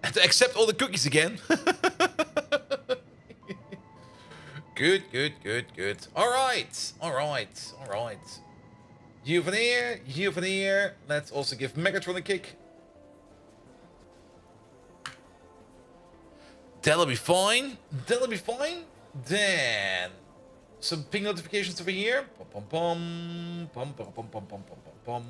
have to accept all the cookies again. Good, good, good, good. All right, all right, all right. You van here, you van here. Let's also give Megatron a kick. That'll be fine. That'll be fine. Then some ping notifications over here. Pum pum pum pum pum pum pum pum pum pum.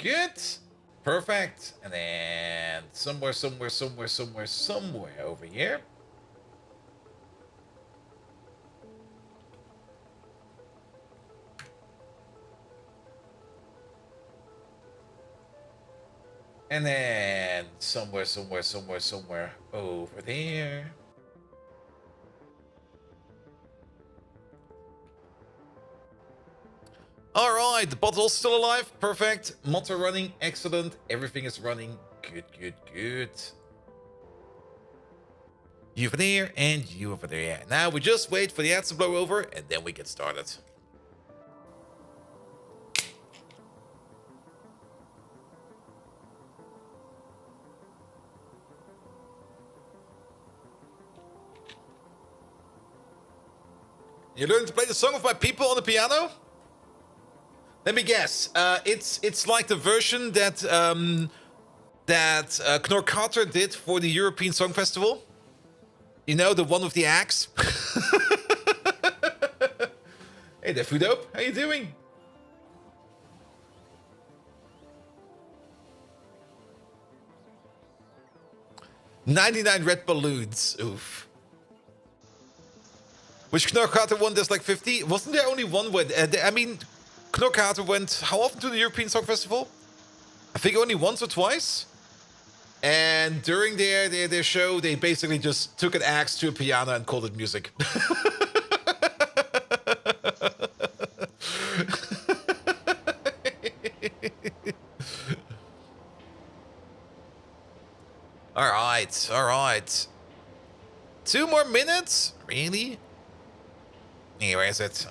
Good. Perfect. And then somewhere over here. And then somewhere over there. All right, the bottle's still alive. Perfect. Motor running. Excellent. Everything is running. Good, good, good. You over there and you over there. Now we just wait for the ads to blow over and then we get started. You learned to play the Song of My People on the piano? Let me guess. It's like the version that Knorr Carter did for the European Song Festival. You know, the one with the axe. Hey there, Fudope. How you doing? $99 red balloons. Oof. Which Knorr Carter one does like 50? Wasn't there only one with? I mean, Knorr Carter went how often to the European Song Festival? I think only once or twice. And during their show, they basically just took an axe to a piano and called it music. All right, all right. 2 more minutes? Really? Hey, where is it?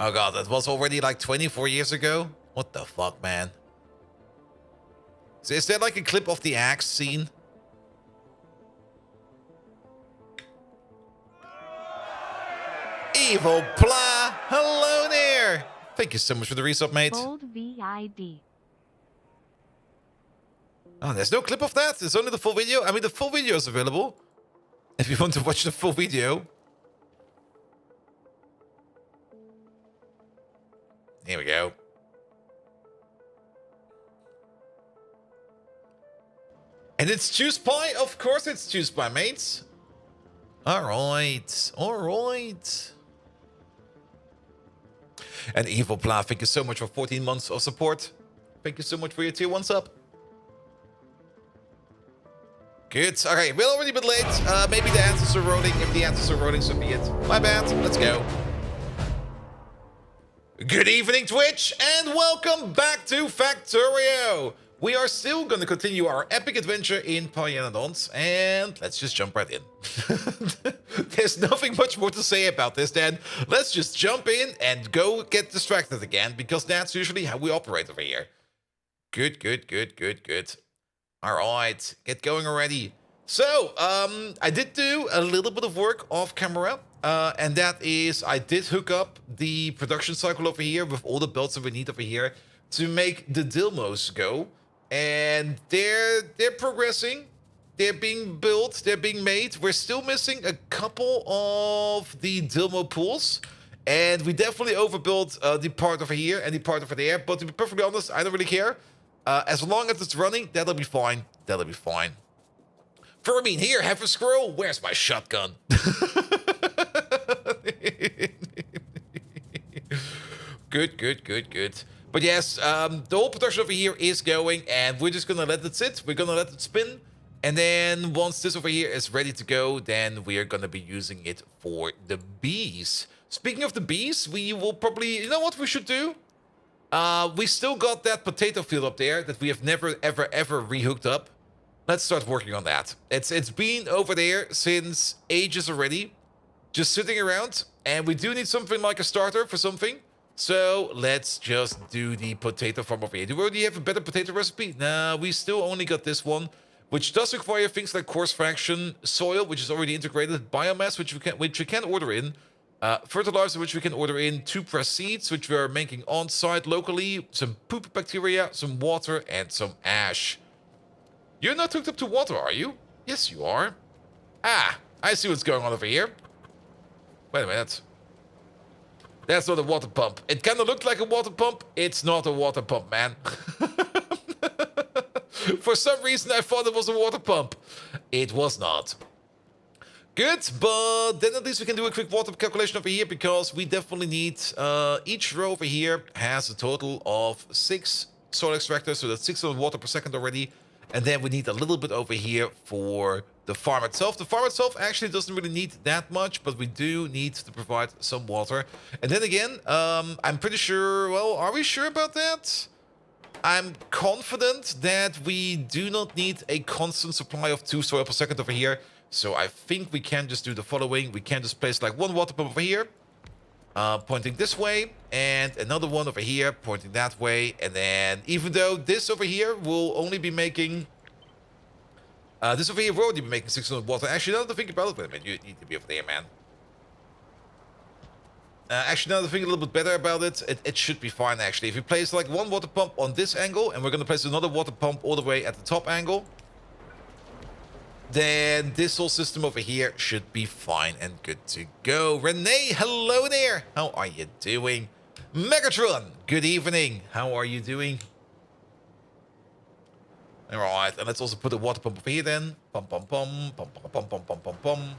Oh god, that was already like 24 years ago? What the fuck, man? So is there like a clip of the axe scene? Evil Pla! Hello there! Thank you so much for the resub, mate. Bold VID. Oh, there's no clip of that? It's only the full video? I mean, the full video is available. If you want to watch the full video. Here we go. And it's Juice Pie? Of course it's Juice Pie, mates. Alright. Alright. And Evil Pla, thank you so much for 14 months of support. Thank you so much for your tier 1 sub. Good. Okay, we're already a bit late. Maybe the answers are rolling. If the answers are rolling, so be it. My bad. Let's go. Good evening, Twitch, and welcome back to Factorio. We are still going to continue our epic adventure in Pyanodons, and let's just jump right in. There's nothing much more to say about this, then. Let's just jump in and go get distracted again, because that's usually how we operate over here. Good, good, good, good, good. All right, get going already. So, I did do a little bit of work off camera. And that is, I did hook up the production cycle over here with all the builds that we need over here to make the Dilmos go. And they're progressing. They're being built. They're being made. We're still missing a couple of the Dilmo pools. And we definitely overbuilt the part over here and the part over there. But to be perfectly honest, I don't really care. As long as it's running, that'll be fine. That'll be fine. Fermine, here, have a squirrel. Where's my shotgun? Good, good, good, good. But yes, the whole production over here is going, and we're just gonna let it sit. We're gonna let it spin. And then once this over here is ready to go, then we are gonna be using it for the bees. Speaking of the bees, we will probably, you know what we should do? We still got that potato field up there that we have never, ever rehooked up. Let's start working on that. It's been over there since ages already, just sitting around, and we do need something like a starter for something. So let's just do the potato farm over here. Do we already have a better potato recipe? No, we still only got this one, which does require things like coarse fraction, soil, which is already integrated, biomass, which we can order in, fertilizer, which we can order in, 2 pressed seeds, which we are making on site locally, some poop bacteria, some water, and some ash. You're not hooked up to water, are you? Yes, you are. Ah, I see what's going on over here. Wait a minute. That's not a water pump. It kind of looked like a water pump. It's not a water pump, man. For some reason, I thought it was a water pump. It was not. Good, but then at least we can do a quick water calculation over here, because we definitely need, each row over here has a total of 6 soil extractors, so that's 600 water per second already. And then we need a little bit over here for the farm itself. The farm itself actually doesn't really need that much, but we do need to provide some water. And then again, I'm pretty sure, well, are we sure about that? I'm confident that we do not need a constant supply of 2 soil per second over here. So I think we can just do the following. We can just place like 1 water pump over here, pointing this way, and another one over here pointing that way. And then even though this over here will only be making, this over here will already be making 600 water. Actually, now that I think about it, wait a minute, you need to be over there, man. Actually, now that I think a little bit better about it, it should be fine, actually. If we place like 1 water pump on this angle, and we're going to place another water pump all the way at the top angle, then this whole system over here should be fine and good to go. Renee, hello there. How are you doing? Megatron, good evening. How are you doing? All right, and let's also put a water pump over here then. Pum, pum, pum, pum, pum, pum, pum, pum, pum, pum.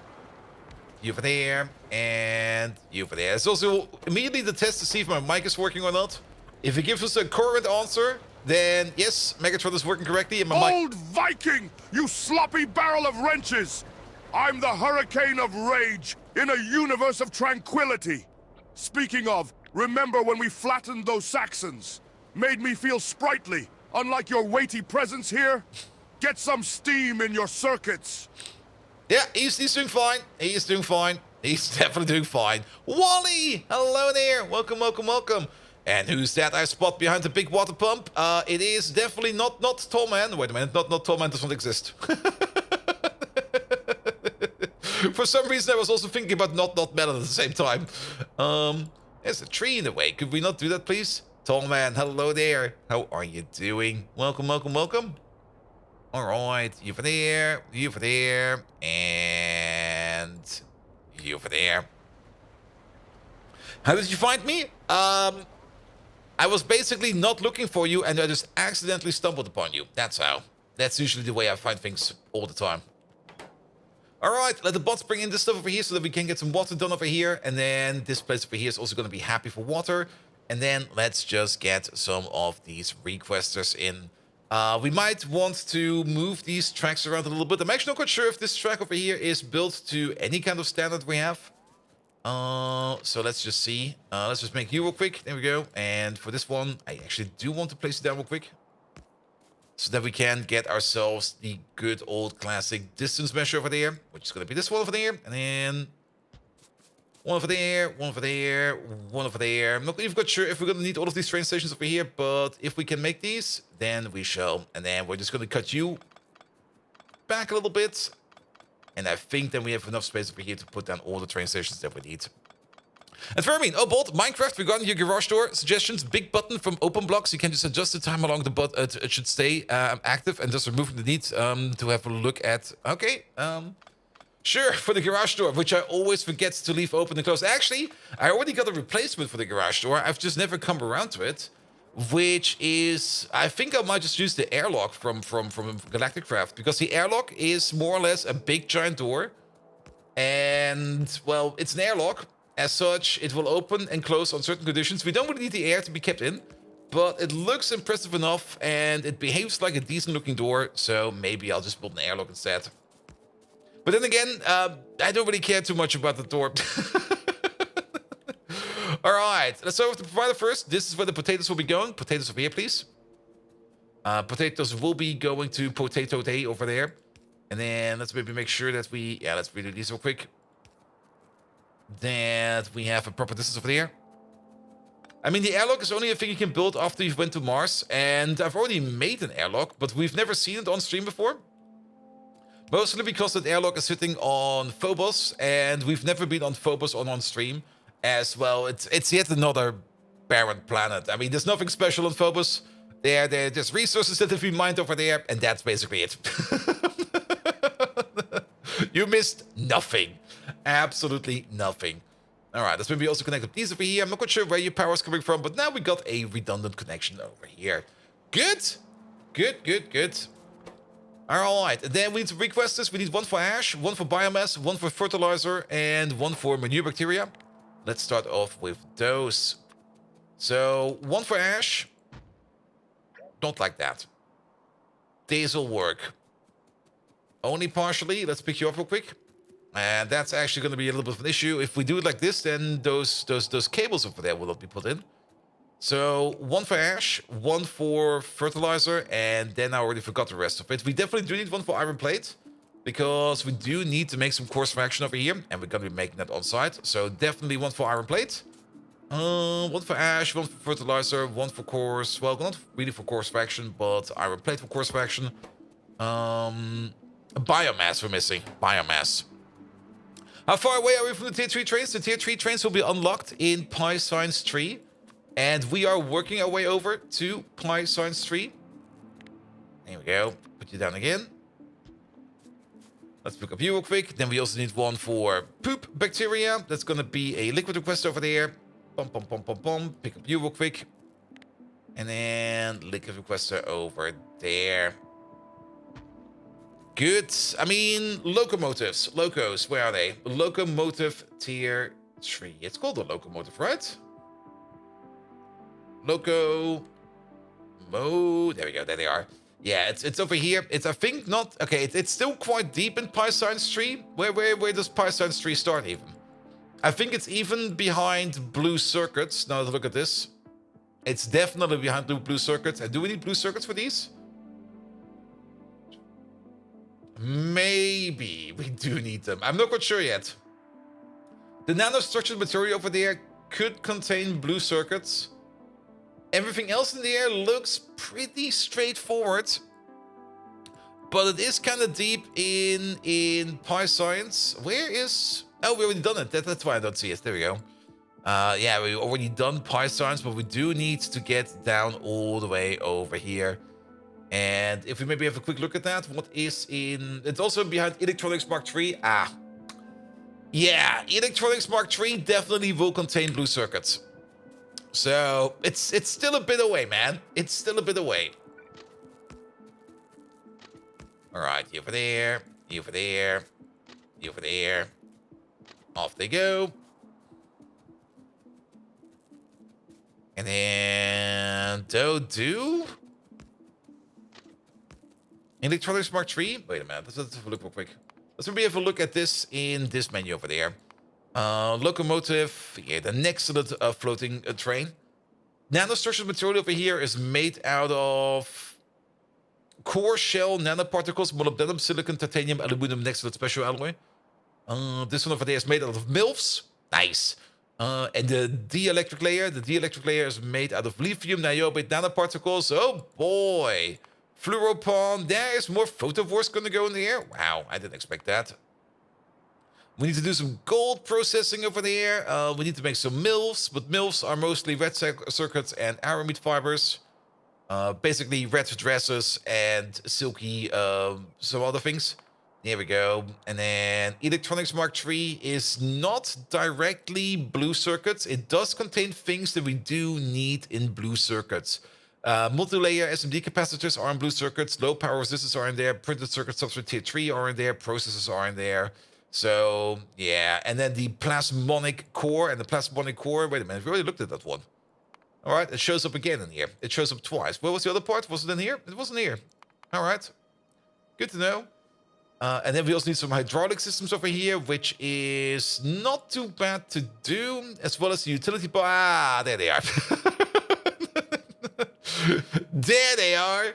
You over there, and you over there. It's also immediately the test to see if my mic is working or not. If it gives us a current answer, then yes, Megatron is working correctly, and my mic... Old Viking, you sloppy barrel of wrenches! I'm the hurricane of rage in a universe of tranquility. Speaking of, remember when we flattened those Saxons? Made me feel sprightly, unlike your weighty presence here? Get some steam in your circuits. Yeah, he's doing fine. He's doing fine. He's definitely doing fine. Wally! Hello there. Welcome, welcome, welcome. And who's that I spot behind the big water pump? It is definitely not Tall Man. Wait a minute, not Tall Man does not exist. For some reason, I was also thinking about not Melon at the same time. There's a tree in the way. Could we not do that, please? Tall Man, hello there. How are you doing? Welcome, welcome, welcome. All right, you over there, and you over there. How did you find me? I was basically not looking for you, and I just accidentally stumbled upon you. That's how. That's usually the way I find things all the time. All right, let the bots bring in this stuff over here so that we can get some water done over here. And then this place over here is also going to be happy for water. And then let's just get some of these requesters in. We might want to move these tracks around a little bit. I'm actually not quite sure if this track over here is built to any kind of standard we have. So let's just see. Let's just make you real quick. There we go. And for this one, I actually do want to place it down real quick, so that we can get ourselves the good old classic distance measure over there, which is going to be this one over there. And then one over there, one over there, one over there. I'm not even quite sure if we're going to need all of these train stations over here, but if we can make these, then we shall. And then we're just going to cut you back a little bit. And I think then we have enough space over here to put down all the train stations that we need. And Fermin, oh, Bolt, Minecraft regarding your garage door suggestions. Big button from open blocks. You can just adjust the time along the button. It should stay active, and just removing the need to have a look at. Okay, sure, for the garage door, which I always forget to leave open and close. Actually, I already got a replacement for the garage door. I've just never come around to it, which is, I think I might just use the airlock from Galactic Craft, because the airlock is more or less a big giant door, and well, it's an airlock. As such, it will open and close on certain conditions. We don't really need the air to be kept in. but it looks impressive enough, and it behaves like a decent-looking door, so maybe I'll just build an airlock instead. But then again, I don't really care too much about the door. All right, let's start with the provider first. This is where the potatoes will be going. Potatoes over here, please. Potatoes will be going to Potato Day over there. And then let's maybe make sure that we... Yeah, let's redo these real quick. That we have a proper distance over there. I mean, the airlock is only a thing you can build after you've went to Mars. And I've already made an airlock, but we've never seen it on stream before. Mostly because that airlock is sitting on Phobos, and we've never been on Phobos on stream. As well, it's yet another barren planet. I mean, there's nothing special on Phobos. There's resources that have been mined over there, and that's basically it. You missed nothing. Absolutely nothing. All right, let's maybe also connect up these over here. I'm not quite sure where your power is coming from, but now we got a redundant connection over here. Good. Good. All right, and then we need to request this. We need one for ash, one for biomass, one for fertilizer, and one for manure bacteria. Let's start off with those. So, one for ash. Don't like that. These will work. Only partially. Let's pick you up real quick. And that's actually going to be a little bit of an issue. If we do it like this, then those cables over there will not be put in. So, one for ash, one for fertilizer, and then I already forgot the rest of it. We definitely do need one for iron plate, because we do need to make some coarse fraction over here, and we're going to be making that on site. So, definitely one for iron plate. One for ash, one for fertilizer, one for coarse. Well, not really for coarse fraction, but iron plate for coarse fraction. Biomass we're missing. Biomass. How far away are we from the tier 3 trains? The tier 3 trains will be unlocked in Pi Science 3. And we are working our way over to Pi Science 3. There we go. Put you down again. Let's pick up you real quick. Then we also need one for poop bacteria. That's going to be a liquid request over there. Pick up you real quick. And then liquid requester over there. Good. I mean, locomotives. Locos, where are they? Locomotive tier 3. It's called a locomotive, right? There we go. There they are. Yeah, it's over here. It's, I think, not... Okay, it's still quite deep in Pi Science 3. Where does Pi Science 3 start even? I think it's even behind blue circuits. Now look at this. It's definitely behind blue circuits. And do we need blue circuits for these? Maybe we do need them. I'm not quite sure yet. The nanostructured material over there could contain blue circuits. Everything else in the air looks pretty straightforward. But it is kind of deep in Pi Science. Where is... Oh, we already done it. That's why I don't see it. There we go. Yeah, we already done Pi Science, but we do need to get down all the way over here. And if we maybe have a quick look at that, what is in... It's also behind Electronics Mark III. Yeah, Electronics Mark III definitely will contain blue circuits. So, it's still a bit away, man. It's still a bit away. Alright, you over there, you over there, you over there. Off they go. And then... do... Electronics Mark III? Wait a minute, let's have a look real quick. Let's maybe have a look at this in this menu over there. Locomotive, yeah, the next to the floating train. Nanostructured material over here is made out of core shell nanoparticles, molybdenum, silicon, titanium, aluminum, next to the special alloy. This one over there is made out of MILFs. Nice. And the dielectric layer is made out of lithium niobate nanoparticles. Oh boy. Fluoropon, there's more photovores going to go in the air. Wow, I didn't expect that. We need to do some gold processing over there. We need to make some MILFs, but MILFs are mostly red circuits and aramid fibers. Basically red dresses and silky some other things. There we go. And then Electronics Mark III is not directly blue circuits. It does contain things that we do need in blue circuits. Multi-layer SMD capacitors are in blue circuits. Low power resistors are in there. Printed circuit substrate tier 3 are in there. Processors are in there. So, yeah. And then the plasmonic core. And the plasmonic core... Wait a minute. We already looked at that one. All right, it shows up again in here. It shows up twice. Where was the other part? Was it in here? It wasn't here. All right. Good to know. And then we also need some hydraulic systems over here, which is not too bad to do, as well as the utility bar. Ah, there they are. There they are.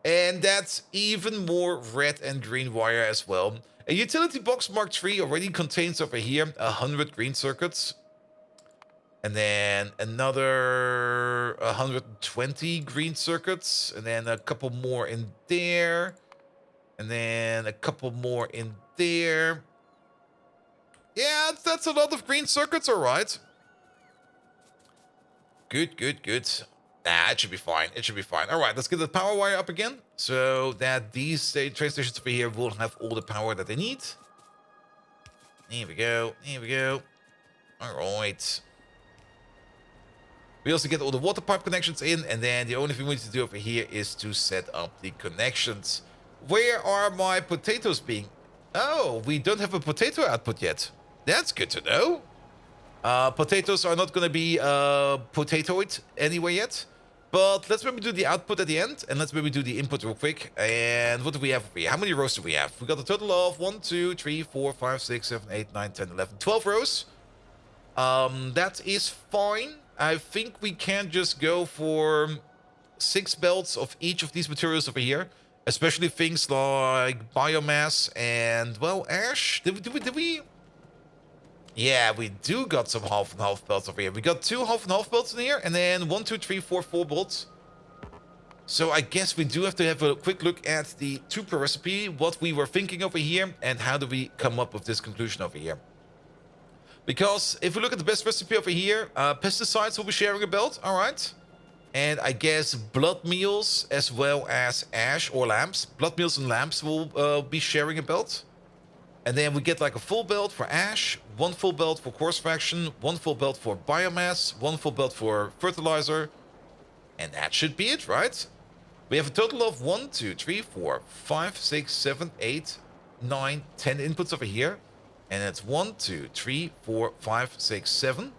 And that's even more red and green wire as well. A utility box Mark III already contains over here 100 green circuits. And then another 120 green circuits. And then a couple more in there. And then a couple more in there. Yeah, that's a lot of green circuits, all right. Good, good, good. Nah, it should be fine. It should be fine. All right, let's get the power wire up again so that these train stations over here will have all the power that they need. Here we go. Here we go. All right. We also get all the water pipe connections in, and then the only thing we need to do over here is to set up the connections. Where are my potatoes being? Oh, we don't have a potato output yet. That's good to know. Potatoes are not going to be potatoed anyway yet. But let's maybe do the output at the end, and let's maybe do the input real quick. And what do we have over here? How many rows do we have? We got a total of 1, 2, 3, 4, 5, 6, 7, 8, 9, 10, 11, 12 rows. That is fine. I think we can just go for 6 belts of each of these materials over here. Especially things like biomass and, well, ash. Did we? Yeah, we do got some half and half belts over here. We got 2 half and half belts in here, and then 1, 2, 3, 4, 4 bolts. So I guess we do have to have a quick look at the Tuper recipe, what we were thinking over here, and how do we come up with this conclusion over here. Because if we look at the best recipe over here, pesticides will be sharing a belt, all right. And I guess blood meals as well as ash or lamps. Blood meals and lamps will be sharing a belt. And then we get like a full belt for ash, 1 full belt for coarse fraction, 1 full belt for biomass, 1 full belt for fertilizer. And that should be it, right? We have a total of 1, 2, 3, 4, 5, 6, 7, 8, 9, 10 inputs over here. And it's 1, 2, 3, 4, 5, 6, 7,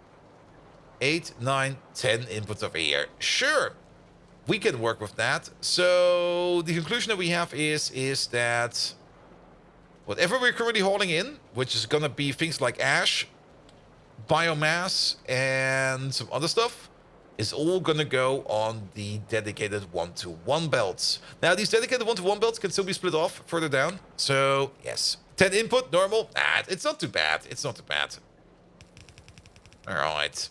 8, 9, 10 inputs over here. Sure, we can work with that. So the conclusion that we have is that whatever we're currently hauling in, which is going to be things like ash, biomass, and some other stuff, is all going to go on the dedicated 1-to-1 belts. Now, these dedicated 1-to-1 belts can still be split off further down. So, yes. 10 input, normal. It's not too bad. It's not too bad. All right.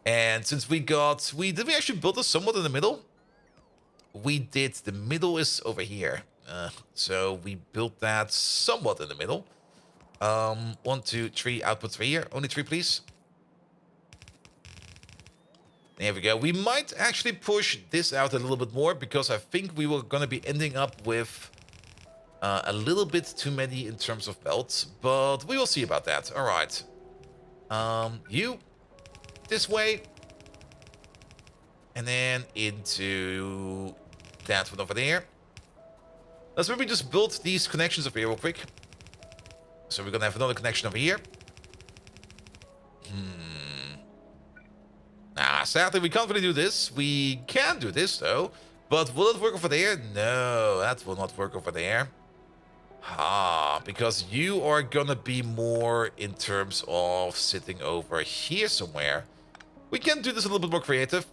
And since we got... Did we actually build this somewhat in the middle? We did. The middle is over here. So we built that somewhat in the middle. 1, 2, 3 outputs for here. Only 3, please. There we go. We might actually push this out a little bit more because I think we were going to be ending up with a little bit too many in terms of belts. But we will see about that. All right. You this way. And then into that one over there. Let's maybe just build these connections over here real quick. So we're going to have another connection over here. Sadly, we can't really do this. We can do this, though. But will it work over there? No, that will not work over there. Because you are going to be more in terms of sitting over here somewhere. We can do this a little bit more creative.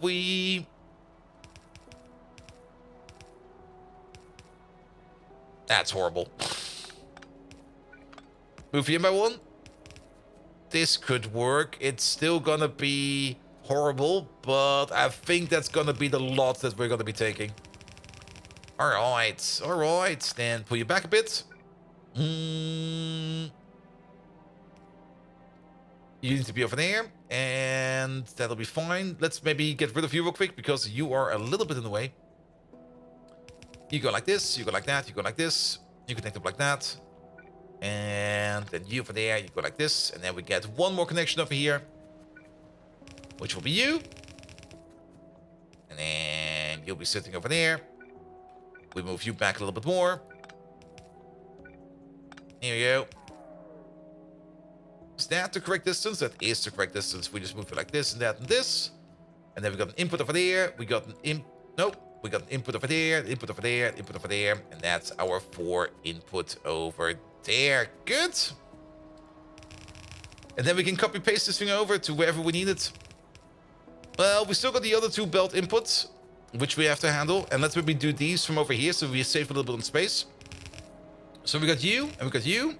That's horrible. Move here by 1. This could work. It's still gonna be horrible, but I think that's gonna be the lot that we're gonna be taking. Alright, alright. Then pull you back a bit. You need to be over there, and that'll be fine. Let's maybe get rid of you real quick, because you are a little bit in the way. You go like this, you go like that, you go like this. You connect up like that. And then you over there, you go like this. And then we get 1 more connection over here, which will be you. And then you'll be sitting over there. We move you back a little bit more. Here we go. Is that the correct distance? That is the correct distance. We just move it like this and that and this. And then we got an input over there. We got an nope. We got an input over there, input over there, input over there. And that's our 4 input over there. Good. And then we can copy paste this thing over to wherever we need it. Well, we still got the other 2 belt inputs, which we have to handle. And let's maybe do these from over here so we save a little bit on space. So we got you, and we got you.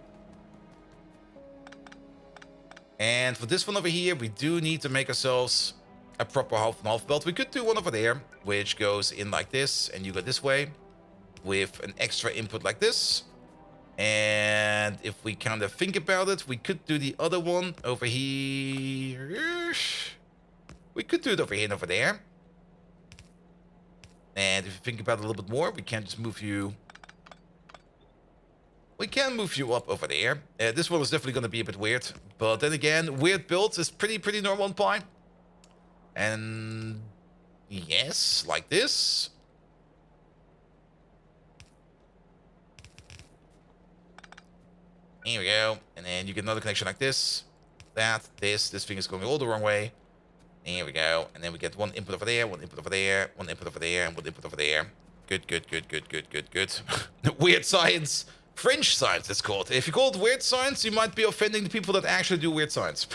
And for this one over here, we do need to make ourselves a proper half-and-half belt. We could do one over there, which goes in like this, and you go this way, with an extra input like this. And if we kind of think about it, we could do the other one over here. We could do it over here and over there. And if you think about it a little bit more, we can just move you... We can move you up over there. This one is definitely going to be a bit weird. But then again, weird builds is pretty normal on Pi. And... yes, like this. Here we go. And then you get another connection like this. This thing is going all the wrong way. Here we go. And then we get one input over there, one input over there, one input over there, and one input over there. Good. Weird science. Fringe science, it's called. If you call it weird science, you might be offending the people that actually do weird science.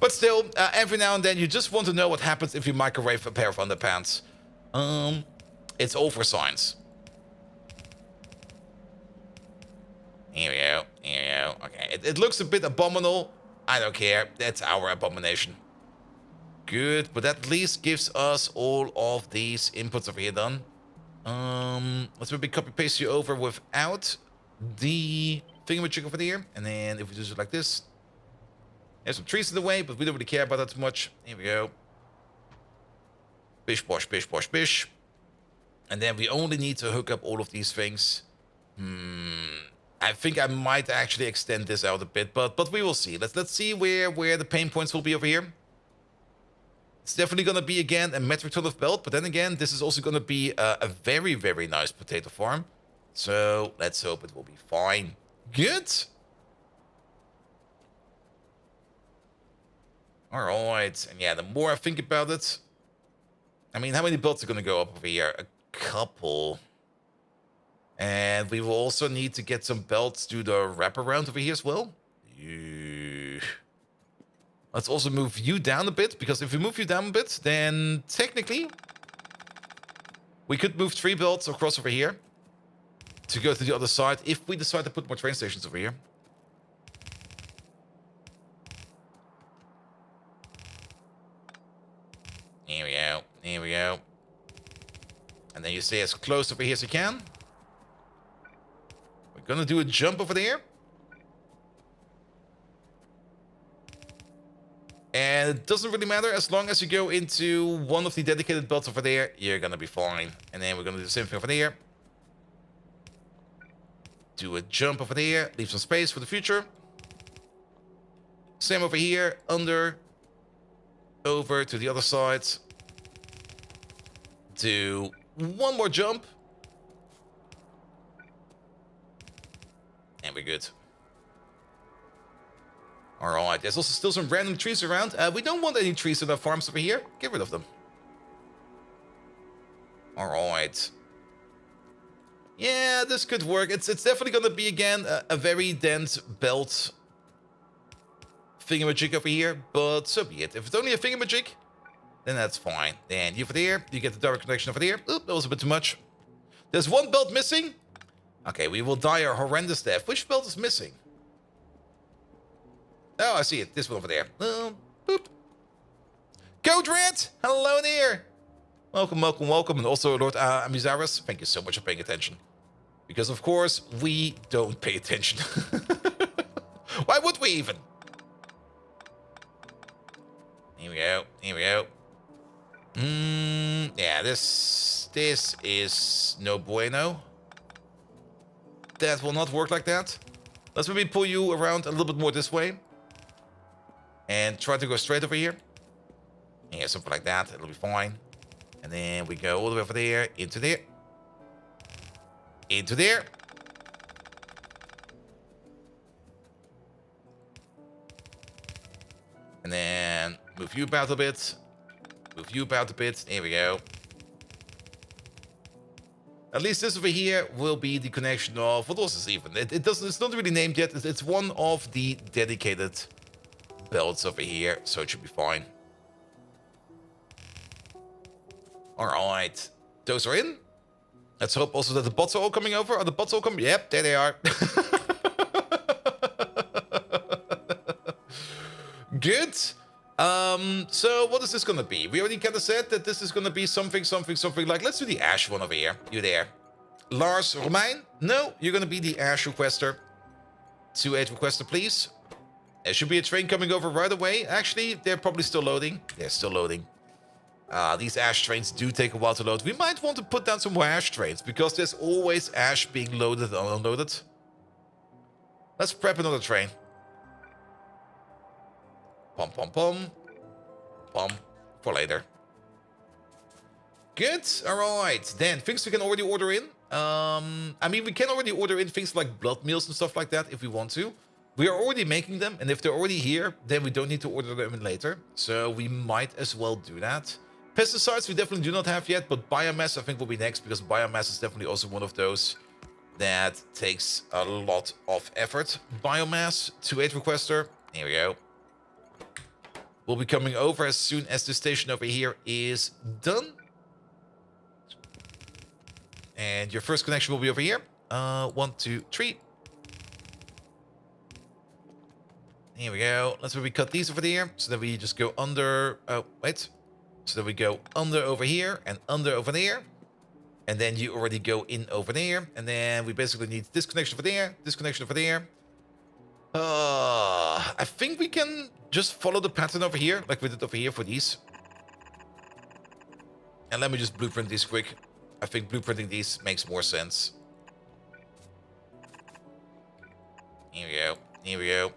But still, every now and then, you just want to know what happens if you microwave a pair of underpants. It's all for science. Here we go. Okay, it looks a bit abominable. I don't care. That's our abomination. Good, but that at least gives us all of these inputs over here done. Let's maybe copy paste you over without the thingamajig over there. And then if we do it like this. There's some trees in the way, but we don't really care about that too much. Here we go. Bish, bosh, bish, bosh, bish. And then we only need to hook up all of these things. I think I might actually extend this out a bit, but we will see. Let's see where the pain points will be over here. It's definitely going to be, again, a metric ton of belt. But then again, this is also going to be a very nice potato farm. So let's hope it will be fine. Good. All right. And yeah, the more I think about it... I mean, how many belts are going to go up over here? A couple. And we will also need to get some belts to the wraparound over here as well. Let's also move you down a bit, because if we move you down a bit, then technically we could move 3 belts across over here to go to the other side if we decide to put more train stations over here. Here we go. And then you stay as close over here as you can. We're gonna do a jump over there. And it doesn't really matter, as long as you go into one of the dedicated belts over there, you're gonna be fine. And then we're gonna do the same thing over there. Do a jump over there, leave some space for the future. Same over here, under, over to the other side. Do one more jump. And we're good. Alright, there's also still some random trees around. We don't want any trees in our farms over here. Get rid of them. Alright. Yeah, this could work. It's definitely going to be, again, a very dense belt thingamajig over here. But so be it. If it's only a thingamajig, then that's fine. Then you over there, you get the direct connection over there. Oop, that was a bit too much. There's one belt missing. Okay, we will die a horrendous death. Which belt is missing? Oh, I see it. This one over there. Boop. Code Red! Hello there! Welcome. And also, Lord Amizaris, thank you so much for paying attention. Because, of course, we don't pay attention. Why would we even? Here we go. Yeah, this is no bueno. That will not work like that. Let's maybe pull you around a little bit more this way. And try to go straight over here. Yeah, something like that. It'll be fine. And then we go all the way over there. Into there. Into there. Move you about a bit. Move you about a bit. There we go. At least this over here will be the connection of... What was this even? It doesn't... It's not really named yet. It's one of the dedicated belts over here. So it should be fine. Alright. Those are in. Let's hope also that the bots are all coming over. Are the bots all coming? Yep, there they are. Good. So what is this gonna be? We already kind of said that this is gonna be something like, let's do the Ash one over here. You there. Lars Romein? No, you're gonna be the Ash requester. 2-8 requester, please. There should be a train coming over right away. Actually, they're probably still loading. They're still loading. These Ash trains do take a while to load. We might want to put down some more Ash trains, because there's always Ash being loaded and unloaded. Let's prep another train. Pom pom pom. Pom. For later. Good. Alright. Then, things we can already order in. I mean, we can already order in things like blood meals and stuff like that if we want to. We are already making them, and if they're already here, then we don't need to order them in later. So we might as well do that. Pesticides we definitely do not have yet, but biomass I think will be next, because biomass is definitely also one of those that takes a lot of effort. Biomass, 2-8 requester. Here we go. We'll be coming over as soon as the station over here is done. And your first connection will be over here. 1, 2, 3. Here we go. Let's maybe cut these over there, so that we just go under... Oh, wait. So that we go under over here and under over there. And then you already go in over there. And then we basically need this connection over there, this connection over there. I think we can just follow the pattern over here, like we did over here for these. And let me just blueprint these quick. I think blueprinting these makes more sense. Here we go. Here we go.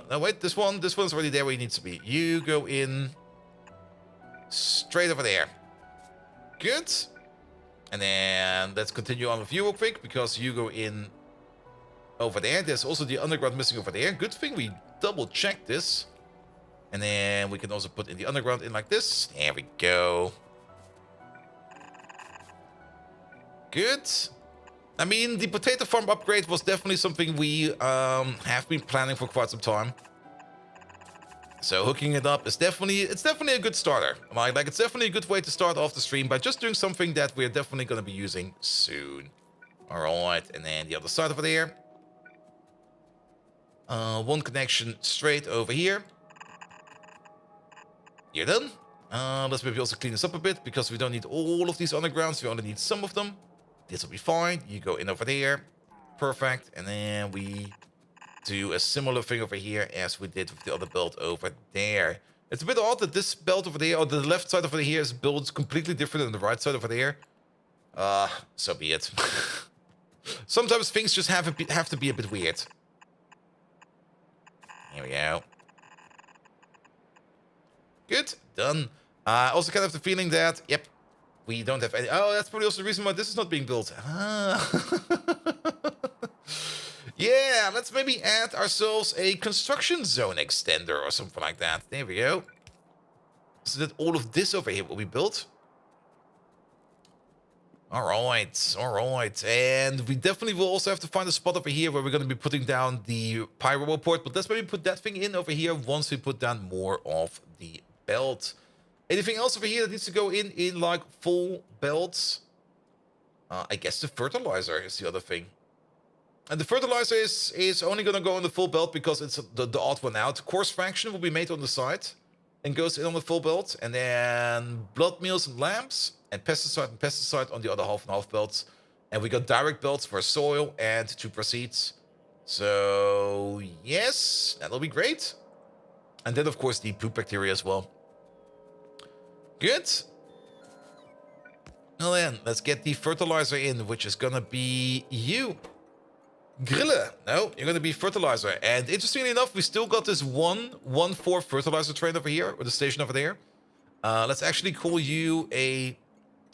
No, wait, this one's already there where it needs to be. You go in straight over there. Good. And then let's continue on with you real quick, because you go in over there. There's also the underground missing over there. Good thing we double checked this. And then we can also put in the underground in like this. There we go. Good. I mean, the potato farm upgrade was definitely something we have been planning for quite some time. So hooking it up is definitely a good starter. Like it's definitely a good way to start off the stream by just doing something that we're definitely going to be using soon. All right, and then the other side over there. One connection straight over here. You're done. Let's maybe also clean this up a bit, because we don't need all of these undergrounds. We only need some of them. This will be fine. You go in over there. Perfect. And then we do a similar thing over here as we did with the other belt over there. It's a bit odd that this belt over there, or the left side over here, is built completely different than the right side over there. So be it. Sometimes things just have to be a bit weird. Here we go. Good. Done. I also kind of have the feeling that, yep, we don't have any... Oh, that's probably also the reason why this is not being built. Yeah, let's maybe add ourselves a construction zone extender or something like that. There we go. So that all of this over here will be built. All right. And we definitely will also have to find a spot over here where we're going to be putting down the pyro port. But let's maybe put that thing in over here once we put down more of the belt. Anything else over here that needs to go in like full belts? I guess the fertilizer is the other thing. And the fertilizer is only going to go on the full belt because it's the odd one out. Course fraction will be made on the side and goes in on the full belt. And then blood meals and lamps and pesticide on the other half and half belts. And we got direct belts for soil and 2 proceeds. So yes, that'll be great. And then of course the poop bacteria as well. Good. Well then, let's get the fertilizer in, which is gonna be you. Grille. No, you're gonna be fertilizer. And interestingly enough, we still got this 1-4 fertilizer train over here, or the station over there. Let's actually call you a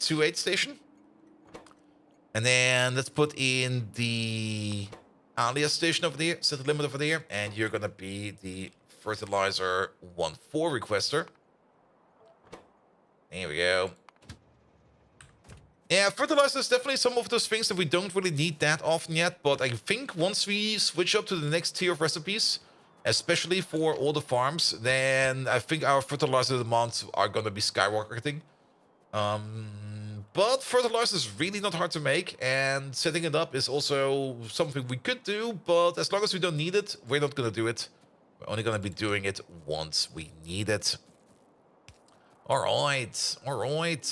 2-8 station. And then let's put in the alias station over there, set the limit over there, and you're gonna be the fertilizer 1-4 requester. There we go. Yeah, fertilizer is definitely some of those things that we don't really need that often yet, but I think once we switch up to the next tier of recipes, especially for all the farms, then I think our fertilizer demands are gonna be skyrocketing. But fertilizer is really not hard to make, and setting it up is also something we could do, but as long as we don't need it, we're not gonna do it. We're only gonna be doing it once we need it. Alright, alright.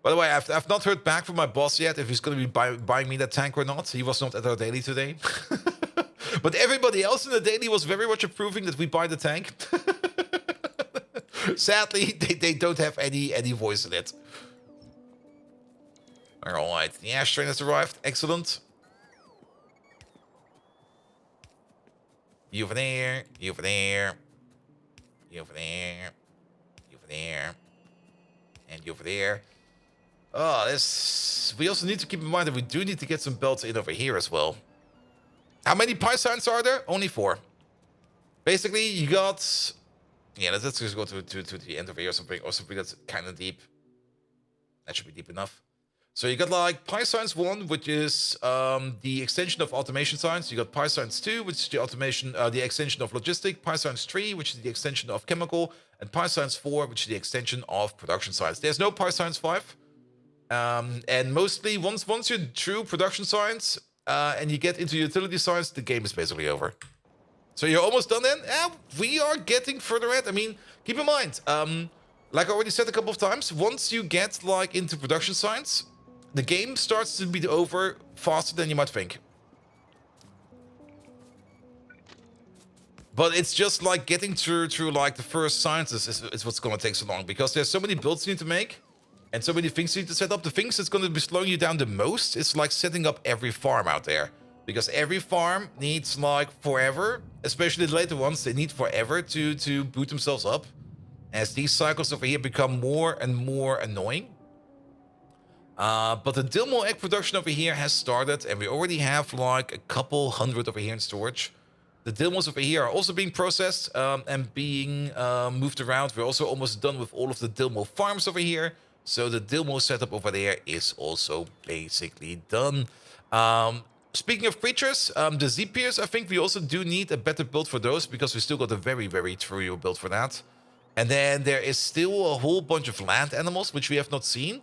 By the way, I've not heard back from my boss yet if he's going to be buying me that tank or not. He was not at our daily today. But everybody else in the daily was very much approving that we buy the tank. Sadly, they don't have any voice in it. Alright, the ash train has arrived. Excellent. You over there, you over there, you over there, you over there, and you over there. Oh, this... We also need to keep in mind that we do need to get some belts in over here as well. How many Pisons are there? Only 4. Basically, you got... Yeah, let's just go to the end over here or something that's kind of deep. That should be deep enough. So you got like Pisons 1, which is the extension of automation science. You got Pisons 2, which is the automation, the extension of logistic. Pisons 3, which is the extension of chemical. And Pisons 4, which is the extension of production science. There's no Pisons 5. And mostly, once you're through production science and you get into utility science, the game is basically over. So you're almost done then? We are getting further ahead. I mean, keep in mind, like I already said a couple of times, once you get like into production science, the game starts to be over faster than you might think. But it's just like getting through like the first sciences is what's going to take so long, because there's so many builds you need to make. And so many things you need to set up. The things that's going to be slowing you down the most is like setting up every farm out there. Because every farm needs like forever, especially the later ones, they need forever to boot themselves up. As these cycles over here become more and more annoying. But the Dilmo egg production over here has started, and we already have like a couple hundred over here in storage. The Dilmos over here are also being processed and being moved around. We're also almost done with all of the Dilmo farms over here. So the Dilmo setup over there is also basically done. Speaking of creatures, the Z-Peers, I think we also do need a better build for those, because we still got a very, very true build for that. And then there is still a whole bunch of land animals, which we have not seen.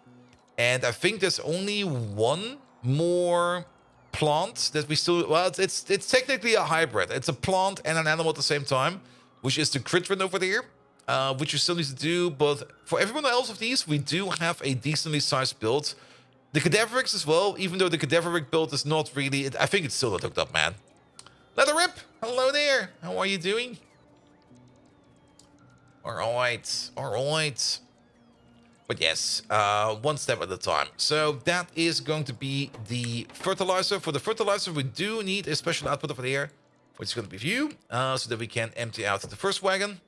And I think there's only one more plant that we still... Well, it's technically a hybrid. It's a plant and an animal at the same time, which is the Critrin over there. Which you still need to do, but for everyone else of these, we do have a decently sized build. The Cadaverics as well, even though the Cadaveric build is not really... I think it's still not hooked up, man. Leather Rip, hello there. How are you doing? Alright, alright. But yes, one step at a time. So that is going to be the fertilizer. For the fertilizer, we do need a special output over there, which is going to be view, so that we can empty out the first wagon.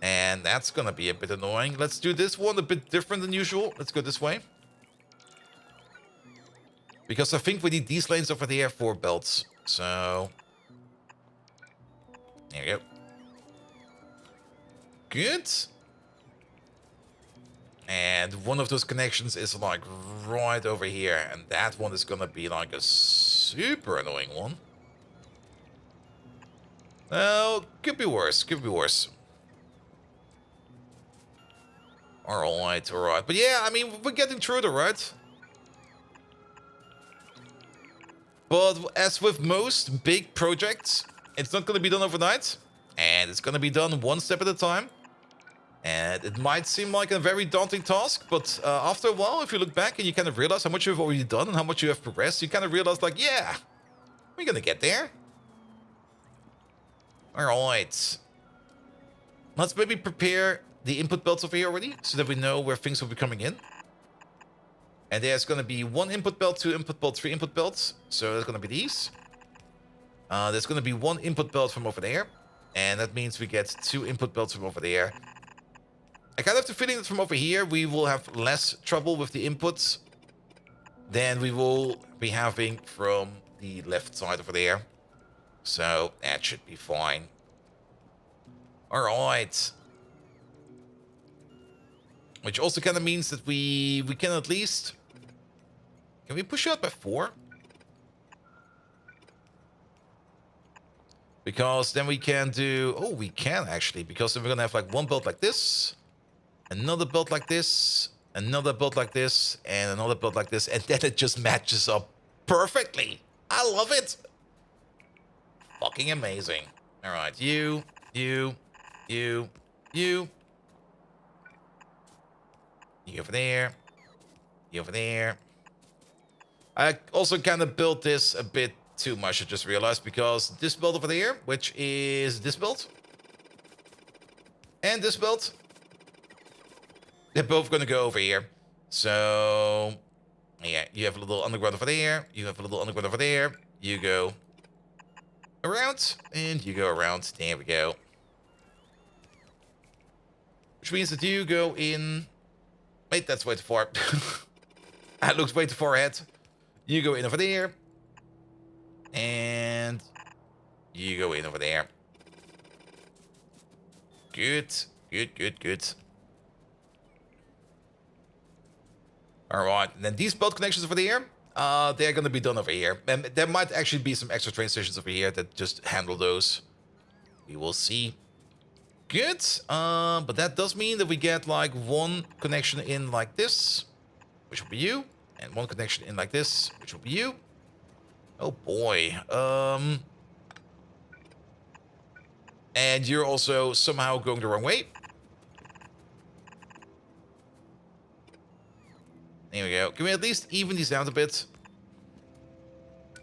And that's gonna be a bit annoying. Let's do this one a bit different than usual. Let's go this way. Because I think we need these lanes over there for belts. So... There we go. Good. And one of those connections is like right over here. And that one is gonna be like a super annoying one. Oh, could be worse, could be worse. Alright, alright. But yeah, I mean, we're getting through it, right? But as with most big projects, it's not going to be done overnight. And it's going to be done one step at a time. And it might seem like a very daunting task, but after a while, if you look back and you kind of realize how much you've already done and how much you have progressed, you kind of realize, like, yeah, we're going to get there. Alright. Let's maybe prepare the input belts over here already, so that we know where things will be coming in. And there's going to be 1 input belt, 2 input belt, 3 input belts. So there's going to be these. There's going to be 1 input belt from over there. And that means we get 2 input belts from over there. I kind of have the feeling that from over here, we will have less trouble with the inputs than we will be having from the left side over there. So that should be fine. All right. Which also kind of means that we can at least... Can we push out by 4? Because then we can do... Oh, we can actually. Because then we're going to have like one build like this. Another build like this. Another build like this. And another build like this. And then it just matches up perfectly. I love it. Fucking amazing. All right. You. You over there. You over there. I also kind of built this a bit too much, I just realized, because this build over there, which is this build, and this build, they're both going to go over here. So, yeah, you have a little underground over there. You have a little underground over there. You go around, and you go around. There we go. Which means that you go in... Wait, that's way too far. That looks way too far ahead. You go in over there. And you go in over there. Good. Alright, and then these belt connections over there, they're going to be done over here. And there might actually be some extra train stations over here that just handle those. We will see. Good, but that does mean that we get like one connection in like this, which will be you, and one connection in like this, which will be you. Oh boy. And you're also somehow going the wrong way. There we go. Can we at least even these out a bit?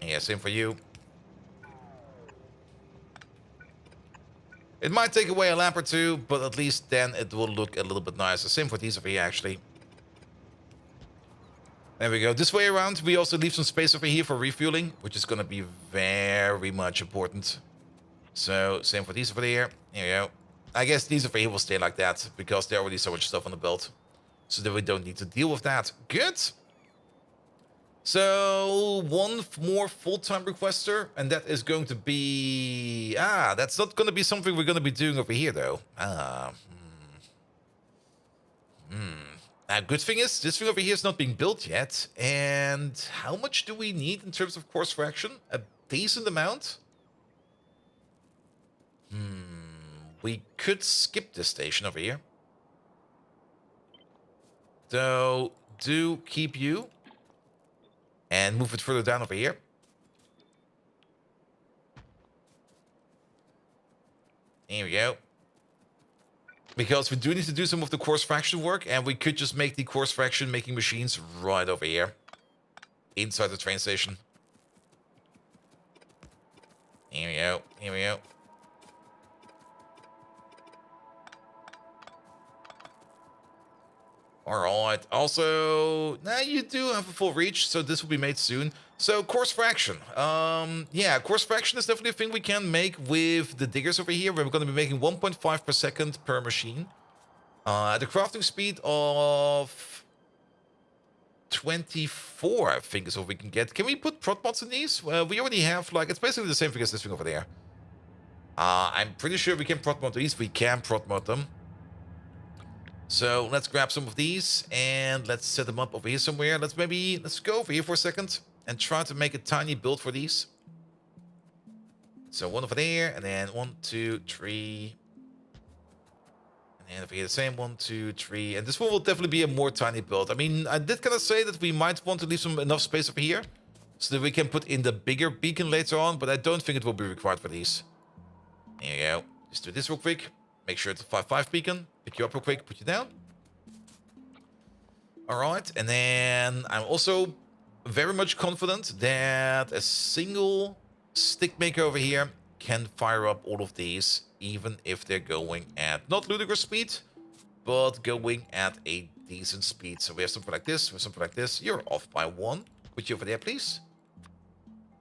Yeah, same for you. It might take away a lamp or two, but at least then it will look a little bit nicer. Same for these over here, actually. There we go. This way around, we also leave some space over here for refueling, which is going to be very much important. So, same for these over there. Here we go. I guess these over here will stay like that, because there's already so much stuff on the build. So that we don't need to deal with that. Good. So, one more full-time requester, and that is going to be... that's not going to be something we're going to be doing over here, though. Good thing is, this thing over here is not being built yet. And how much do we need in terms of course fraction? A decent amount? We could skip this station over here. So, do keep you. And move it further down over here. Here we go. Because we do need to do some of the course fraction work, and we could just make the course fraction making machines right over here. Inside the train station. Here we go. Here we go. Alright, also, now you do have a full reach, so this will be made soon. So, course fraction. Yeah, course fraction is definitely a thing we can make with the diggers over here. We're going to be making 1.5 per second per machine. At a crafting speed of 24, I think is what we can get. Can we put prot mods in these? We already have, like, it's basically the same thing as this thing over there. I'm pretty sure we can prot mod these. We can prot mod them. So let's grab some of these and let's set them up over here somewhere. Let's go over here for a second and try to make a tiny build for these. So one over there, and then 1, 2, 3. And then over here the same, 1, 2, 3. And this one will definitely be a more tiny build. I mean, I did kind of say that we might want to leave enough space over here so that we can put in the bigger beacon later on, but I don't think it will be required for these. There you go. Just do this real quick. Make sure it's a 5-5 beacon. Pick you up real quick, put you down. Alright, and then I'm also very much confident that a single stick maker over here can fire up all of these, even if they're going at not ludicrous speed, but going at a decent speed. So we have something like this, we have something like this. You're off by 1. Put you over there, please.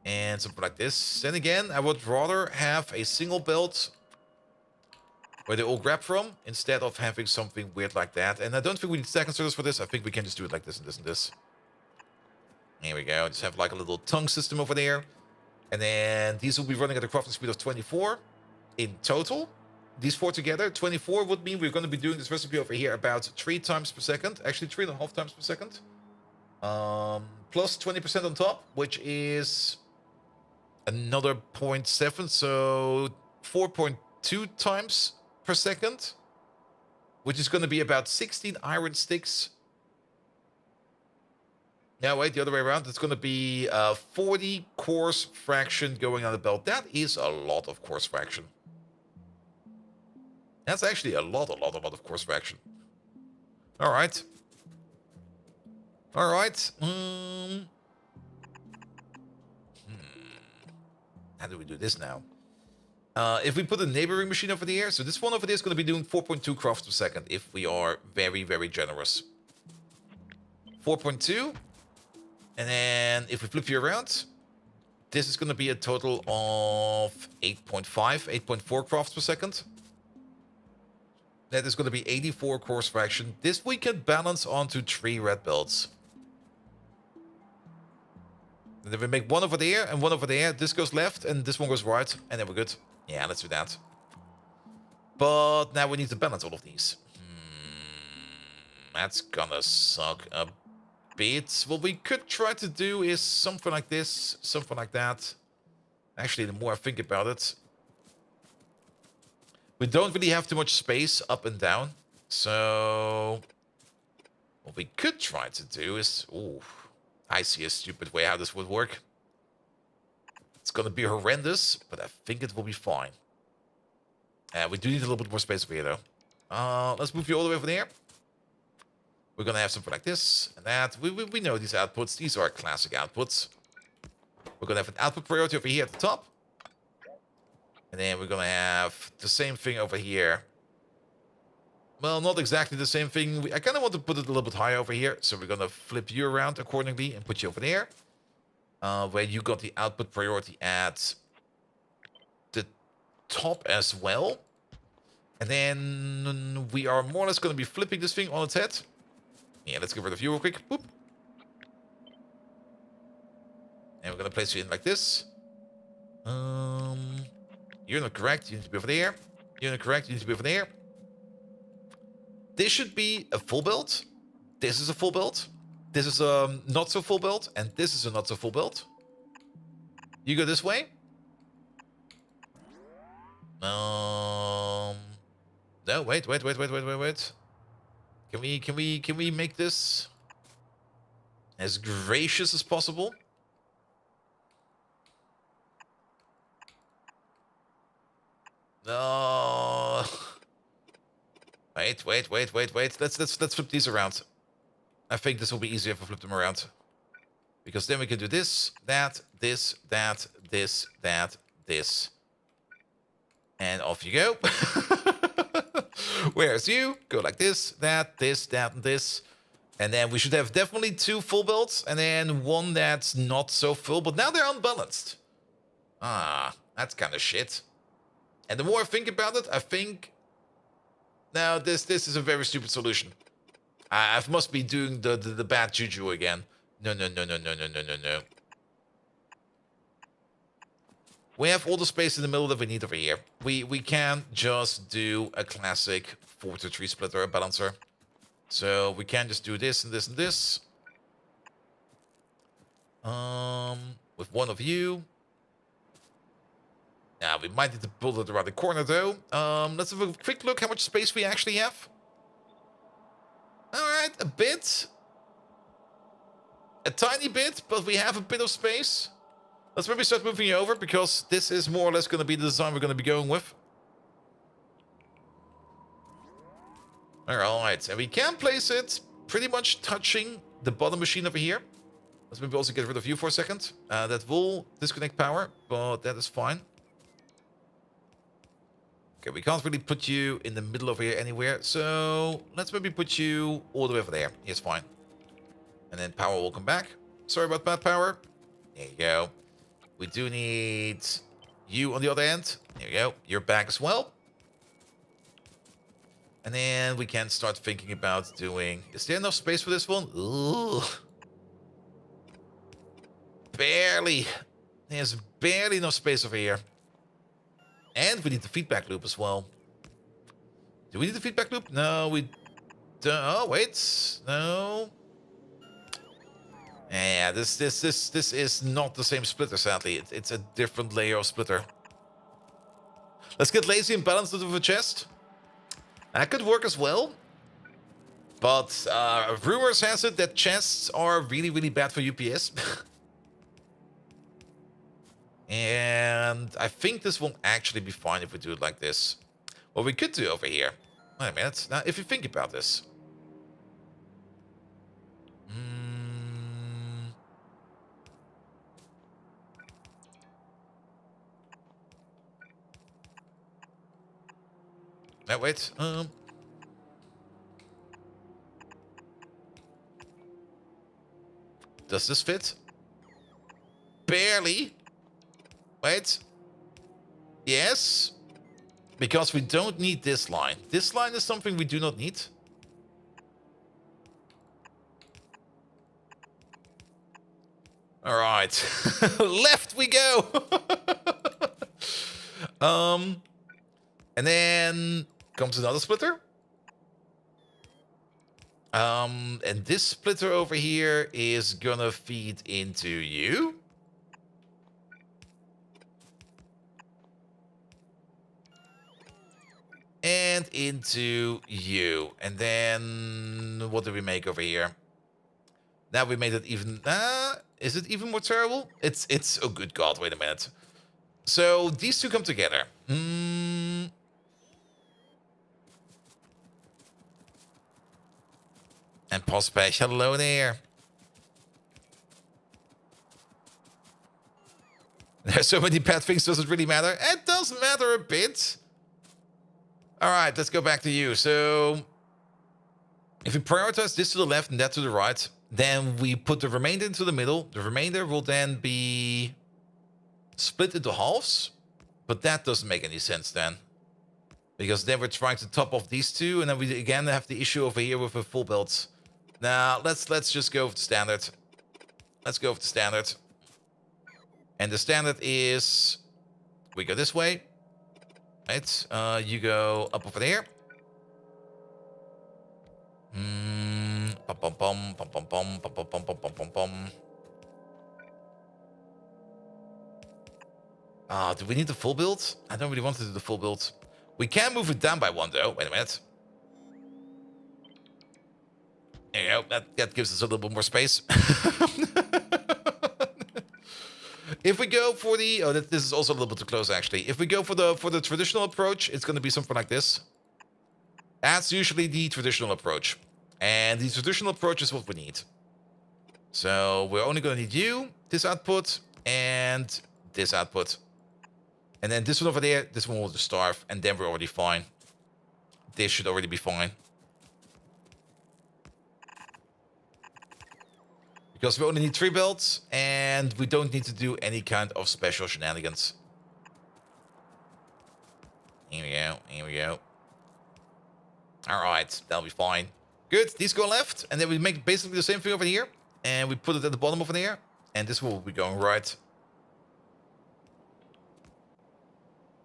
And something like this. Then again, I would rather have a single belt where they all grab from, instead of having something weird like that. And I don't think we need stack inserters for this. I think we can just do it like this and this and this. Here we go. Just have like a little tongue system over there. And then these will be running at a crafting speed of 24 in total. These 4 together, 24 would mean we're going to be doing this recipe over here about 3 times per second. Actually, 3.5 times per second. Plus 20% on top, which is another 0.7. So 4.2 times per second, which is going to be about 16 iron sticks. Yeah, wait, the other way around. It's going to be 40 coarse fraction going on the belt. That is a lot of coarse fraction. That's actually a lot of coarse fraction. All right. All right. How do we do this now? If we put a neighboring machine over the air, so this one over there is going to be doing 4.2 crafts per second if we are very, very generous. 4.2. And then if we flip you around, this is going to be a total of 8.5, 8.4 crafts per second. That is going to be 84 coarse fraction. This we can balance onto 3 red belts. And then we make one over there and one over there. This goes left and this one goes right. And then we're good. Yeah, let's do that. But now we need to balance all of these. That's gonna suck a bit. What we could try to do is something like this, something like that. Actually, the more I think about it, we don't really have too much space up and down. So what we could try to do is... Ooh, I see a stupid way how this would work. It's going to be horrendous, but I think it will be fine. We do need a little bit more space over here, though. Let's move you all the way over there. We're going to have something like this and that. We know these outputs. These are classic outputs. We're going to have an output priority over here at the top. And then we're going to have the same thing over here. Well, not exactly the same thing. I kind of want to put it a little bit higher over here. So we're going to flip you around accordingly and put you over there. Where you got the output priority at the top as well. And then we are more or less going to be flipping this thing on its head. Yeah, let's get rid of you real quick. Boop. And we're going to place you in like this. You're not correct. You need to be over there. You're not correct. You need to be over there. This should be a full build. This is a full build. This is a not so full build. And this is a not so full build. You go this way. No, wait. Can we make this as gracious as possible? No. Wait. Let's flip these around. I think this will be easier if I flip them around. Because then we can do this, that, this, that, this, that, this. And off you go. Where's you? Go like this, that, and this. And then we should have definitely 2 full builds. And then one that's not so full. But now they're unbalanced. Ah, that's kind of shit. And the more I think about it, I think... Now, this is a very stupid solution. I must be doing the bad juju again. No. We have all the space in the middle that we need over here. We can't just do a classic 4-to-3 splitter balancer. So we can just do this and this and this. With one of you. Now, we might need to build it around the corner, though. Let's have a quick look how much space we actually have. Alright, a bit. A tiny bit, but we have a bit of space. Let's maybe start moving you over, because this is more or less going to be the design we're going to be going with. Alright, and we can place it pretty much touching the bottom machine over here. Let's maybe also get rid of you for a second. That will disconnect power, but that is fine. Okay, we can't really put you in the middle over here anywhere, so let's maybe put you all the way over there. Yes, fine. And then power will come back. Sorry about bad power. There you go. We do need you on the other end. There you go. You're back as well. And then we can start thinking about doing... Is there enough space for this one? Ooh. Barely. There's barely enough space over here. And we need the feedback loop as well. Do we need the feedback loop? No, we don't. Oh, wait. No. Yeah, this is not the same splitter, sadly. It's a different layer of splitter. Let's get lazy and balance it with a chest. That could work as well. But rumors has it that chests are really, really bad for UPS. And I think this will actually be fine if we do it like this. What we could do over here. Wait a minute. Now, if you think about this. No, wait. Does this fit? Barely. Wait. Yes. Because we don't need this line. This line is something we do not need. All right. Left we go. And then comes another splitter. And this splitter over here is gonna feed into you. And into you. And then what do we make over here? Now we made it even... is it even more terrible? It's... Oh, good God. Wait a minute. So these two come together. And Postpage, hello there. There's so many bad things, does it really matter? It does matter a bit. All right, let's go back to you. So if we prioritize this to the left and that to the right, then we put the remainder into the middle. The remainder will then be split into halves, but that doesn't make any sense then. Because then we're trying to top off these two, and then we again have the issue over here with a full build. Now, let's just go with the standard. Let's go with the standard. And the standard is... We go this way. Right? You go up over there. Pum, pum, pum, pum, pum, pum, pum, pum, pum, pum, pum, pum. Do we need the full build? I don't really want to do the full build. We can move it down by one, though. Wait a minute. There you go. That gives us a little bit more space. If we go for the... Oh, this is also a little bit too close, actually. If we go for the traditional approach, it's going to be something like this. That's usually the traditional approach. And the traditional approach is what we need. So we're only going to need you, this output, and this output. And then this one over there, this one will just starve, and then we're already fine. This should already be fine. Because we only need 3 builds, and we don't need to do any kind of special shenanigans. Here we go, here we go. Alright, that'll be fine. Good, these go left, and then we make basically the same thing over here. And we put it at the bottom over there, and this will be going right.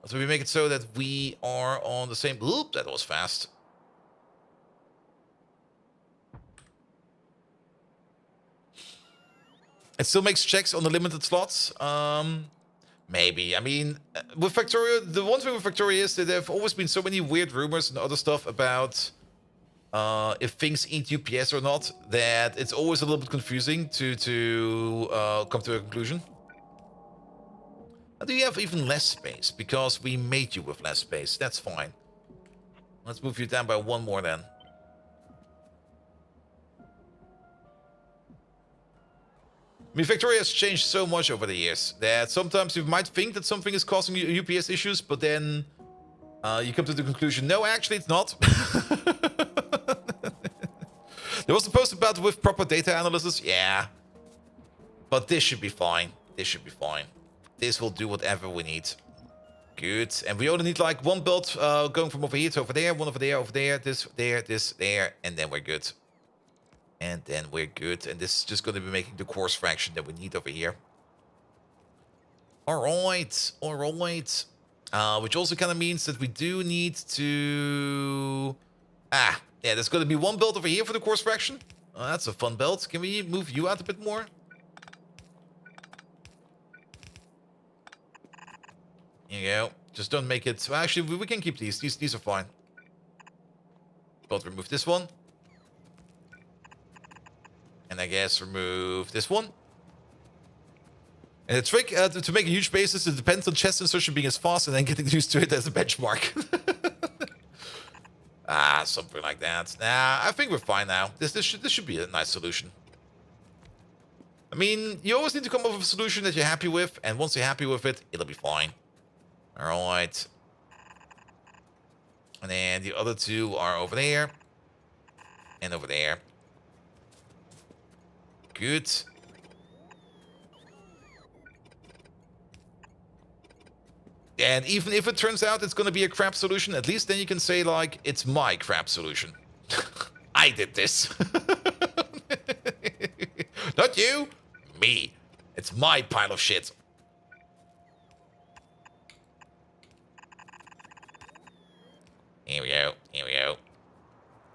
So we make it so that we are on the same... Oop, that was fast. It still makes checks on the limited slots. Maybe. I mean, with Factorio, the one thing with Factorio is that there have always been so many weird rumors and other stuff about if things eat UPS or not, that it's always a little bit confusing to come to a conclusion. Do you have even less space? Because we made you with less space. That's fine. Let's move you down by 1 more then. I mean, Factorio has changed so much over the years that sometimes you might think that something is causing you UPS issues, but then you come to the conclusion, no, actually it's not. There was a post about with proper data analysis, yeah. But this should be fine. This should be fine. This will do whatever we need. Good. And we only need like 1 build going from over here to over there, 1 over there, this, there, and then we're good. And then we're good. And this is just going to be making the course fraction that we need over here. All right, all right. Which also kind of means that we do need to... yeah, there's going to be one belt over here for the course fraction. That's a fun belt. Can we move you out a bit more? There you go. Just don't make it... Well, actually, we can keep these. These are fine. But remove this one. And I guess remove this one. And the trick to make a huge base is it depends on chest insertion being as fast and then getting used to it as a benchmark. Something like that. Nah, I think we're fine now. This should be a nice solution. I mean, you always need to come up with a solution that you're happy with, and once you're happy with it, it'll be fine. Alright. And then the other two are over there. And over there. Good. And even if it turns out it's going to be a crap solution, at least then you can say, like, it's my crap solution. I did this. Not you. Me. It's my pile of shit. Here we go. Here we go.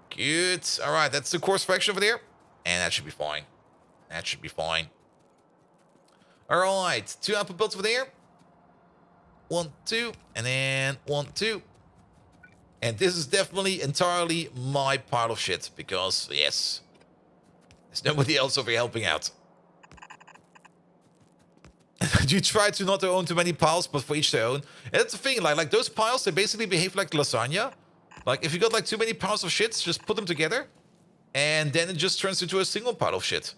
Good. All right, that's the course fraction over there. And that should be fine. That should be fine. All right. 2 output builds over there. 1, 2, and then 1, 2. And this is definitely entirely my pile of shit, because, yes, there's nobody else over here helping out. You try to not own too many piles, but for each their own. And that's the thing, like those piles, they basically behave like lasagna. Like, if you got, like, too many piles of shit, just put them together, and then it just turns into a single pile of shit.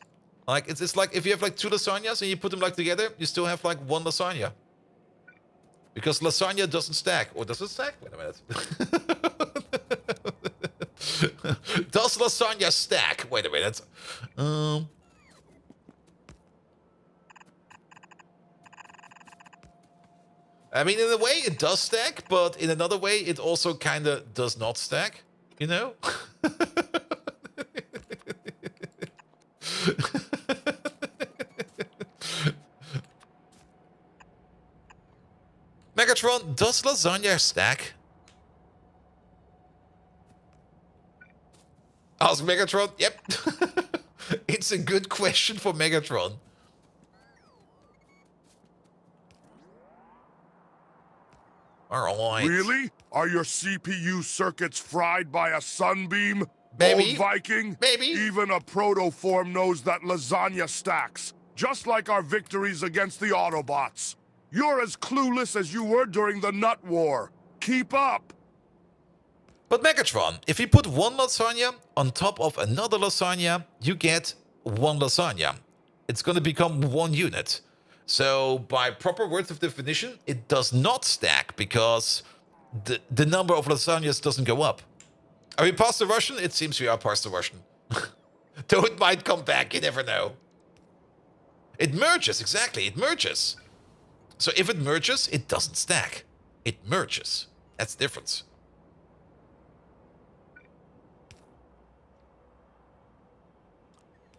Like, it's like, if you have, like, 2 lasagnas, and you put them, like, together, you still have, like, 1 lasagna. Because lasagna doesn't stack. Or does it stack? Wait a minute. Does lasagna stack? Wait a minute. I mean, in a way, it does stack, but in another way, it also kind of does not stack. You know? Megatron, does lasagna stack? Ask Megatron. Yep. It's a good question for Megatron. Alright. Really? Are your CPU circuits fried by a sunbeam? Maybe. Old Viking? Maybe. Even a protoform knows that lasagna stacks, just like our victories against the Autobots. You're as clueless as you were during the Nut War. Keep up! But Megatron, if you put 1 lasagna on top of another lasagna, you get 1 lasagna. It's going to become 1 unit. So, by proper words of definition, it does not stack because the number of lasagnas doesn't go up. Are we past the Russian? It seems we are past the Russian. Though it might come back, you never know. It merges, exactly, it merges. So if it merges, it doesn't stack. It merges. That's the difference.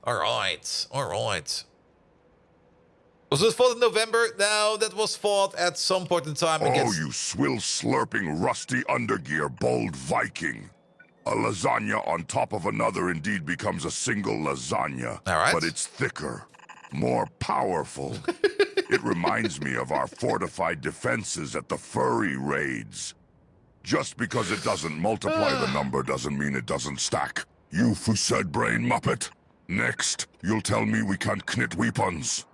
Alright, alright. Was this fought in November? No, that was fought at some point in time against... Oh, you swill-slurping, rusty undergear, bold Viking. A lasagna on top of another indeed becomes a single lasagna. All right. But it's thicker, more powerful. It reminds me of our fortified defenses at the furry raids. Just because it doesn't multiply the number doesn't mean it doesn't stack. You said brain muppet. Next, you'll tell me we can't knit weapons.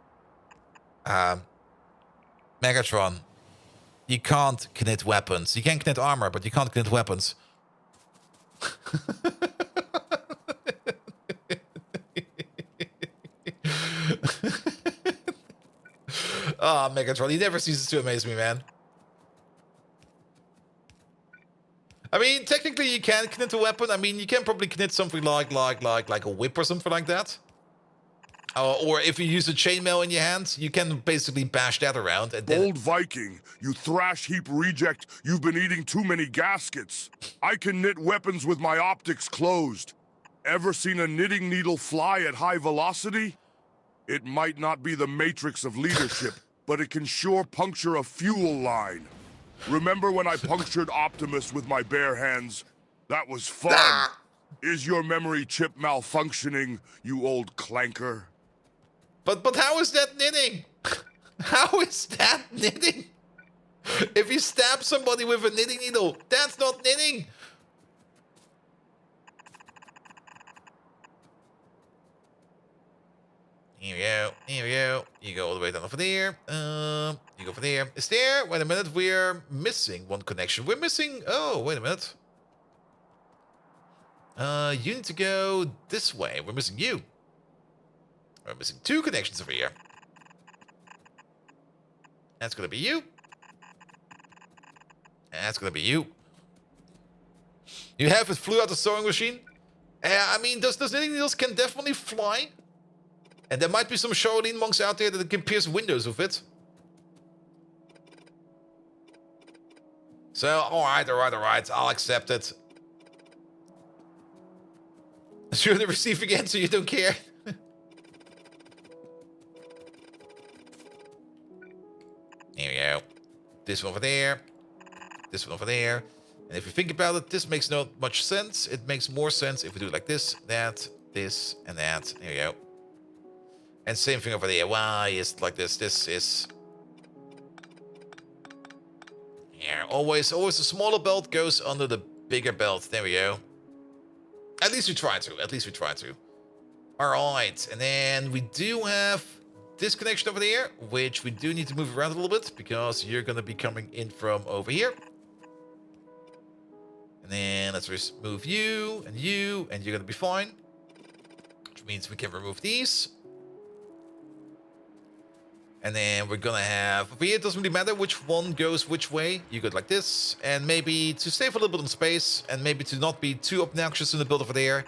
Megatron, you can't knit weapons. You can knit armor, but you can't knit weapons. Ah, Megatron, he never ceases to amaze me, man. I mean, technically you can knit a weapon. I mean, you can probably knit something like a whip or something like that. Or if you use a chainmail in your hand, you can basically bash that around. And then... Old Viking, you thrash heap reject, you've been eating too many gaskets. I can knit weapons with my optics closed. Ever seen a knitting needle fly at high velocity? It might not be the matrix of leadership, but it can sure puncture a fuel line. Remember when I punctured Optimus with my bare hands? That was fun. Ah! Is your memory chip malfunctioning, you old clanker? But how is that knitting? How is that knitting? If you stab somebody with a knitting needle, that's not knitting. Here we go. Here we go. You go all the way down over there. You go over there. Is there? Wait a minute. We're missing one connection. We're missing. Oh, wait a minute. You need to go this way. We're missing you. We're missing 2 connections over here. That's gonna be you. That's gonna be you. You have it flew out the sewing machine. I mean, those knitting needles can definitely fly. And there might be some Shaolin monks out there that can pierce windows with it. So, alright, I'll accept it. You're the receiving end, so you don't care. Here we go. This one over there. This one over there. And if you think about it, this makes not much sense. It makes more sense if we do it like this, that, this, and that. Here we go. And same thing over there. Why is it like this? This is... Yeah, always the smaller belt goes under the bigger belt. There we go. At least we try to. Alright, and then we do have this connection over there, which we do need to move around a little bit, because you're going to be coming in from over here. And then let's just move you, and you're going to be fine. Which means we can remove these. And then we're gonna have, over here, it doesn't really matter which one goes which way. You go like this, and maybe to save a little bit on space, and maybe to not be too obnoxious in the build over there,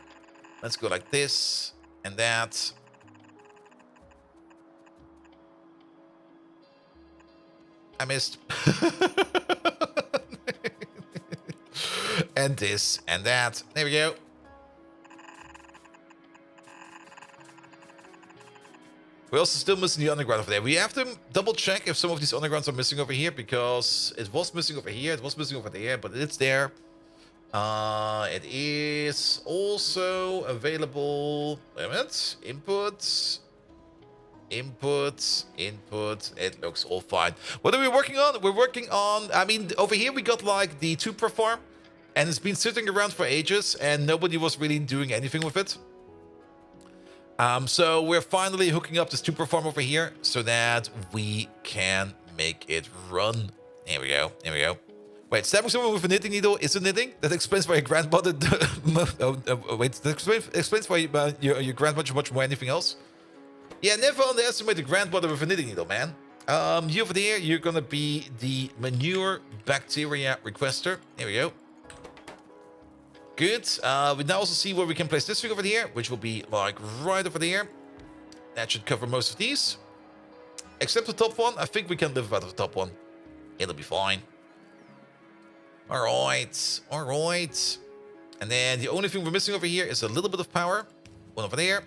let's go like this, and that. I missed. And this, and that. There we go. We're also still missing the underground over there. We have to double check if some of these undergrounds are missing over here, because it was missing over here, it was missing over there, but it's there. It is also available. Wait a minute. Inputs. It looks all fine. What are we working on? We're working on, I mean, over here we got like the tube farm, and it's been sitting around for ages, and nobody was really doing anything with it. So we're finally hooking up this super farm over here so that we can make it run. Here we go. Wait, stabbing someone with a knitting needle is a knitting? That explains why your grandmother... wait, that explains why your grandmother much more anything else? Yeah, never underestimate the grandmother with a knitting needle, man. You over there, you're gonna be the manure bacteria requester. Here we go. Good. We now also see where we can place this thing over here, which will be like right over there. That should cover most of these. Except the top one. I think we can live out of the top one. It'll be fine. Alright. And then the only thing we're missing over here is a little bit of power. One over there.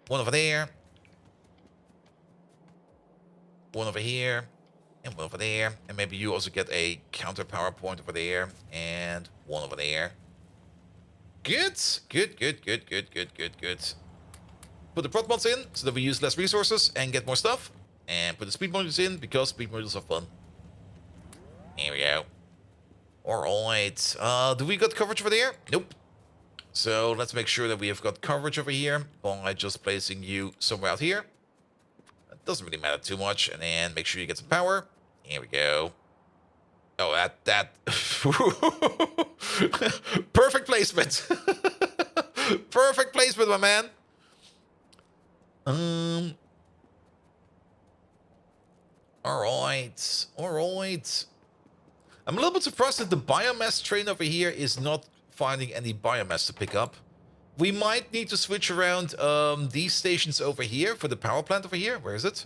One over there. One over here. And one over there. And maybe you also get a counter power point over there. And one over there. Good. Good. Put the prot mods in so that we use less resources and get more stuff. And put the speed modules in because speed modules are fun. Here we go. Alright. Do we got coverage over there? Nope. So let's make sure that we have got coverage over here by just placing you somewhere out here. Doesn't really matter too much. And then make sure you get some power. Here we go. Oh, that. Perfect placement. Perfect placement, my man. Alright. I'm a little bit surprised that the biomass train over here is not finding any biomass to pick up. We might need to switch around these stations over here for the power plant over here. Where is it?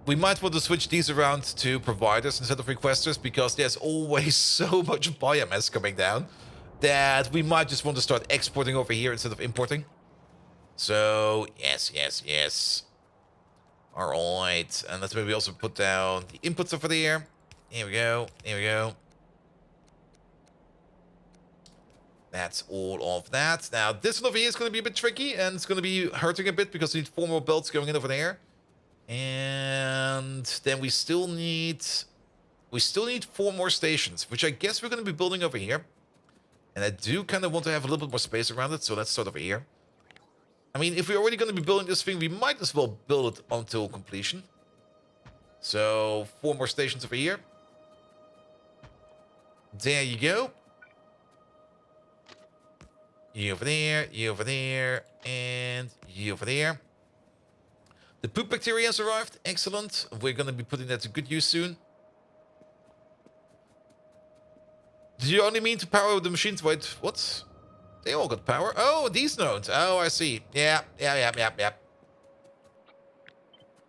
We might want to switch these around to providers instead of requesters because there's always so much biomass coming down that we might just want to start exporting over here instead of importing. So, yes. Alright, and let's maybe also put down the inputs over there. Here we go, here we go. That's all of that. Now, this one over here is going to be a bit tricky, and it's going to be hurting a bit because we need 4 more belts going in over there. And then we still need 4 more stations, which I guess we're going to be building over here. And I do kind of want to have a little bit more space around it, so let's start over here. I mean, if we're already going to be building this thing, we might as well build it until completion. So, 4 more stations over here. There you go. You over there, you over there, and you over there. The poop bacteria has arrived. Excellent. We're going to be putting that to good use soon. Do you only mean to power the machines? Wait, what? They all got power. Oh, these nodes. Oh, I see. Yeah.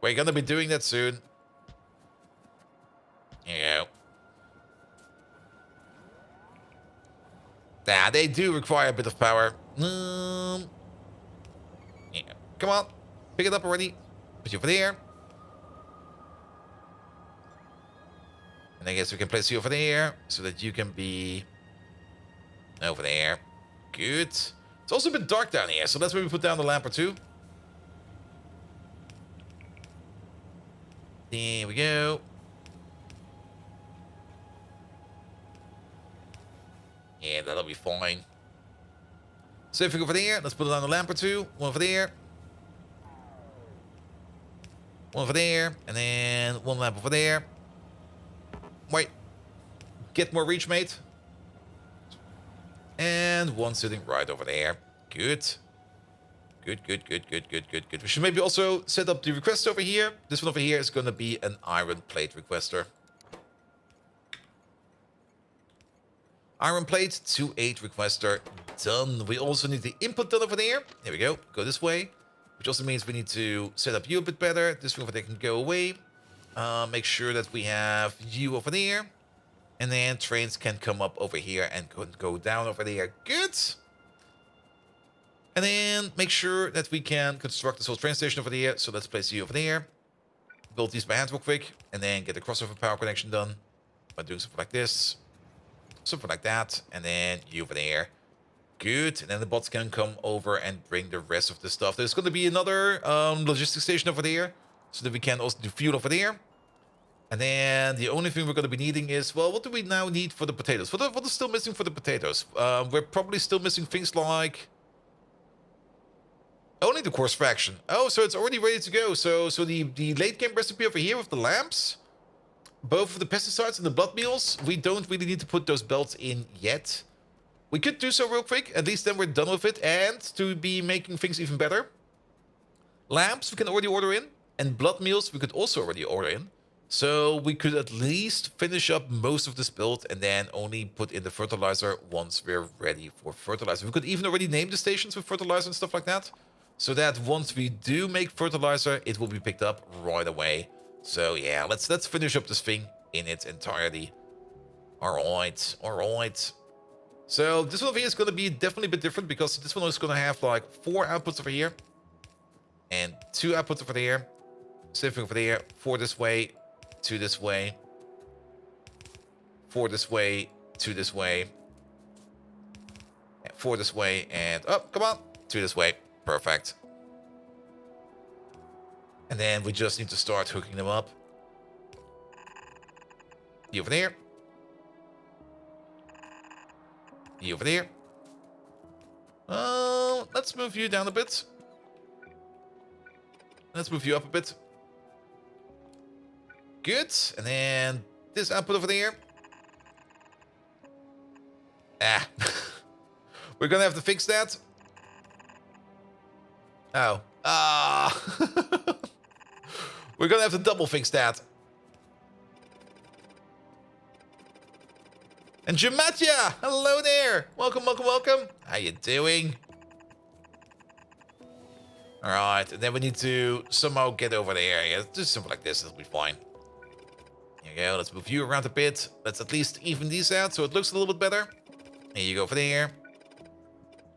We're going to be doing that soon. Here you go. Nah, they do require a bit of power. Yeah. Come on. Pick it up already. Put you over there. And I guess we can place you over there so that you can be over there. Good. It's also a bit dark down here, so let's maybe put down the lamp or two. There we go. Yeah, that'll be fine. Same thing over there. Let's put down the lamp or two. One over there. One over there. And then one lamp over there. Wait. Get more reach, mate. And one sitting right over there. Good. Good. We should maybe also set up the request over here. This one over here is going to be an iron plate requester. Iron plate, 2-8 requester, done. We also need the input done over there. There we go. Go this way. Which also means we need to set up you a bit better. This one over there can go away. Make sure that we have you over there. And then trains can come up over here and go down over there. Good. And then make sure that we can construct this whole train station over there. So let's place you over there. Build these by hand real quick. And then get a crossover power connection done by doing something like this. Something like that. And then you over there. Good. And then the bots can come over and bring the rest of the stuff. There's going to be another logistics station over there. So that we can also do fuel over there. And then the only thing we're going to be needing is, well, what do we now need for the potatoes? What is still missing for the potatoes? We're probably still missing things like... only the course fraction. Oh, so it's already ready to go. So the late game recipe over here with the lamps, both for the pesticides and the blood meals, we don't really need to put those belts in yet. We could do so real quick. At least then we're done with it. And to be making things even better, lamps we can already order in. And blood meals we could also already order in. So we could at least finish up most of this build and then only put in the fertilizer once we're ready for fertilizer. We could even already name the stations with fertilizer and stuff like that. So that once we do make fertilizer, it will be picked up right away. So yeah, let's finish up this thing in its entirety. Alright. So this one over here is going to be definitely a bit different because this one is going to have like 4 outputs over here. And 2 outputs over there. Same thing over there. 4 this way. 2 this way. 4 this way. 2 this way. 4 this way. And, oh, come on. 2 this way. Perfect. And then we just need to start hooking them up. You over there. You over there. Let's move you down a bit. Let's move you up a bit. Good. And then this output over there. Ah. We're gonna have to fix that. Oh. We're gonna have to double fix that. And Jamatya! Hello there! Welcome. How you doing? Alright, and then we need to somehow get over there. Yeah, just something like this, it'll be fine. Here you go, let's move you around a bit. Let's at least even these out so it looks a little bit better. Here you go for there.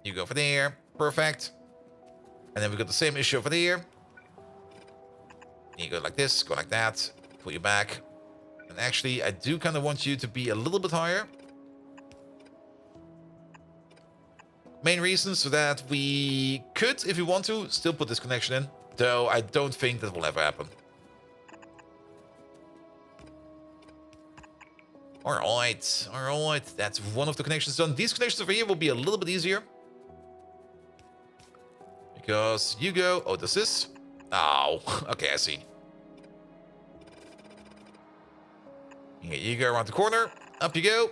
You go for there. Perfect. And then we got the same issue over there. You go like this, go like that, pull you back. And actually, I do kind of want you to be a little bit higher. Main reason so that we could, if we want to, still put this connection in. Though I don't think that will ever happen. Alright, alright. That's one of the connections done. These connections over here will be a little bit easier. Because you go... Oh, does this? Oh, okay, I see. You go around the corner. Up you go.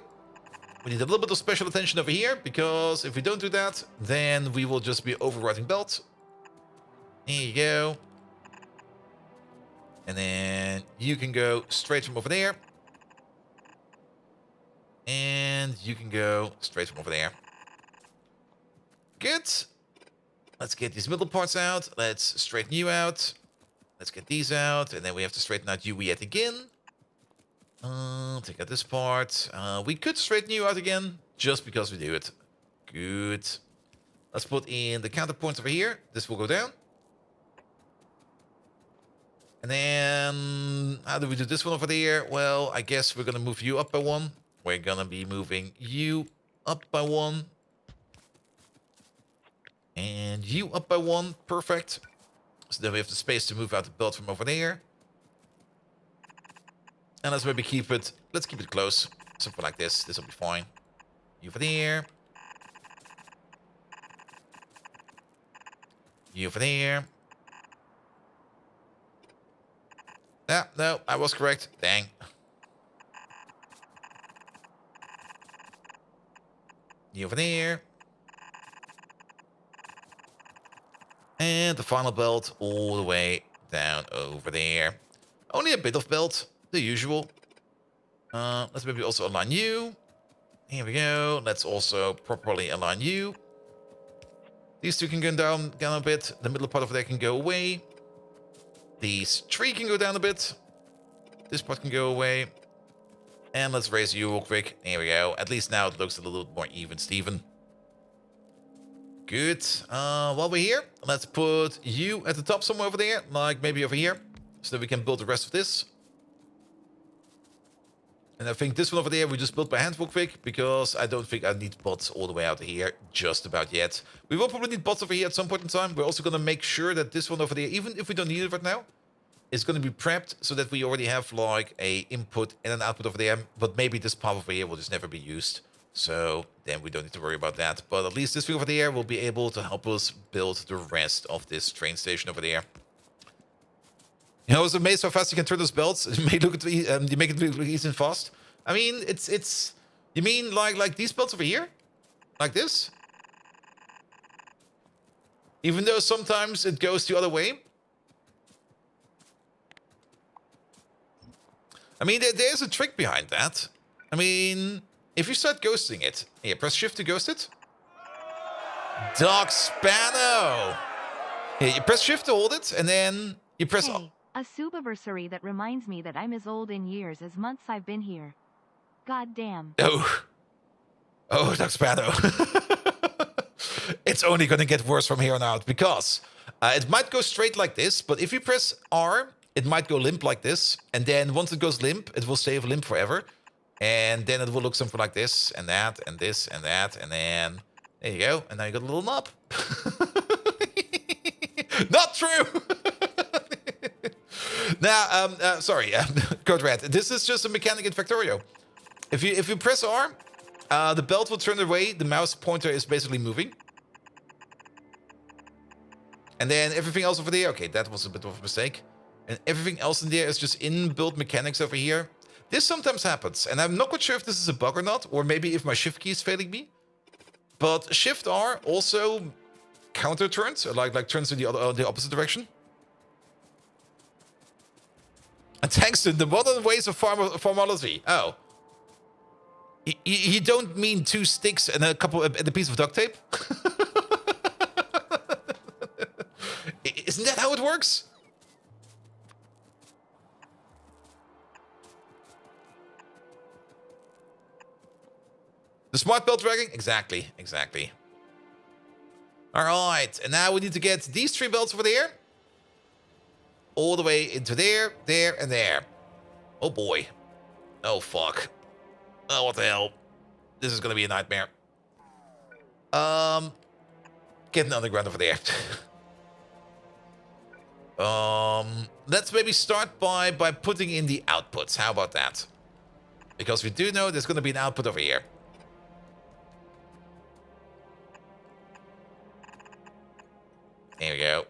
We need a little bit of special attention over here, because if we don't do that, then we will just be overwriting belt. Here you go. And then you can go straight from over there. And you can go straight from over there. Good. Let's get these middle parts out. Let's straighten you out. Let's get these out. And then we have to straighten out you yet again. Take out this part. We could straighten you out again, just because we do it. Good. Let's put in the counterpoints over here. This will go down. And then, how do we do this one over there? Well, I guess we're going to move you up by 1. We're going to be moving you up by 1. And you up by 1. Perfect. So then we have the space to move out the belt from over there. And let's maybe keep it... Let's keep it close. Something like this. This will be fine. You over there. You over there. Yeah, no, I was correct. Dang. You over there. And the final belt all the way down over there. Only a bit of belt. The usual. Let's maybe also align you. Here we go. Let's also properly align you. These two can go down a bit. The middle part of there can go away. These 3 can go down a bit. This part can go away. And let's raise you real quick. Here we go. At least now it looks a little bit more even, Steven. Good. While we're here, let's put you at the top somewhere over there. Like maybe over here. So that we can build the rest of this. And I think this one over there we just built by hand real quick, because I don't think I need bots all the way out here just about yet. We will probably need bots over here at some point in time. We're also going to make sure that this one over there, even if we don't need it right now, is going to be prepped so that we already have like a input and an output over there. But maybe this path over here will just never be used. So then we don't need to worry about that. But at least this thing over there will be able to help us build the rest of this train station over there. You know, I was amazed how fast you can turn those belts. You make it look easy and fast. I mean, it's. You mean like these belts over here, like this? Even though sometimes it goes the other way. I mean, there's a trick behind that. I mean, if you start ghosting it, here, press Shift to ghost it. Doc Spano. Here, you press Shift to hold it, and then you press. Hey. A subiversary that reminds me that I'm as old in years as months I've been here. God damn. Oh, Doc Spano. It's only going to get worse from here on out, because it might go straight like this, but if you press R, it might go limp like this. And then once it goes limp, it will stay limp forever. And then it will look something like this, and that, and this, and that. And then, there you go. And now you got a little knob. Not true! Now, sorry, Code Red. This is just a mechanic in Factorio. If you press R, the belt will turn away. The mouse pointer is basically moving. And then everything else over there, okay, that was a bit of a mistake. And everything else in there is just inbuilt mechanics over here. This sometimes happens, and I'm not quite sure if this is a bug or not, or maybe if my shift key is failing me. But Shift R also counter turns, like turns in the opposite direction. And thanks to the modern ways of formology. Oh. You don't mean 2 sticks and a piece of duct tape? Isn't that how it works? The smart belt dragging? Exactly. All right, and now we need to get these 3 belts over there all the way into there, there, and there. Oh boy. Oh fuck. Oh, what the hell? This is gonna be a nightmare. Get an underground over there. Let's maybe start by putting in the outputs. How about that? Because we do know there's gonna be an output over here. There we go.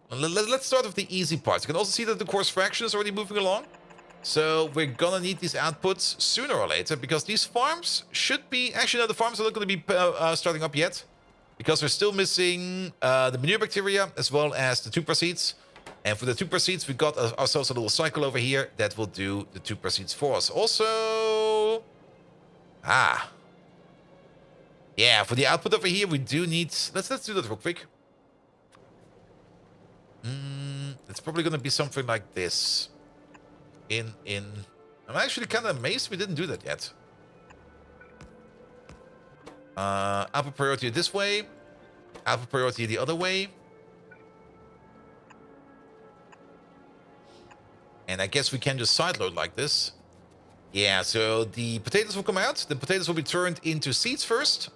Let's start with the easy parts. You can also see that the course fraction is already moving along. So we're gonna need these outputs sooner or later, because these farms should be... Actually, no, the farms are not gonna be starting up yet, because we're still missing the manure bacteria as well as the 2 seeds. And for the 2 seeds, we got ourselves a little cycle over here that will do the 2 seeds for us. Also... Yeah, for the output over here, we do need... Let's do that real quick. It's probably gonna be something like this. I'm actually kind of amazed we didn't do that yet. Output priority this way. Output priority the other way. And I guess we can just sideload like this. Yeah, so the potatoes will come out. The potatoes will be turned into seeds first.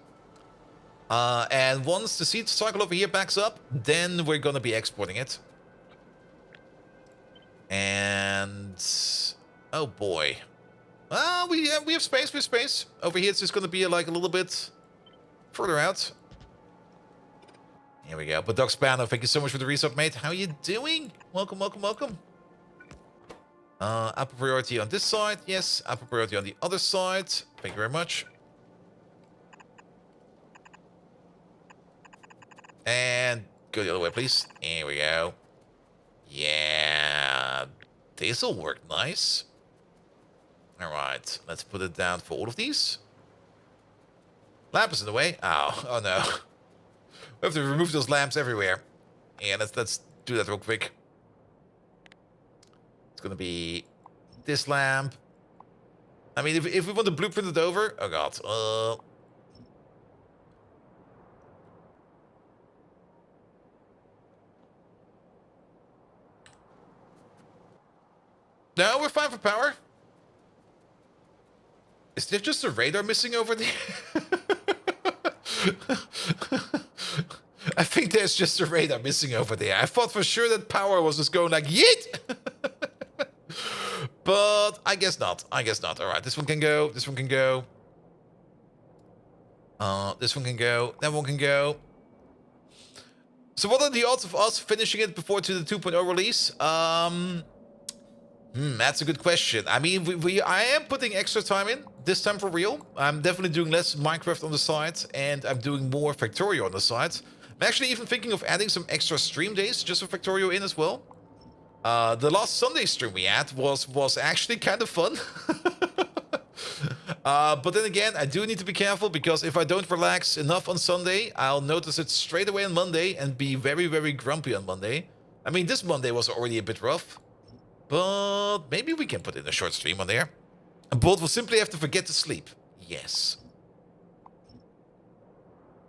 And once the seed cycle over here backs up, then we're gonna be exporting it. And... Oh boy. Well, we have space, Over here it's just gonna be like a little bit further out. Here we go. But Doc Spano, thank you so much for the resub, mate. How you doing? Welcome, welcome, welcome. Upper priority on this side, yes. Upper priority on the other side. Thank you very much. And go the other way, please. Here we go. Yeah, this'll work nice. All right, let's put it down for all of these. Lamp is in the way. Oh no. We have to remove those lamps everywhere. Yeah, let's do that real quick. It's gonna be this lamp. I mean, if we want to blueprint it over, oh god. No, we're fine for power. Is there just a radar missing over there? I think there's just a radar missing over there. I thought for sure that power was just going like, yeet! But I guess not. I guess not. All right, this one can go. This one can go. This one can go. That one can go. So what are the odds of us finishing it before to the 2.0 release? That's a good question. I mean, I am putting extra time in, this time for real. I'm definitely doing less Minecraft on the side, and I'm doing more Factorio on the side. I'm actually even thinking of adding some extra stream days just for Factorio in as well. The last Sunday stream we had was actually kind of fun. But then again, I do need to be careful, because if I don't relax enough on Sunday, I'll notice it straight away on Monday and be very, very grumpy on Monday. I mean, this Monday was already a bit rough. But maybe we can put in a short stream on there. And Bolt will simply have to forget to sleep. Yes.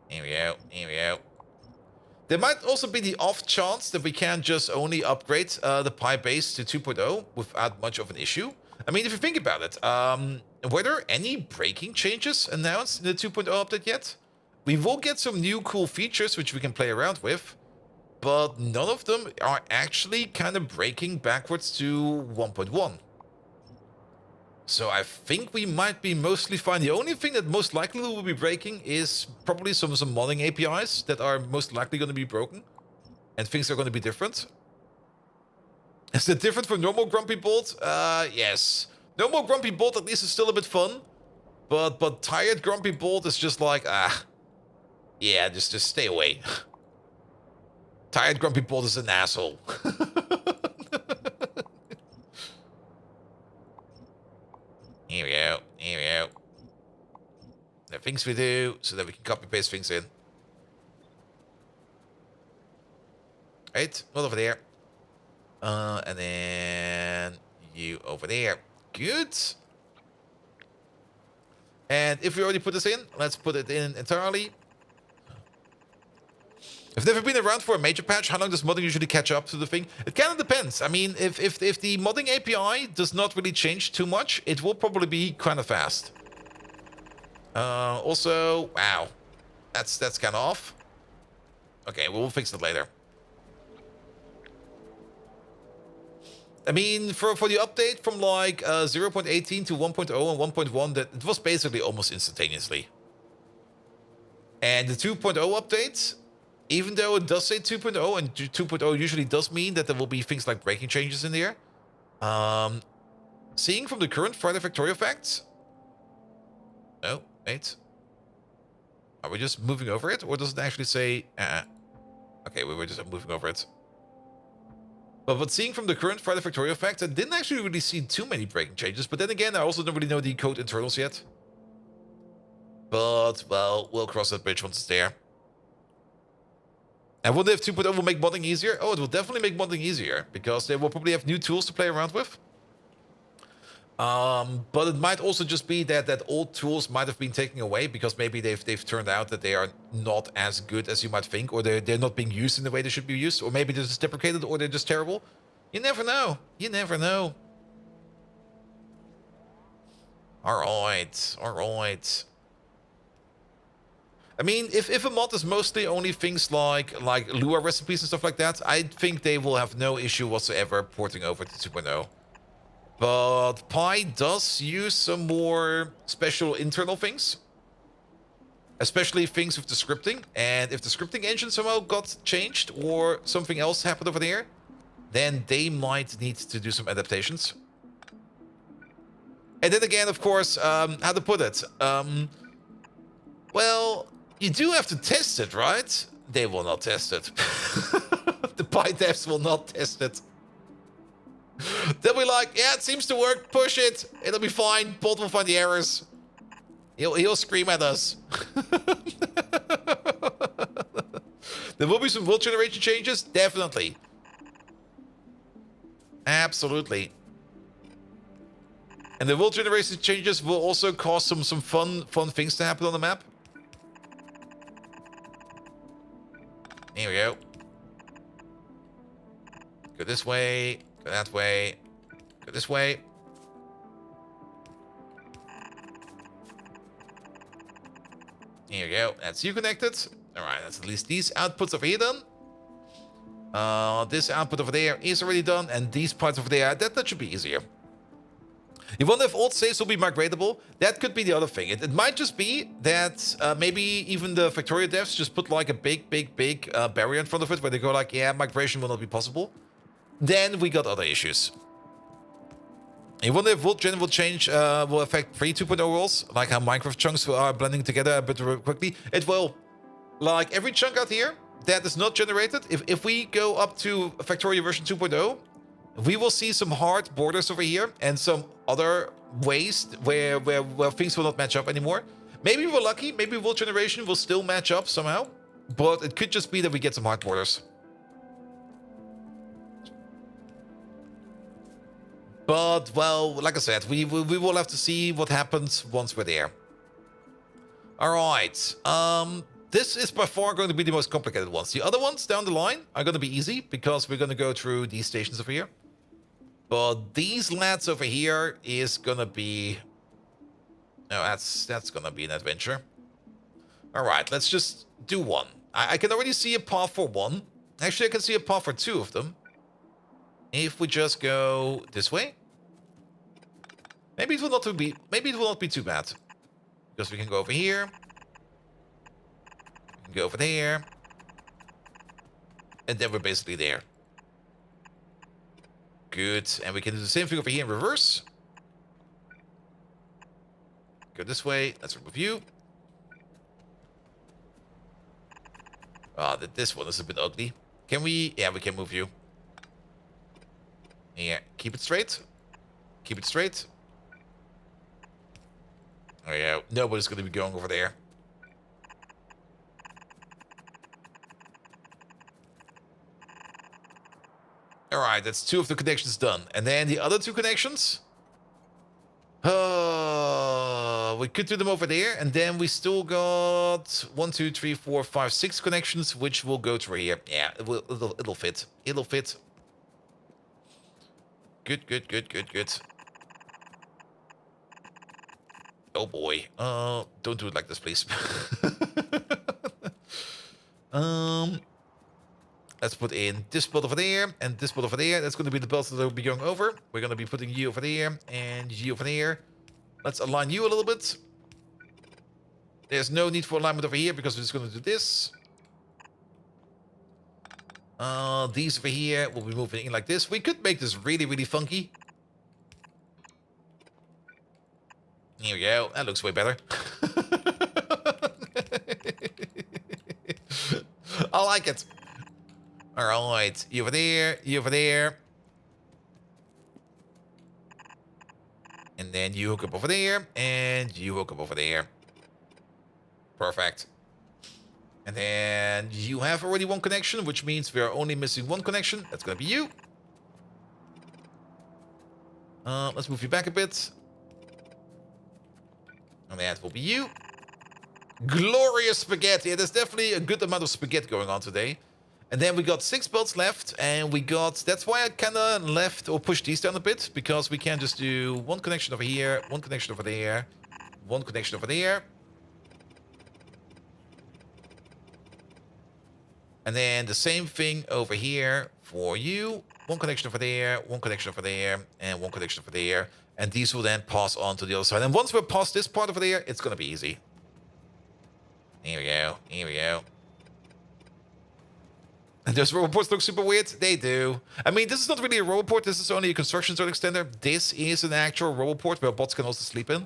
Here we go. Here we go. There might also be the off chance that we can just only upgrade the Pi base to 2.0 without much of an issue. I mean, if you think about it, were there any breaking changes announced in the 2.0 update yet? We will get some new cool features which we can play around with. But none of them are actually kind of breaking backwards to 1.1. So I think we might be mostly fine. The only thing that most likely will be breaking is probably some modding APIs that are most likely going to be broken. And things are going to be different. Is it different from normal Grumpy Bolt? Yes. Normal Grumpy Bolt at least is still a bit fun. But tired Grumpy Bolt is just like, yeah, just stay away. Tired Grumpy Bolt is an asshole. Here we go. Here we go. There are things we do so that we can copy paste things in. Right? Not over there. And then you over there. Good. And if we already put this in, let's put it in entirely. I've never been around for a major patch. How long does modding usually catch up to the thing? It kind of depends. I mean, if the modding API does not really change too much, it will probably be kind of fast. Also, wow, that's kind of off. Okay, we'll fix it later. I mean, for the update from like 0.18 to 1.0 and 1.1, that it was basically almost instantaneously. And the 2.0 update, even though it does say 2.0, and 2.0 usually does mean that there will be things like breaking changes in there. Seeing from the current Friday Factorio facts... Oh, wait. Are we just moving over it? Or does it actually say... Okay, we were just moving over it. But seeing from the current Friday Factorio facts, I didn't actually really see too many breaking changes. But then again, I also don't really know the code internals yet. But, well, we'll cross that bridge once it's there. I wonder if 2.0 will make modding easier. Oh, it will definitely make modding easier, because they will probably have new tools to play around with. But it might also just be that old tools might have been taken away, because maybe they've turned out that they are not as good as you might think, or they're not being used in the way they should be used, or maybe they're just deprecated, or they're just terrible. You never know. You never know. Alright, alright. I mean, if a mod is mostly only things like Lua recipes and stuff like that, I think they will have no issue whatsoever porting over to 2.0. But Pi does use some more special internal things. Especially things with the scripting. And if the scripting engine somehow got changed or something else happened over there, then they might need to do some adaptations. And then again, of course, how to put it? Well, you do have to test it, right? They will not test it. The Pi devs will not test it. They'll be like, yeah, it seems to work, push it. It'll be fine. Bolt will find the errors. He'll scream at us. There will be some world generation changes? Definitely. Absolutely. And the world generation changes will also cause some fun things to happen on the map. Here we go. Go this way. Go that way. Go this way. Here we go. That's you connected. Alright, that's at least these outputs over here done. This output over there is already done. And these parts over there, that should be easier. You wonder if old saves will be migratable? That could be the other thing. It might just be that maybe even the Factorio devs just put like a big barrier in front of it where they go like, yeah, migration will not be possible. Then we got other issues. You wonder if world gen will change, will affect pre-2.0 rules, like how Minecraft chunks are blending together a bit quickly. It will. Like every chunk out here that is not generated, if we go up to Factorio version 2.0, we will see some hard borders over here and some other ways where things will not match up anymore. Maybe we're lucky. Maybe world generation will still match up somehow. But it could just be that we get some hard borders. But, well, like I said, we will have to see what happens once we're there. Alright. This is by far going to be the most complicated ones. The other ones down the line are going to be easy because we're going to go through these stations over here. But these lads over here is going to be... No, that's going to be an adventure. Alright, let's just do one. I can already see a path for one. Actually, I can see a path for two of them. If we just go this way. Maybe it will not be too bad. Because we can go over here. We can go over there. And then we're basically there. Good. And we can do the same thing over here in reverse. Go this way. Let's remove you. Ah, this one is a bit ugly. Can we... Yeah, we can move you. Yeah, keep it straight. Keep it straight. Oh yeah, nobody's going to be going over there. Alright, that's two of the connections done. And then the other two connections? We We could do them over there, and then we still got 1, 2, 3, 4, 5, 6 connections, which will go through here. Yeah, it'll fit. It'll fit. Good, good, good, good, good. Oh boy. Don't do it like this, please. Let's put in this belt over there and this belt over there. That's going to be the belts that will be going over. We're going to be putting you over there and you over there. Let's align you a little bit. There's no need for alignment over here because we're just going to do this. These over here will be moving in like this. We could make this really, really funky. Here we go. That looks way better. I like it. All right, you over there, you over there. And then you hook up over there, and you hook up over there. Perfect. And then you have already one connection, which means we are only missing one connection. That's going to be you. Let's move you back a bit. And that will be you. Glorious spaghetti. Yeah, there's definitely a good amount of spaghetti going on today. And then we got 6 belts left, and we got... That's why I kind of left or pushed these down a bit, because we can just do one connection over here, one connection over there, one connection over there. And then the same thing over here for you. One connection over there, one connection over there, and one connection over there. And these will then pass on to the other side. And once we're past this part over there, it's going to be easy. Here we go, here we go. And those roboports look super weird. They do. I mean, this is not really a roboport. This is only a construction zone extender. This is an actual roboport where bots can also sleep in.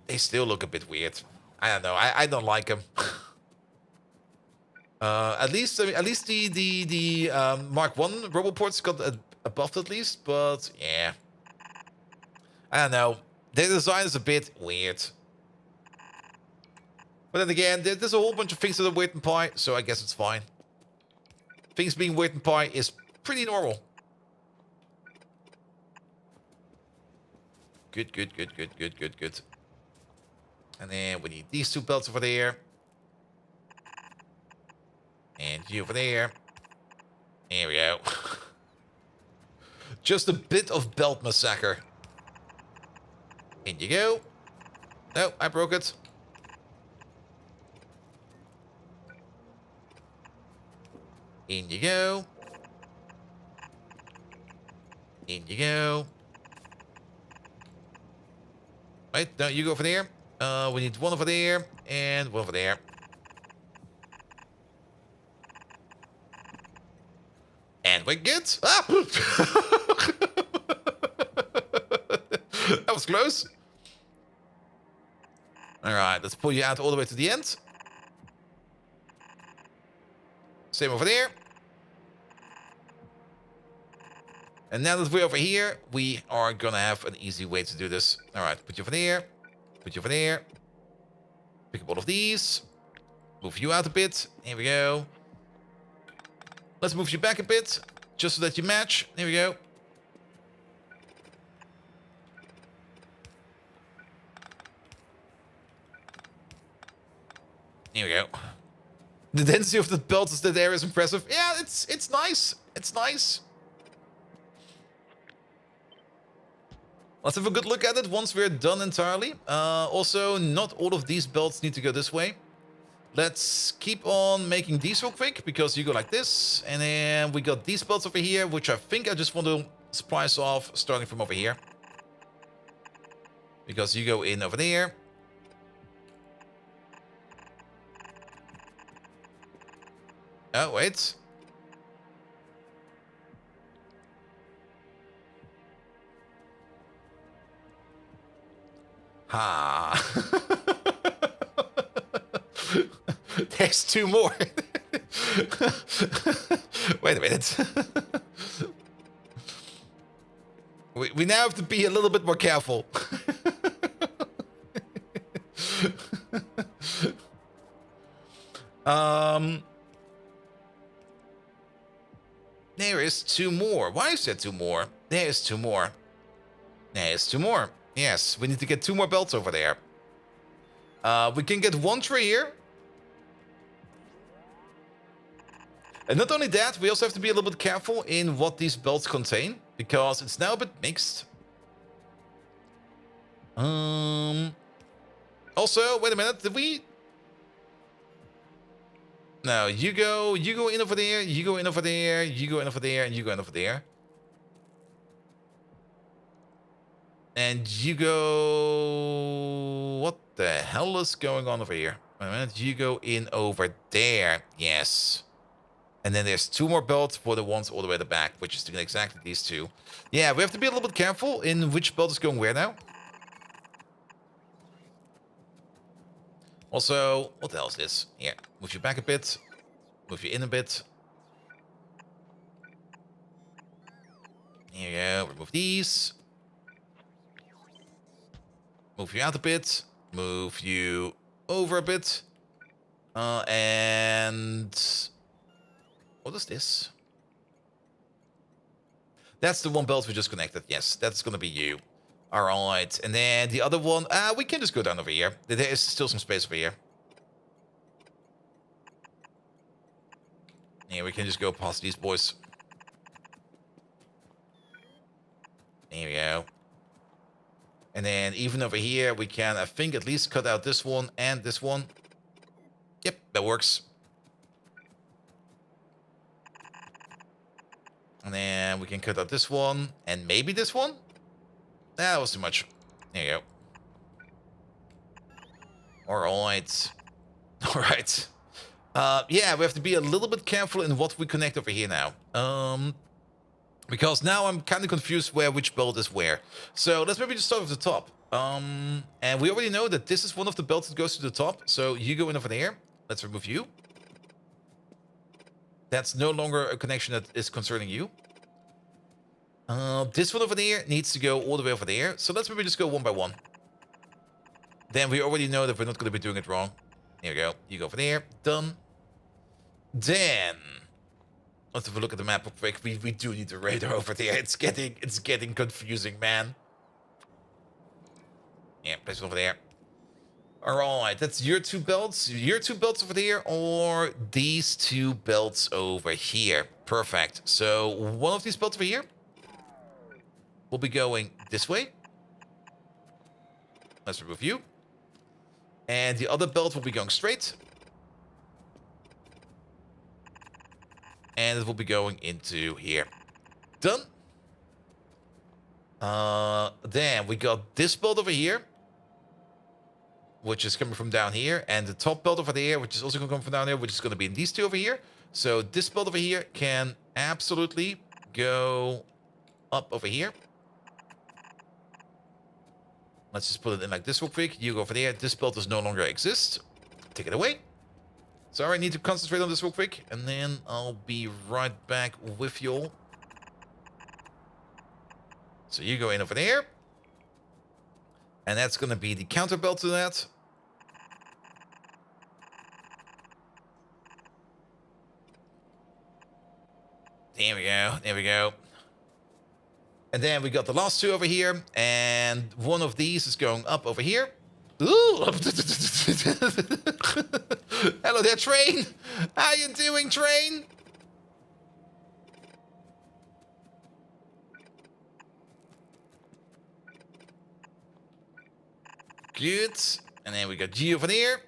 They still look a bit weird. I don't know. I don't like them. At least the Mark 1 roboports got a buff at least. But yeah, I don't know. Their design is a bit weird. But then again, there's a whole bunch of things that are weird in Pi, so I guess it's fine. Things being weird in Pi is pretty normal. Good, good, good, good, good, good, good. And then we need these 2 belts over there. And you over there. There we go. Just a bit of belt massacre. In you go. No, I broke it. In you go. In you go. Right, now you go over there. We need one over there and one over there. And we're good. Ah! That was close. All right, let's pull you out all the way to the end. Same over there. And now that we're over here, we are gonna have an easy way to do this. All right, put you over there. Put you over there. Pick up all of these. Move you out a bit. Here we go. Let's move you back a bit, just so that you match. There we go. Here we go. The density of the belts that there is impressive. Yeah, it's nice. It's nice. Let's have a good look at it once we're done entirely. Also, not all of these belts need to go this way. Let's keep on making these real quick, because you go like this. And then we got these belts over here, which I think I just want to splice off starting from over here. Because you go in over there. Oh, wait. Ha. There's 2 more. Wait a minute. We now have to be a little bit more careful. There is 2 more. Why is there 2 more? There is 2 more. There is 2 more. Yes, we need to get 2 more belts over there. We can get 1 tree here. And not only that, we also have to be a little bit careful in what these belts contain, because it's now a bit mixed. Also, wait a minute, did we... No, you go in over there, you go in over there, you go in over there, and you go in over there. And you go... What the hell is going on over here? Wait a minute, you go in over there, yes. And then there's 2 more belts for the ones all the way at the back, which is exactly these 2. Yeah, we have to be a little bit careful in which belt is going where now. Also, what the hell is this? Here, move you back a bit. Move you in a bit. Here you go, remove these. Move you out a bit. Move you over a bit. And... What is this? That's the one belt we just connected. Yes, that's gonna be you. Alright, and then the other one... we can just go down over here. There is still some space over here. Yeah, we can just go past these boys. There we go. And then even over here, we can, I think, at least cut out this one and this one. Yep, that works. And then we can cut out this one and maybe this one. That was too much. There you go. Alright. Alright. Yeah, we have to be a little bit careful in what we connect over here now. Because now I'm kind of confused which belt is where. So let's maybe just start with the top. And we already know that this is one of the belts that goes to the top. So you go in over there. Let's remove you. That's no longer a connection that is concerning you. This one over there needs to go all the way over there. So let's maybe just go one by one. Then we already know that we're not going to be doing it wrong. Here we go. You go over there. Done. Then let's have a look at the map real quick. We do need the radar over there. It's getting confusing, man. Yeah, place it over there. Alright, that's your 2 belts. Your 2 belts over there, or these 2 belts over here. Perfect. So one of these belts over here will be going this way. Let's remove you. And the other belt will be going straight. And it will be going into here. Done. Then we got this belt over here, which is coming from down here, and the top belt over there, which is also going to come from down here, which is going to be in these 2 over here. So this belt over here can absolutely go up over here. Let's just put it in like this real quick. You go over there. This belt does no longer exist. Take it away. Sorry, I need to concentrate on this real quick, and then I'll be right back with you all. So you go in over there. And that's going to be the counter belt to that. There we go. There we go. And then we got the last 2 over here. And one of these is going up over here. Ooh! Hello there, train. How you doing, train? Good. And then we got G over there.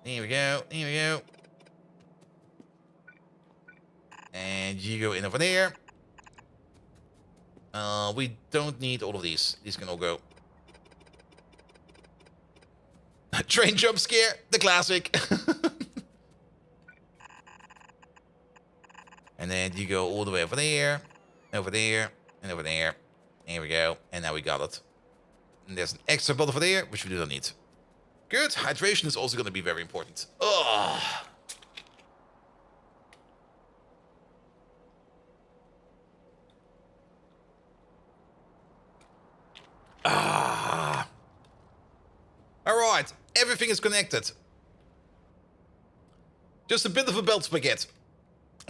Here we go. Here we go. And you go in over there. We don't need all of these. These can all go. Train jump scare, the classic. And then you go all the way over there, and over there. Here we go. And now we got it. And there's an extra bottle over there, which we do not need. Good. Hydration is also going to be very important. Ugh. Alright, everything is connected. Just a bit of a belt spaghetti.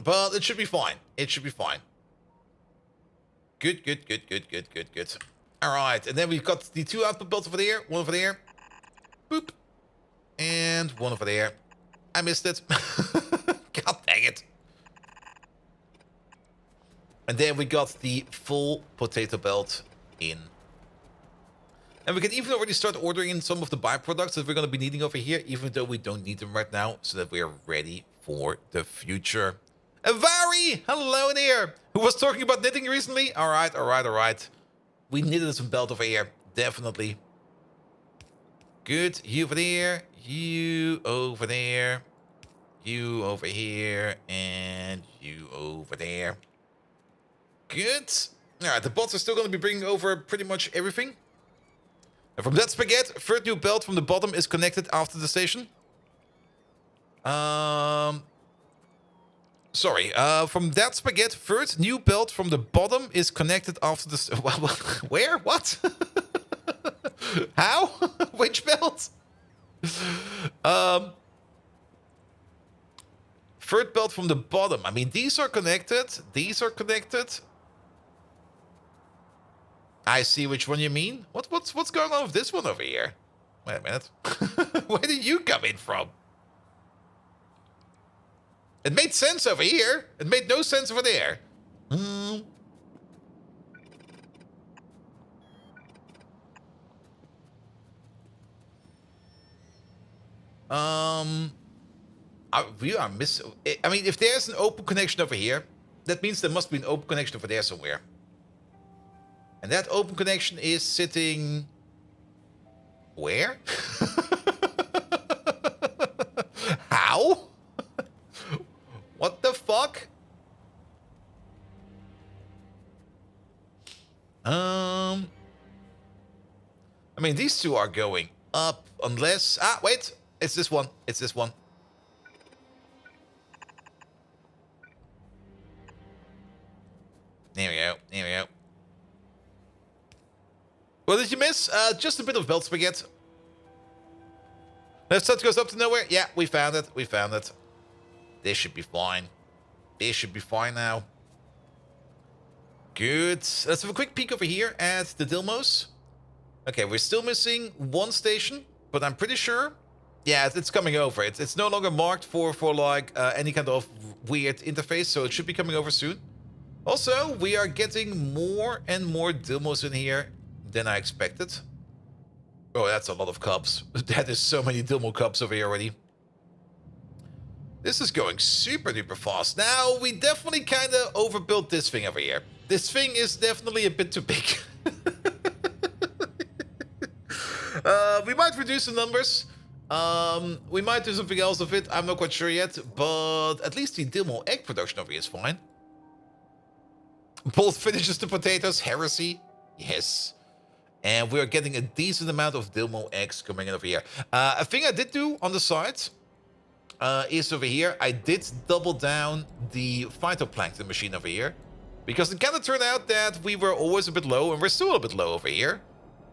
But it should be fine. It should be fine. Good, good, good, good, good, good, good. All right, and then we've got the 2 output belts over there. One over there. Boop. And one over there. I missed it. God dang it. And then we got the full potato belt in. And we can even already start ordering in some of the byproducts that we're going to be needing over here, even though we don't need them right now, so that we are ready for the future. Avari! Hello there! Who was talking about knitting recently? Alright, alright, alright. We knitted some belt over here. Definitely. Good. You over there. You over there. You over here. And you over there. Good. Alright, the bots are still going to be bringing over pretty much everything. And from that spaghetti, third new belt from the bottom is connected after the station. Sorry, from that spaghetti, third new belt from the bottom is connected after the... Where? What? How? Which belt? Third belt from the bottom. I mean, these are connected. These are connected. I see which one you mean. What's going on with this one over here? Wait a minute. Where did you come in from? It made sense over here. It made no sense over there. We are missing... I mean, if there's an open connection over here, that means there must be an open connection over there somewhere. And that open connection is sitting... Where? How? What the fuck? I mean, these two are going up unless... Ah, wait. It's this one. It's this one. There we go. There we go. What did you miss? Just a bit of belt spaghetti. Left side goes up to nowhere. Yeah, we found it. We found it. This should be fine. This should be fine now. Good. Let's have a quick peek over here at the Dilmos. Okay, we're still missing one station, but I'm pretty sure... Yeah, it's coming over. It's no longer marked for like any kind of weird interface, so it should be coming over soon. Also, we are getting more and more Dilmos in here than I expected. Oh, that's a lot of cups. That is so many Dilmo cups over here already. This is going super duper fast. Now, we definitely kind of overbuilt this thing over here. This thing is definitely a bit too big. We might reduce the numbers. We might do something else with it. I'm not quite sure yet. But at least the Dilmo egg production over here is fine. Bolt finishes the potatoes. Heresy. Yes. And we are getting a decent amount of Dilmo eggs coming in over here. A thing I did do on the side is over here. I did double down the phytoplankton machine over here. Because it kind of turned out that we were always a bit low, and we're still a bit low over here,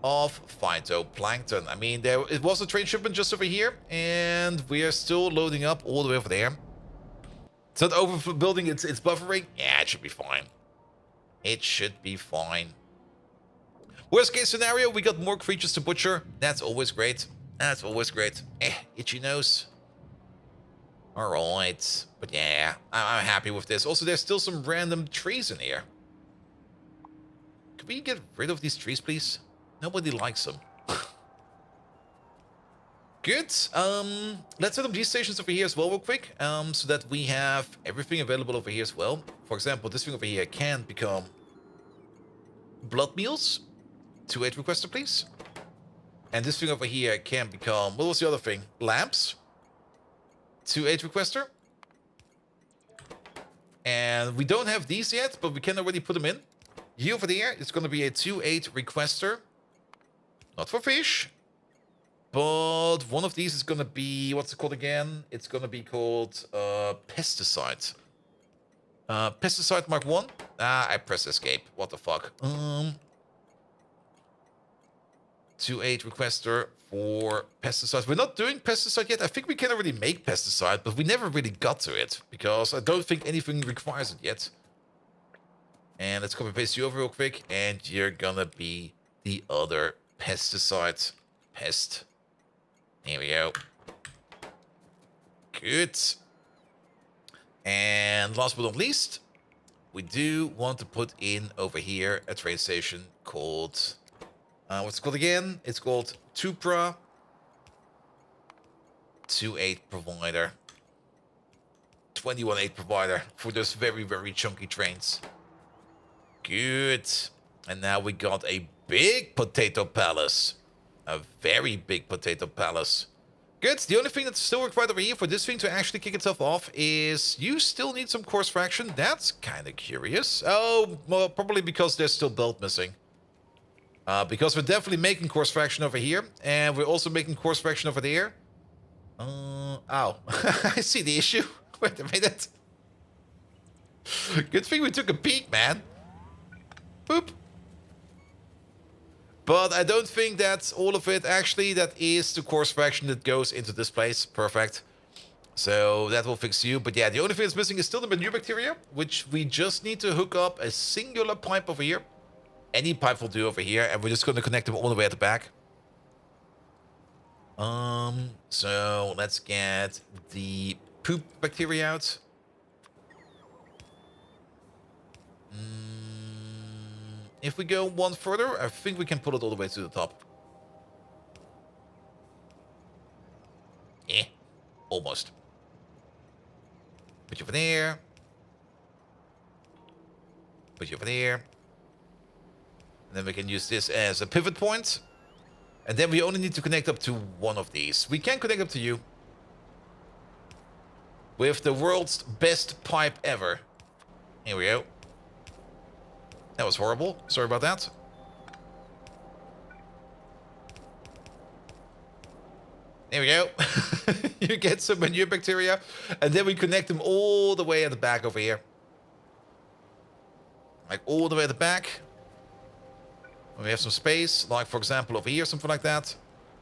of phytoplankton. I mean, it was a train shipment just over here, and we are still loading up all the way over there. It's not overbuilding, it's buffering. Yeah, it should be fine. It should be fine. Worst case scenario, we got more creatures to butcher. That's always great. That's always great. Itchy nose. Alright. But yeah, I'm happy with this. Also, there's still some random trees in here. Can we get rid of these trees, please? Nobody likes them. Good. Let's set up these stations over here as well real quick. So that we have everything available over here as well. For example, this thing over here can become blood meals. 2-8 requester, please. And this thing over here can become... What was the other thing? Lamps. 2-8 requester. And we don't have these yet, but we can already put them in. Here over there, it's going to be a 2-8 requester. Not for fish. But one of these is going to be... What's it called again? It's going to be called pesticide. Pesticide Mark 1. Ah, I pressed escape. What the fuck? 2-8 requester for pesticides. We're not doing pesticide yet. I think we can already make pesticide, but we never really got to it because I don't think anything requires it yet. And let's copy and paste you over real quick. And you're gonna be the other pesticide. Pest. Here we go. Good. And last but not least, we do want to put in over here a trade station called... what's it called again? It's called Tupra 28 provider. 21.8 provider for those very, very chunky trains. Good. And now we got a big potato palace. A very big potato palace. Good. The only thing that's still required over here for this thing to actually kick itself off is you still need some course fraction. That's kind of curious. Oh, well, probably because there's still belt missing. Because we're definitely making course fraction over here. And we're also making course fraction over there. Ow. I see the issue. Wait a minute. Good thing we took a peek, man. Boop. But I don't think that's all of it. Actually, that is the course fraction that goes into this place. Perfect. So that will fix you. But yeah, the only thing that's missing is still the manure bacteria, which we just need to hook up a singular pipe over here. Any pipe will do over here, and we're just going to connect them all the way at the back. So let's get the poop bacteria out. If we go one further, I think we can pull it all the way to the top. Yeah, almost. Put you over there. Put you over there. And then we can use this as a pivot point. And then we only need to connect up to one of these. We can connect up to you. With the world's best pipe ever. Here we go. That was horrible. Sorry about that. There we go. You get some manure bacteria. And then we connect them all the way at the back over here. Like all the way at the back. When we have some space, like for example over here, something like that.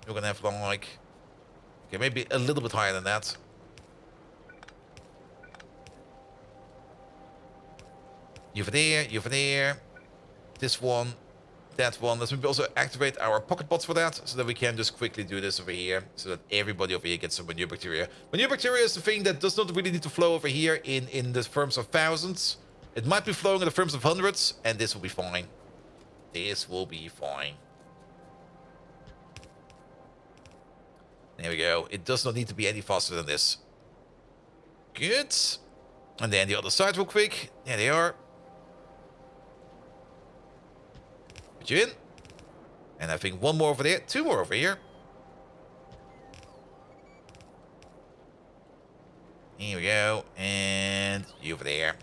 We're gonna have like... Okay, maybe a little bit higher than that. You over there, you over there. This one, that one. Let's maybe also activate our pocket pots for that, so that we can just quickly do this over here, so that everybody over here gets some manure bacteria. Manure bacteria is the thing that does not really need to flow over here in the firms of thousands. It might be flowing in the firms of hundreds, and this will be fine. This will be fine. There we go. It does not need to be any faster than this. Good. And then the other side real quick. There they are. Put you in. And I think one more over there. Two more over here. Here we go. And you over there.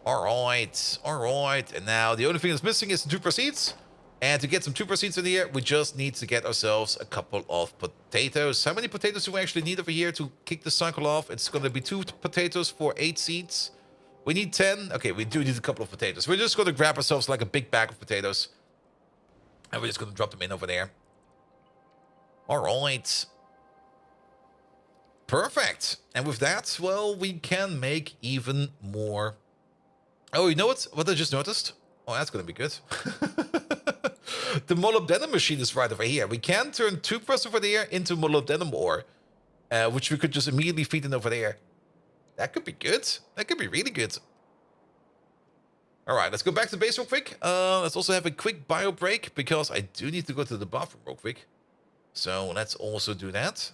Alright. Alright. And now the only thing that's missing is the 2 seeds. And to get some 2 seeds in here, we just need to get ourselves a couple of potatoes. How many potatoes do we actually need over here to kick the cycle off? It's going to be 2 potatoes for 8 seeds. We need 10. Okay, we do need a couple of potatoes. We're just going to grab ourselves like a big bag of potatoes. And we're just going to drop them in over there. Alright. Perfect. And with that, well, we can make even more. Oh, you know what I just noticed? Oh, that's going to be good. The molybdenum machine is right over here. We can turn 2 over there into molybdenum ore, which we could just immediately feed in over there. That could be good. That could be really good. All right, let's go back to base real quick. Let's also have a quick bio break because I do need to go to the bathroom real quick. So let's also do that.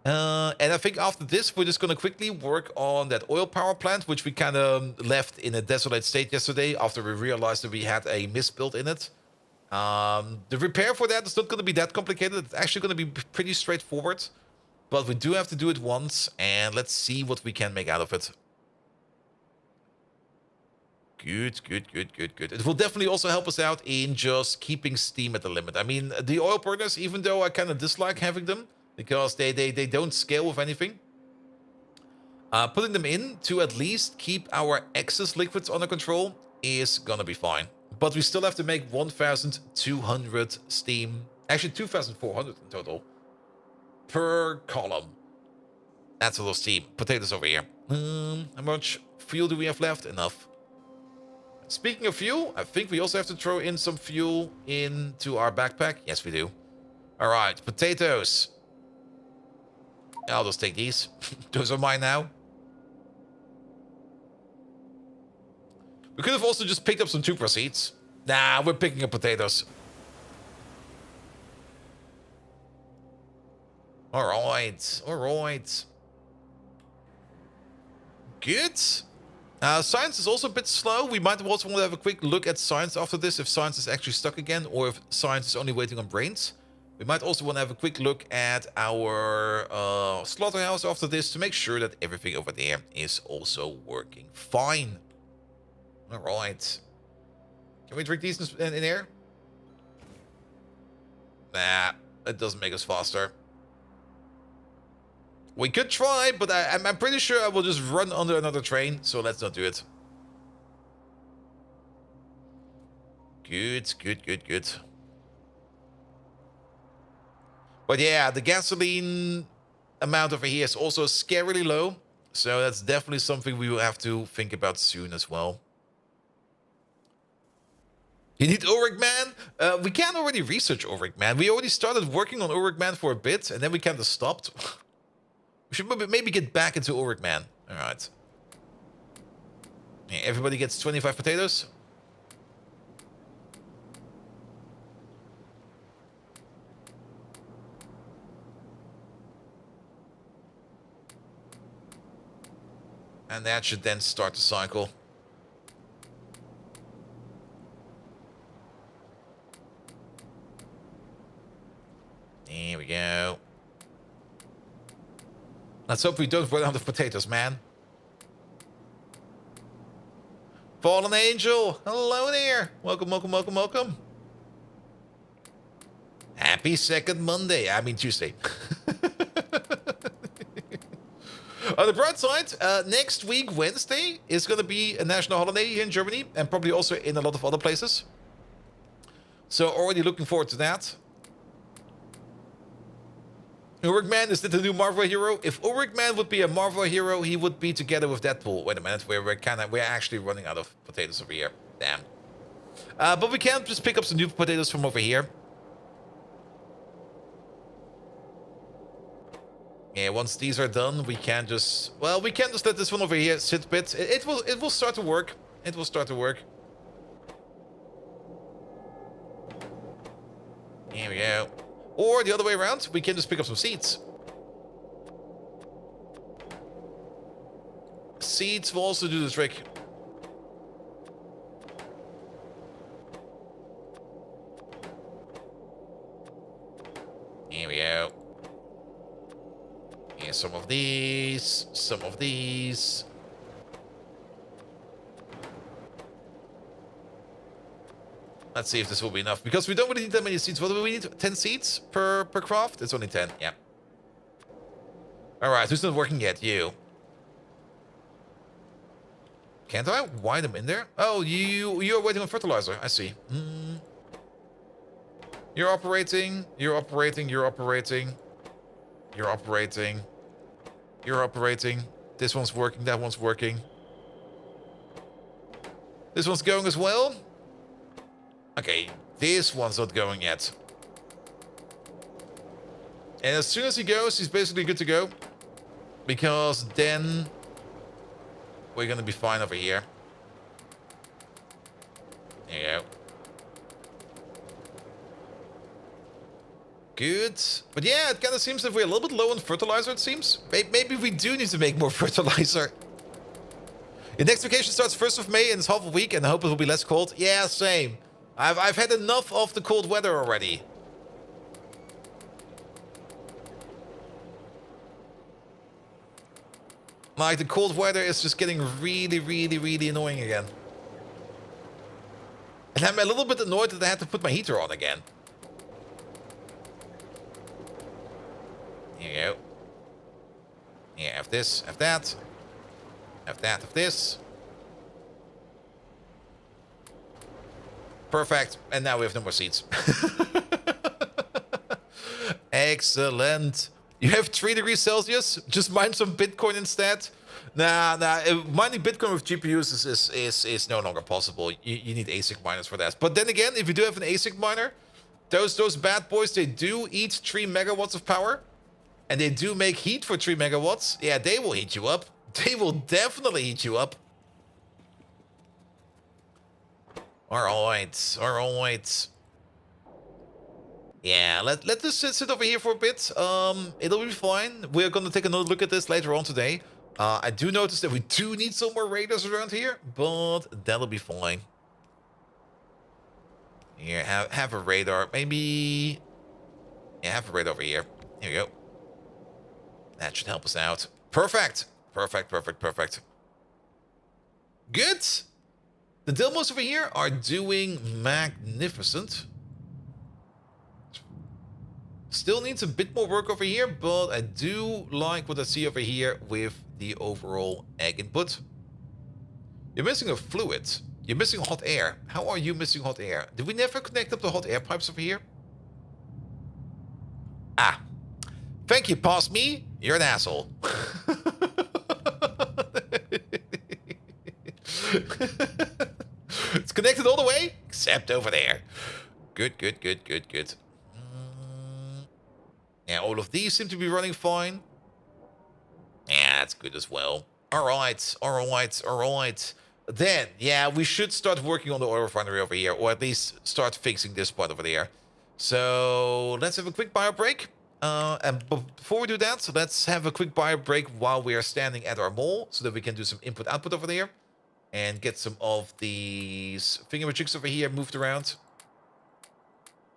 And I think after this, we're just going to quickly work on that oil power plant, which we kind of left in a desolate state yesterday after we realized that we had a misbuild in it. The repair for that is not going to be that complicated. It's actually going to be pretty straightforward. But we do have to do it once, and let's see what we can make out of it. Good, good, good, good, good. It will definitely also help us out in just keeping steam at the limit. I mean, the oil burners, even though I kind of dislike having them, because they don't scale with anything. Putting them in to at least keep our excess liquids under control is gonna be fine. But we still have to make 1,200 steam. Actually, 2,400 in total. Per column. That's a lot of steam. Potatoes over here. How much fuel do we have left? Enough. Speaking of fuel, I think we also have to throw in some fuel into our backpack. Yes, we do. All right, potatoes. I'll just take these. Those are mine now. We could have also just picked up some tupra seeds. Nah, we're picking up potatoes. All right, all right. Good. Science is also a bit slow. We might also want to have a quick look at science after this, if science is actually stuck again, or if science is only waiting on brains. We might also want to have a quick look at our slaughterhouse after this to make sure that everything over there is also working fine. All right. Can we drink these in air? Nah, it doesn't make us faster. We could try, but I'm pretty sure I will just run under another train, so let's not do it. Good, good, good, good. But yeah, the gasoline amount over here is also scarily low, so that's definitely something we will have to think about soon as well. You need Ulrich Man? We can already research Ulrich Man. We already started working on Ulrich Man for a bit, and then we kind of stopped. We should maybe get back into Ulrich Man. All right. Yeah, everybody gets 25 potatoes. And that should then start the cycle. There we go. Let's hope we don't run out of potatoes, man. Fallen Angel, hello there. Welcome, welcome, welcome, welcome. Happy second Monday. I mean Tuesday. On the bright side, next week, Wednesday, is going to be a national holiday here in Germany, and probably also in a lot of other places. So already looking forward to that. Ulrich Man, is that the new Marvel hero? If Ulrich Man would be a Marvel hero, he would be together with Deadpool. Wait a minute, we're actually running out of potatoes over here. Damn. But we can just pick up some new potatoes from over here. Yeah, once these are done, we can just let this one over here sit a bit. It will start to work. It will start to work. Here we go. Or the other way around, we can just pick up some seeds. Seeds will also do the trick. Here we go. Here's some of these, some of these. Let's see if this will be enough, because we don't really need that many seeds. What do we need? 10 seeds per craft? It's only 10, yeah. Alright, who's not working yet? You. Can't I wire them in there? Oh, you're waiting on fertilizer. I see. You're operating. You're operating. You're operating. You're operating. You're operating. This one's working. That one's working. This one's going as well. Okay, this one's not going yet. And as soon as he goes, he's basically good to go. Because then we're gonna be fine over here. There you go. Good. But yeah, it kind of seems that we're a little bit low on fertilizer, it seems. Maybe we do need to make more fertilizer. Your next vacation starts 1st of May and it's half a week, and I hope it will be less cold. Yeah, same. I've had enough of the cold weather already. Like, the cold weather is just getting really, really, really annoying again. And I'm a little bit annoyed that I had to put my heater on again. Here you go. Yeah, have this, have that. Have that, have this. Perfect. And now we have no more seeds. Excellent. You have 3 degrees Celsius? Just mine some Bitcoin instead? Mining Bitcoin with GPUs is no longer possible. You need ASIC miners for that. But then again, if you do have an ASIC miner, those bad boys, they do eat 3 megawatts of power. And they do make heat for 3 megawatts. Yeah, they will heat you up. They will definitely heat you up. Alright, alright. Yeah, let this sit over here for a bit. It'll be fine. We're gonna take another look at this later on today. I do notice that we do need some more raiders around here, but that'll be fine. Here, have a radar. Maybe... Yeah, have a radar over here. Here we go. That should help us out. Perfect. Perfect, perfect, perfect. Good. The Dilmos over here are doing magnificent. Still needs a bit more work over here, but I do like what I see over here with the overall egg input. You're missing a fluid. You're missing hot air. How are you missing hot air? Did we never connect up the hot air pipes over here? Ah. Thank you, past me. You're an asshole. It's connected all the way, except over there. Good, good, good, good, good. Yeah, all of these seem to be running fine. Yeah, that's good as well. Alright, alright, alright. Then, yeah, we should start working on the oil refinery over here, or at least start fixing this part over there. So, let's have a quick bio break. And before we do that, let's have a quick bio break while we are standing at our mall, so that we can do some input-output over there. And get some of these thingamajiggies over here moved around.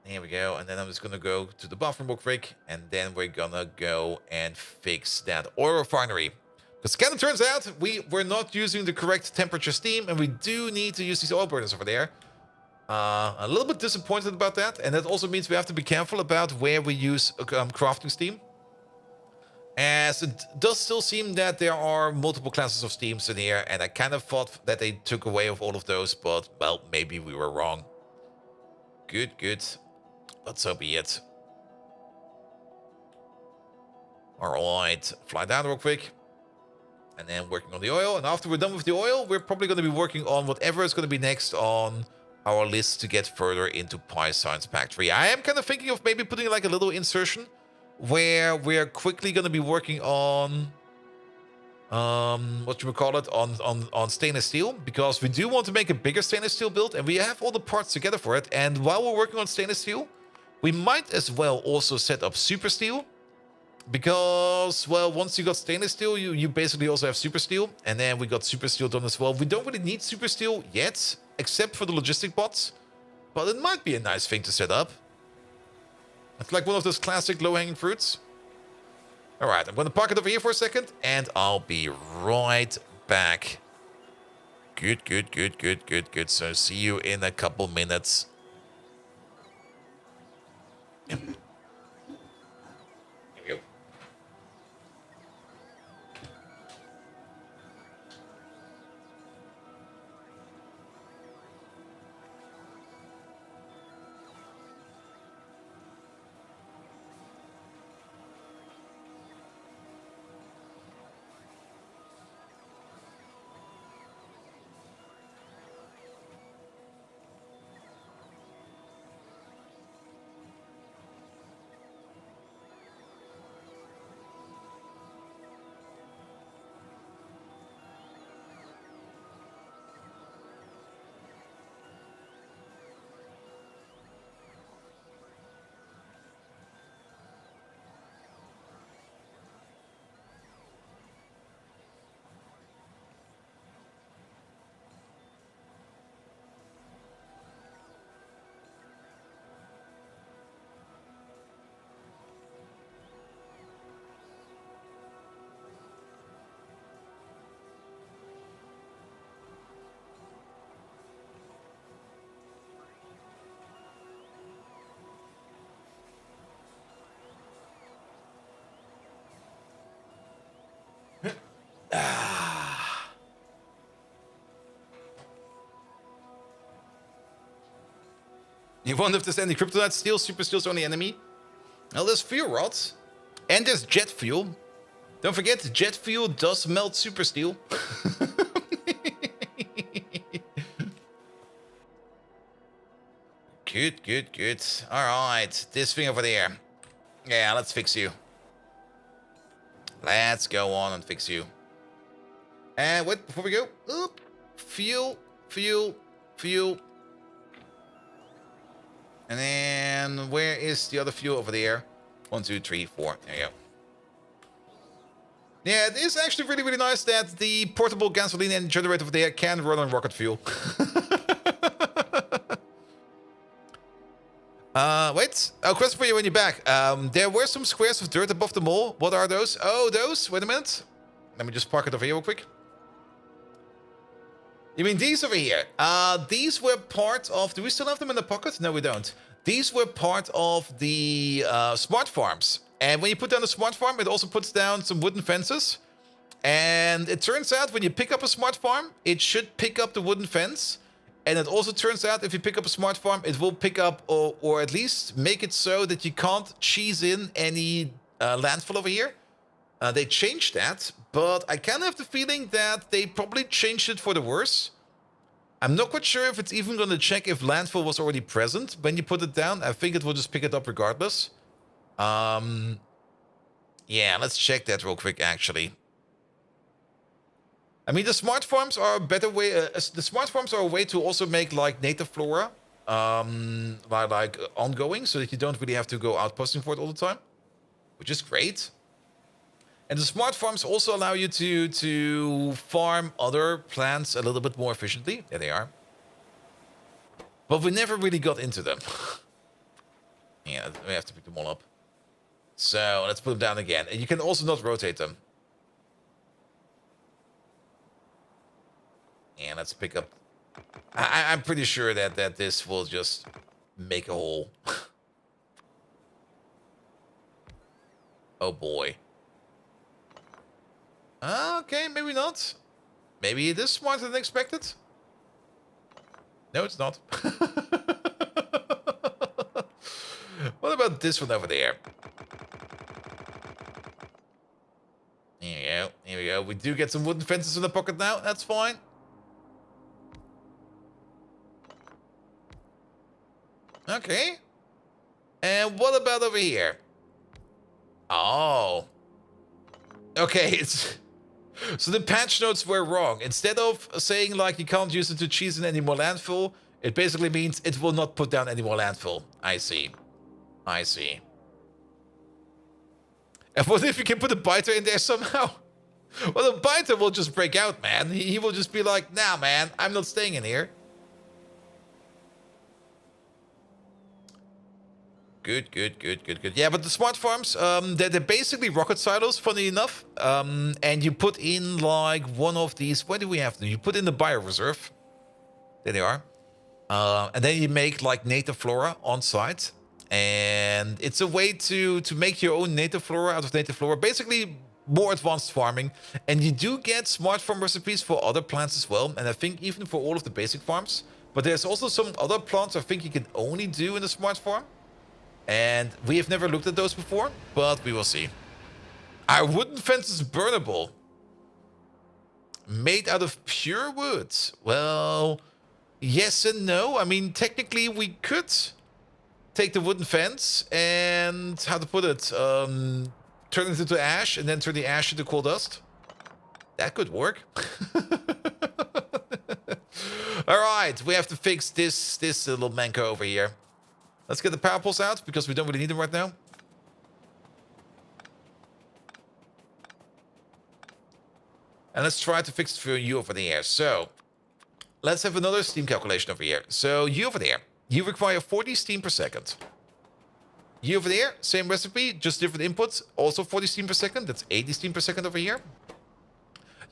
There we go. And then I'm just going to go to the bathroom real quick. And then we're going to go and fix that oil refinery. Because it kind of turns out we're not using the correct temperature steam. And we do need to use these oil burners over there. A little bit disappointed about that. And that also means we have to be careful about where we use crafting steam. As it does still seem that there are multiple classes of steams in here. And I kind of thought that they took away of all of those. But, well, maybe we were wrong. Good, good. But so be it. Alright, fly down real quick. And then working on the oil. And after we're done with the oil, we're probably going to be working on whatever is going to be next on our list to get further into Pi Science Factory. I am kind of thinking of maybe putting like a little insertion where we're quickly going to be working on what you would call it, on stainless steel, because we do want to make a bigger stainless steel build, and we have all the parts together for it. And while we're working on stainless steel, we might as well also set up super steel, because, well, once you got stainless steel, you basically also have super steel, and then we got super steel done as well. We don't really need super steel yet, except for the logistic bots, but it might be a nice thing to set up. It's like one of those classic low-hanging fruits. Alright, I'm going to park it over here for a second, and I'll be right back. Good, good, good, good, good, good. So see you in a couple minutes. Yep. Here we go. You wonder if there's any kryptonite steel? Super steel's only enemy? Well, there's fuel rods. And there's jet fuel. Don't forget, jet fuel does melt super steel. Good, good, good. All right, this thing over there. Yeah, let's fix you. Let's go on and fix you. And wait, before we go, oop, fuel, fuel, fuel. And then where is the other fuel over there? 1, 2, 3, 4. There you go. Yeah, it is actually really, really nice that the portable gasoline engine generator over there can run on rocket fuel. Wait. Oh, question for you when you're back. There were some squares of dirt above the mall. What are those? Oh, those? Wait a minute. Let me just park it over here real quick. You mean these over here? These were part of... Do we still have them in the pocket? No, we don't. These were part of the smart farms. And when you put down a smart farm, it also puts down some wooden fences. And it turns out when you pick up a smart farm, it should pick up the wooden fence. And it also turns out if you pick up a smart farm, it will pick up or at least make it so that you can't cheese in any landfill over here. They changed that, but I kind of have the feeling that they probably changed it for the worse. I'm not quite sure if it's even going to check if landfill was already present when you put it down. I think it will just pick it up regardless. Yeah, let's check that real quick, actually. I mean, the smart farms are a better way. The smart farms are a way to also make like native flora, like ongoing, so that you don't really have to go outposting for it all the time, which is great. And the smart farms also allow you to farm other plants a little bit more efficiently. There they are. But we never really got into them. Yeah, we have to pick them all up. So let's put them down again. And you can also not rotate them. And let's pick up... I'm pretty sure that this will just make a hole. Oh boy. Okay, maybe not. Maybe it is smarter than expected. No, it's not. What about this one over there? Here we go. Here we go. We do get some wooden fences in the pocket now. That's fine. Okay. And what about over here? Oh. Okay, it's... So the patch notes were wrong. Instead of saying, like, you can't use it to cheese in any more landfill, it basically means it will not put down any more landfill. I see. I see. And what if you can put a biter in there somehow? Well, the biter will just break out, man. He will just be like, nah, man, I'm not staying in here. Good, good, good, good, good. Yeah, but the smart farms, they're basically rocket silos, funny enough. And you put in, like, one of these... Where do we have them? You put in the bioreserve. There they are. And then you make, like, native flora on site. And it's a way to make your own native flora out of native flora. Basically, more advanced farming. And you do get smart farm recipes for other plants as well. And I think even for all of the basic farms. But there's also some other plants I think you can only do in a smart farm. And we have never looked at those before, but we will see. Our wooden fence is burnable. Made out of pure wood. Well, yes and no. I mean, technically we could take the wooden fence and, how to put it, turn it into ash and then turn the ash into coal dust. That could work. All right, we have to fix this little manco over here. Let's get the power poles out, because we don't really need them right now. And let's try to fix it for you over there. So, let's have another steam calculation over here. So, you over there, you require 40 steam per second. You over there, same recipe, just different inputs. Also 40 steam per second. That's 80 steam per second over here.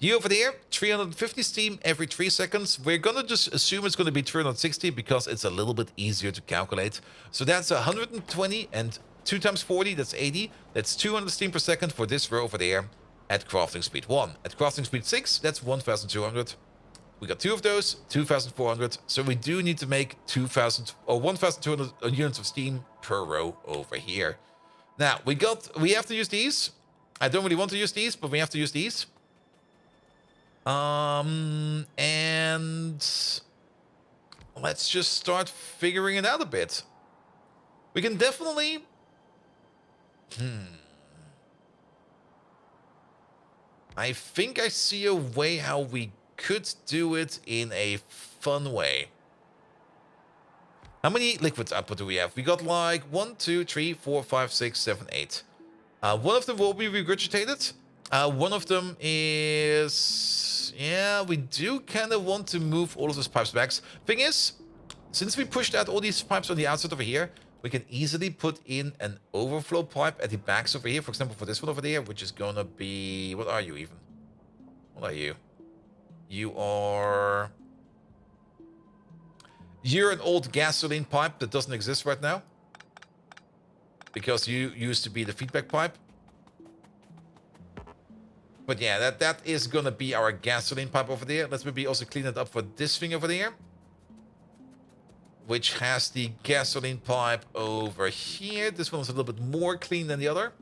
You over there, 350 steam every 3 seconds. We're going to just assume it's going to be 360 because it's a little bit easier to calculate. So that's 120 and 2 times 40, that's 80. That's 200 steam per second for this row over there at crafting speed 1. At crafting speed 6, that's 1,200. We got 2 of those, 2,400. So we do need to make 2,000 or 1,200 units of steam per row over here. Now, we have to use these. I don't really want to use these, but we have to use these. And let's just start figuring it out a bit. We can definitely... I think I see a way how we could do it in a fun way. How many liquids output do we have? We got like 1, 2, 3, 4, 5, 6, 7, 8. One of them will be regurgitated. One of them is... Yeah, we do kind of want to move all of those pipes back. Thing is, since we pushed out all these pipes on the outside over here, we can easily put in an overflow pipe at the backs over here. For example, for this one over there, which is gonna be... What are you even? What are you? You are... You're an old gasoline pipe that doesn't exist right now. Because you used to be the feedback pipe. But yeah, that is gonna be our gasoline pipe over there. Let's maybe also clean it up for this thing over there. Which has the gasoline pipe over here. This one is a little bit more clean than the other.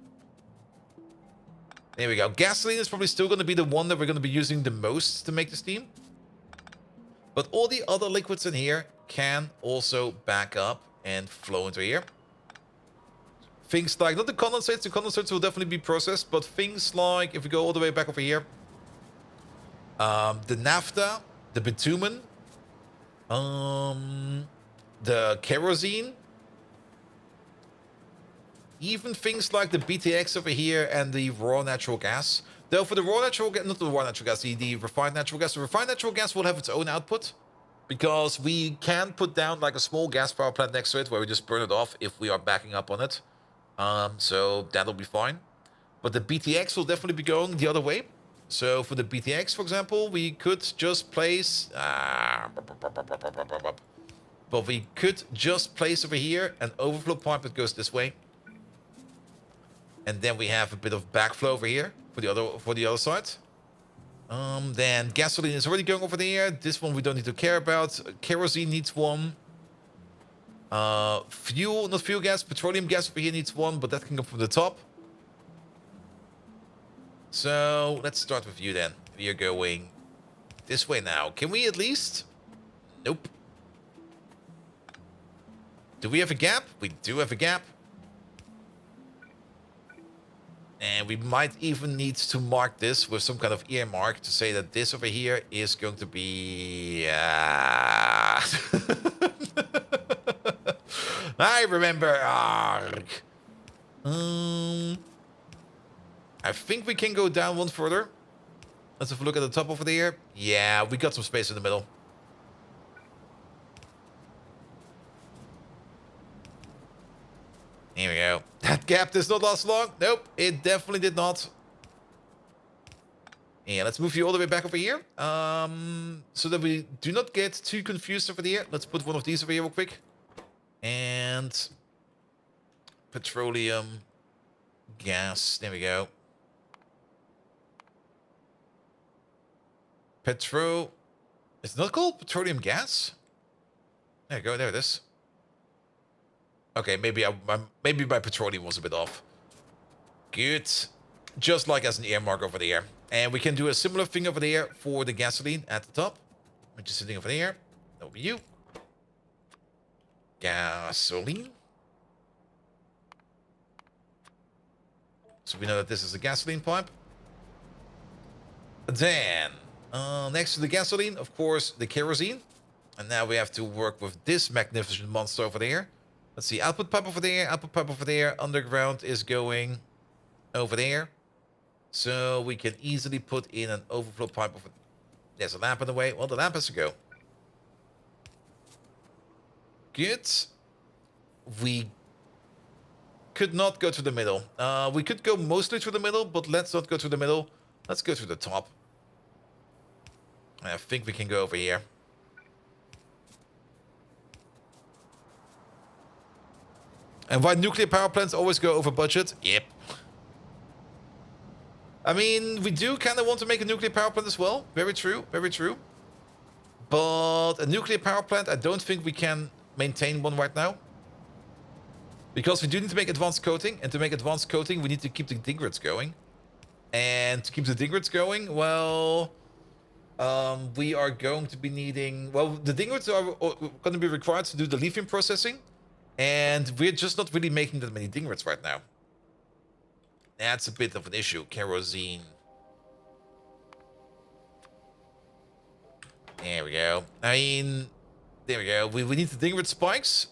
There we go. Gasoline is probably still going to be the one that we're going to be using the most to make the steam. But all the other liquids in here can also back up and flow into here. Things like, not the condensates will definitely be processed, but things like, if we go all the way back over here, the naphtha, the bitumen, the kerosene, even things like the BTX over here and the raw natural gas. Though for the raw natural gas, not the raw natural gas, the refined natural gas. The refined natural gas will have its own output because we can put down like a small gas power plant next to it where we just burn it off if we are backing up on it. So that'll be fine. But the BTX will definitely be going the other way. So for the BTX, for example, we could just place... But we could just place over here an overflow pipe that goes this way. And then we have a bit of backflow over here for the other side. Then gasoline is already going over there. This one we don't need to care about. Kerosene needs one. Fuel, not fuel gas, petroleum gas over here needs one, but that can come from the top. So let's start with you then. We are going this way now. Can we at least? Nope. Do we have a gap? We do have a gap. And we might even need to mark this with some kind of earmark to say that this over here is going to be... I remember. I think we can go down one further. Let's have a look at the top over there. Yeah, we got some space in the middle. Here we go. That gap does not last long. Nope, it definitely did not. Yeah, let's move you all the way back over here. So that we do not get too confused over there. Let's put one of these over here real quick. And petroleum gas. There we go. It's not called petroleum gas? There you go, there it is. Okay, maybe my petroleum was a bit off. Good. Just like as an earmark over there. And we can do a similar thing over there for the gasoline at the top. Which is sitting over there. That will be you. Gasoline. So we know that this is a gasoline pipe. Then, next to the gasoline, of course, the kerosene. And now we have to work with this magnificent monster over there. Let's see, output pipe over there, output pipe over there. Underground is going over there. So we can easily put in an overflow pipe over... There's a lamp in the way. Well, the lamp has to go. Good. We could not go to the middle. We could go mostly through the middle, but let's not go through the middle. Let's go through the top. I think we can go over here. And why nuclear power plants always go over budget? Yep. I mean, we do kind of want to make a nuclear power plant as well. Very true, very true. But a nuclear power plant, I don't think we can maintain one right now. Because we do need to make advanced coating. And to make advanced coating, we need to keep the digrids going. And to keep the dingrets going, well, we are going to be needing... Well, the dingrets are going to be required to do the lithium processing. And we're just not really making that many dingrets right now. That's a bit of an issue. Kerosene. There we go. I mean, there we go. We need the dingret spikes,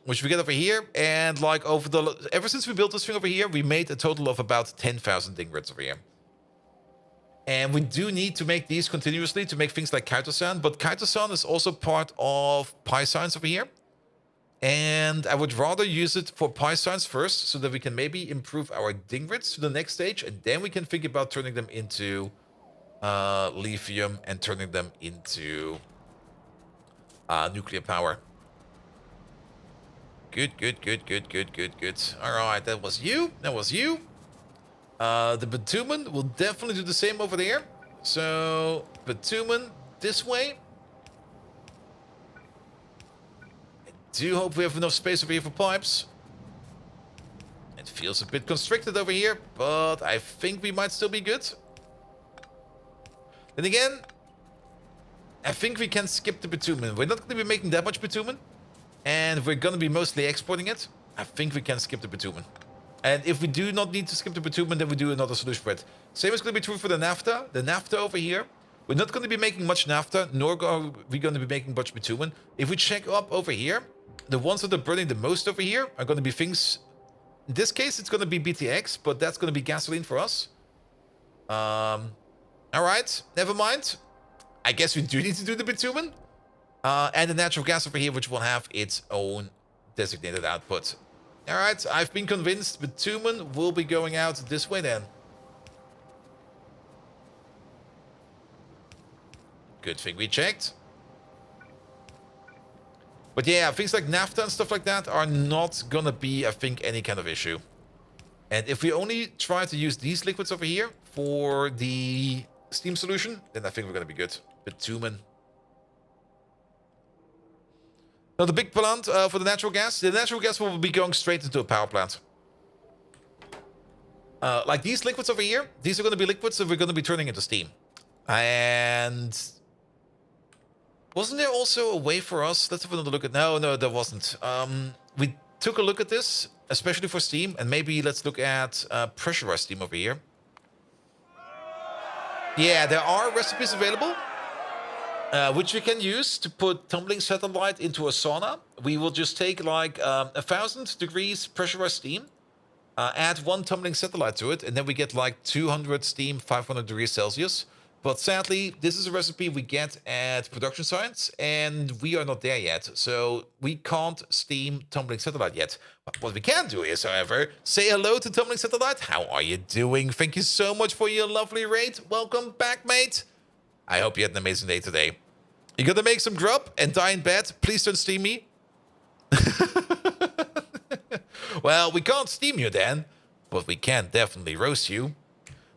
which we get over here. And like ever since we built this thing over here, we made a total of about 10,000 dingrets over here. And we do need to make these continuously to make things like Kaitosan. But Kaitosan is also part of Pi Science over here. And I would rather use it for Pi Science first, so that we can maybe improve our dingrets to the next stage. And then we can think about turning them into lithium and turning them into nuclear power. Good, good, good, good, good, good, good. All right, that was you. That was you. The bitumen will definitely do the same over there. So, bitumen this way. I do hope we have enough space over here for pipes. It feels a bit constricted over here, but I think we might still be good. Then again, I think we can skip the bitumen. We're not going to be making that much bitumen. And we're going to be mostly exporting it. I think we can skip the bitumen. And if we do not need to skip the bitumen, then we do another solution spread. Same is going to be true for the naphtha. The naphtha over here. We're not going to be making much naphtha, nor are we going to be making much bitumen. If we check up over here, the ones that are burning the most over here are going to be things... In this case, it's going to be BTX, but that's going to be gasoline for us. Alright, never mind. I guess we do need to do the bitumen. And the natural gas over here, which will have its own designated output. Alright, I've been convinced bitumen will be going out this way then. Good thing we checked. But yeah, things like naphtha and stuff like that are not gonna be, I think, any kind of issue. And if we only try to use these liquids over here for the steam solution, then I think we're gonna be good. Bitumen. Now the big plant for the natural gas will be going straight into a power plant. Like these liquids over here, these are going to be liquids that we're going to be turning into steam. And wasn't there also a way for us? Let's have another look at... No, there wasn't. We took a look at this, especially for steam, and maybe let's look at pressurized steam over here. Yeah, there are recipes available. Which we can use to put tumbling satellite into a sauna. We will just take like 1,000 degrees pressurized steam, add 1 tumbling satellite to it, and then we get like 200 steam, 500 degrees Celsius. But sadly, this is a recipe we get at Production Science, and we are not there yet. So we can't steam tumbling satellite yet. But what we can do is, however, say hello to tumbling satellite. How are you doing? Thank you so much for your lovely raid. Welcome back, mate. I hope you had an amazing day today. You gonna make some grub and die in bed? Please don't steam me. Well, we can't steam you then, but we can definitely roast you.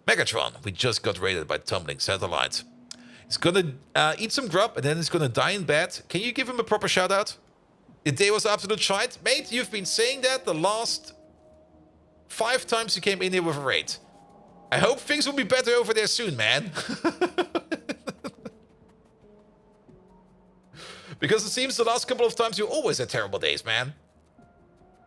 Megatron, we just got raided by tumbling satellite. He's gonna eat some grub and then he's gonna die in bed. Can you give him a proper shout out? The day was absolute shite. Mate, you've been saying that the last 5 times you came in here with a raid. I hope things will be better over there soon, man. Because it seems the last couple of times you always had terrible days, man.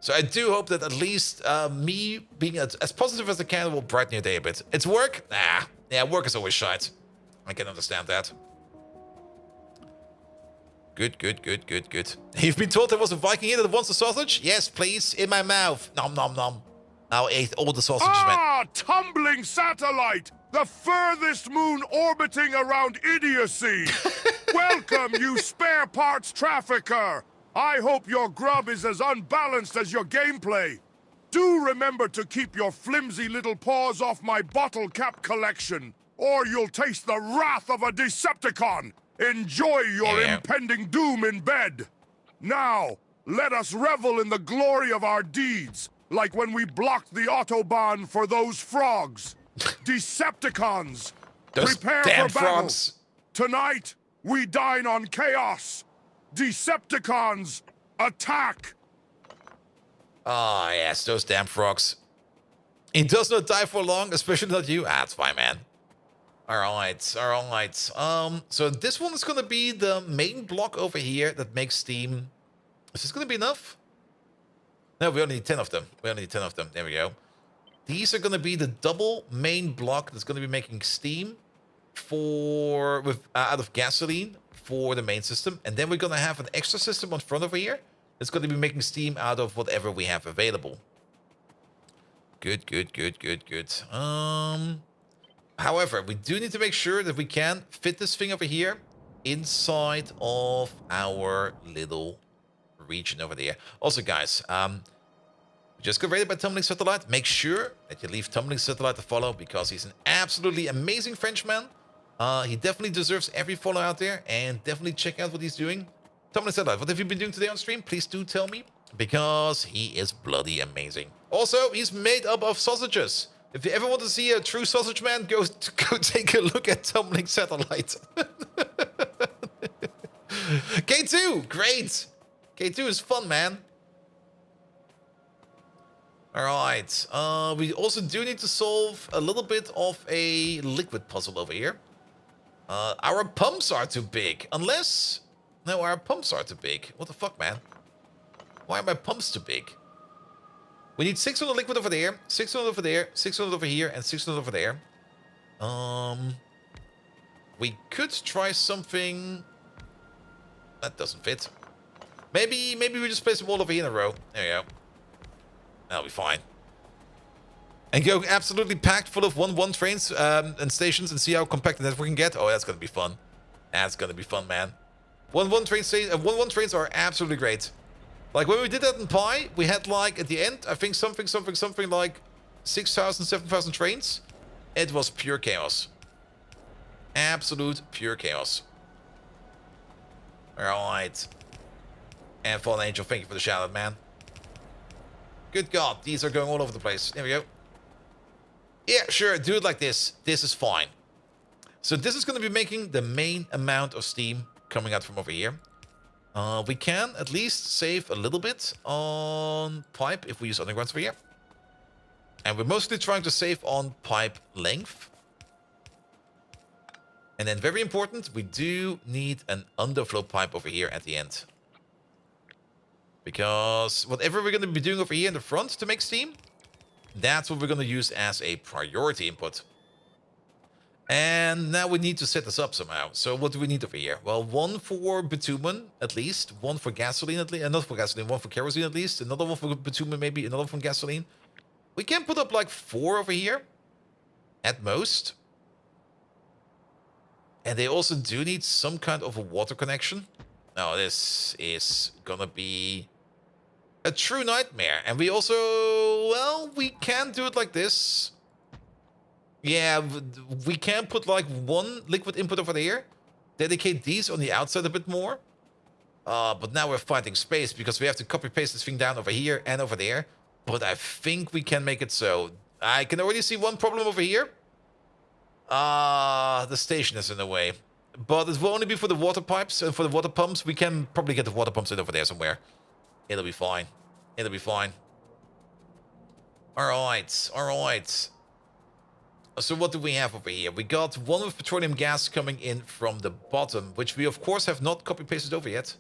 So I do hope that at least me being as positive as I can will brighten your day a bit. It's work? Nah. Yeah, work is always shite. I can understand that. Good, good, good, good, good. You've been told there was a Viking here that wants a sausage? Yes, please. In my mouth. Nom, nom, nom. Now I ate all the sausages, man. Ah, tumbling satellite! The furthest moon orbiting around idiocy! Welcome, you spare parts trafficker! I hope your grub is as unbalanced as your gameplay. Do remember to keep your flimsy little paws off my bottle cap collection, or you'll taste the wrath of a Decepticon! Enjoy your impending doom in bed! Now, let us revel in the glory of our deeds, like when we blocked the Autobahn for those frogs. Decepticons, those prepare damn for battle. frogs. Tonight, we dine on chaos. Decepticons, attack! Ah, yes, those damn frogs. It does not die for long, especially not you. Ah, it's fine, man. Alright, alright. So this one is gonna be the main block over here that makes steam. Is this gonna be enough? No, we only need 10 of them. We only need 10 of them. There we go. These are gonna be the double main block that's gonna be making steam for out of gasoline for the main system. And then we're gonna have an extra system on front over here that's gonna be making steam out of whatever we have available. Good, good, good, good, good. However, we do need to make sure that we can fit this thing over here inside of our little region over there. Also, guys, just got rated by Tumbling Satellite. Make sure that you leave Tumbling Satellite a follow because he's an absolutely amazing Frenchman. He definitely deserves every follow out there, and definitely check out what he's doing. Tumbling Satellite, what have you been doing today on stream? Please do tell me, because he is bloody amazing. Also, he's made up of sausages. If you ever want to see a true sausage man, go take a look at Tumbling Satellite. K2, great. K2 is fun, man. All right. We also do need to solve a little bit of a liquid puzzle over here. Our pumps are too big. Unless... No, our pumps are too big. What the fuck, man? Why are my pumps too big? We need 600 liquid over there, 600 over there, 600 over here, and 600 over there. We could try something... That doesn't fit. Maybe we just place them all over here in a row. There you go. That'll be fine. And go absolutely packed full of 1-1 trains and stations and see how compact the network can get. Oh, that's gonna be fun. That's gonna be fun, man. 1-1 trains are absolutely great. Like when we did that in Pi, we had like at the end, I think something like 6,000, 7,000 trains. It was pure chaos. Absolute pure chaos. Alright. And Fallen Angel, thank you for the shout out, man. Good God, these are going all over the place. There we go. Yeah, sure, do it like this. This is fine. So this is going to be making the main amount of steam coming out from over here. We can at least save a little bit on pipe if we use undergrounds over here. And we're mostly trying to save on pipe length. And then very important, we do need an underflow pipe over here at the end. Because whatever we're going to be doing over here in the front to make steam, that's what we're going to use as a priority input. And now we need to set this up somehow. So what do we need over here? Well, one for bitumen, at least. One for gasoline, at least. Not for gasoline, one for kerosene, at least. Another one for bitumen, maybe. Another one for gasoline. We can put up like 4 over here. At most. And they also do need some kind of a water connection. Now, this is gonna be a true nightmare. And we also, well, we can do it like this. Yeah, we can put like 1 liquid input over there. Dedicate these on the outside a bit more. But now we're fighting space because we have to copy paste this thing down over here and over there. But I think we can make it so. I can already see one problem over here. The station is in the way. But it will only be for the water pipes and for the water pumps. We can probably get the water pumps in over there somewhere. It'll be fine. It'll be fine. Alright, alright. So what do we have over here? We got one with petroleum gas coming in from the bottom, which we of course have not copy-pasted over yet.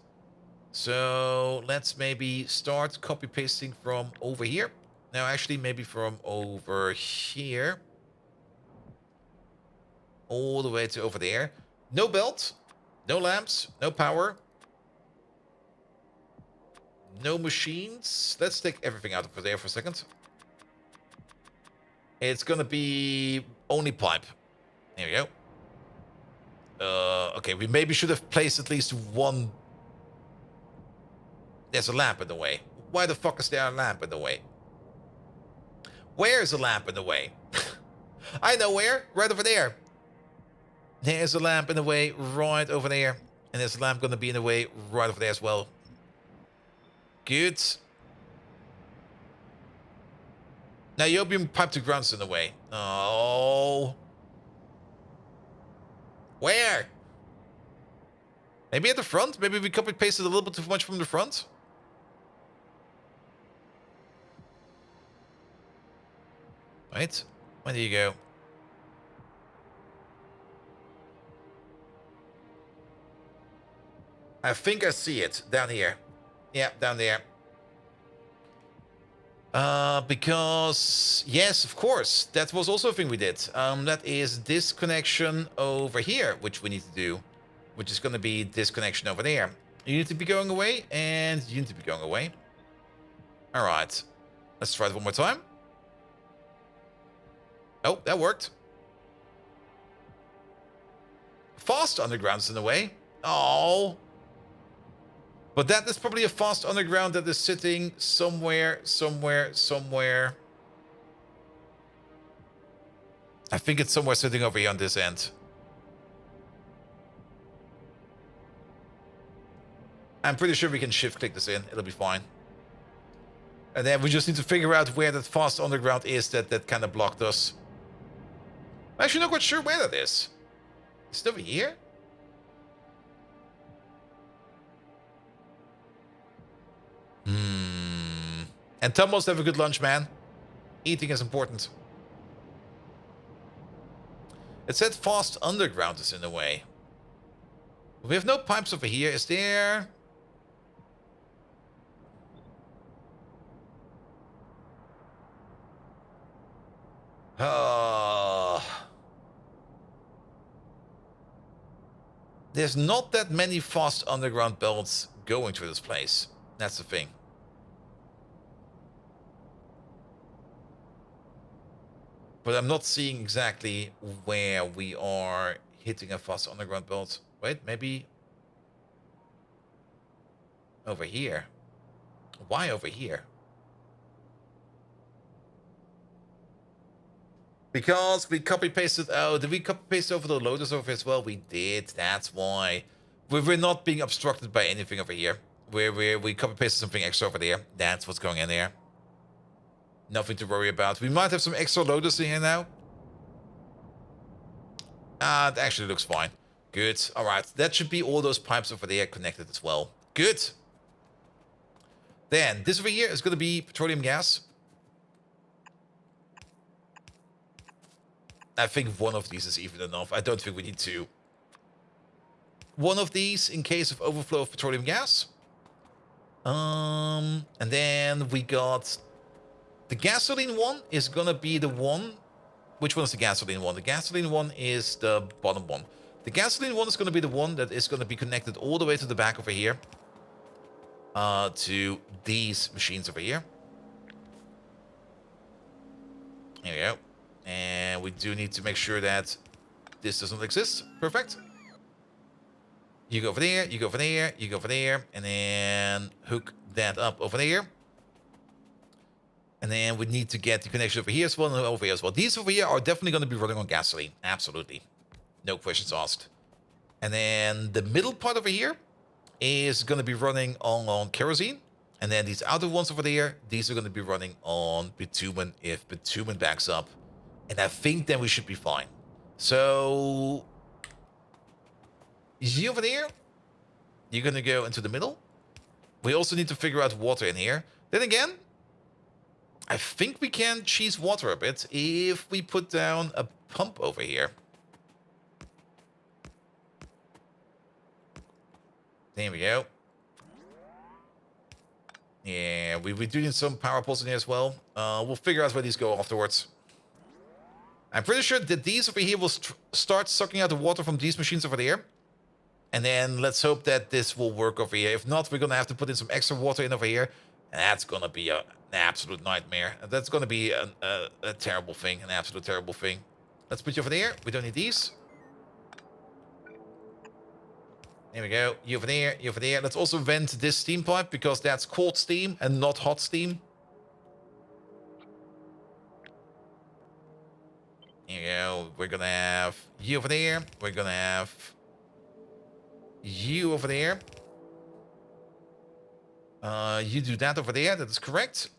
So let's maybe start copy-pasting from over here. Now actually maybe from over here. All the way to over there. No belt, no lamps, no power. No machines. Let's take everything out over there for a second. It's gonna be only pipe. There we go. Okay, we maybe should have placed at least 1. There's a lamp in the way. Why the fuck is there a lamp in the way? Where is a lamp in the way? I know where. Right over there. There's a lamp in the way right over there. And there's a lamp gonna be in the way right over there as well. Good. Now, Yobium pipe to ground's in the way. Oh. Where? Maybe at the front? Maybe we copy-pasted a little bit too much from the front? Wait, where do you go? I think I see it down here. Yeah, down there. Because yes, of course, that was also a thing we did. That is this connection over here, which we need to do, which is going to be this connection over there. You need to be going away, and you need to be going away. All right, let's try it one more time. Oh, that worked. Fast underground's in the way. Oh. But that is probably a fast underground that is sitting somewhere. I think it's somewhere sitting over here on this end. I'm pretty sure we can shift click this in. It'll be fine. And then we just need to figure out where that fast underground is that kind of blocked us. I'm actually not quite sure where that is. Is it over here? And Tumbles, have a good lunch, man. Eating is important. It said fast underground is in the way. We have no pipes over here. Is there? There's not that many fast underground belts going through this place. That's the thing. But I'm not seeing exactly where we are hitting a fast underground belt. Wait, maybe over here. Why over here? Because we copy-pasted... Oh, did we copy-paste over the loaders over as well? We did. That's why. We're not being obstructed by anything over here. We copy-pasted something extra over there. That's what's going in there. Nothing to worry about. We might have some extra loaders in here now. It actually looks fine. Good. All right. That should be all those pipes over there connected as well. Good. Then, this over here is going to be petroleum gas. I think one of these is even enough. I don't think we need two. One of these in case of overflow of petroleum gas. And then we got... The gasoline one is going to be the one... Which one is the gasoline one? The gasoline one is the bottom one. The gasoline one is going to be the one that is going to be connected all the way to the back over here. To these machines over here. There we go. And we do need to make sure that this doesn't exist. Perfect. You go over there, you go over there, you go over there, and then hook that up over there. And then we need to get the connection over here as well and over here as well. These over here are definitely going to be running on gasoline. Absolutely. No questions asked. And then the middle part over here is going to be running on kerosene. And then these outer ones over there, these are going to be running on bitumen if bitumen backs up. And I think then we should be fine. So, you over there, you're going to go into the middle. We also need to figure out water in here. Then again, I think we can cheese water a bit if we put down a pump over here. There we go. Yeah, we do need some power poles in here as well. We'll figure out where these go afterwards. I'm pretty sure that these over here will start sucking out the water from these machines over there. And then let's hope that this will work over here. If not, we're going to have to put in some extra water in over here. And that's going to be an absolute nightmare. That's going to be a terrible thing. An absolute terrible thing. Let's put you over there. We don't need these. There we go. You over there. You over there. Let's also vent this steam pipe because that's cold steam and not hot steam. There you go. We're going to have you over there. We're going to have you over there. You do that over there. That is correct.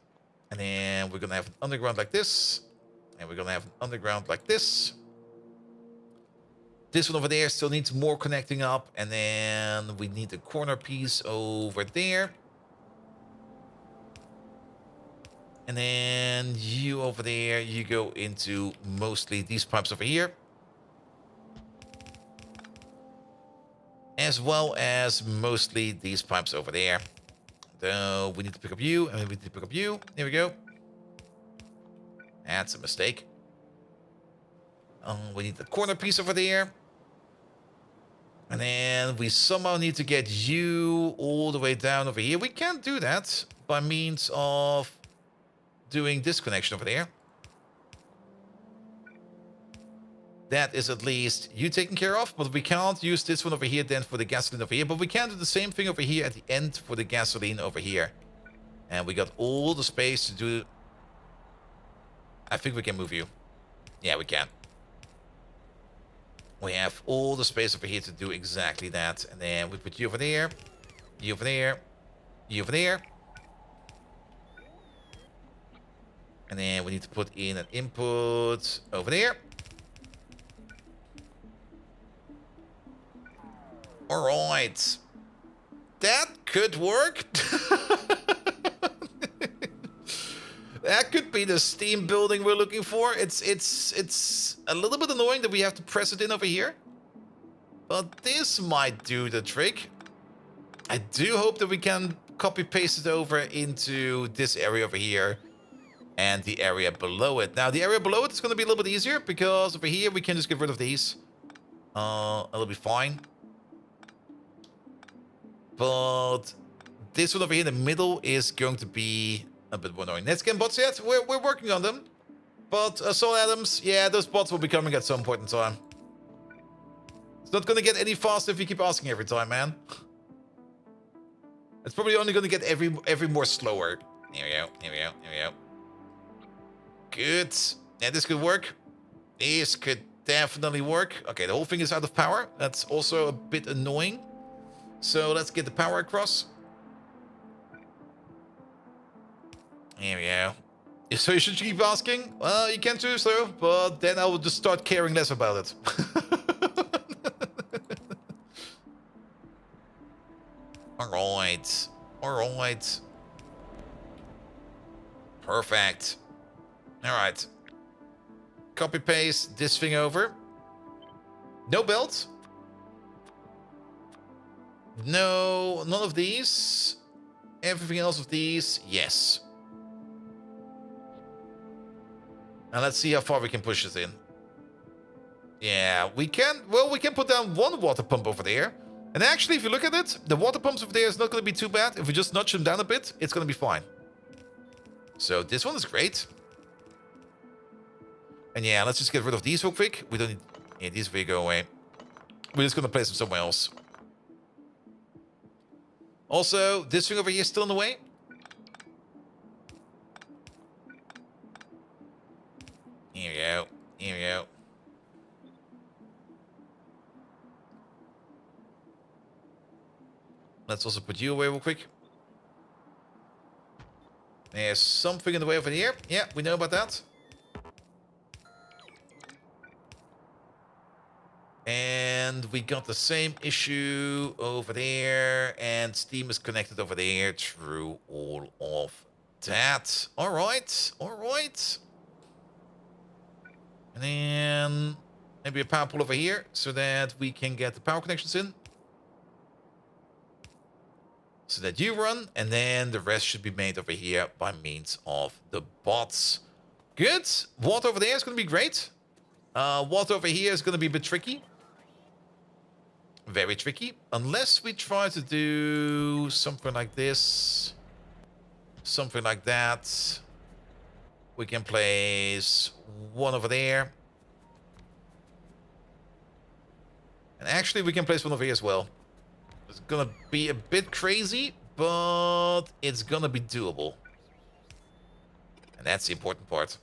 And then we're going to have an underground like this. And we're going to have an underground like this. This one over there still needs more connecting up. And then we need a corner piece over there. And then you over there, you go into mostly these pipes over here. As well as mostly these pipes over there. So we need to pick up you, and we need to pick up you. There we go. That's a mistake. We need the corner piece over there. And then we somehow need to get you all the way down over here. We can't do that by means of doing this connection over there. That is at least you taken care of, but we can't use this one over here then for the gasoline over here. But we can do the same thing over here at the end for the gasoline over here. And we got all the space to do... I think we can move you. Yeah, we can. We have all the space over here to do exactly that. And then we put you over there, you over there, you over there. And then we need to put in an input over there. All right. That could work. That could be the steam building we're looking for. It's a little bit annoying that we have to press it in over here. But this might do the trick. I do hope that we can copy paste it over into this area over here. And the area below it. Now, the area below it is going to be a little bit easier. Because over here, we can just get rid of these. It'll be fine. But this one over here in the middle is going to be a bit more annoying. Let's get bots yet. We're working on them. But Soul Atoms, yeah, those bots will be coming at some point in time. It's not going to get any faster if you keep asking every time, man. It's probably only going to get every more slower. Here we go. Here we go. Here we go. Good. Yeah, this could work. This could definitely work. Okay, the whole thing is out of power. That's also a bit annoying. So let's get the power across. Here we go. So you should keep asking? Well, you can do so, but then I will just start caring less about it. Alright. Alright. Perfect. Alright. Copy paste this thing over. No belt. No, none of these. Everything else of these, yes. Now let's see how far we can push this in. Yeah, we can. Well, we can put down one water pump over there. And actually, if you look at it, the water pumps over there is not going to be too bad. If we just nudge them down a bit, it's going to be fine. So this one is great. And yeah, let's just get rid of these real quick. We don't need... Yeah, these will go away. We're just going to place them somewhere else. Also, this thing over here is still in the way. Here we go. Here we go. Let's also put you away real quick. There's something in the way over here. Yeah, we know about that. And we got the same issue over there. And Steam is connected over there through all of that. All right. All right. And then maybe a power pole over here so that we can get the power connections in. So that you run, and then the rest should be made over here by means of the bots. Good. Water over there is going to be great. Water over here is going to be a bit tricky. Very tricky. Unless we try to do something like this. Something like that. We can place one over there. And actually, we can place one over here as well. It's gonna be a bit crazy, but it's gonna be doable. And that's the important part.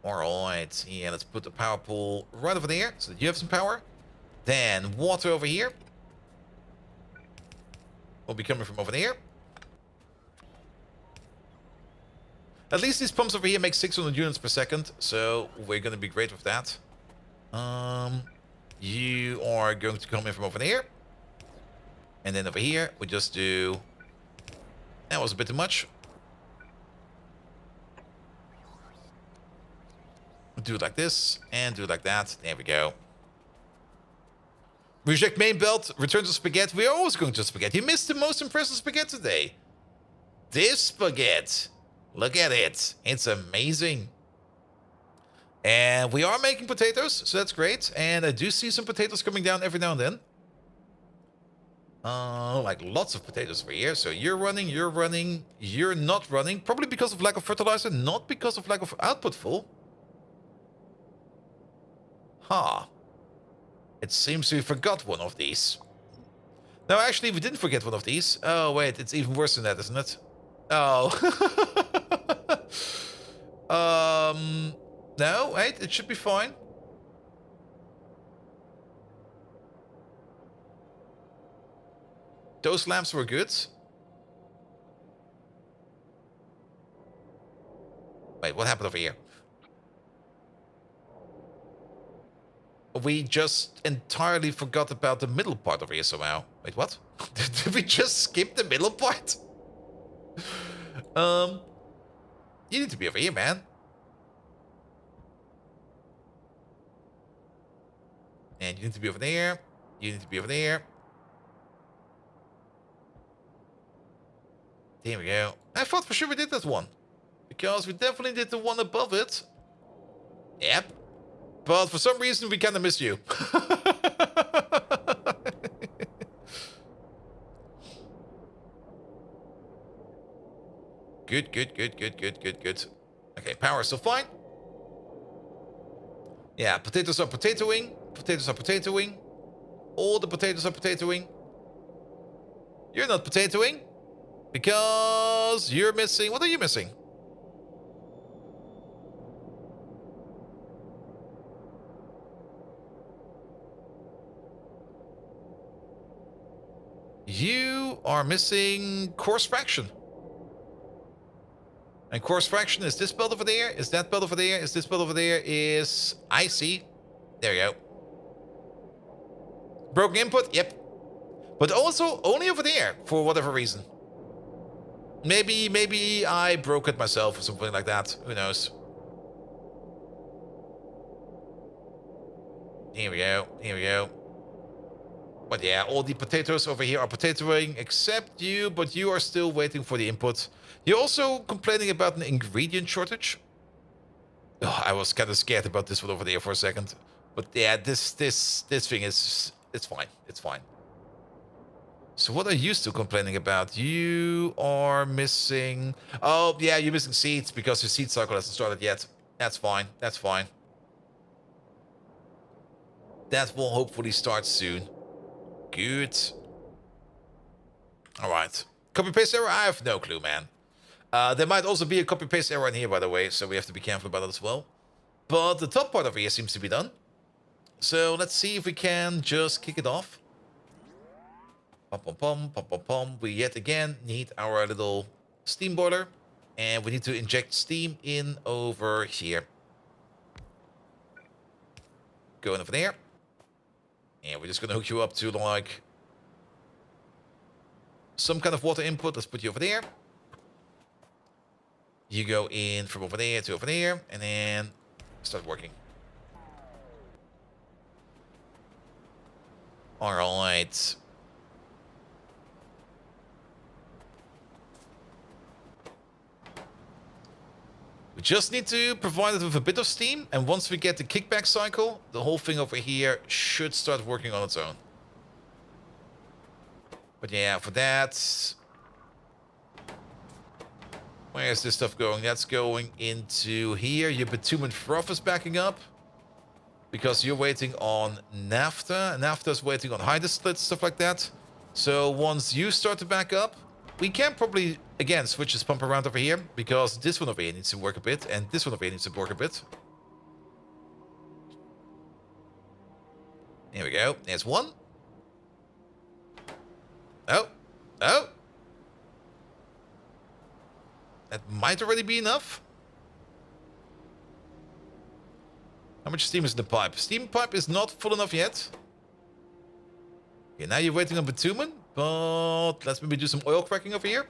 Alright, yeah, let's put the power pole right over there, so that you have some power. Then water over here. Will be coming from over there. At least these pumps over here make 600 units per second, so we're gonna be great with that. You are going to come in from over there. And then over here, we just do That was a bit too much. Do it like this, and do it like that. There we go. Reject main belt, return to spaghetti. We're always going to spaghetti. You missed the most impressive spaghetti today. This spaghetti. Look at it. It's amazing. And we are making potatoes, so that's great. And I do see some potatoes coming down every now and then. Like lots of potatoes over here. So you're running, you're not running. Probably because of lack of fertilizer, not because of lack of output full. Huh. It seems we forgot one of these. No, actually, we didn't forget one of these. Oh, wait, it's even worse than that, isn't it? Oh. No, wait, it should be fine. Those lamps were good. Wait, what happened over here? We just entirely forgot about the middle part over here somehow. Wait, what? Did we just skip the middle part? You need to be over here, man. And you need to be over there. You need to be over there. There we go. I thought for sure we did that one. Because we definitely did the one above it. Yep. But for some reason, we kind of miss you. Good. Okay, power is still fine. Yeah, potatoes are potatoing. Potatoes are potatoing. All the potatoes are potatoing. You're not potatoing. Because you're missing... What are you missing? You are missing coarse fraction. And coarse fraction is this belt over there, is that belt over there, is this belt over there, is... I see. There you go. Broken input, yep. But also only over there, for whatever reason. Maybe I broke it myself or something like that. Who knows? Here we go. But yeah, all the potatoes over here are potatoing except you, but you are still waiting for the input. You're also complaining about an ingredient shortage. Oh, I was kind of scared about this one over there for a second. But yeah, this thing is... It's fine. It's fine. So what are you still complaining about? You are missing... Oh, yeah, you're missing seeds because your seed cycle hasn't started yet. That's fine. That's fine. That will hopefully start soon. Good. Alright. Copy-paste error? I have no clue, man. There might also be a copy-paste error in here, by the way, so we have to be careful about it as well. But the top part over here seems to be done. So let's see if we can just kick it off. Pom. We yet again need our little steam boiler. And we need to inject steam in over here. Going over there. And we're just going to hook you up to, like, some kind of water input. Let's put you over there. You go in from over there to over there, and then start working. All right. We just need to provide it with a bit of steam, and once we get the kickback cycle, the whole thing over here should start working on its own. But yeah, for that... Where is this stuff going? That's going into here. Your bitumen froth is backing up. Because you're waiting on naphtha. Naphtha's waiting on high distillate, stuff like that. So once you start to back up, we can probably, again, switch this pump around over here. Because this one over here needs to work a bit. And this one over here needs to work a bit. Here we go. There's one. Oh. That might already be enough. How much steam is in the pipe? Steam pipe is not full enough yet. Okay, now you're waiting on bitumen. But let's maybe do some oil cracking over here.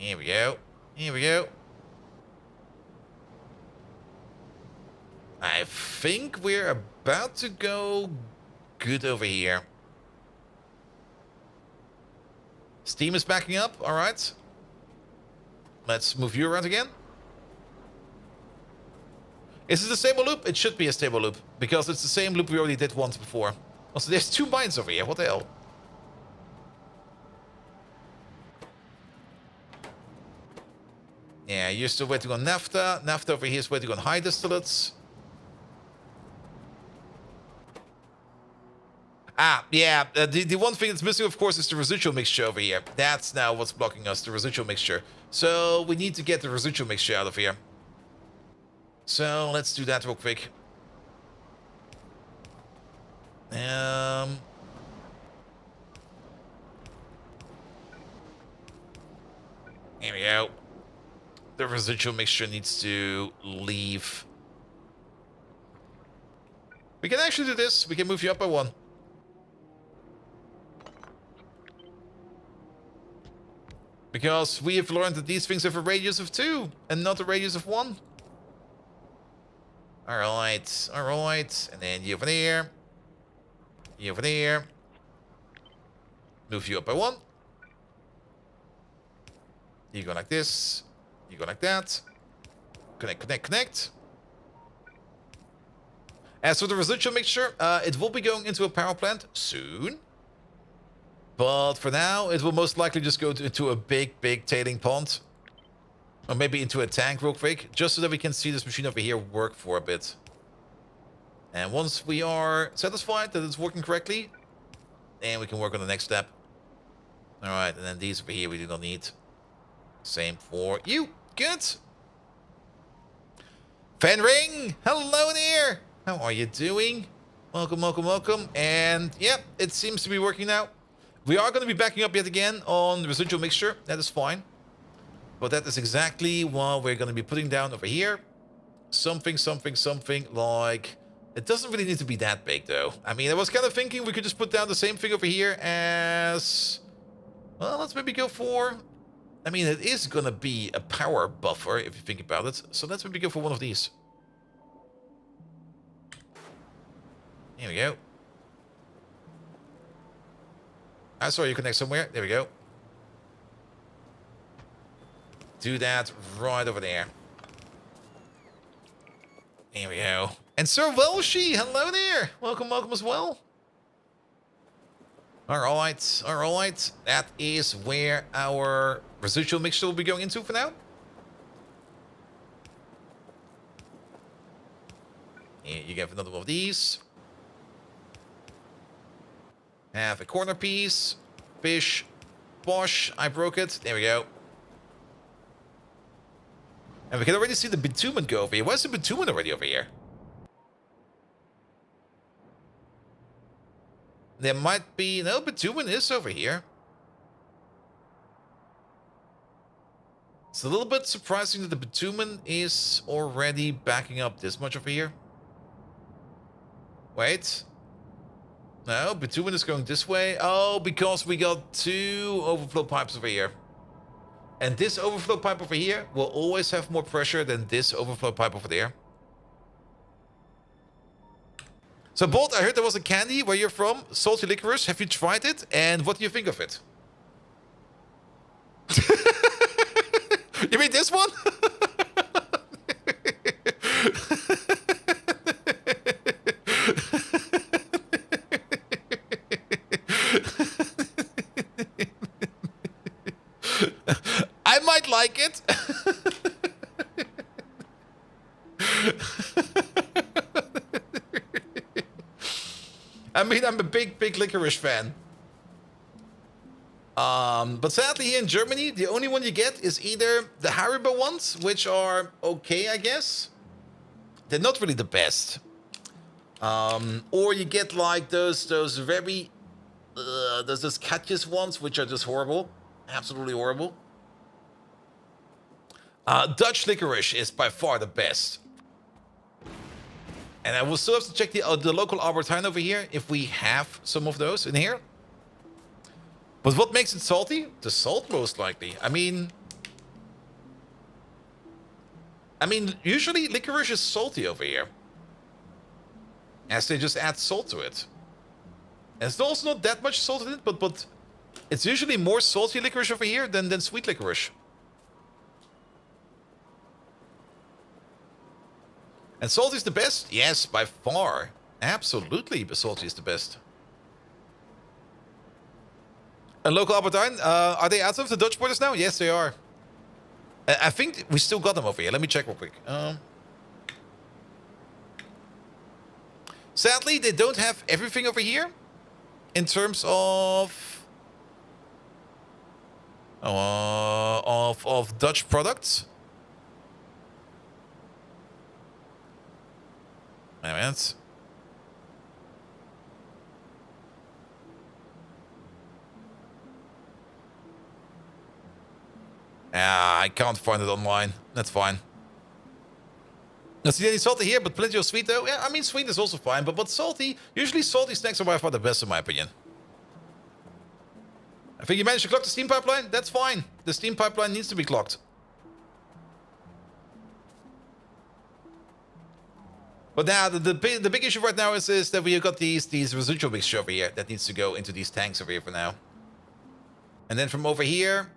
Here we go. Here we go. I think we're about to go good over here. Steam is backing up. All right. Let's move you around again. Is it a stable loop? It should be a stable loop, because it's the same loop we already did once before. Also, there's 2 mines over here. What the hell? Yeah, you're still waiting on naphtha. Naphtha over here is waiting on high distillates. Ah, yeah. The one thing that's missing, of course, is the residual mixture over here. That's now what's blocking us, the residual mixture. So we need to get the residual mixture out of here. So let's do that real quick. Here we go. The residual mixture needs to leave. We can actually do this. We can move you up by 1. Because we have learned that these things have a radius of 2 and not a radius of 1. Alright, alright. And then you over there. You over there. Move you up by 1. You go like this. You go like that. Connect, connect, connect. As for the residual mixture, it will be going into a power plant soon. But for now, it will most likely just go into a big, big tailing pond. Or maybe into a tank real quick, just so that we can see this machine over here work for a bit. And once we are satisfied that it's working correctly, then we can work on the next step. Alright, and then these over here we do not need. Same for you. Good. Fenring, hello there. How are you doing? Welcome, welcome, welcome. And yeah, it seems to be working now. We are going to be backing up yet again on the residual mixture. That is fine. But that is exactly what we're going to be putting down over here. Something, something, something like... It doesn't really need to be that big, though. I mean, I was kind of thinking we could just put down the same thing over here as... Well, let's maybe go for... I mean, it is going to be a power buffer, if you think about it. So let's maybe go for one of these. Here we go. I saw you connect somewhere. There we go. Do that right over there. Here we go. And Sir Welshi, hello there. Welcome, welcome as well. Alright, alright. That is where our residual mixture will be going into for now. Here you get another one of these. Have a corner piece. Fish. Bosh. I broke it. There we go. And we can already see the bitumen go over here. Where's the bitumen already over here? There might be... No, bitumen is over here. It's a little bit surprising that the bitumen is already backing up this much over here. Wait. No, bitumen is going this way. Oh, because we got 2 overflow pipes over here. And this overflow pipe over here will always have more pressure than this overflow pipe over there. So, Bolt, I heard there was a candy where you're from. Salty licorice. Have you tried it? And what do you think of it? You mean this one? I might like it. I mean, I'm a big licorice fan. But sadly here in Germany, the only one you get is either the Haribo ones, which are okay, I guess. They're not really the best. Or you get like those very... those Katjes ones, which are just horrible. Absolutely horrible. Dutch licorice is by far the best. And I will still have to check the local Albertine over here if we have some of those in here. But what makes it salty? The salt, most likely. I mean, I mean, usually licorice is salty over here, as they just add salt to it. And it's also not that much salt in it, but it's usually more salty licorice over here than sweet licorice. And salty is the best? Yes, by far. Absolutely, but salty is the best. And local Albertine, are they out of the Dutch borders now? Yes, they are. I think we still got them over here. Let me check real quick. Sadly, they don't have everything over here in terms of Dutch products. Wait a minute. I can't find it online. That's fine. Not see any salty here, but plenty of sweet though. Yeah, I mean sweet is also fine, but salty. Usually salty snacks are by far the best in my opinion. I think you managed to clock the steam pipeline. That's fine. The steam pipeline needs to be clocked. But now the big issue right now is that we have got these residual mixture over here that needs to go into these tanks over here for now. And then from over here,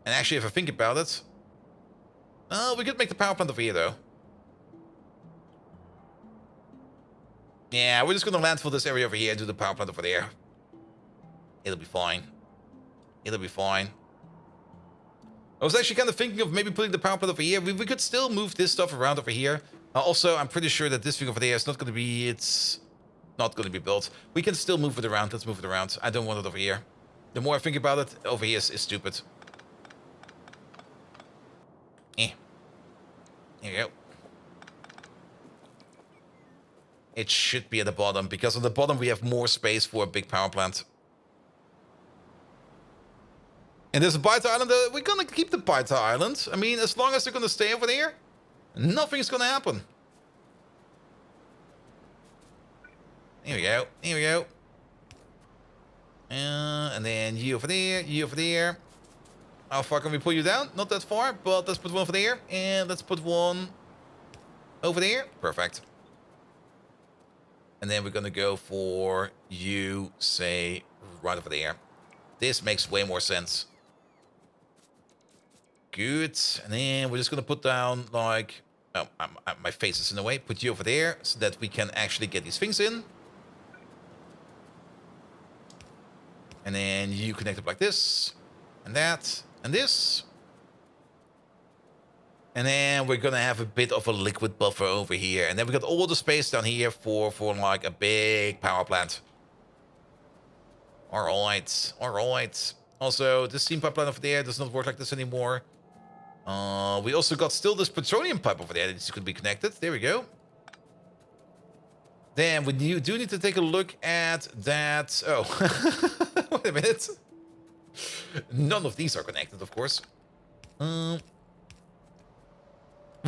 and actually if I think about it, we could make the power plant over here though. Yeah, we're just gonna landfill this area over here and do the power plant over there. It'll be fine. It'll be fine. I was actually kind of thinking of maybe putting the power plant over here. We could still move this stuff around over here. Also, I'm pretty sure that this thing over there is not going to be... It's not going to be built. We can still move it around. Let's move it around. I don't want it over here. The more I think about it, over here is stupid. Here we go. It should be at the bottom, because on the bottom we have more space for a big power plant. And there's a Biter Island. We're going to keep the Biter Island. I mean, as long as they're going to stay over there, nothing's going to happen. Here we go. Here we go. And then you over there. You over there. How far can we pull you down? Not that far, but let's put one over there. And let's put one over there. Perfect. And then we're going to go for you, say, right over there. This makes way more sense. Good. And then we're just going to put down, like... Oh, my face is in the way. Put you over there so that we can actually get these things in. And then you connect up like this. And that. And this. And then we're going to have a bit of a liquid buffer over here. And then we got all the space down here for like a big power plant. Alright. Alright. Also, this steam pipeline over there does not work like this anymore. We also got still this petroleum pipe over there that could be connected. There we go. Then we do need to take a look at that. Oh, wait a minute. None of these are connected, of course. We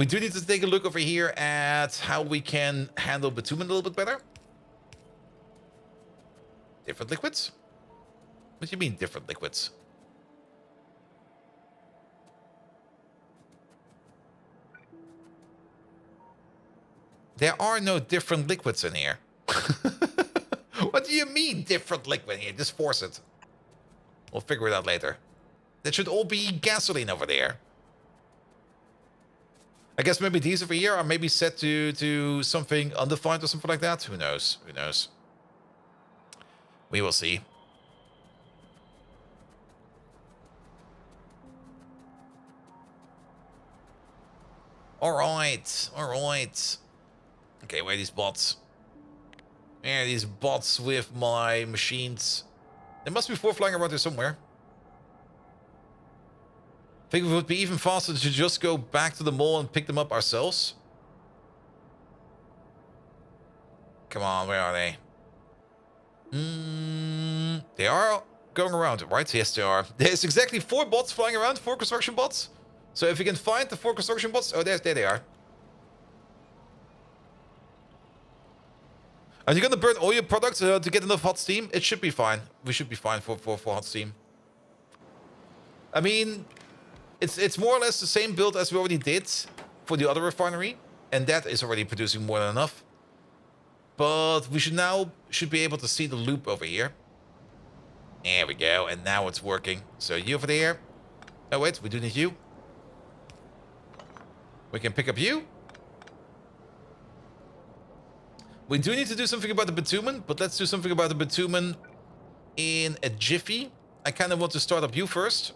do need to take a look over here at how we can handle bitumen a little bit better. Different liquids? What do you mean different liquids? There are no different liquids in here. What do you mean different liquid here? Just force it. We'll figure it out later. That should all be gasoline over there. I guess maybe these over here are maybe set to something undefined or something like that. Who knows? Who knows? We will see. Alright. Alright. Okay, where are these bots? Where are these bots with my machines? There must be 4 flying around here somewhere. I think it would be even faster to just go back to the mall and pick them up ourselves. Come on, where are they? They are going around, right? Yes, they are. There's exactly 4 bots flying around, 4 construction bots. So if you can find the 4 construction bots... Oh, there they are. Are you gonna burn all your products to get enough hot steam? It should be fine. We should be fine for hot steam. I mean, it's more or less the same build as we already did for the other refinery, and that is already producing more than enough. But we should be able to see the loop over here. There we go, and now it's working. So you over there. Oh wait, we do need you. We can pick up you. We do need to do something about the bitumen, but let's do something about the bitumen in a jiffy. I kind of want to start up you first.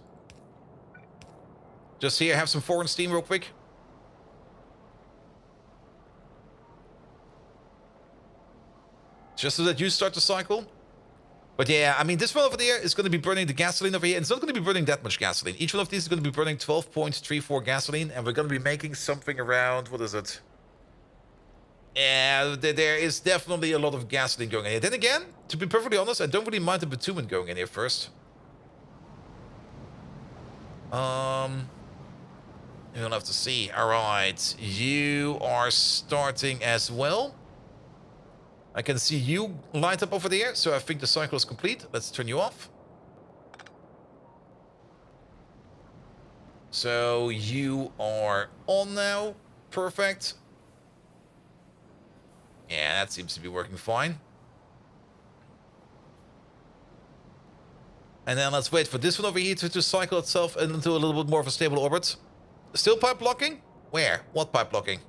Just here, have some foreign steam real quick. Just so that you start the cycle. But yeah, I mean, this one over there is going to be burning the gasoline over here. And it's not going to be burning that much gasoline. Each one of these is going to be burning 12.34 gasoline. And we're going to be making something around, what is it? Yeah, there is definitely a lot of gasoline going in here. Then again, to be perfectly honest, I don't really mind the bitumen going in here first. We'll have to see. All right, you are starting as well. I can see you light up over there, so I think the cycle is complete. Let's turn you off. So you are on now. Perfect. Yeah, that seems to be working fine. And then let's wait for this one over here to cycle itself into a little bit more of a stable orbit. Still pipe blocking? Where? What pipe blocking?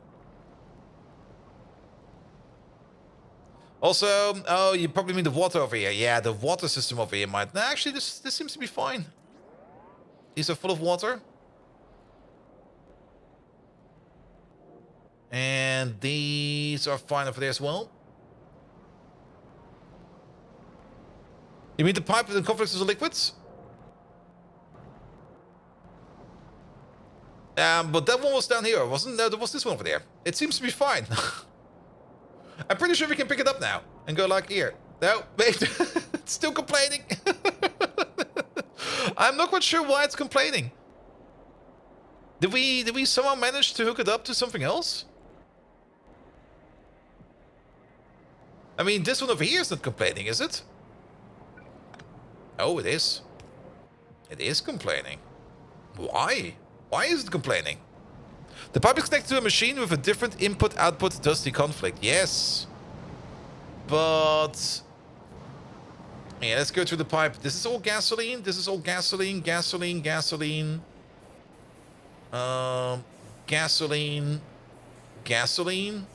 Also, oh, you probably mean the water over here. Yeah, the water system over here might... No, actually, this seems to be fine. These are full of water. And these are fine over there as well. You mean the pipe with the conflicts of the liquids? But that one was down here, wasn't there? There was this one over there. It seems to be fine. I'm pretty sure we can pick it up now and go like here. No, wait, it's still complaining. I'm not quite sure why it's complaining. Did we somehow manage to hook it up to something else? I mean, this one over here is not complaining, is it? Oh, it is. It is complaining. Why? Why is it complaining? The pipe is connected to a machine with a different input-output thus the conflict. Yes. But... yeah, let's go through the pipe. This is all gasoline. This is all gasoline, gasoline, gasoline. Gasoline. Gasoline.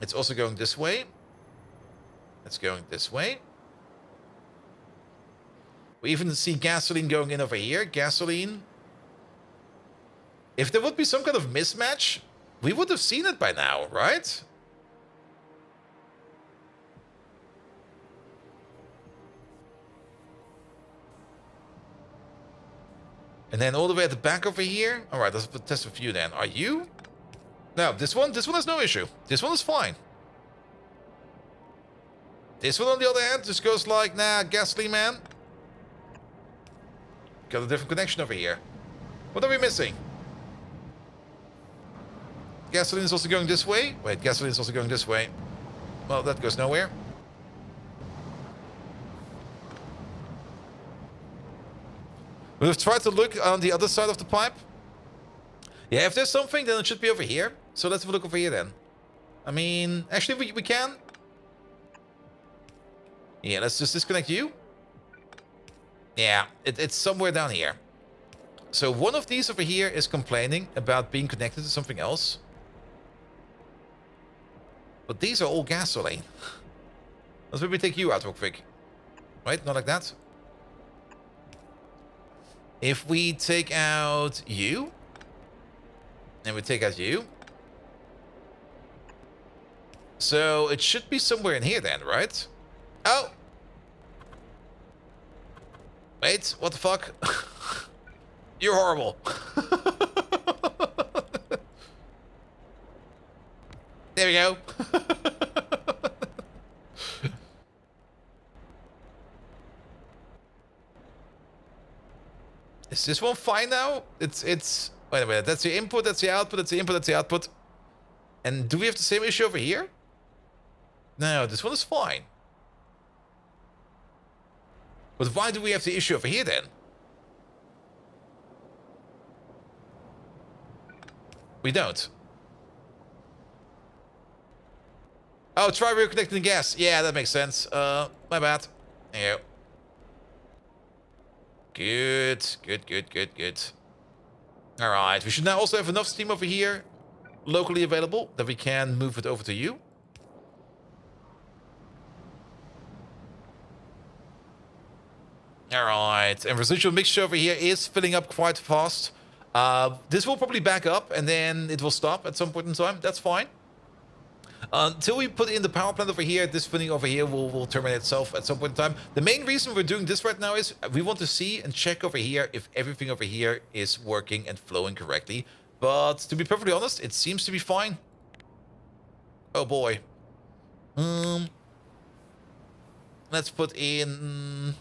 It's also going this way. It's going this way. We even see gasoline going in over here. Gasoline. If there would be some kind of mismatch, we would have seen it by now, right? And then all the way at the back over here. All right, let's test a few then. Are you? No, this one has no issue. This one is fine. This one, on the other hand, just goes like, nah, gasoline man. Got a different connection over here. What are we missing? Gasoline is also going this way. Wait, gasoline is also going this way. Well, that goes nowhere. We've tried to look on the other side of the pipe. Yeah, if there's something, then it should be over here. So let's have a look over here then. I mean, actually, we can. Yeah, let's just disconnect you. Yeah, it's somewhere down here. So one of these over here is complaining about being connected to something else. But these are all gasoline. Let's maybe take you out real quick. Right, not like that. If we take out you, and we take out you. So it should be somewhere in here then, right? Oh! Wait, what the fuck? You're horrible. There we go. Is this one fine now? It's wait a minute, that's the input, that's the output, that's the input, that's the output. And do we have the same issue over here? No, this one is fine. But why do we have the issue over here then? We don't. Oh, try reconnecting the gas. Yeah, that makes sense. My bad. There you go. Good, good, good, good, good. Alright, we should now also have enough steam over here locally available that we can move it over to you. Alright, and residual mixture over here is filling up quite fast. This will probably back up and then it will stop at some point in time. That's fine. Until we put in the power plant over here, this filling over here will terminate itself at some point in time. The main reason we're doing this right now is we want to see and check over here if everything over here is working and flowing correctly. But to be perfectly honest, it seems to be fine. Oh boy. Let's put in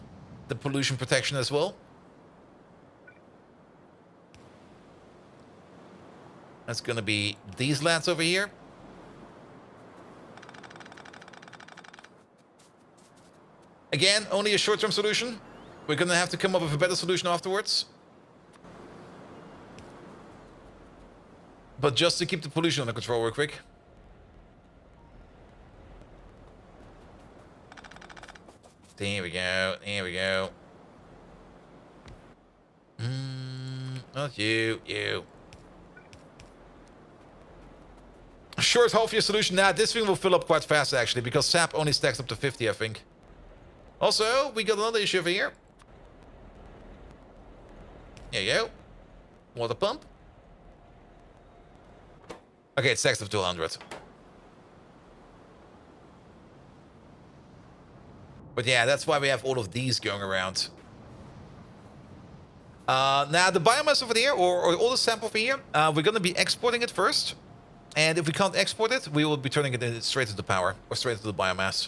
the pollution protection as well. That's gonna be these lads over here. Again, only a short-term solution. We're gonna have to come up with a better solution afterwards. But just to keep the pollution under control real quick. There we go, there we go. Not you, you. Short half-year solution. Nah, this thing will fill up quite fast actually, because sap only stacks up to 50, I think. Also, we got another issue over here. There you go. Water pump. Okay, it stacks up to 100. But yeah, that's why we have all of these going around. Now, the biomass over there, or all the sap over here, we're going to be exporting it first. And if we can't export it, we will be turning it in straight to the power, or straight to the biomass.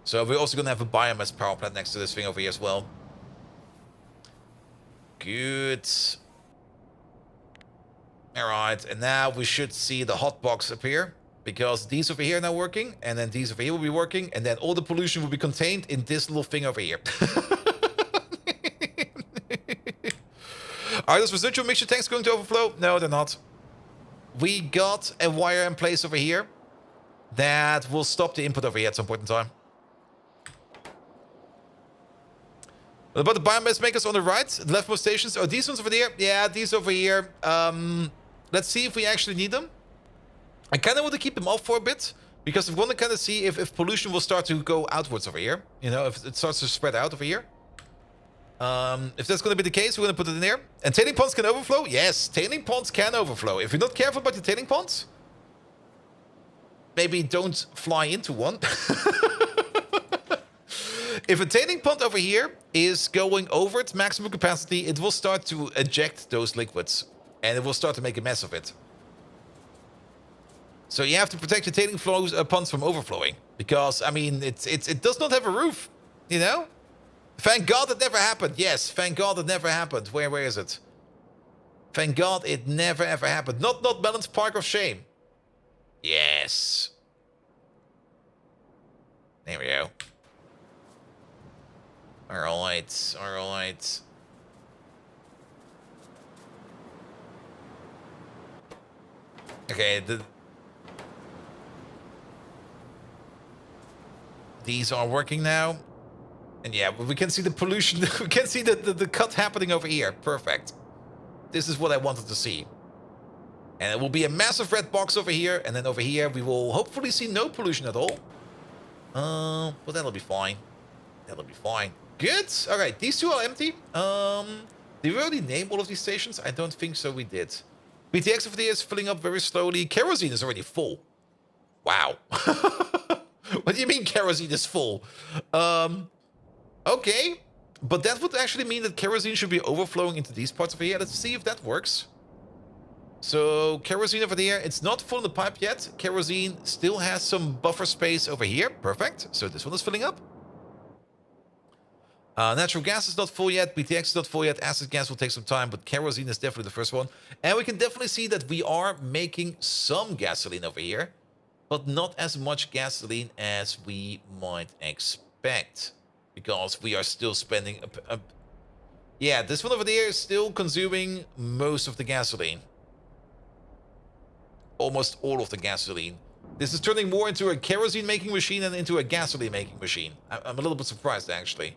So we're also going to have a biomass power plant next to this thing over here as well. Good. Alright, and now we should see the hot box appear. Because these over here are now working, and then these over here will be working, and then all the pollution will be contained in this little thing over here. Are those residual mixture tanks going to overflow? No, they're not. We got a wire in place over here that will stop the input over here at some point in time. What about the biomass makers on the right? The leftmost stations? Oh, these ones over there? Yeah, these over here. Let's see if we actually need them. I kind of want to keep them off for a bit, because I want to kind of see if pollution will start to go outwards over here. You know, if it starts to spread out over here. If that's going to be the case, we're going to put it in there. And tailing ponds can overflow? Yes, tailing ponds can overflow. If you're not careful about your tailing ponds, maybe don't fly into one. If a tailing pond over here is going over its maximum capacity, it will start to eject those liquids. And it will start to make a mess of it. So you have to protect your tailing ponds from overflowing. Because, I mean, it does not have a roof, you know? Thank God it never happened. Yes, thank God it never happened. Where is it? Thank God it never ever happened. Not Melon's Park of Shame. Yes. There we go. Alright, alright. Okay, these are working now. And yeah, we can see the pollution. We can see the cut happening over here. Perfect. This is what I wanted to see. And it will be a massive red box over here. And then over here, we will hopefully see no pollution at all. But that'll be fine. That'll be fine. Good. All right, these two are empty. Did we already name all of these stations? I don't think so we did. BTX over there is filling up very slowly. Kerosene is already full. Wow. What do you mean kerosene is full? Okay, but that would actually mean that kerosene should be overflowing into these parts over here. Let's see if that works. So, kerosene over there, it's not full in the pipe yet. Kerosene still has some buffer space over here. Perfect. So this one is filling up. Natural gas is not full yet. BTX is not full yet. Acid gas will take some time, but kerosene is definitely the first one. And we can definitely see that we are making some gasoline over here, but not as much gasoline as we might expect. Because we are still spending... Yeah, this one over there is still consuming most of the gasoline. almost all of the gasoline. This is turning more into a kerosene making machine than into a gasoline making machine. I'm a little bit surprised, actually.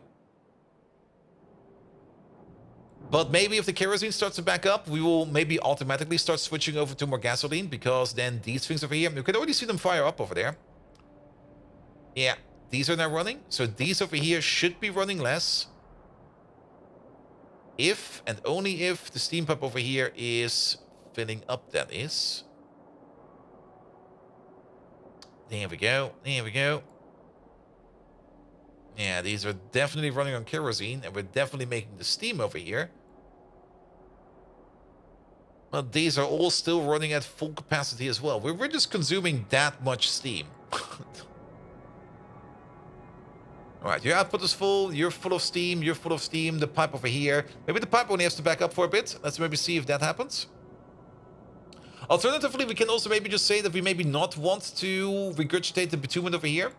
But maybe if the kerosene starts to back up, we will maybe automatically start switching over to more gasoline, because then these things over here, you can already see them fire up over there. Yeah, these are now running. So these over here should be running less. If and only if the steam pump over here is filling up, that is. There we go. There we go. Yeah, these are definitely running on kerosene, and we're definitely making the steam over here. But these are all still running at full capacity as well. We're just consuming that much steam. Alright, your output is full, you're full of steam, you're full of steam, the pipe over here. Maybe the pipe only has to back up for a bit. Let's maybe see if that happens. Alternatively, we can also maybe just say that we maybe not want to regurgitate the bitumen over here.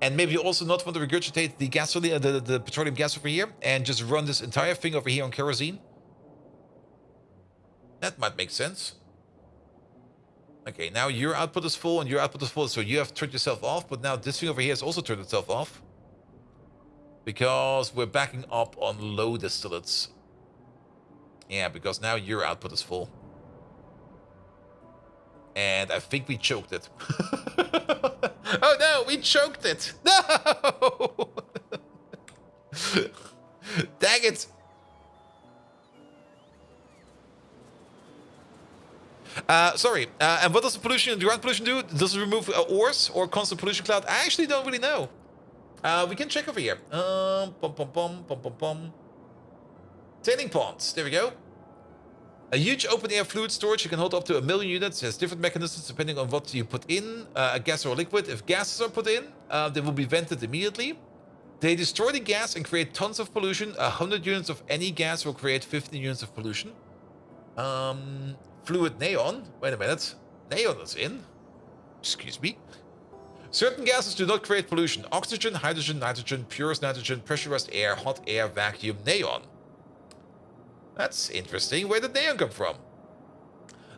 And maybe also not want to regurgitate the gasoline, the petroleum gas over here, and just run this entire thing over here on kerosene. That might make sense. Okay, now your output is full and your output is full, so you have turned yourself off, but now this thing over here has also turned itself off. Because we're backing up on low distillates. Yeah, because now your output is full. And I think we choked it. Oh no, we choked it! No! Dang it! Sorry, and what does the pollution, the ground pollution do? Does it remove ores or constant pollution cloud? I actually don't really know. We can check over here. Tailing ponds, there we go. A huge open-air fluid storage. You can hold up to 1 million units. It has different mechanisms depending on what you put in, a gas or a liquid. If gases are put in, they will be vented immediately. They destroy the gas and create tons of pollution. 100 units of any gas will create 15 units of pollution. Fluid neon. Wait a minute. Neon is in. Excuse me. Certain gases do not create pollution. Oxygen, hydrogen, nitrogen, purest nitrogen, pressurized air, hot air, vacuum, neon. That's interesting. Where did neon come from?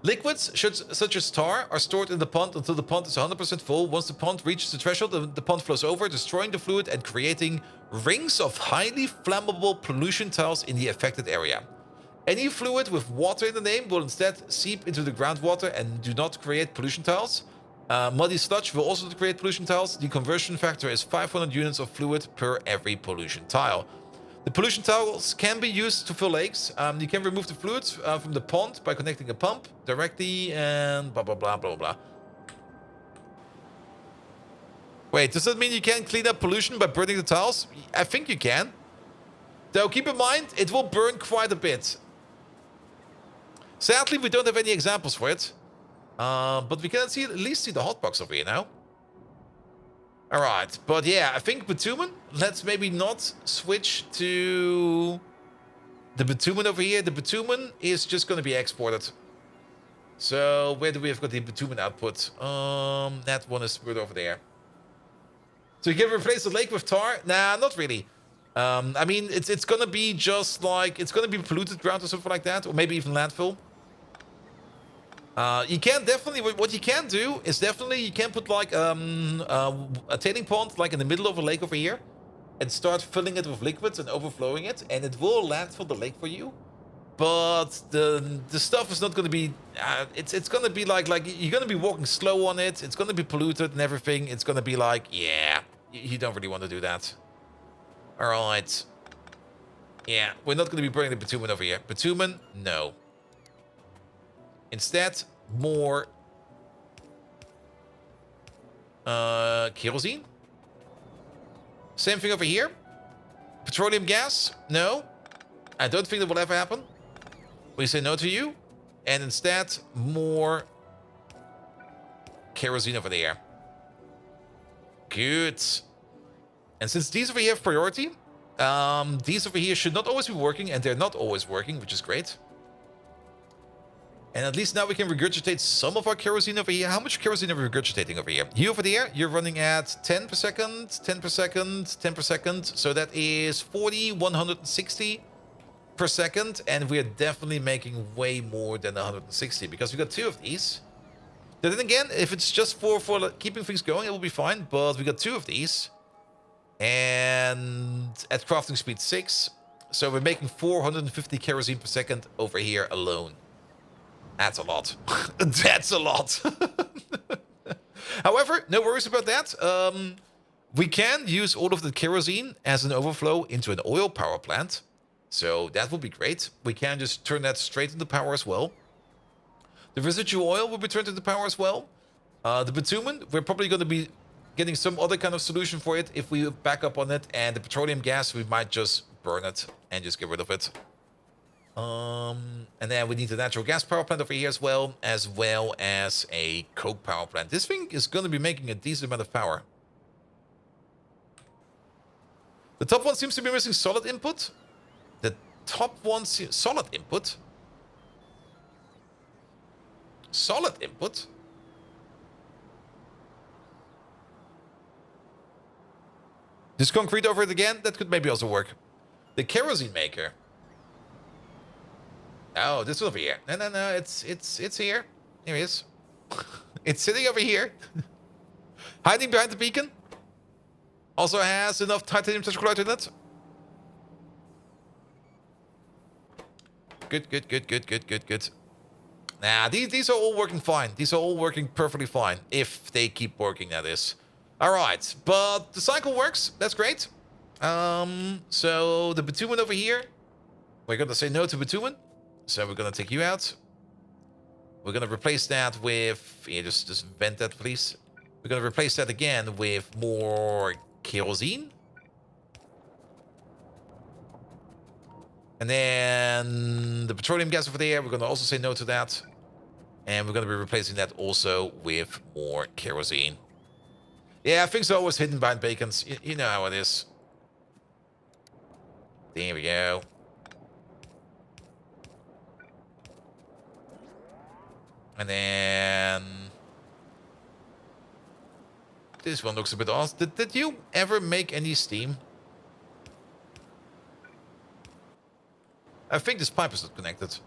Liquids, such as tar, are stored in the pond until the pond is 100% full. Once the pond reaches the threshold, the pond flows over, destroying the fluid and creating rings of highly flammable pollution tiles in the affected area. Any fluid with water in the name will instead seep into the groundwater and do not create pollution tiles. Muddy sludge will also create pollution tiles. The conversion factor is 500 units of fluid per every pollution tile. The pollution tiles can be used to fill lakes. You can remove the fluids from the pond by connecting a pump directly and blah, blah, blah, blah, blah. Wait, does that mean you can clean up pollution by burning the tiles? I think you can. Though keep in mind, it will burn quite a bit. Sadly, we don't have any examples for it. But we can at least see the hotbox over here now. Alright, but yeah, I think bitumen. Let's maybe not switch to the bitumen over here. The bitumen is just going to be exported. So where do we have got the bitumen output? That one is right over there. So you can replace the lake with tar? Nah, not really. I mean, it's going to be just like, it's going to be polluted ground or something like that, or maybe even landfill. You can definitely, what you can do is definitely, you can put like a tailing pond like in the middle of a lake over here and start filling it with liquids and overflowing it, and it will landfill the lake for you. But the stuff is not going to be, it's going to be like you're going to be walking slow on it. It's going to be polluted and everything. It's going to be like, yeah, you don't really want to do that. All right. Yeah, we're not going to be burning the bitumen over here. Bitumen, no. Instead, more kerosene. Same thing over here. Petroleum gas, no. I don't think that will ever happen. We say no to you. And instead, more kerosene over there. Good. And since these over here have priority, these over here should not always be working, and they're not always working, which is great. And at least now we can regurgitate some of our kerosene over here. How much kerosene are we regurgitating over here? You over there, you're running at 10 per second, 10 per second, 10 per second. So that is 40, 160 per second. And we're definitely making way more than 160 because we got two of these. Then again, if it's just for keeping things going, it will be fine. But we got 2 of these. And at crafting speed 6. So we're making 450 kerosene per second over here alone. That's a lot. That's a lot. However, no worries about that. We can use all of the kerosene as an overflow into an oil power plant. So that would be great. We can just turn that straight into power as well. The residual oil will be turned into power as well. The bitumen, we're probably going to be getting some other kind of solution for it if we back up on it. And the petroleum gas, we might just burn it and just get rid of it. And then we need the natural gas power plant over here as well as a coke power plant. This thing is going to be making a decent amount of power. The top one seems to be missing solid input. The top one... Solid input? Solid input? This concrete over it again? That could maybe also work. The kerosene maker. Oh, this one over here. No. It's here. Here it is. It's sitting over here. Hiding behind the beacon. Also has enough titanium tetrachloride in it. Good. Nah, these are all working fine. These are all working perfectly fine. If they keep working, that is. Alright, but the cycle works. That's great. So the bitumen over here. We're going to say no to bitumen. So we're going to take you out. We're going to replace that with... Yeah, just vent that, please. We're going to replace that again with more kerosene. And then the petroleum gas over there, we're going to also say no to that. And we're going to be replacing that also with more kerosene. Yeah, things are always hidden behind bacons. You know how it is. There we go. And then... This one looks a bit odd. Did you ever make any steam? I think this pipe is not connected.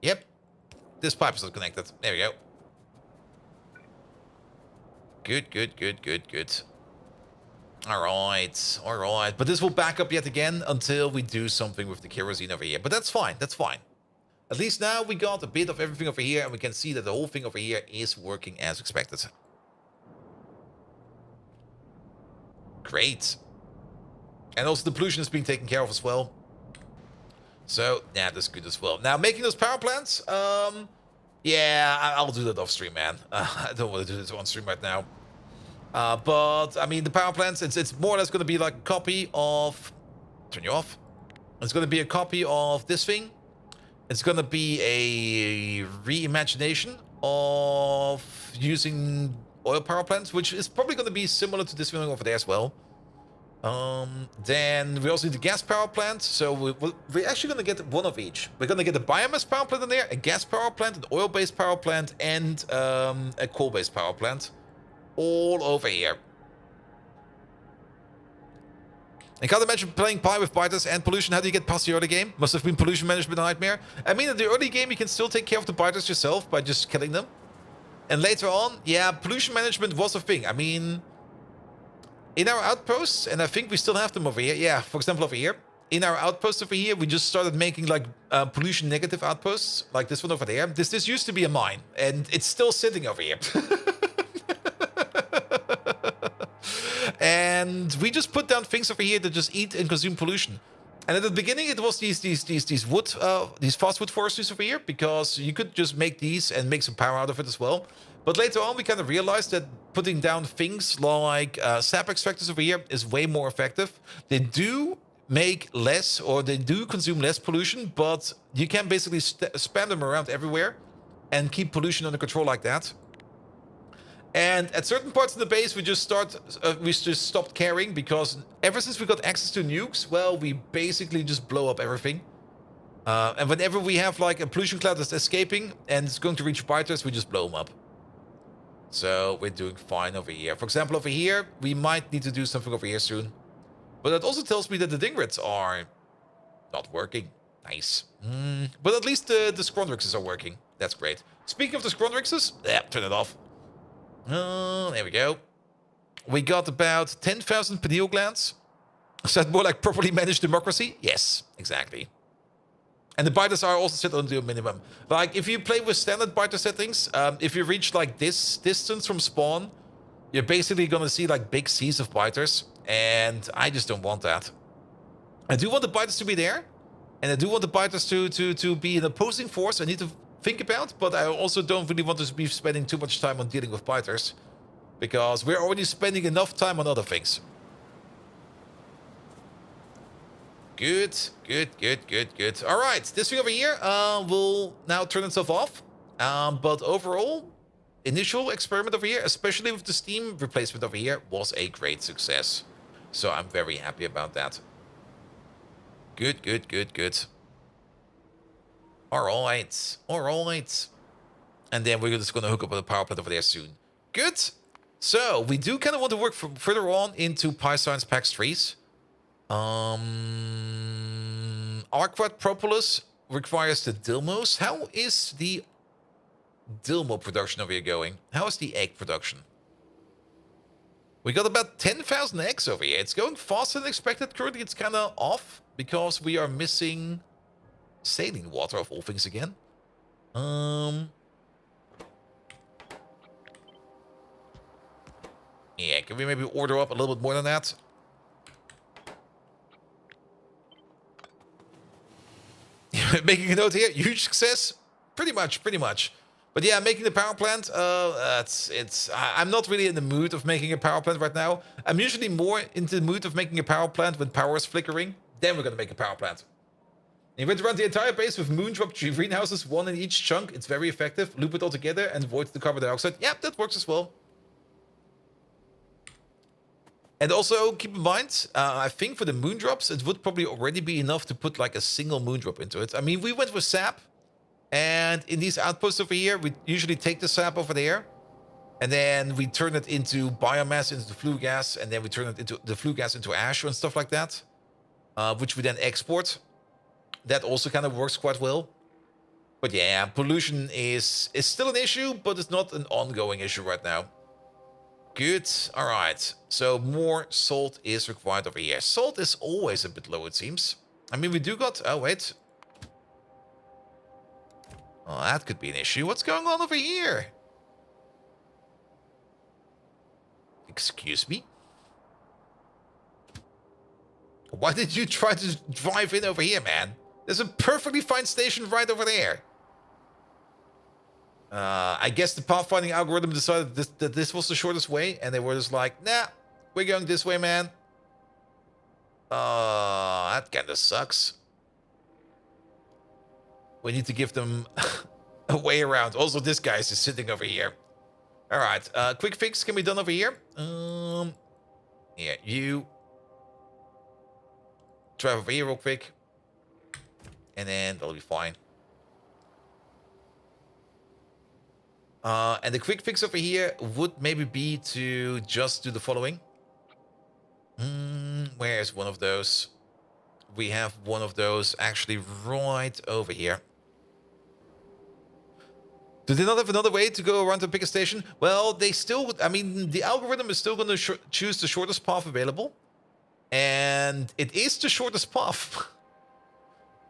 Yep. This pipe is not connected. There we go. Good. Alright. But this will back up yet again until we do something with the kerosene over here. But that's fine. At least now we got a bit of everything over here, and we can see that the whole thing over here is working as expected. Great. And also the pollution is being taken care of as well. So, yeah, that's good as well. Now, making those power plants, yeah, I'll do that off stream, man. I don't want to do this on stream right now. But, I mean, the power plants, it's more or less going to be like a copy of... Turn you off. It's going to be a copy of this thing. It's going to be a reimagination of using oil power plants, which is probably going to be similar to this thing over there as well. Then we also need the gas power plant. So we're actually going to get one of each. We're going to get a biomass power plant in there, a gas power plant, an oil-based power plant, and a coal-based power plant. All over here. I can't imagine playing Pi with biters and pollution. How do you get past the early game? Must have been pollution management nightmare. I mean, in the early game, you can still take care of the biters yourself by just killing them. And later on, yeah, pollution management was a thing. I mean, in our outposts, and I think we still have them over here. Yeah, for example, over here. In our outposts over here, we just started making like pollution negative outposts, like this one over there. This used to be a mine, and it's still sitting over here. And we just put down things over here that just eat and consume pollution. And at the beginning, it was these fast wood forestries over here, because you could just make these and make some power out of it as well. But later on, we kind of realized that putting down things like sap extractors over here is way more effective. They do make less, or they do consume less pollution, but you can basically spam them around everywhere and keep pollution under control like that. And at certain parts of the base, we just stopped caring, because ever since we got access to nukes, well, we basically just blow up everything. And whenever we have like a pollution cloud that's escaping and it's going to reach biters, we just blow them up. So we're doing fine over here. For example, over here, we might need to do something over here soon. But that also tells me that the dingrets are not working. Nice. But at least the Scrondrixes are working. That's great. Speaking of the Scrondrixes, yeah, turn it off. There we go. We got about 10,000 pineal glands. Is that more like properly managed democracy? Yes, exactly. And the biters are also set on to a minimum. Like, if you play with standard biter settings, if you reach, like, this distance from spawn, you're basically gonna see, like, big seas of biters. And I just don't want that. I do want the biters to be there. And I do want the biters to be an opposing force I need to think about. But I also don't really want to be spending too much time on dealing with biters. Because we're already spending enough time on other things. Good, good, good, good, good. All right, this thing over here will now turn itself off. But overall, initial experiment over here, especially with the Steam replacement over here, was a great success. So I'm very happy about that. Good, good, good, good. All right, all right. And then we're just going to hook up with a power plant over there soon. Good. So we do kind of want to work further on into PyScience PAX trees. Arquat Propolis requires the Dilmos. How is the Dilmo production over here going? How is the egg production? We got about 10,000 eggs over here. It's going faster than expected. Currently, it's kind of off because we are missing saline water, of all things again. Yeah, can we maybe order up a little bit more than that? Making a note here, huge success. Pretty much, pretty much. But yeah, making the power plant, I'm not really in the mood of making a power plant right now. I'm usually more into the mood of making a power plant when power is flickering. Then we're gonna make a power plant. You went around the entire base with moondrop greenhouses, one in each chunk. It's very effective. Loop it all together and avoid the carbon dioxide. Yeah, that works as well. And also, keep in mind, I think for the moondrops, it would probably already be enough to put like a single moondrop into it. I mean, we went with sap. And in these outposts over here, we usually take the sap over there. And then we turn it into biomass, into the flue gas. And then we turn it into the flue gas into ash and stuff like that. Which we then export. That also kind of works quite well. But yeah, pollution is still an issue, but it's not an ongoing issue right now. Good. All right. So more salt is required over here. Salt is always a bit low, it seems. I mean, we do got... Oh, wait. Oh, that could be an issue. What's going on over here? Excuse me? Why did you try to drive in over here, man? There's a perfectly fine station right over there. I guess the pathfinding algorithm decided that this was the shortest way, and they were just like, nah, we're going this way, man. That kind of sucks. We need to give them a way around. Also, this guy is just sitting over here. All right, quick fix can be done over here. Yeah, you drive over here real quick, and then that'll be fine. And the quick fix over here would maybe be to just do the following. Where's one of those? We have one of those actually right over here. Do they not have another way to go around to pick a station? Well, they still... I mean, the algorithm is still going to choose the shortest path available. And it is the shortest path.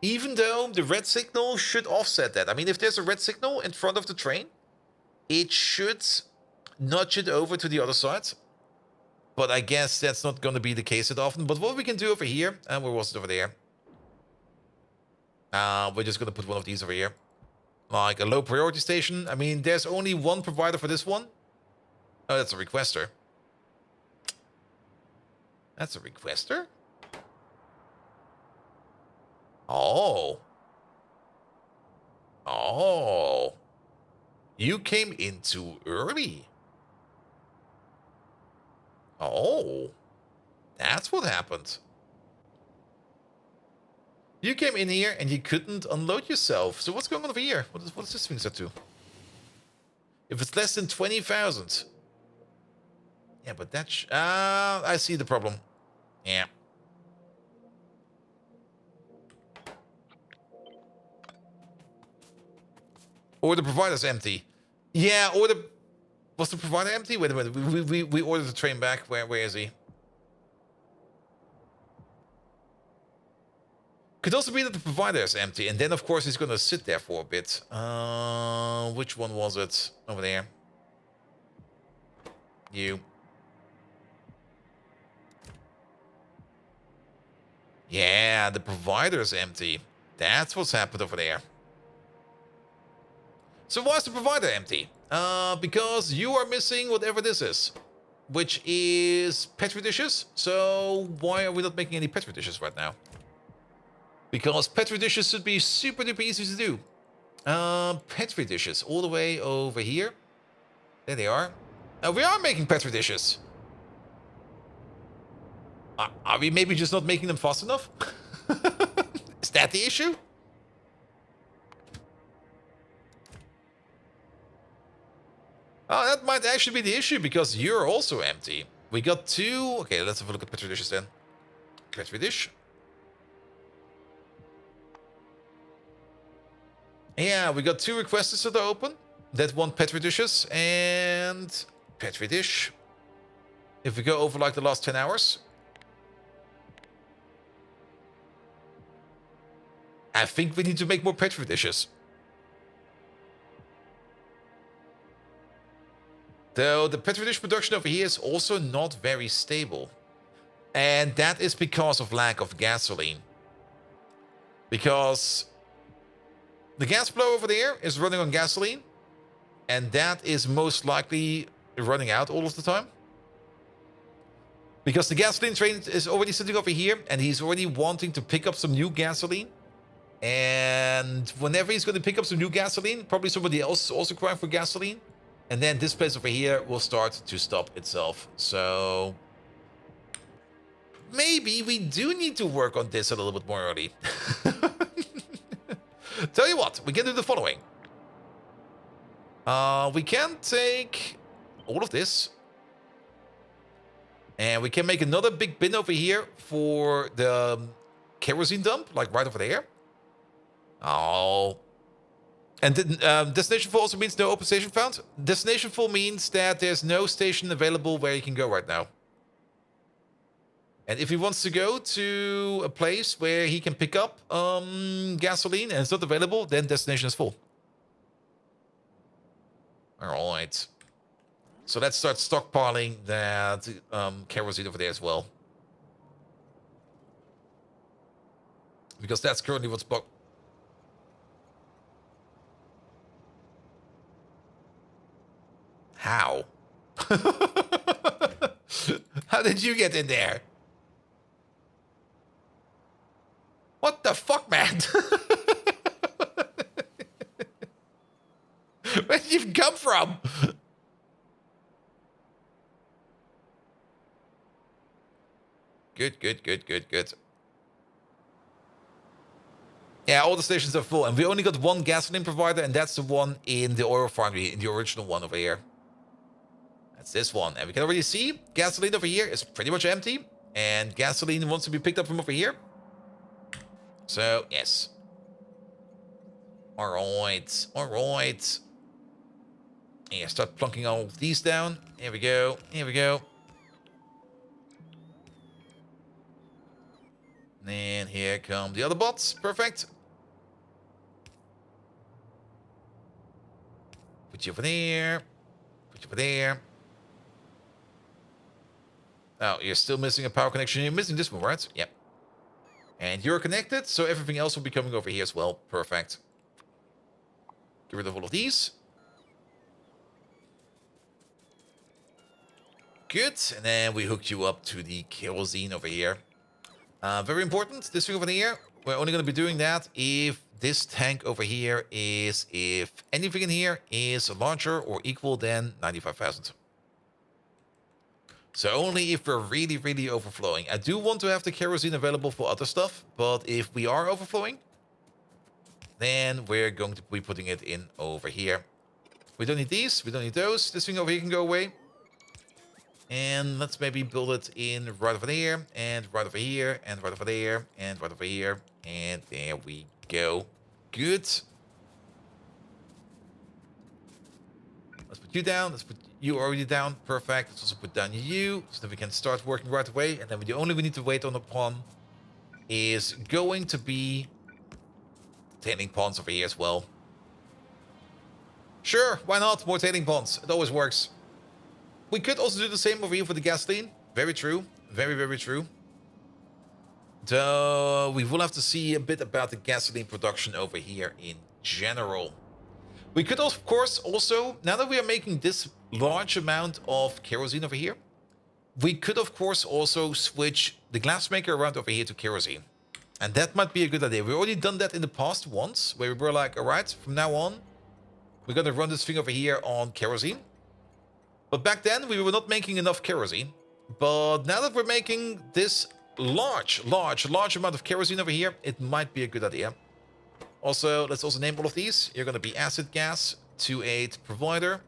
Even though the red signal should offset that. I mean, if there's a red signal in front of the train, it should nudge it over to the other side. But I guess that's not going to be the case that often. But what we can do over here... And where was it over there? We're just going to put one of these over here. Like a low priority station. I mean, there's only one provider for this one. Oh, that's a requester. That's a requester? Oh. Oh. You came in too early. Oh. That's what happened. You came in here and you couldn't unload yourself. So what's going on over here? What is this thing set to? If it's less than 20,000. Yeah, but that's... I see the problem. Yeah. Or the provider's empty. Yeah, or the... Was the provider empty? Wait a minute. We ordered the train back. Where is he? Could also be that the provider is empty. And then, of course, he's going to sit there for a bit. Which one was it? Over there. You. Yeah, the provider is empty. That's what's happened over there. So why is the provider empty? Because you are missing whatever this is, which is petri dishes. So why are we not making any petri dishes right now? Because petri dishes should be super duper easy to do. Petri dishes all the way over here. There they are. We are making petri dishes. Are we maybe just not making them fast enough? Is that the issue? Oh, that might actually be the issue, because you're also empty. We got two... Okay, let's have a look at petri dishes then. Petri dish. Yeah, we got two requests that are open. That want petri dishes and petri dish. If we go over like the last 10 hours... I think we need to make more petri dishes. Though the petri dish production over here is also not very stable. And that is because of lack of gasoline. Because the gas flow over there is running on gasoline. And that is most likely running out all of the time. Because the gasoline train is already sitting over here. And he's already wanting to pick up some new gasoline. And whenever he's going to pick up some new gasoline, probably somebody else is also crying for gasoline. And then this place over here will start to stop itself. So maybe we do need to work on this a little bit more early. Tell you what, we can do the following. We can take all of this. And we can make another big bin over here for the kerosene dump, like right over there. Oh. And destination full also means no open station found. Destination full means that there's no station available where you can go right now. And if he wants to go to a place where he can pick up gasoline and it's not available, then destination is full. All right. So let's start stockpiling that kerosene over there as well. Because that's currently what's blocked. How? How did you get in there? What the fuck, man? Where did you come from? Good. Yeah, all the stations are full. And we only got one gasoline provider, and that's the one in the oil refinery, in the original one over here. That's this one. And we can already see gasoline over here is pretty much empty. And gasoline wants to be picked up from over here. So, yes. Alright. Yeah, start plunking all of these down. Here we go. And here come the other bots. Perfect. Put you over there. Oh, you're still missing a power connection. You're missing this one, right? Yep. And you're connected, so everything else will be coming over here as well. Perfect. Get rid of all of these. Good. And then we hooked you up to the kerosene over here. Very important. This thing over here, we're only going to be doing that if this tank over here is, if anything in here is larger or equal than 95,000. So only if we're really, really overflowing. I do want to have the kerosene available for other stuff, but if we are overflowing, then we're going to be putting it in over here. We don't need these. We don't need those. This thing over here can go away. And let's maybe build it in right over there, and right over here, and right over there, and right over here. And there we go. Good. Let's put you down. Let's put you already down. Perfect. Let's also put down you, so that we can start working right away. And then the only we need to wait on upon is going to be tailing ponds over here as well. Sure, why not? More tailing ponds. It always works. We could also do the same over here for the gasoline. Very true. Very, very true. Though we will have to see a bit about the gasoline production over here in general. We could, of course, also, now that we are making this large amount of kerosene over here, we could, of course, also switch the glassmaker around over here to kerosene. And that might be a good idea. We've already done that in the past once, where we were like, all right, from now on, we're going to run this thing over here on kerosene. But back then, we were not making enough kerosene. But now that we're making this large amount of kerosene over here, it might be a good idea. Also, let's also name all of these. You're going to be acid gas 28 provider.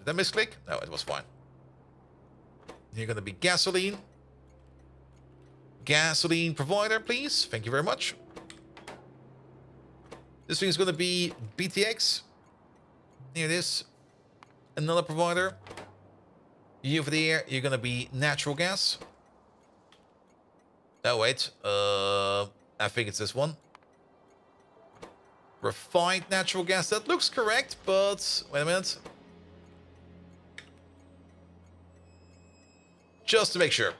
Did I misclick? No, it was fine. You're going to be gasoline. Gasoline provider, please. Thank you very much. This thing is going to be BTX. Here it is. Another provider. You over there, you're gonna be natural gas. Oh wait, I think it's this one. Refined natural gas. That looks correct, but wait a minute. Just to make sure.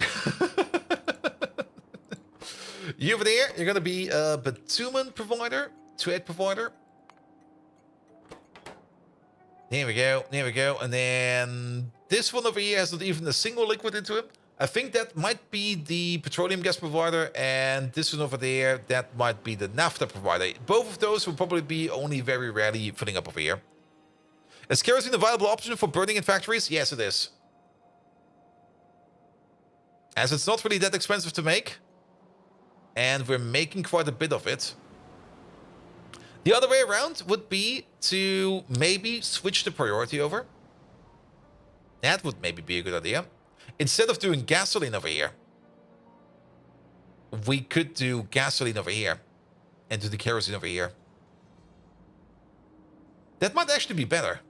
You over there, you're gonna be a bitumen provider, 28 provider. There we go, there we go. And then this one over here has not even a single liquid into it. I think that might be the petroleum gas provider, and this one over there, that might be the naphtha provider. Both of those will probably be only very rarely filling up over here. Is kerosene a viable option for burning in factories? Yes, it is. As it's not really that expensive to make, and we're making quite a bit of it. The other way around would be to maybe switch the priority over. That would maybe be a good idea. Instead of doing gasoline over here, we could do gasoline over here and do the kerosene over here. That might actually be better.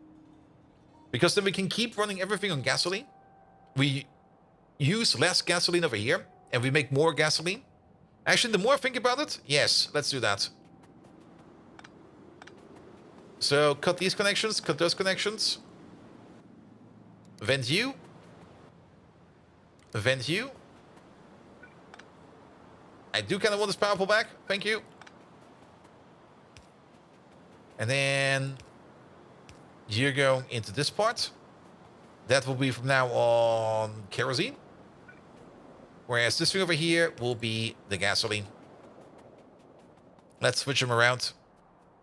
Because then we can keep running everything on gasoline. We use less gasoline over here and we make more gasoline. Actually, the more I think about it, yes, let's do that. So, cut these connections, cut those connections. Vent you. Vent you. I do kind of want this power pull back. Thank you. And then you're going into this part. That will be from now on kerosene. Whereas this thing over here will be the gasoline. Let's switch them around.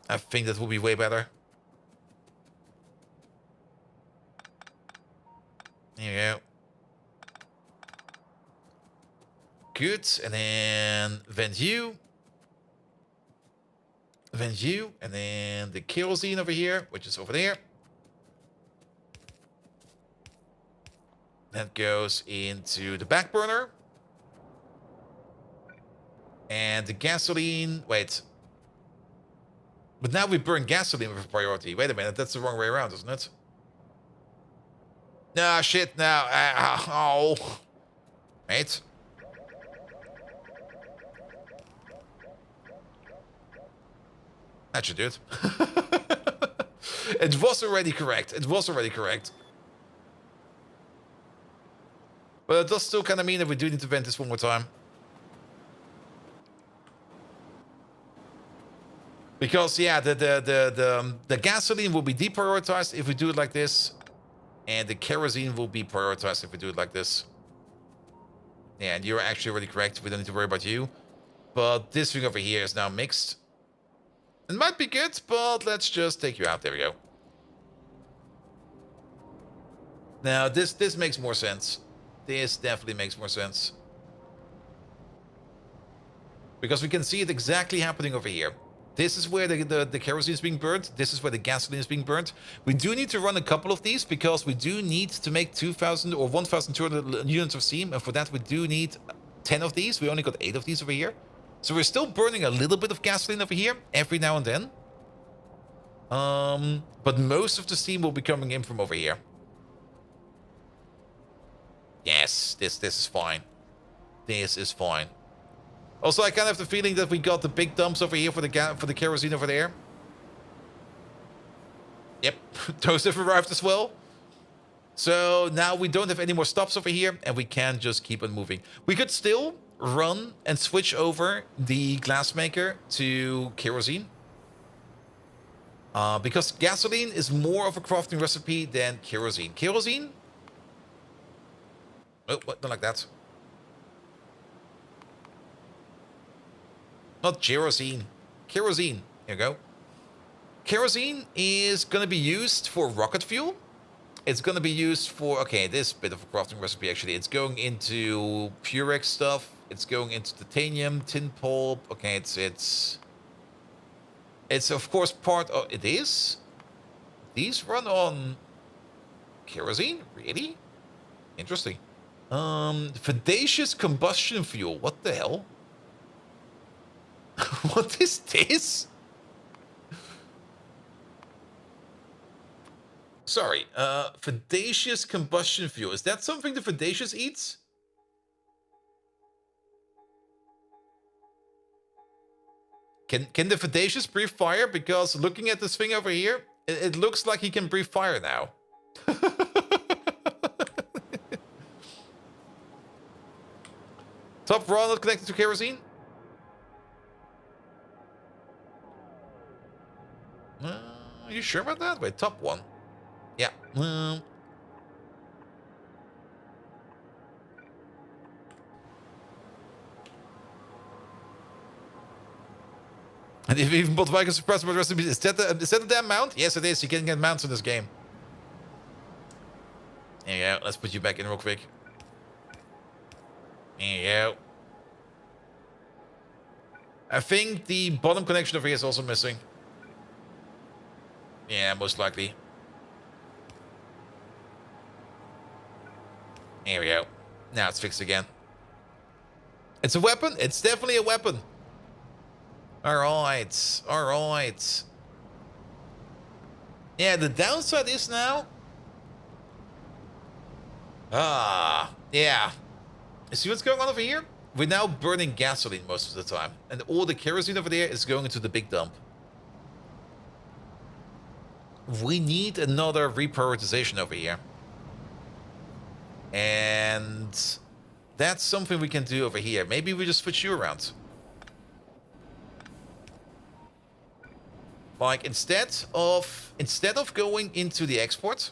I think that will be way better. There you go. Good. And then vent you. Vent you. And then the kerosene over here, which is over there. That goes into the back burner. And the gasoline... Wait. But now we burn gasoline with priority. Wait a minute, that's the wrong way around, isn't it? No, shit, no. Oh. Wait. That should do it. It was already correct. It was already correct. But it does still kind of mean that we do need to vent this one more time. Because, yeah, the gasoline will be deprioritized if we do it like this. And the kerosene will be prioritized if we do it like this. Yeah, and you're actually already correct. We don't need to worry about you. But this thing over here is now mixed. It might be good, but let's just take you out. There we go. Now, this makes more sense. This definitely makes more sense. Because we can see it exactly happening over here. This is where the kerosene is being burned. This is where the gasoline is being burned. We do need to run a couple of these because we do need to make 2,000 or 1,200 units of steam. And for that, we do need 10 of these. We only got 8 of these over here. So we're still burning a little bit of gasoline over here every now and then. But most of the steam will be coming in from over here. Yes, this is fine. This is fine. Also, I kind of have the feeling that we got the big dumps over here for the kerosene over there. Yep, those have arrived as well. So now we don't have any more stops over here, and we can just keep on moving. We could still run and switch over the glassmaker to kerosene. Because gasoline is more of a crafting recipe than kerosene. Kerosene? Oh, what? Not like that. Not kerosene. Kerosene. Here you go. Kerosene is going to be used for rocket fuel. It's going to be used for... Okay, this bit of a crafting recipe, actually. It's going into Purex stuff. It's going into titanium, tin pulp. Okay, it's of course part of... It is? These run on kerosene? Really? Interesting. Fadacious combustion fuel. What the hell? What is this? Sorry, Fadacious combustion fuel. Is that something the Fadacious eats? Can the Fadacious breathe fire? Because looking at this thing over here, it looks like he can breathe fire now. Top raw not connected to kerosene? Are you sure about that? Wait, top one. Yeah. And if you even bought Viking suppressor recipes, is that a damn mount? Yes, it is. You can get mounts in this game. There you go. Let's put you back in real quick. There you go. I think the bottom connection over here is also missing. Yeah, most likely. There we go. Now it's fixed again. It's a weapon. It's definitely a weapon. Alright. Alright. Yeah, the downside is now... yeah. See what's going on over here? We're now burning gasoline most of the time. And all the kerosene over there is going into the big dump. We need another reprioritization over here. And that's something we can do over here. Maybe we just switch you around. Like, instead of going into the export,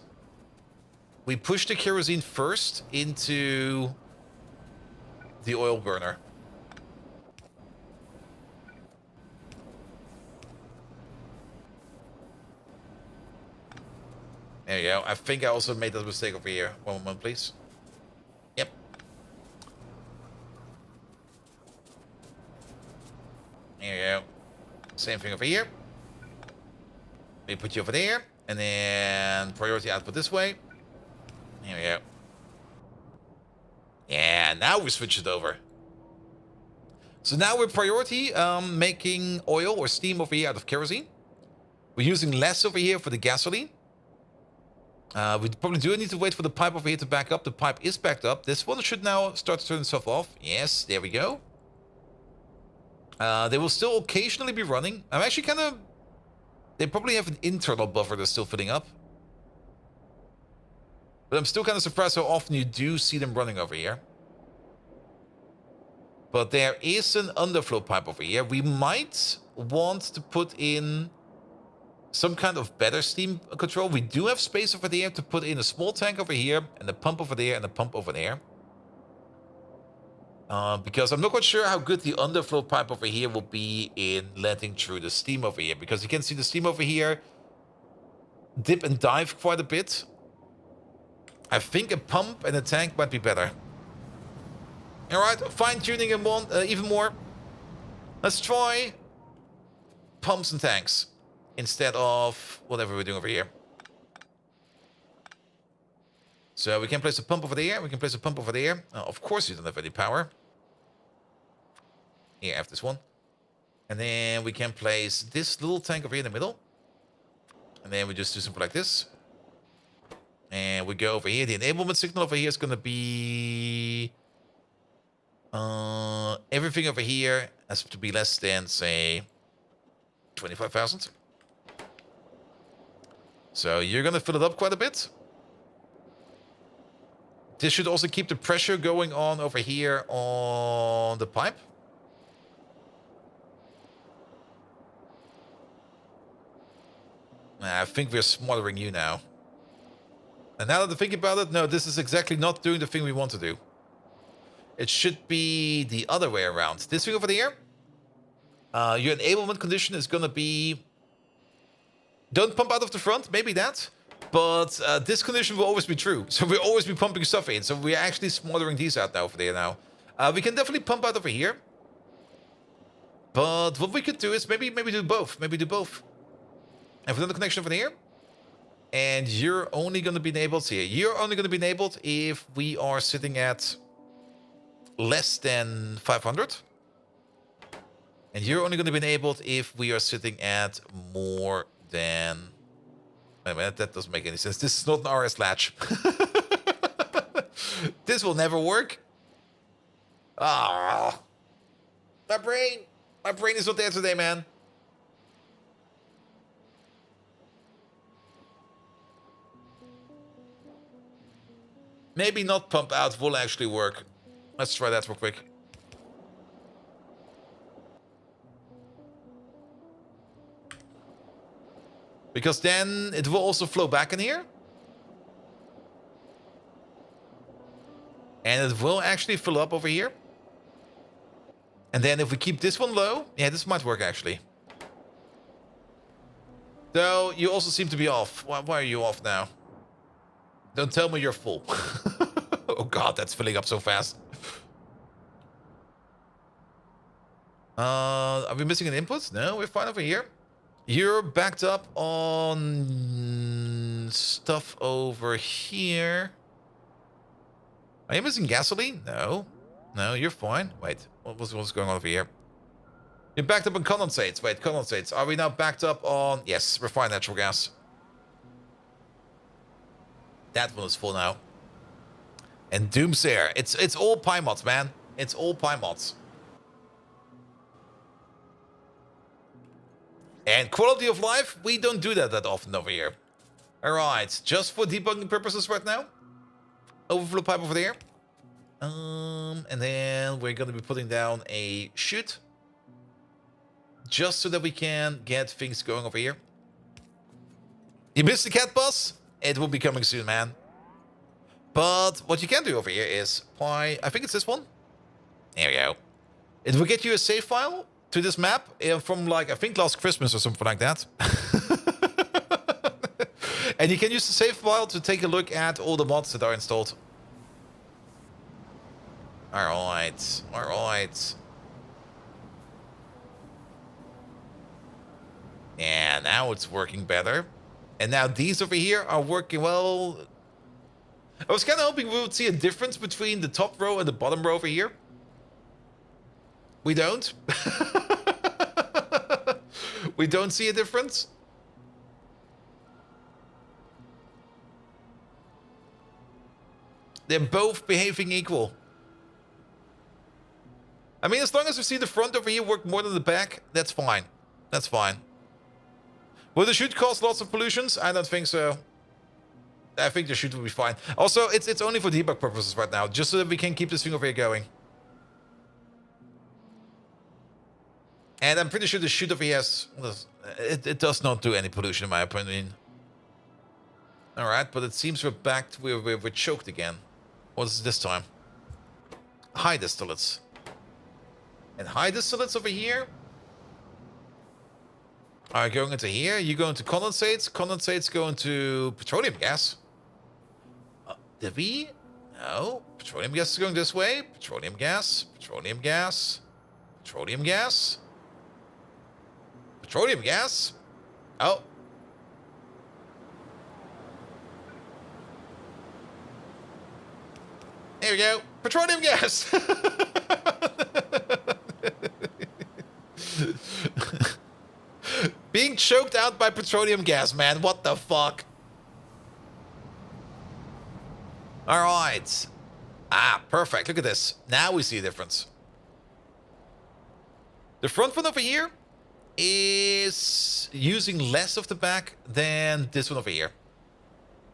we push the kerosene first into the oil burner. There you go. I think I also made that mistake over here. One moment, please. Yep. There you go. Same thing over here. We put you over there. And then priority output this way. There we go. Yeah, now we switch it over. So now we're priority making oil or steam over here out of kerosene. We're using less over here for the gasoline. We probably do need to wait for the pipe over here to back up. The pipe is backed up. This one should now start to turn itself off. Yes, there we go. They will still occasionally be running. I'm actually kind of... They probably have an internal buffer that's still filling up. But I'm still kind of surprised how often you do see them running over here. But there is an underflow pipe over here. We might want to put in some kind of better steam control. We do have space over there to put in a small tank over here, and a pump over there, and a pump over there. Because I'm not quite sure how good the underflow pipe over here will be in letting through the steam over here. Because you can see the steam over here dip and dive quite a bit. I think a pump and a tank might be better. Alright, fine-tuning even more. Let's try pumps and tanks instead of whatever we're doing over here. So we can place a pump over there. We can place a pump over there. Of course, you don't have any power. Here, I have this one. And then we can place this little tank over here in the middle. And then we just do something like this. And we go over here. The enablement signal over here is going to be... everything over here has to be less than, say, 25,000. So you're going to fill it up quite a bit. This should also keep the pressure going on over here on the pipe. I think we're smothering you now. And now that I think about it, no, this is exactly not doing the thing we want to do. It should be the other way around. This thing over here, your enablement condition is going to be... Don't pump out of the front, maybe that. But this condition will always be true. So we'll always be pumping stuff in. So we're actually smothering these out now over there now. We can definitely pump out over here. But what we could do is maybe do both. Maybe do both. Have another connection over here. And you're only going to be enabled here. You're only going to be enabled if we are sitting at less than 500. And you're only going to be enabled if we are sitting at more than... Wait a minute, that doesn't make any sense. This is not an RS latch. This will never work. Ah, my brain is not there today, man. Maybe not pump out will actually work. Let's try that real quick. Because then it will also flow back in here. And it will actually fill up over here. And then if we keep this one low... Yeah, this might work actually. Though, you also seem to be off. Why are you off now? Don't tell me you're full. Oh god, that's filling up so fast. Are we missing an input? No, we're fine over here. You're backed up on stuff over here. Are you missing gasoline? No. No, you're fine. Wait, what's going on over here? You're backed up on condensates. Wait, condensates. Are we now backed up on... Yes, refined natural gas. That one is full now. And Doomsayer. It's all pie mods, man. It's all pie mods. And quality of life, we don't do that often over here. Alright, just for debugging purposes right now. Overflow pipe over there. And then we're going to be putting down a chute. Just so that we can get things going over here. You missed the cat bus? It will be coming soon, man. But what you can do over here is apply... I think it's this one. There we go. It will get you a save file to this map from, like, I think last Christmas or something like that. And you can use the save file to take a look at all the mods that are installed. Alright. Alright. Yeah, now it's working better. And now these over here are working well. I was kind of hoping we would see a difference between the top row and the bottom row over here. We don't. We don't see a difference. They're both behaving equal. I mean, as long as we see the front over here work more than the back, that's fine. That's fine. Will the chute cause lots of pollutions? I don't think so. I think the chute will be fine. Also, it's only for debug purposes right now, just so that we can keep this thing over here going. And I'm pretty sure the chute over here has... It does not do any pollution, in my opinion. Alright, but it seems we're back... We're choked again. What is this time? High distillates. And high distillates over here are going into here. You go into condensates. Condensates go into petroleum gas. Did we? No. Petroleum gas is going this way. Petroleum gas. Petroleum gas. Petroleum gas. Petroleum gas? Oh. There we go. Petroleum gas! Being choked out by petroleum gas, man. What the fuck? Alright. Ah, perfect. Look at this. Now we see a difference. The front one over here is using less of the back than this one over here.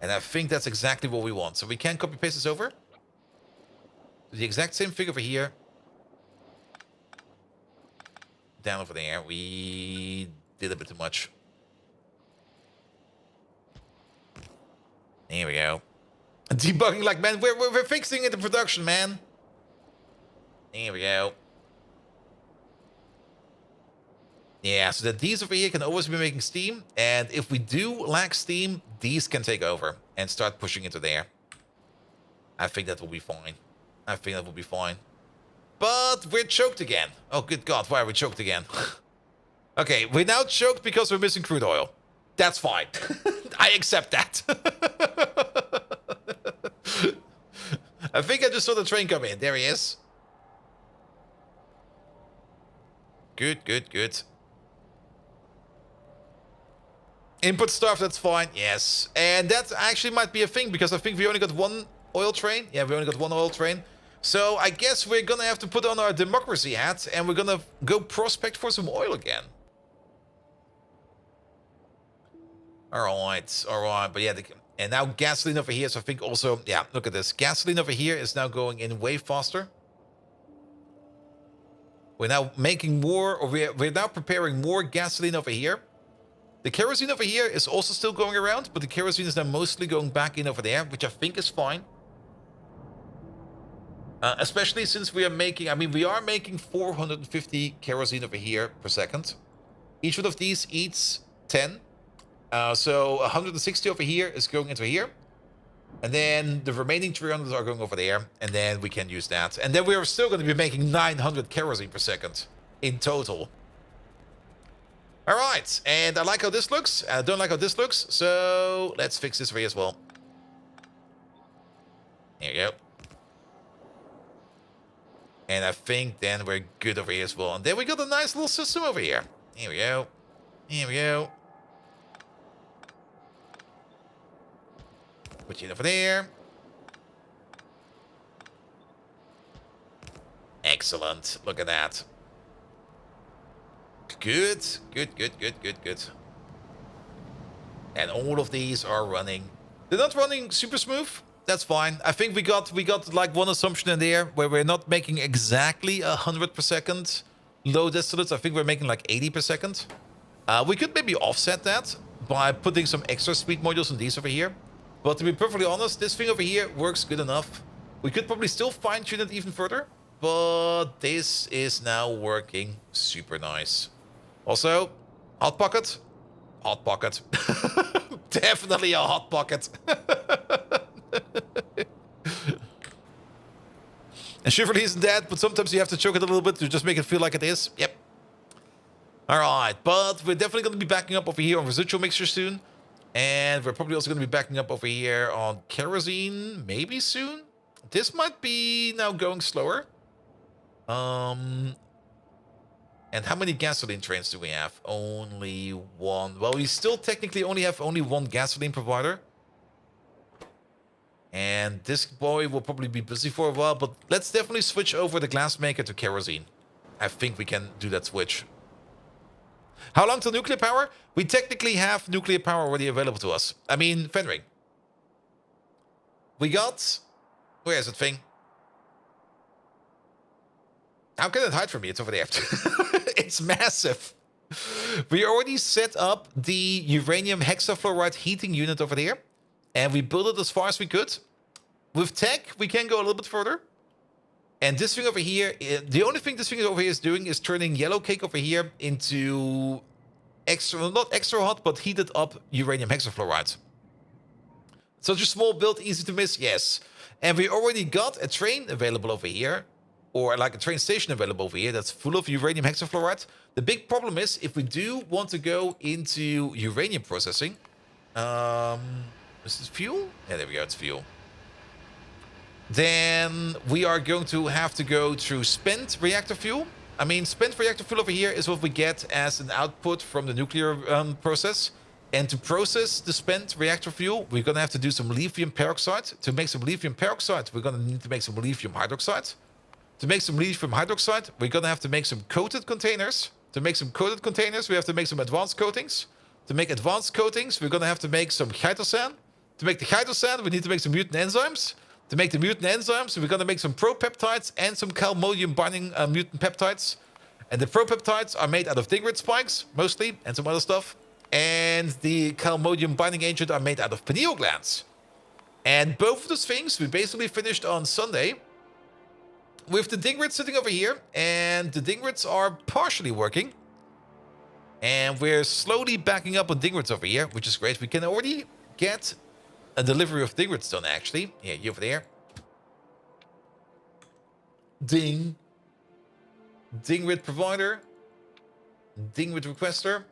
And I think that's exactly what we want. So we can copy paste this over. The exact same thing over here. Down over there. We did a bit too much. There we go. Debugging like, man, we're fixing it in production, man. There we go. Yeah, so that these over here can always be making steam. And if we do lack steam, these can take over and start pushing into there. I think that will be fine. I think that will be fine. But we're choked again. Oh, good God, why are we choked again? Okay, we're now choked because we're missing crude oil. That's fine. I accept that. I think I just saw the train come in. There he is. Good, good, good. Input stuff, that's fine. Yes. And that actually might be a thing because I think we only got one oil train. Yeah, we only got one oil train. So I guess we're gonna have to put on our democracy hat and we're gonna go prospect for some oil again. Alright, alright. But yeah, and now gasoline over here. So I think also, yeah, look at this. Gasoline over here is now going in way faster. We're now making more, or we're now preparing more gasoline over here. The kerosene over here is also still going around, but the kerosene is now mostly going back in over there, which I think is fine. Especially since we are making, I mean, we are making 450 kerosene over here per second. Each one of these eats 10. So 160 over here is going into here. And then the remaining 300 are going over there. And then we can use that. And then we're still going to be making 900 kerosene per second in total. All right, and I like how this looks. I don't like how this looks, so let's fix this for you as well. There you go. And I think then we're good over here as well. And then we got a nice little system over here. Here we go. Here we go. Put you over there. Excellent. Look at that. Good, good, good, good, good, good. And all of these are running. They're not running super smooth. That's fine. I think we got like one assumption in there where we're not making exactly 100 per second low distillates. I think we're making like 80 per second. We could maybe offset that by putting some extra speed modules on these over here. But to be perfectly honest, this thing over here works good enough. We could probably still fine tune it even further. But this is now working super nice. Also, hot pocket. Hot pocket. Definitely a hot pocket. And chivalry isn't dead, but sometimes you have to choke it a little bit to just make it feel like it is. Yep. Alright, but we're definitely going to be backing up over here on residual mixture soon. And we're probably also going to be backing up over here on kerosene maybe soon. This might be now going slower. And how many gasoline trains do we have? Only one. Well, we still technically only have one gasoline provider. And this boy will probably be busy for a while, but let's definitely switch over the glassmaker to kerosene. I think we can do that switch. How long till nuclear power? We technically have nuclear power already available to us. I mean, Fenring. We got... Where is that thing? How can it hide from me? It's over there. It's massive. We already set up the uranium hexafluoride heating unit over there. And we built it as far as we could. With tech, we can go a little bit further. And this thing over here, the only thing this thing over here is doing is turning yellow cake over here into extra, not extra hot, but heated up uranium hexafluoride. Such a small build, easy to miss, yes. And we already got a train available over here, or like a train station available over here that's full of uranium hexafluoride. The big problem is if we do want to go into uranium processing. Is this fuel? Yeah, there we go. It's fuel. Then we are going to have to go through spent reactor fuel. I mean, spent reactor fuel over here is what we get as an output from the nuclear process. And to process the spent reactor fuel, we're going to have to do some lithium peroxide. To make some lithium peroxide, we're going to need to make some lithium hydroxide. To make some lithium hydroxide, we're going to have to make some coated containers. To make some coated containers, we have to make some advanced coatings. To make advanced coatings, we're going to have to make some chitosan. To make the chitosan, we need to make some mutant enzymes. To make the mutant enzymes, we're going to make some propeptides and some calmodium binding mutant peptides. And the propeptides are made out of dingrid spikes, mostly, and some other stuff. And the calmodium binding agent are made out of pineal glands. And both of those things we basically finished on Sunday. With the dingrids sitting over here. And the dingrids are partially working. And we're slowly backing up on dingrids over here, which is great. We can already get a delivery of dingrids done, actually. Yeah, you over there. Ding. Dingrid provider. Dingrid requester.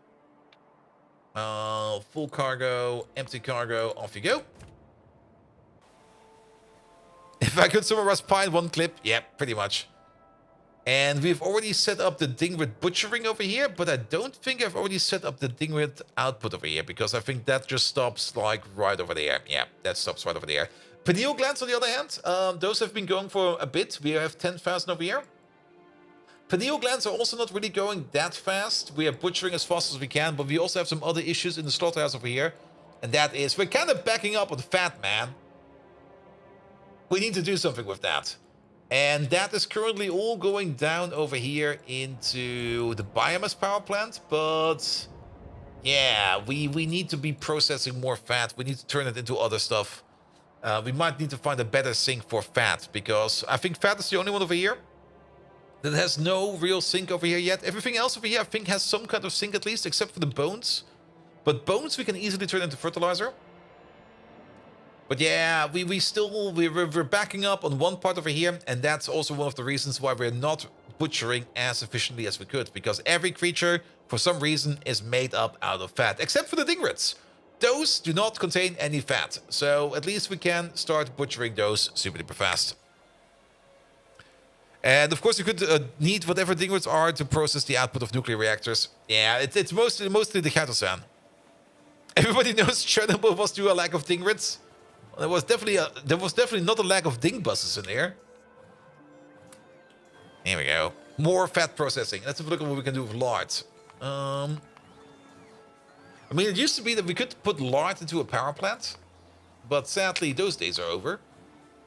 Full cargo, empty cargo, off you go. If I could summarize Pi in one clip, yeah, pretty much. And we've already set up the dingrid butchering over here, but I don't think I've already set up the dingrid output over here, because I think that just stops like right over there. Yeah, that stops right over there. Pineal glands, on the other hand, those have been going for a bit. We have 10,000 over here. Pineal glands are also not really going that fast. We are butchering as fast as we can, but we also have some other issues in the slaughterhouse over here. And that is, we're kind of backing up on fat, man. We need to do something with that. And that is currently all going down over here into the biomass power plant. But yeah, we need to be processing more fat. We need to turn it into other stuff. We might need to find a better sink for fat, because I think fat is the only one over here that has no real sink over here yet. Everything else over here, I think, has some kind of sink at least, except for the bones. But bones we can easily turn into fertilizer. But yeah, we're backing up on one part over here, and that's also one of the reasons why we're not butchering as efficiently as we could, because every creature, for some reason, is made up out of fat, except for the dingrids. Those do not contain any fat, so at least we can start butchering those super duper fast. And of course, you could need whatever dingrids are to process the output of nuclear reactors. Yeah, it's mostly the chitosan. Everybody knows Chernobyl was due to a lack of dingrids. There was definitely not a lack of ding buses in there. Here we go. More fat processing. Let's have a look at what we can do with lard. I mean, it used to be that we could put lard into a power plant, but sadly those days are over.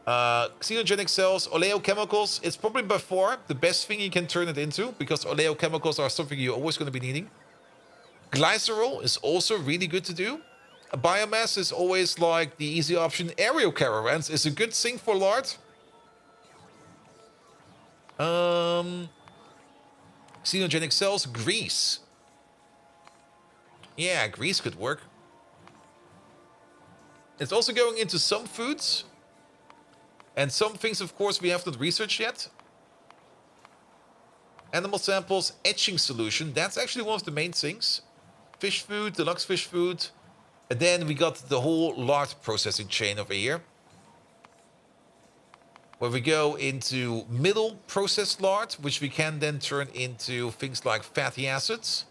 Xenogenic cells, oleochemicals, it's probably by far the best thing you can turn it into, because oleochemicals are something you're always going to be needing. Glycerol is also really good to do. Biomass is always like the easy option. Aerial caravans is a good thing for lard. Xenogenic cells, grease. Yeah, grease could work. It's also going into some foods. And some things, of course, we have not researched yet. Animal samples, etching solution. That's actually one of the main things. Fish food, deluxe fish food. And then we got the whole lard processing chain over here, where we go into middle processed lard, which we can then turn into things like fatty acids,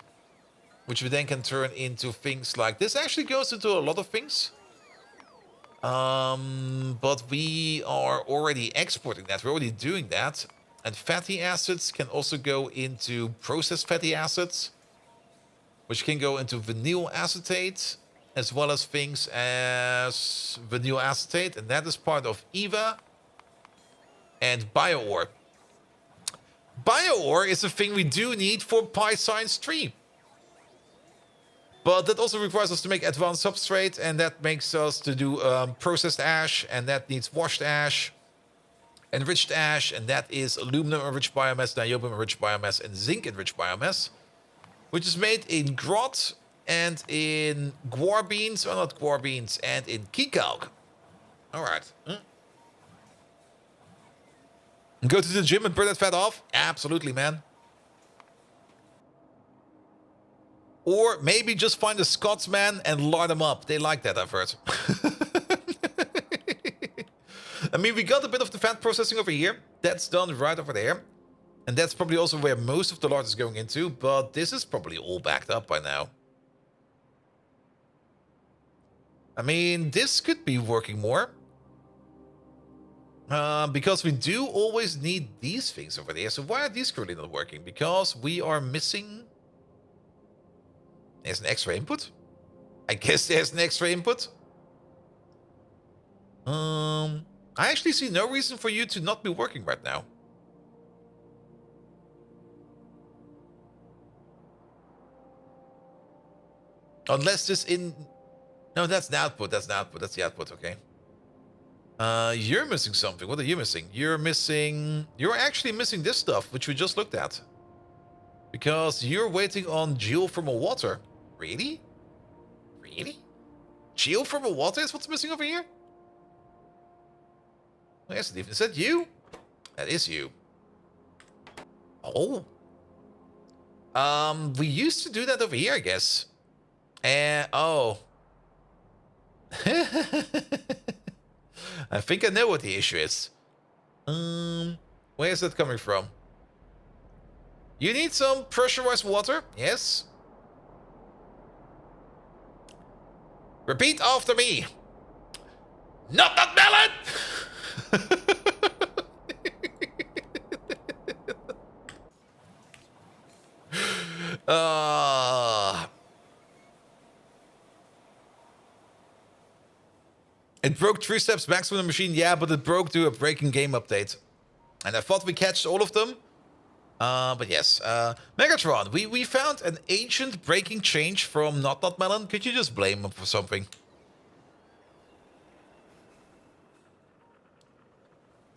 which we then can turn into things like this. Actually goes into a lot of things. But we are already exporting that. We're already doing that. And fatty acids can also go into processed fatty acids, which can go into vinyl acetate, as well as things as vinyl acetate. And that is part of EVA and BioOre. BioOre is a thing we do need for Pi Science 3. But that also requires us to make advanced substrate, and that makes us to do processed ash, and that needs washed ash, enriched ash, and that is aluminum-enriched biomass, niobium-enriched biomass, and zinc-enriched biomass, which is made in grot and in guar beans, or not guar beans, and in keykalk. All right. Go to the gym and burn that fat off? Absolutely, man. Or maybe just find a Scotsman and lard them up. They like that, I've heard. I mean, we got a bit of the fat processing over here. That's done right over there. And that's probably also where most of the lard is going into. But this is probably all backed up by now. I mean, this could be working more. Because we do always need these things over there. So why are these currently not working? Because we are missing... There's an extra input. I guess there's an extra input. I actually see no reason for you to not be working right now. Unless this in... No, that's the output. That's the output. That's the output. Okay. You're missing something. What are you missing? You're missing... You're actually missing this stuff, which we just looked at. Because you're waiting on geothermal water. Really? Really? Geothermal water is what's missing over here? Where's it even? Is that you? That is you. Oh. We used to do that over here, I guess. Oh. I think I know what the issue is. Where is that coming from? You need some pressurized water? Yes. Repeat after me. Not that melon! It broke 3 steps max from the machine, yeah, but it broke to a breaking game update. And I thought we catched all of them. But yes, Megatron, we found an ancient breaking change from Not Melon. Could you just blame him for something?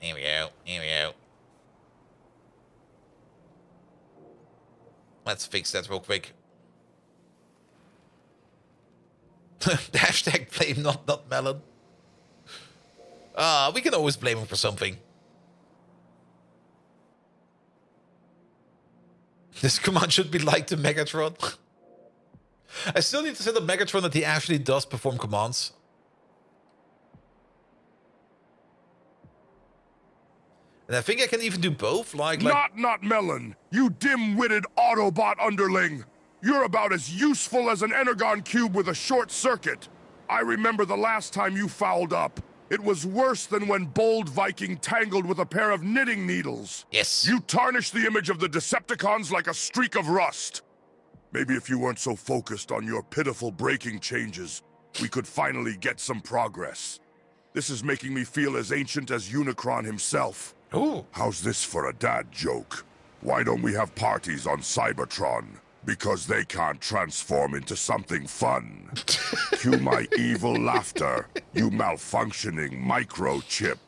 Here we go, here we go. Let's fix that real quick. Hashtag blame Not Melon. We can always blame him for something. This command should be like the Megatron. I still need to set up Megatron that he actually does perform commands. And I think I can even do both, like... Not Melon, you dim-witted Autobot underling. You're about as useful as an Energon cube with a short circuit. I remember the last time you fouled up. It was worse than when Bold Viking tangled with a pair of knitting needles. Yes. You tarnished the image of the Decepticons like a streak of rust. Maybe if you weren't so focused on your pitiful breaking changes, we could finally get some progress. This is making me feel as ancient as Unicron himself. Ooh. How's this for a dad joke? Why don't we have parties on Cybertron? Because they can't transform into something fun. Cue my evil laughter, you malfunctioning microchip.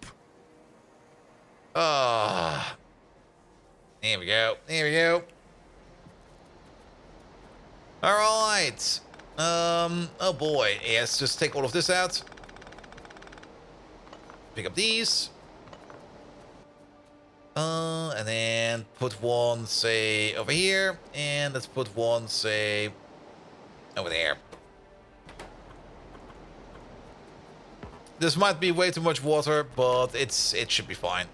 Here we go. Here we go. All right. Oh boy. Yes, just take all of this out. Pick up these. And then put one, say, over here. And let's put one, say, over there. This might be way too much water, but it should be fine.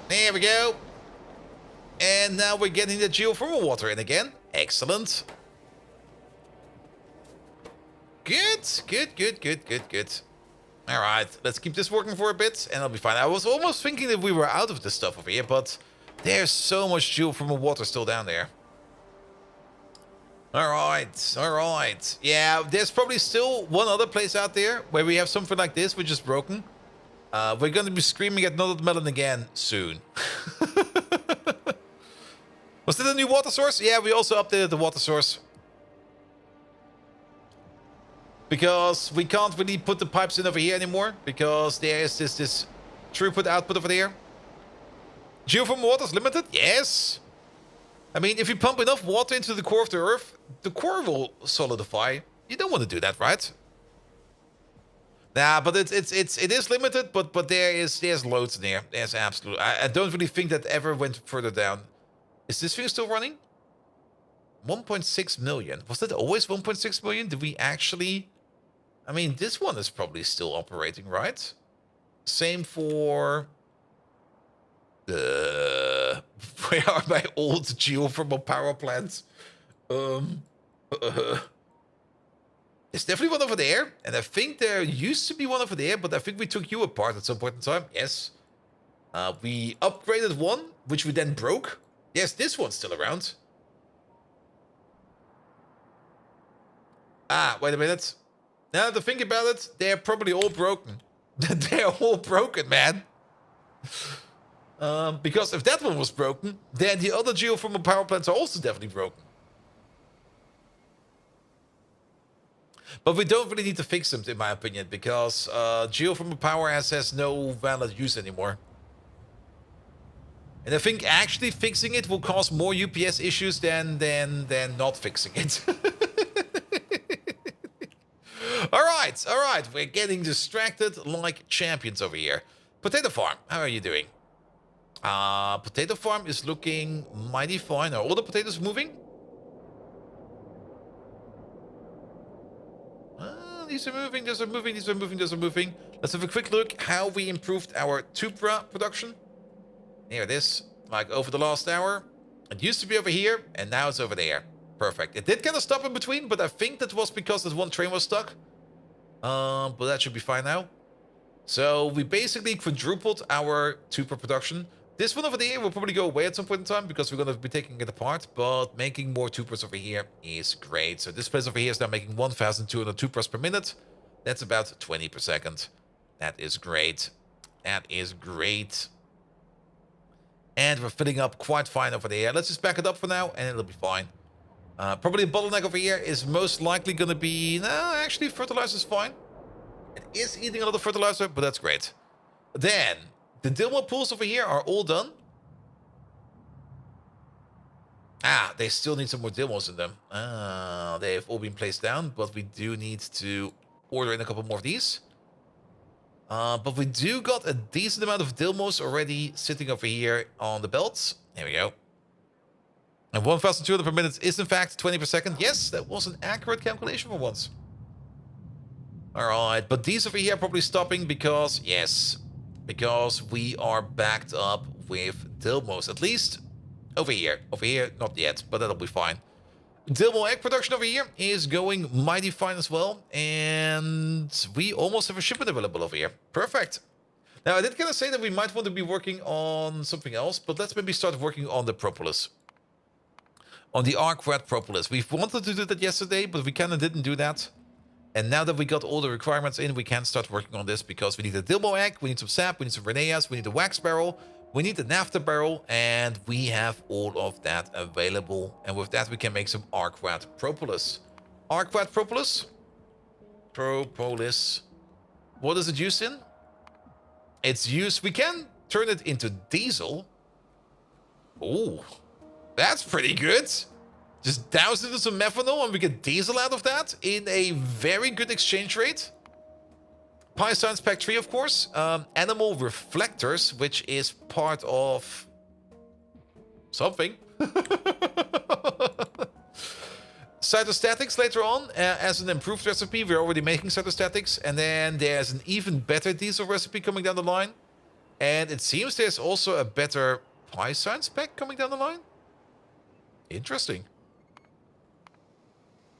There we go. And now we're getting the geothermal water in again. Excellent. Good, good, good, good, good, good. All right, let's keep this working for a bit, and it'll be fine. I was almost thinking that we were out of this stuff over here, but there's so much geothermal water still down there. All right, all right. Yeah, there's probably still one other place out there where we have something like this, which is broken. We're going to be screaming at Not Melon again soon. Was that a new water source? Yeah, we also updated the water source. Because we can't really put the pipes in over here anymore. Because there is this throughput output over there. Geothermal water is limited? Yes. I mean, if you pump enough water into the core of the Earth, the core will solidify. You don't want to do that, right? Nah, but it is limited, but there's loads in there. There's absolute. I don't really think that ever went further down. Is this thing still running? 1.6 million. Was that always 1.6 million? Did we actually? I mean, this one is probably still operating, right? Same for. Where are my old geothermal power plants? It's definitely one over there, and I think there used to be one over there, but I think we took you apart at some point in time. Yes. We upgraded one, which we then broke. Yes, this one's still around. Ah, wait a minute. Now to think about it, they're probably all broken. They're all broken, man. Because if that one was broken, then the other geothermal power plants are also definitely broken. But we don't really need to fix them, in my opinion, because geothermal power has no valid use anymore. And I think actually fixing it will cause more UPS issues than not fixing it. All right, we're getting distracted like champions over here. Potato farm, how are you doing? Potato farm is looking mighty fine. Are all the potatoes moving? These are moving, these are moving, these are moving, these are moving. Let's have a quick look how we improved our tupra production. Here it is, like over the last hour. It used to be over here, and now it's over there. Perfect. It did kind of stop in between, but I think that was because that one train was stuck. But that should be fine now. So we basically quadrupled our tupra production. This one over there will probably go away at some point in time because we're going to be taking it apart, but making more tupras over here is great. So this place over here is now making 1,200 tupras per minute. That's about 20 per second. That is great. That is great. And we're filling up quite fine over there. Let's just back it up for now and it'll be fine. Probably a bottleneck over here is most likely going to be... No, actually fertilizer is fine. It is eating a lot of fertilizer, but that's great. Then... the Dilma pools over here are all done. Ah, they still need some more Dilmos in them. They've all been placed down, but we do need to order in a couple more of these. But we do got a decent amount of Dilmos already sitting over here on the belts. There we go. And 1,200 per minute is in fact 20 per second. Yes, that was an accurate calculation for once. All right, but these over here are probably stopping because, yes... because we are backed up with Dilmos, at least over here. Over here, not yet, but that'll be fine. Dilmo egg production over here is going mighty fine as well. And we almost have a shipment available over here. Perfect. Now, I did kind of say that we might want to be working on something else, but let's maybe start working on the propolis. On the arc rat propolis. We wanted to do that yesterday, but we kind of didn't do that. And now that we got all the requirements in, we can start working on this because we need a Dilmo egg, we need some sap, we need some Reneas, we need a wax barrel, we need a naphtha barrel, and we have all of that available. And with that, we can make some Arcrat Propolis. Arcrat Propolis? Propolis. What is it used in? It's used... we can turn it into diesel. Ooh, that's pretty good. Just douse it in some methanol and we get diesel out of that in a very good exchange rate. Pi Science Pack 3, of course. Animal reflectors, which is part of something. Cytostatics later on, as an improved recipe. We're already making cytostatics. And then there's an even better diesel recipe coming down the line. And it seems there's also a better Pi Science Pack coming down the line. Interesting.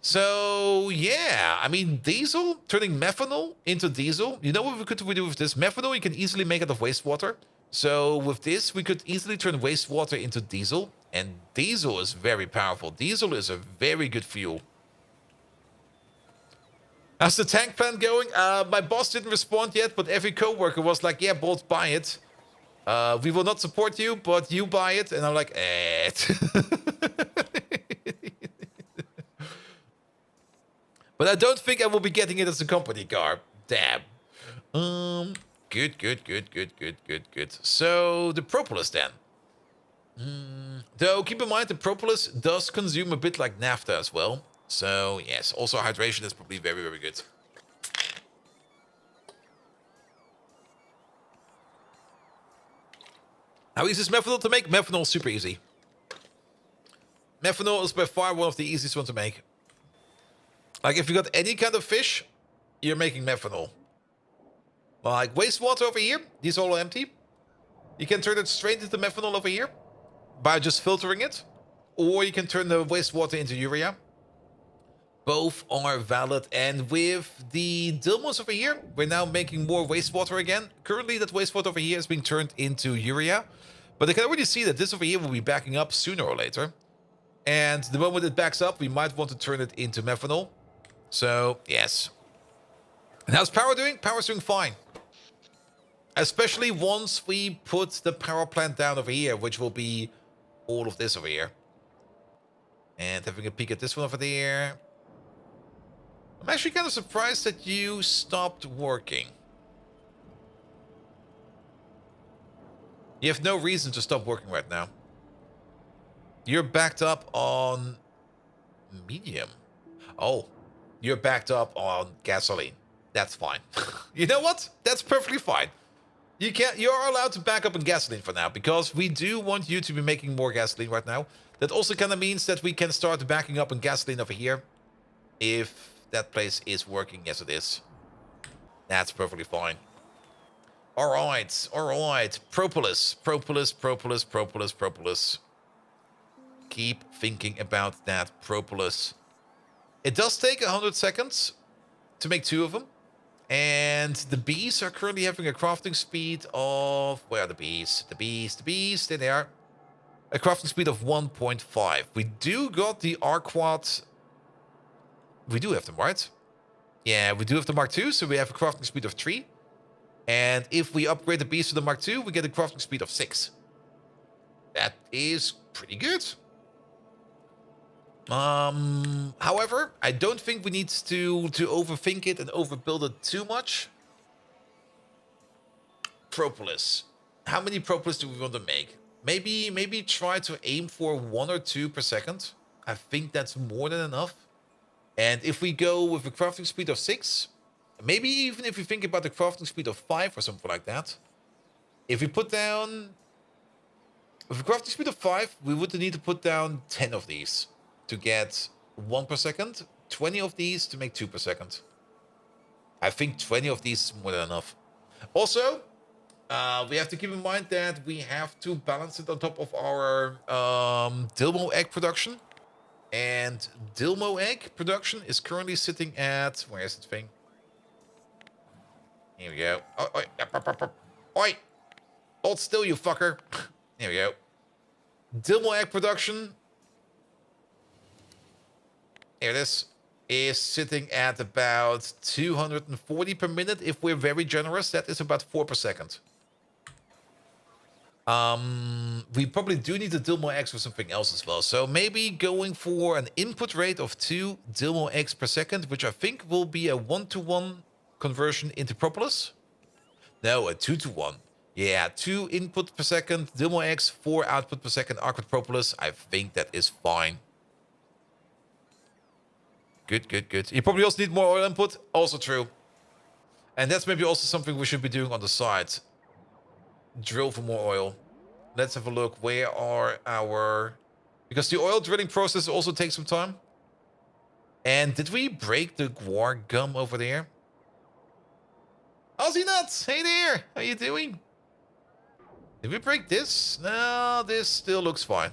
So, yeah, I mean, diesel, turning methanol into diesel. You know what we could do with this? Methanol you can easily make out of wastewater. So with this, we could easily turn wastewater into diesel. And diesel is very powerful. Diesel is a very good fuel. How's the tank plant going? My boss didn't respond yet, but every coworker was like, yeah, Bolt, buy it. We will not support you, but you buy it. And I'm like, eh. But I don't think I will be getting it as a company car. Damn. Good. So, the propolis then. Though, keep in mind, the propolis does consume a bit like naphtha as well. So, yes, also hydration is probably very, very good. How easy is methanol to make? Methanol is super easy. Methanol is by far one of the easiest ones to make. Like, if you got any kind of fish, you're making methanol. Like, wastewater over here, these are all empty. You can turn it straight into methanol over here by just filtering it. Or you can turn the wastewater into urea. Both are valid. And with the Dilmos over here, we're now making more wastewater again. Currently, that wastewater over here is being turned into urea. But I can already see that this over here will be backing up sooner or later. And the moment it backs up, we might want to turn it into methanol. So, yes. And how's power doing? Power's doing fine. Especially once we put the power plant down over here, which will be all of this over here. And having a peek at this one over there. I'm actually kind of surprised that you stopped working. You have no reason to stop working right now. You're backed up on medium. Oh, you're backed up on gasoline. That's fine. You know what? That's perfectly fine. You're allowed to back up on gasoline for now, because we do want you to be making more gasoline right now. That also kind of means that we can start backing up on gasoline over here. If that place is working. Yes, it is. That's perfectly fine. Alright, alright. Propolis, propolis, propolis, propolis, propolis. Keep thinking about that propolis. It does take 100 seconds to make 2 of them. And the bees are currently having a crafting speed of... Where are the bees? The bees, there they are. A crafting speed of 1.5. We do got the Arquad. We do have them, right? Yeah, we do have the Mark II, so we have a crafting speed of 3. And if we upgrade the bees to the Mark II, we get a crafting speed of 6. That is pretty good. However, I don't think we need to overthink it and overbuild it too much. Propolis. How many propolis do we want to make? Maybe try to aim for 1 or 2 per second. I think that's more than enough. And if we go with a crafting speed of 6, maybe even if you think about the crafting speed of 5 or something like that. If we put down... With a crafting speed of 5, we would need to put down 10 of these to get 1 per second, 20 of these to make 2 per second. I think 20 of these is more than enough. Also, we have to keep in mind that we have to balance it on top of our Dilmo egg production. And Dilmo egg production is currently sitting at... Where is the thing? Here we go. Oi! Hold still, you fucker. Here we go. Dilmo egg production... Here it is sitting at about 240 per minute. If we're very generous, that is about 4 per second. We probably do need the Dilmo eggs for something else as well. So maybe going for an input rate of 2 Dilmo eggs per second, which I think will be a 1-to-1 conversion into propolis. No, a 2-to-1. Yeah, 2 input per second Dilmo eggs, 4 output per second Arquad propolis. I think that is fine. Good, good, good. You probably also need more oil input. Also true. And that's maybe also something we should be doing on the side. Drill for more oil. Let's have a look. Where are our... Because the oil drilling process also takes some time. And did we break the guar gum over there? Aussie Nuts! Hey there! How you doing? Did we break this? No, this still looks fine.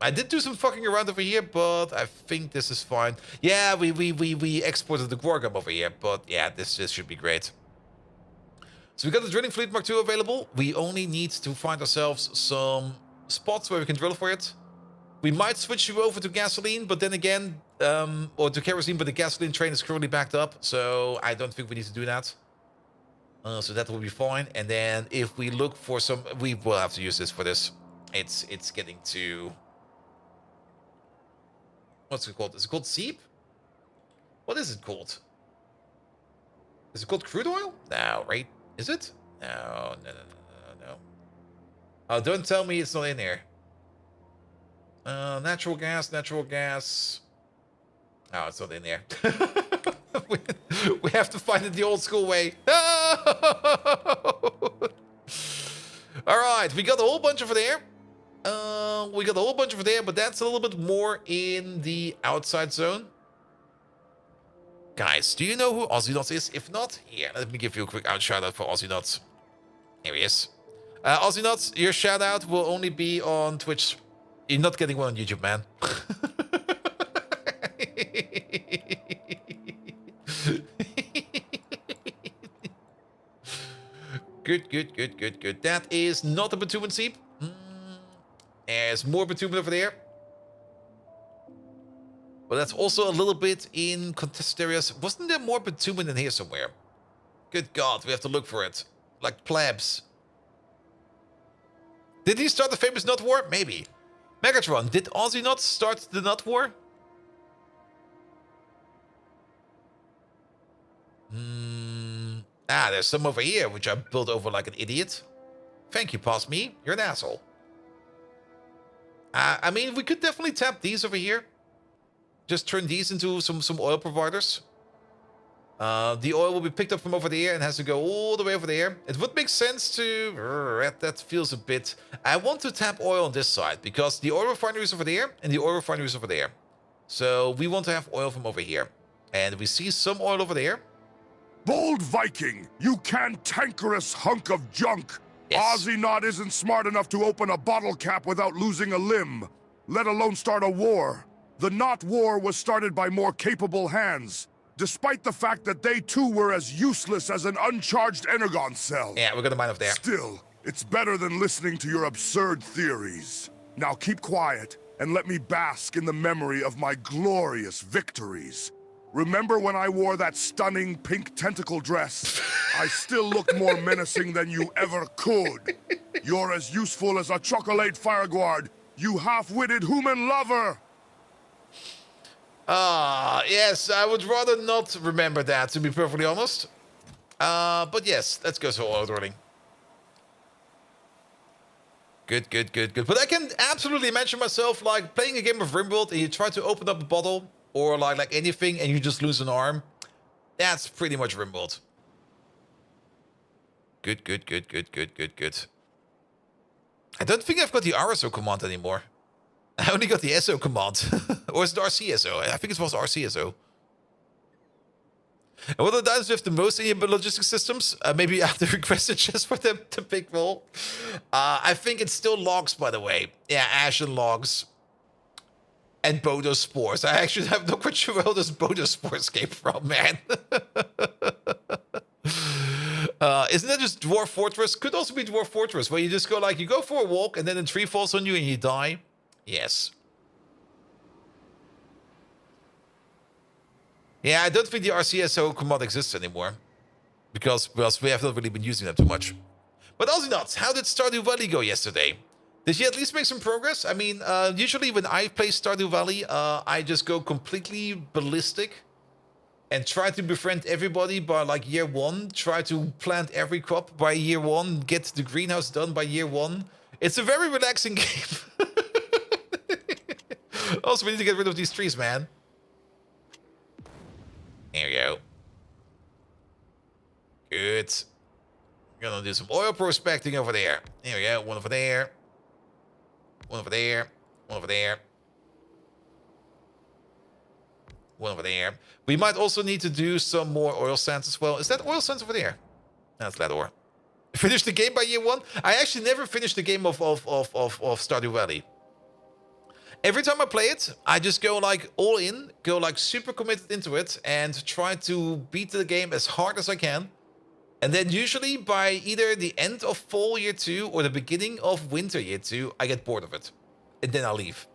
I did do some fucking around over here, but I think this is fine. Yeah, we exported the guar gum over here, but yeah, this should be great. So we got the drilling fleet Mark II available. We only need to find ourselves some spots where we can drill for it. We might switch you over to gasoline, but then again, or to kerosene, but the gasoline train is currently backed up, so I don't think we need to do that. So that will be fine. And then if we look for some, we will have to use this for this. It's getting to... What's it called? Is it called seep? What is it called? Is it called crude oil? No, right? Is it? No. Oh, don't tell me it's not in here. Natural gas. Oh, it's not in there. we have to find it the old school way. All right, we got a whole bunch over there. We got a whole bunch over there, but that's a little bit more in the outside zone. Guys, do you know who Ozzy is? If not, here, let me give you a quick shout out for Ozzy. Here he is. Ozzy, your shout out will only be on Twitch. You're not getting one on YouTube, man. Good. That is not a bitumen seep. There's more bitumen over there. But that's also a little bit in contested areas. Wasn't there more bitumen in here somewhere? Good God, we have to look for it. Like plebs. Did he start the famous nut war? Maybe. Megatron, did Ozzy not start the nut war? There's some over here, which I built over like an idiot. Thank you, Past Me. You're an asshole. I mean, we could definitely tap these over here. Just turn these into some oil providers. The oil will be picked up from over there and has to go all the way over there. It would make sense to... That feels a bit... I want to tap oil on this side because the oil refinery is over there and the oil refinery is over there. So we want to have oil from over here. And we see some oil over there. Bold Viking, you cantankerous hunk of junk. Yes. Ozzy isn't smart enough to open a bottle cap without losing a limb, let alone start a war. The Knot War was started by more capable hands, despite the fact that they too were as useless as an uncharged energon cell. Yeah, we're gonna mine up there. Still, it's better than listening to your absurd theories. Now keep quiet and let me bask in the memory of my glorious victories. Remember when I wore that stunning pink tentacle dress? I still look more menacing than you ever could. You're as useful as a chocolate fireguard, you half-witted human lover! Yes, I would rather not remember that, to be perfectly honest. But yes, let's go to oil drilling. Good. But I can absolutely imagine myself, like, playing a game of RimWorld and you try to open up a bottle or, like anything, and you just lose an arm. That's pretty much RimWorld. Good. I don't think I've got the RSO command anymore. I only got the SO command. Or is it RCSO? I think it was RCSO. And what are the dinosaurs with the most in your logistics systems? Maybe I have to request a chest for them to pick roll. I think it's still logs, by the way. Yeah, ashen logs. And Bodo spores. I actually have no clue where all those Bodo spores came from, man. Isn't that just Dwarf Fortress? Could also be Dwarf Fortress, where you just go like, you go for a walk and then a tree falls on you and you die. Yes. Yeah, I don't think the RCSO command exists anymore. Because we have not really been using them too much. But also not, how did Stardew Valley go yesterday? Did you at least make some progress? I mean, usually when I play Stardew Valley, I just go completely ballistic. And try to befriend everybody by like year 1. Try to plant every crop by year 1. Get the greenhouse done by year 1. It's a very relaxing game. Also, we need to get rid of these trees, man. There we go. Good. We're gonna do some oil prospecting over there. There we go. One over there. One over there. One over there. One over there. We might also need to do some more oil sands as well. Is that oil sands over there? That's lead ore. Finish the game by year 1? I actually never finished the game of Stardew Valley. Every time I play it, I just go like all in, go like super committed into it, and try to beat the game as hard as I can. And then usually by either the end of fall year 2 or the beginning of winter year 2, I get bored of it. And then I'll leave.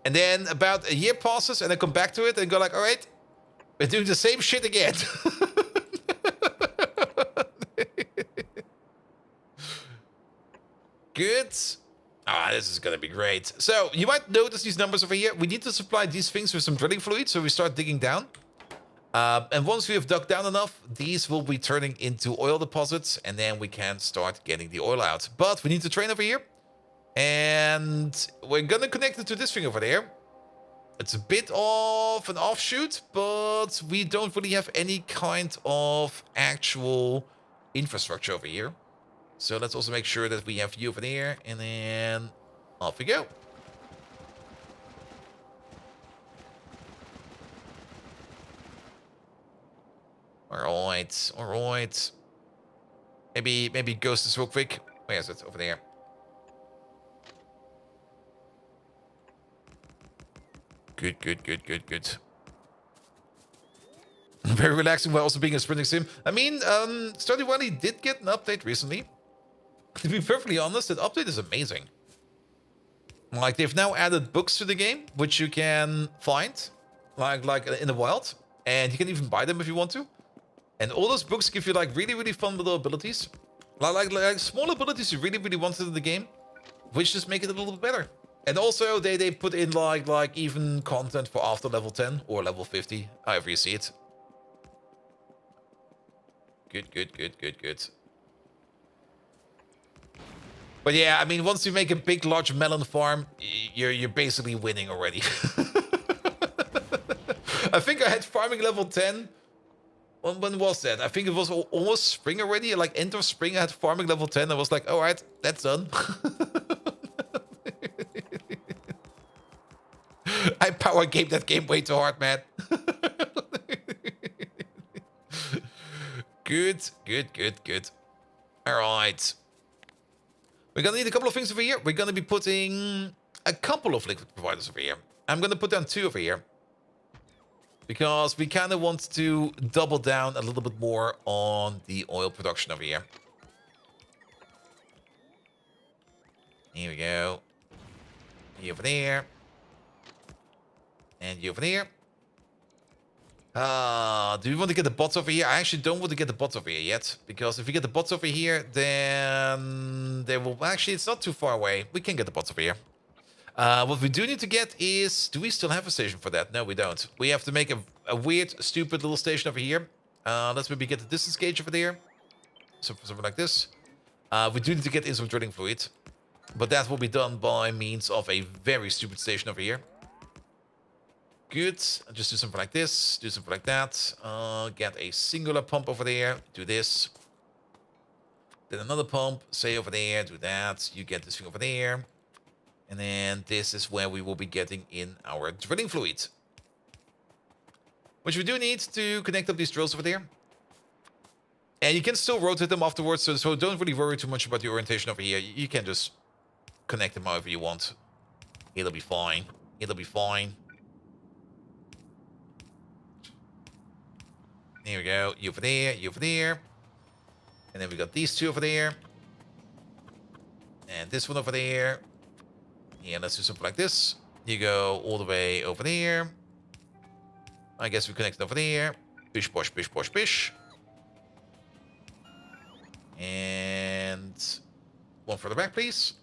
And then about a year passes and I come back to it and go like, all right, we're doing the same shit again. Good. This is going to be great. So you might notice these numbers over here. We need to supply these things with some drilling fluid, so we start digging down. And once we have dug down enough, these will be turning into oil deposits, and then we can start getting the oil out. But we need to train over here. And we're going to connect it to this thing over there. It's a bit of an offshoot, but we don't really have any kind of actual infrastructure over here. So let's also make sure that we have you over there. And then off we go. Alright, alright. Maybe ghost is real quick. Where is it? Over there. Good, good, good, good, good. Very relaxing while also being a sprinting sim. I mean, Stardew Valley did get an update recently. To be perfectly honest, that update is amazing. Like, they've now added books to the game, which you can find, like in the wild. And you can even buy them if you want to. And all those books give you, like, really, really fun little abilities. Like small abilities you really, really wanted in the game, which just make it a little bit better. And also, they put in, like even content for after level 10 or level 50, however you see it. Good, good, good, good, good. But yeah, I mean, once you make a big, large melon farm, you're basically winning already. I think I had farming level 10. When was that? I think it was almost spring already. Like, end of spring, I had farming level 10. I was like, all right, that's done. I power game that game way too hard, man. Good, good, good, good. All right. We're going to need a couple of things over here. We're going to be putting a couple of liquid providers over here. I'm going to put down 2 over here. Because we kind of want to double down a little bit more on the oil production over here. Here we go. You over there. And you over there. Do we want to get the bots over here? I actually don't want to get the bots over here yet. Because if we get the bots over here, then they will... Actually, it's not too far away. We can get the bots over here. What we do need to get is... Do we still have a station for that? No, we don't. We have to make a weird, stupid little station over here. Let's maybe get the distance gauge over there. Something like this. We do need to get in some drilling fluid. But that will be done by means of a very stupid station over here. Good. Just do something like this. Do something like that. Get a singular pump over there. Do this. Then another pump. Say over there. Do that. You get this thing over there. And then this is where we will be getting in our drilling fluid. Which we do need to connect up these drills over there. And you can still rotate them afterwards, so don't really worry too much about the orientation over here. You can just connect them however you want. It'll be fine. It'll be fine. Here we go. You over there, you over there. And then we got these 2 over there. And this one over there. Yeah, let's do something like this. You go all the way over there. I guess we connect over there. Bish, bosh, bish, bosh, bish. And one further back, please.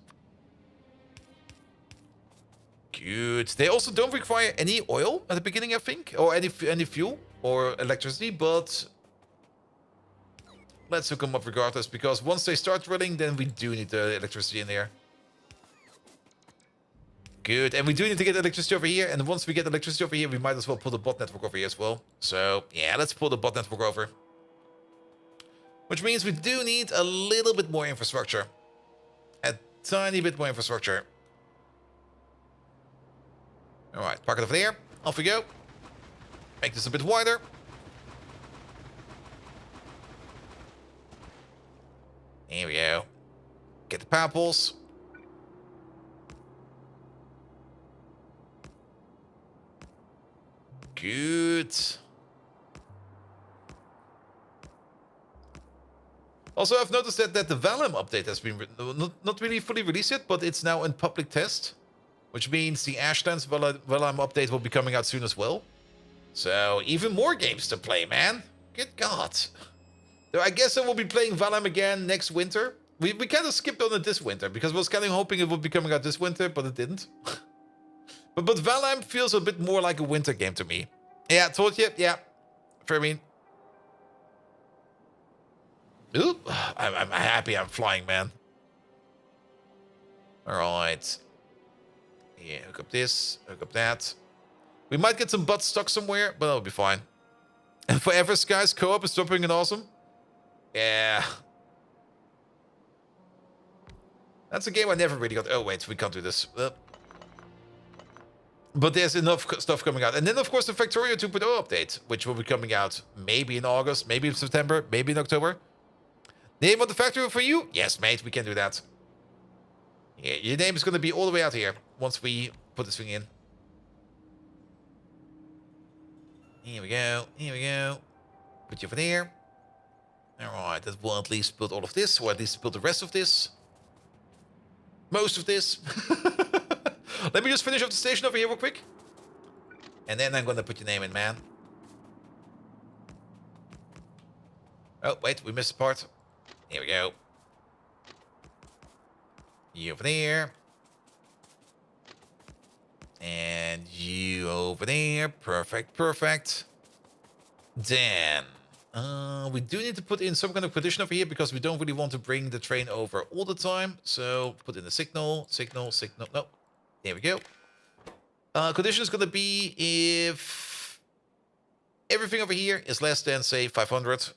Good. They also don't require any oil at the beginning, I think, or any fuel or electricity, but let's hook them up regardless, because once they start drilling, then we do need the electricity in there. Good, and we do need to get electricity over here, and once we get electricity over here, we might as well pull the bot network over here as well. So, yeah, let's pull the bot network over. Which means we do need a little bit more infrastructure. A tiny bit more infrastructure. Alright, park it over there. Off we go. Make this a bit wider. Here we go. Get the power poles. Good. Also, I've noticed that the Valheim update has been not really fully released yet, but it's now in public test. Which means the Ashlands Valheim update will be coming out soon as well. So, even more games to play, man. Good God. So I guess I will be playing Valheim again next winter. We kind of skipped on it this winter, because I was kind of hoping it would be coming out this winter, but it didn't. But Valheim feels a bit more like a winter game to me. Yeah, told you. Yeah. For me. Ooh, I'm happy I'm flying, man. Alright. Yeah, hook up this, hook up that. We might get some butts stuck somewhere, but that'll be fine. And Forever Skies co-op is dropping in awesome. Yeah. That's a game I never really got. Oh, wait, we can't do this. But there's enough stuff coming out. And then, of course, the Factorio 2.0 update, which will be coming out maybe in August, maybe in September, maybe in October. Name of the factory for you? Yes, mate, we can do that. Yeah, your name is going to be all the way out here once we put this thing in. Here we go. Here we go. Put you over there. Alright, that will at least build all of this, or at least build the rest of this. Most of this. Let me just finish off the station over here real quick. And then I'm going to put your name in, man. Oh, wait, we missed a part. Here we go. You over there. And you over there. Perfect, perfect. Then, we do need to put in some kind of condition over here because we don't really want to bring the train over all the time. So, put in a signal, signal, signal. No, there we go. Condition is going to be if everything over here is less than, say, 500.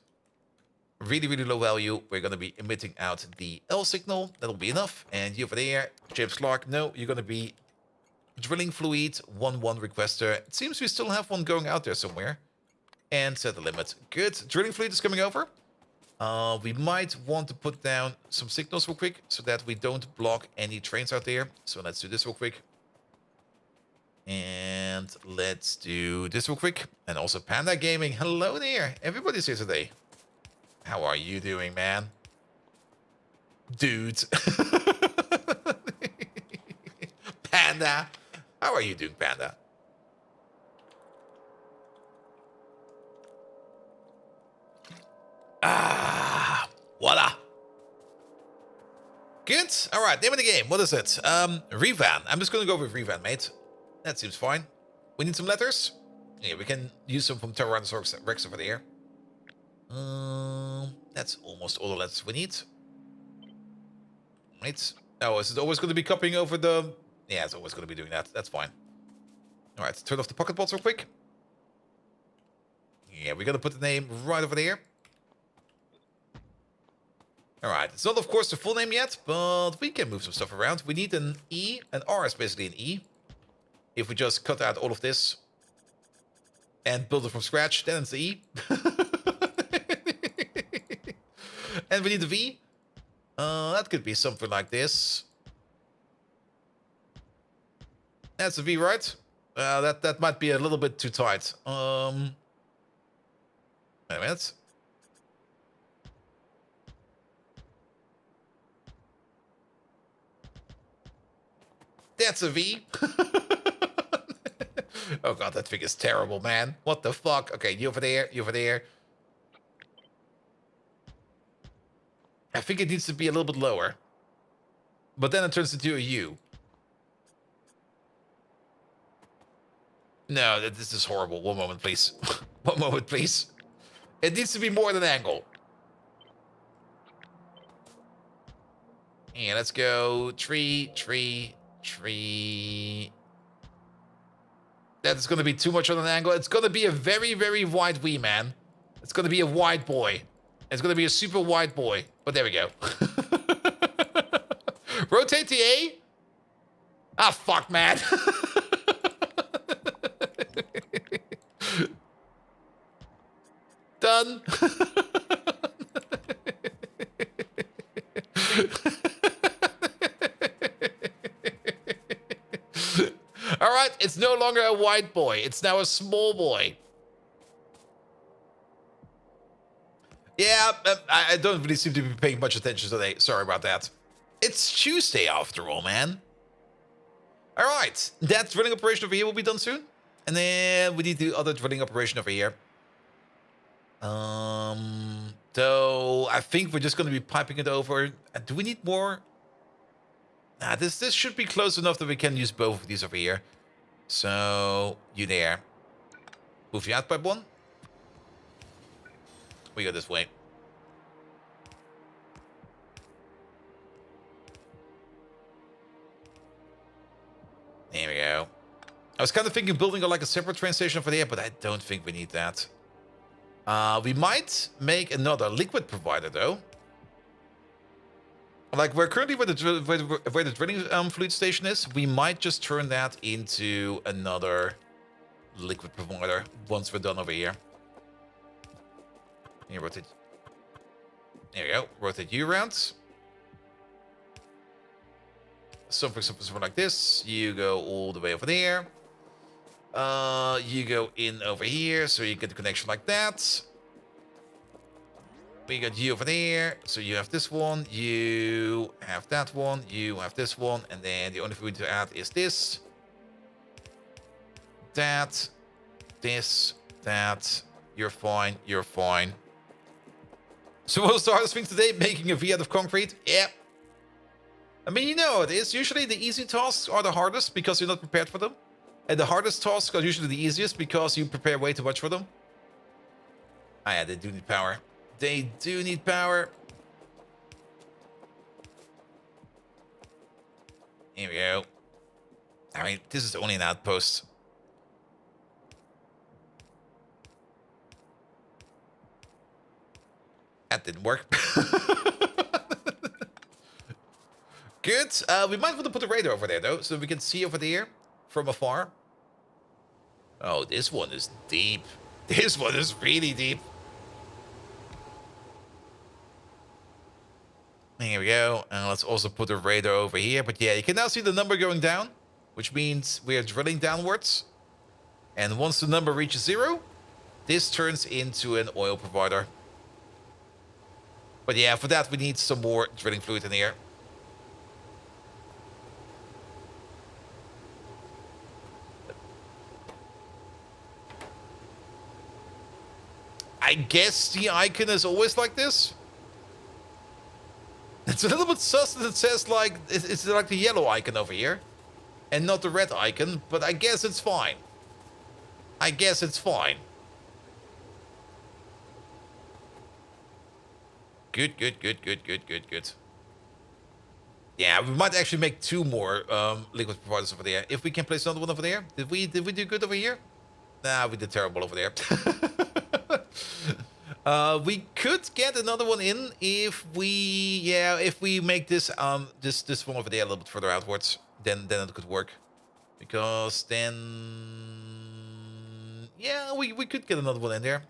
Really, really low value. We're going to be emitting out the L signal. That'll be enough. And you over there, James Clark. No, you're going to be drilling fluid 1-1 requester. It seems we still have one going out there somewhere. And set the limit. Good. Drilling fluid is coming over. We might want to put down some signals real quick so that we don't block any trains out there. So let's do this real quick. And let's do this real quick. And also Panda Gaming. Hello there. Everybody's here today. How are you doing, man? Dude. Panda. How are you doing, Panda? Ah, voila. Good. All right, name of the game. What is it? Revan. I'm just going to go with Revan, mate. That seems fine. We need some letters. Yeah, we can use some from Tyrannosaurus Rex over there. That's almost all the letters we need. Right. Oh, is it always going to be copying over the... Yeah, it's always going to be doing that. That's fine. All right, turn off the pocket bots real quick. Yeah, we're going to put the name right over there. All right, it's not, of course, the full name yet, but we can move some stuff around. We need an E. An R is basically an E. If we just cut out all of this and build it from scratch, then it's the E. And we need the V. That could be something like this. That's a V, right? That might be a little bit too tight. Wait a minute. That's a V. Oh god, that thing is terrible, man. What the fuck? Okay, you over there, you over there. I think it needs to be a little bit lower. But then it turns into a U. No, this is horrible. One moment, please. One moment, please. It needs to be more than an angle. And let's go tree, tree, tree. That's going to be too much on an angle. It's going to be a very, very wide V, man. It's going to be a wide boy. It's going to be a super wide boy. But there we go. Rotate the A. Ah, fuck, man. Done. All right, it's no longer a wide boy. It's now a small boy. Yeah, I don't really seem to be paying much attention today. Sorry about that. It's Tuesday after all, man. All right, that drilling operation over here will be done soon. And then we need the other drilling operation over here. So I think we're just going to be piping it over. Do we need more? Nah, this should be close enough that we can use both of these over here. So, you there. Move you out by one. We go this way. There we go. I was kind of thinking building like a separate train station over there, but I don't think we need that. We might make another liquid provider, though. Like, we're currently where the drilling fluid station is. We might just turn that into another liquid provider once we're done over here. Here, rotate. There you go. Rotate you around. Something like this. You go all the way over there. You go in over here, so you get the connection like that. We got you over there, so you have this one, you have that one, you have this one, and then the only thing we need to add is this, that, this, that. You're fine, you're fine. So what was the hardest thing today? Making a V out of concrete? Yeah. I mean, you know it is. Usually the easy tasks are the hardest because you're not prepared for them. And the hardest tasks are usually the easiest because you prepare way too much for them. Ah yeah, they do need power. They do need power. Here we go. I mean, this is only an outpost. That didn't work. Good. We might want to put a radar over there, though, so we can see over there from afar. Oh, this one is deep. This one is really deep. Here we go. And let's also put a radar over here. But yeah, you can now see the number going down, which means we are drilling downwards. And once the number reaches 0, this turns into an oil provider. But yeah, for that, we need some more drilling fluid in here. I guess the icon is always like this. It's a little bit sus that it says like it's like the yellow icon over here and not the red icon, but I guess it's fine. I guess it's fine. Good. Yeah, we might actually make 2 more liquid providers over there. If we can place another one over there. Did we do good over here? Nah, we did terrible over there. We could get another one in if we make this this one over there a little bit further outwards. Then it could work, because then yeah, we could get another one in there.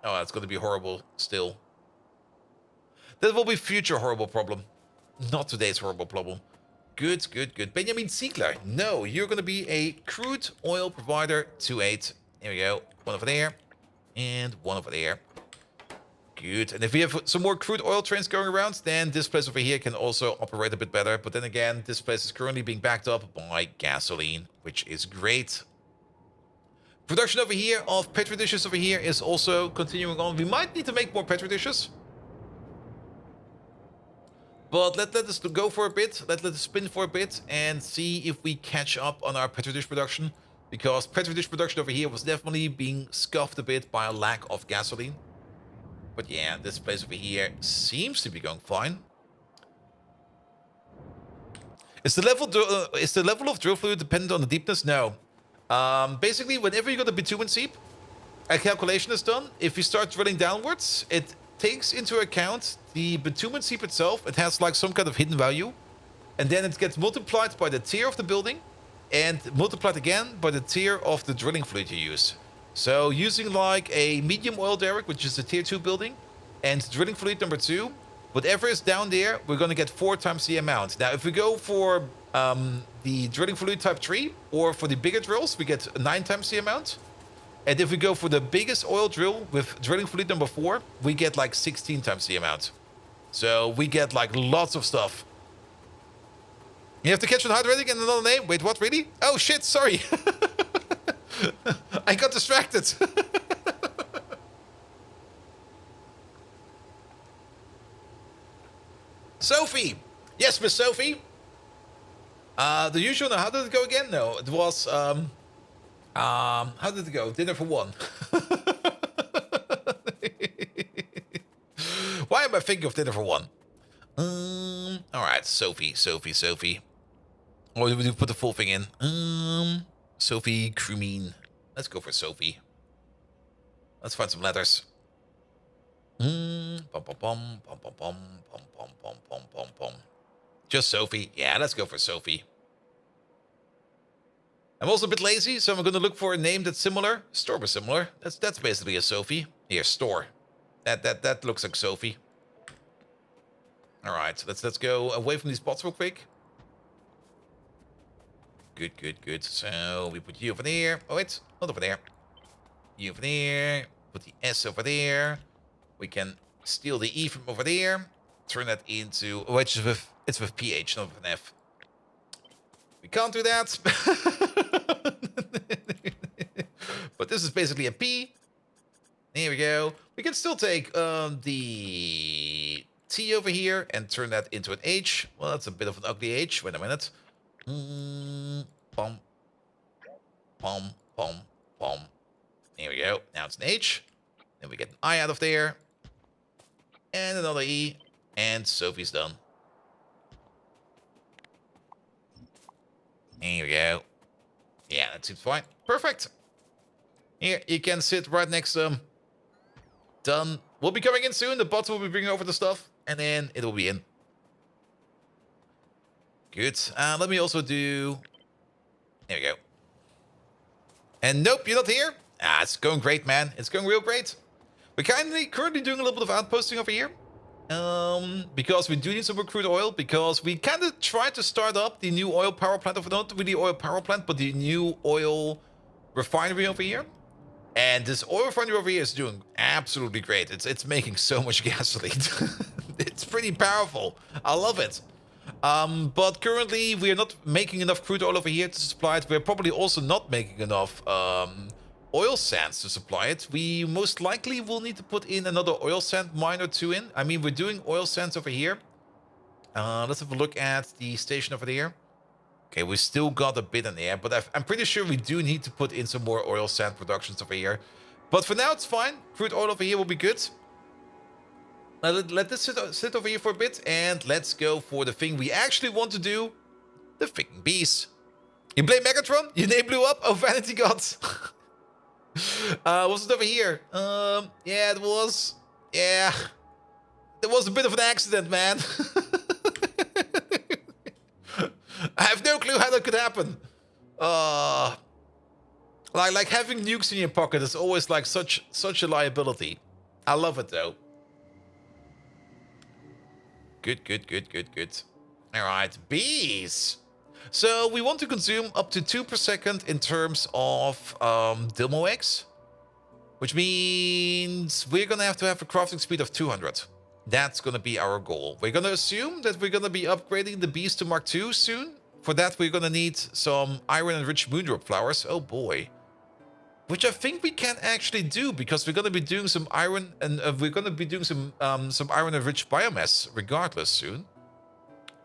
Oh, that's going to be horrible still. That will be future horrible problem, not today's horrible problem. Good. Benjamin Ziegler. No, you're going to be a crude oil provider 2-8. Here we go. One over there. And one over there. Good. And if we have some more crude oil trains going around, then this place over here can also operate a bit better. But then again, this place is currently being backed up by gasoline, which is great. Production over here of petri dishes over here is also continuing on. We might need to make more petri dishes. But let us go for a bit. Let us spin for a bit and see if we catch up on our petri dish production. Because petri dish production over here was definitely being scuffed a bit by a lack of gasoline. But yeah, this place over here seems to be going fine. Is the level of drill fluid dependent on the deepness? No. Basically, whenever you got a bitumen seep, a calculation is done. If you start drilling downwards, it takes into account the bitumen seep itself. It has like some kind of hidden value. And then it gets multiplied by the tier of the building. And multiplied again by the tier of the drilling fluid you use. So using like a medium oil derrick, which is a tier 2 building, and drilling fluid number 2, whatever is down there, we're going to get 4 times the amount. Now, if we go for the drilling fluid type 3, or for the bigger drills, we get 9 times the amount. And if we go for the biggest oil drill with drilling fluid number 4, we get like 16 times the amount. So we get like lots of stuff. You have to catch on hydrating and another name? Wait, what, really? Oh shit, sorry. I got distracted. Sophie! Yes, Miss Sophie. The usual, no, how did it go again? No, it was, how did it go? Dinner for 1. Why am I thinking of dinner for 1? Alright, Sophie. Or do we put the full thing in? Sophie Crumine. Let's go for Sophie. Let's find some letters. Bum, bum, bum, bum, bum, bum, bum, bum, bum, bum, bum, bum. Just Sophie. Yeah, let's go for Sophie. I'm also a bit lazy, so I'm going to look for a name that's similar. Store was similar. That's basically a Sophie. Here, Store. That looks like Sophie. All right, so let's go away from these pots real quick. Good, good, good. So we put you over there. Oh, wait, not over there. You over there. Put the S over there. We can steal the E from over there. Turn that into... Oh, it's with PH, not with an F. We can't do that. But this is basically a P. There we go. We can still take the T over here and turn that into an H. Well, that's a bit of an ugly H. Wait a minute. Pom. Pom, pom, pom. There we go. Now it's an H. Then we get an I out of there. And another E. And Sophie's done. Here we go. Yeah, that seems fine. Perfect. Here, you can sit right next to them. Done. We'll be coming in soon. The bot will be bringing over the stuff. And then it will be in. Good. Let me also do... There we go. And nope, you're not here. It's going great, man. It's going real great. We're currently doing a little bit of outposting over here. Because we do need some more crude oil. Because we kind of tried to start up the new oil power plant. Not really oil power plant, but the new oil refinery over here. And this oil refinery over here is doing absolutely great. It's making so much gasoline. It's pretty powerful. I love it. But currently we are not making enough crude oil over here to supply it. We're probably also not making enough oil sands to supply it. We most likely will need to put in another oil sand mine or two in. I mean, we're doing oil sands over here. Let's have a look at the station over there. Okay, we still got a bit in there, but I'm pretty sure we do need to put in some more oil sand productions over here. But for now, it's fine. Crude oil over here will be good. Let this sit over here for a bit, and let's go for the thing we actually want to do. The freaking bees. You play Megatron? Your name blew up? Oh, Vanity Gods. Was it over here? Yeah, it was. Yeah. There was a bit of an accident, man. I have no clue how that could happen. Like having nukes in your pocket is always like such a liability. I love it though. Good, good, good, good, good. All right, bees. So we want to consume up to 2 per second in terms of Dilmo eggs, which means we're gonna have a crafting speed of 200. That's gonna be our goal. We're gonna assume that we're gonna be upgrading the bees to Mark II soon. For that, we're gonna need some iron-enriched moondrop flowers. Oh boy. Which I think we can actually do, because we're gonna be doing some iron, and we're gonna be doing some iron-enriched biomass regardless soon.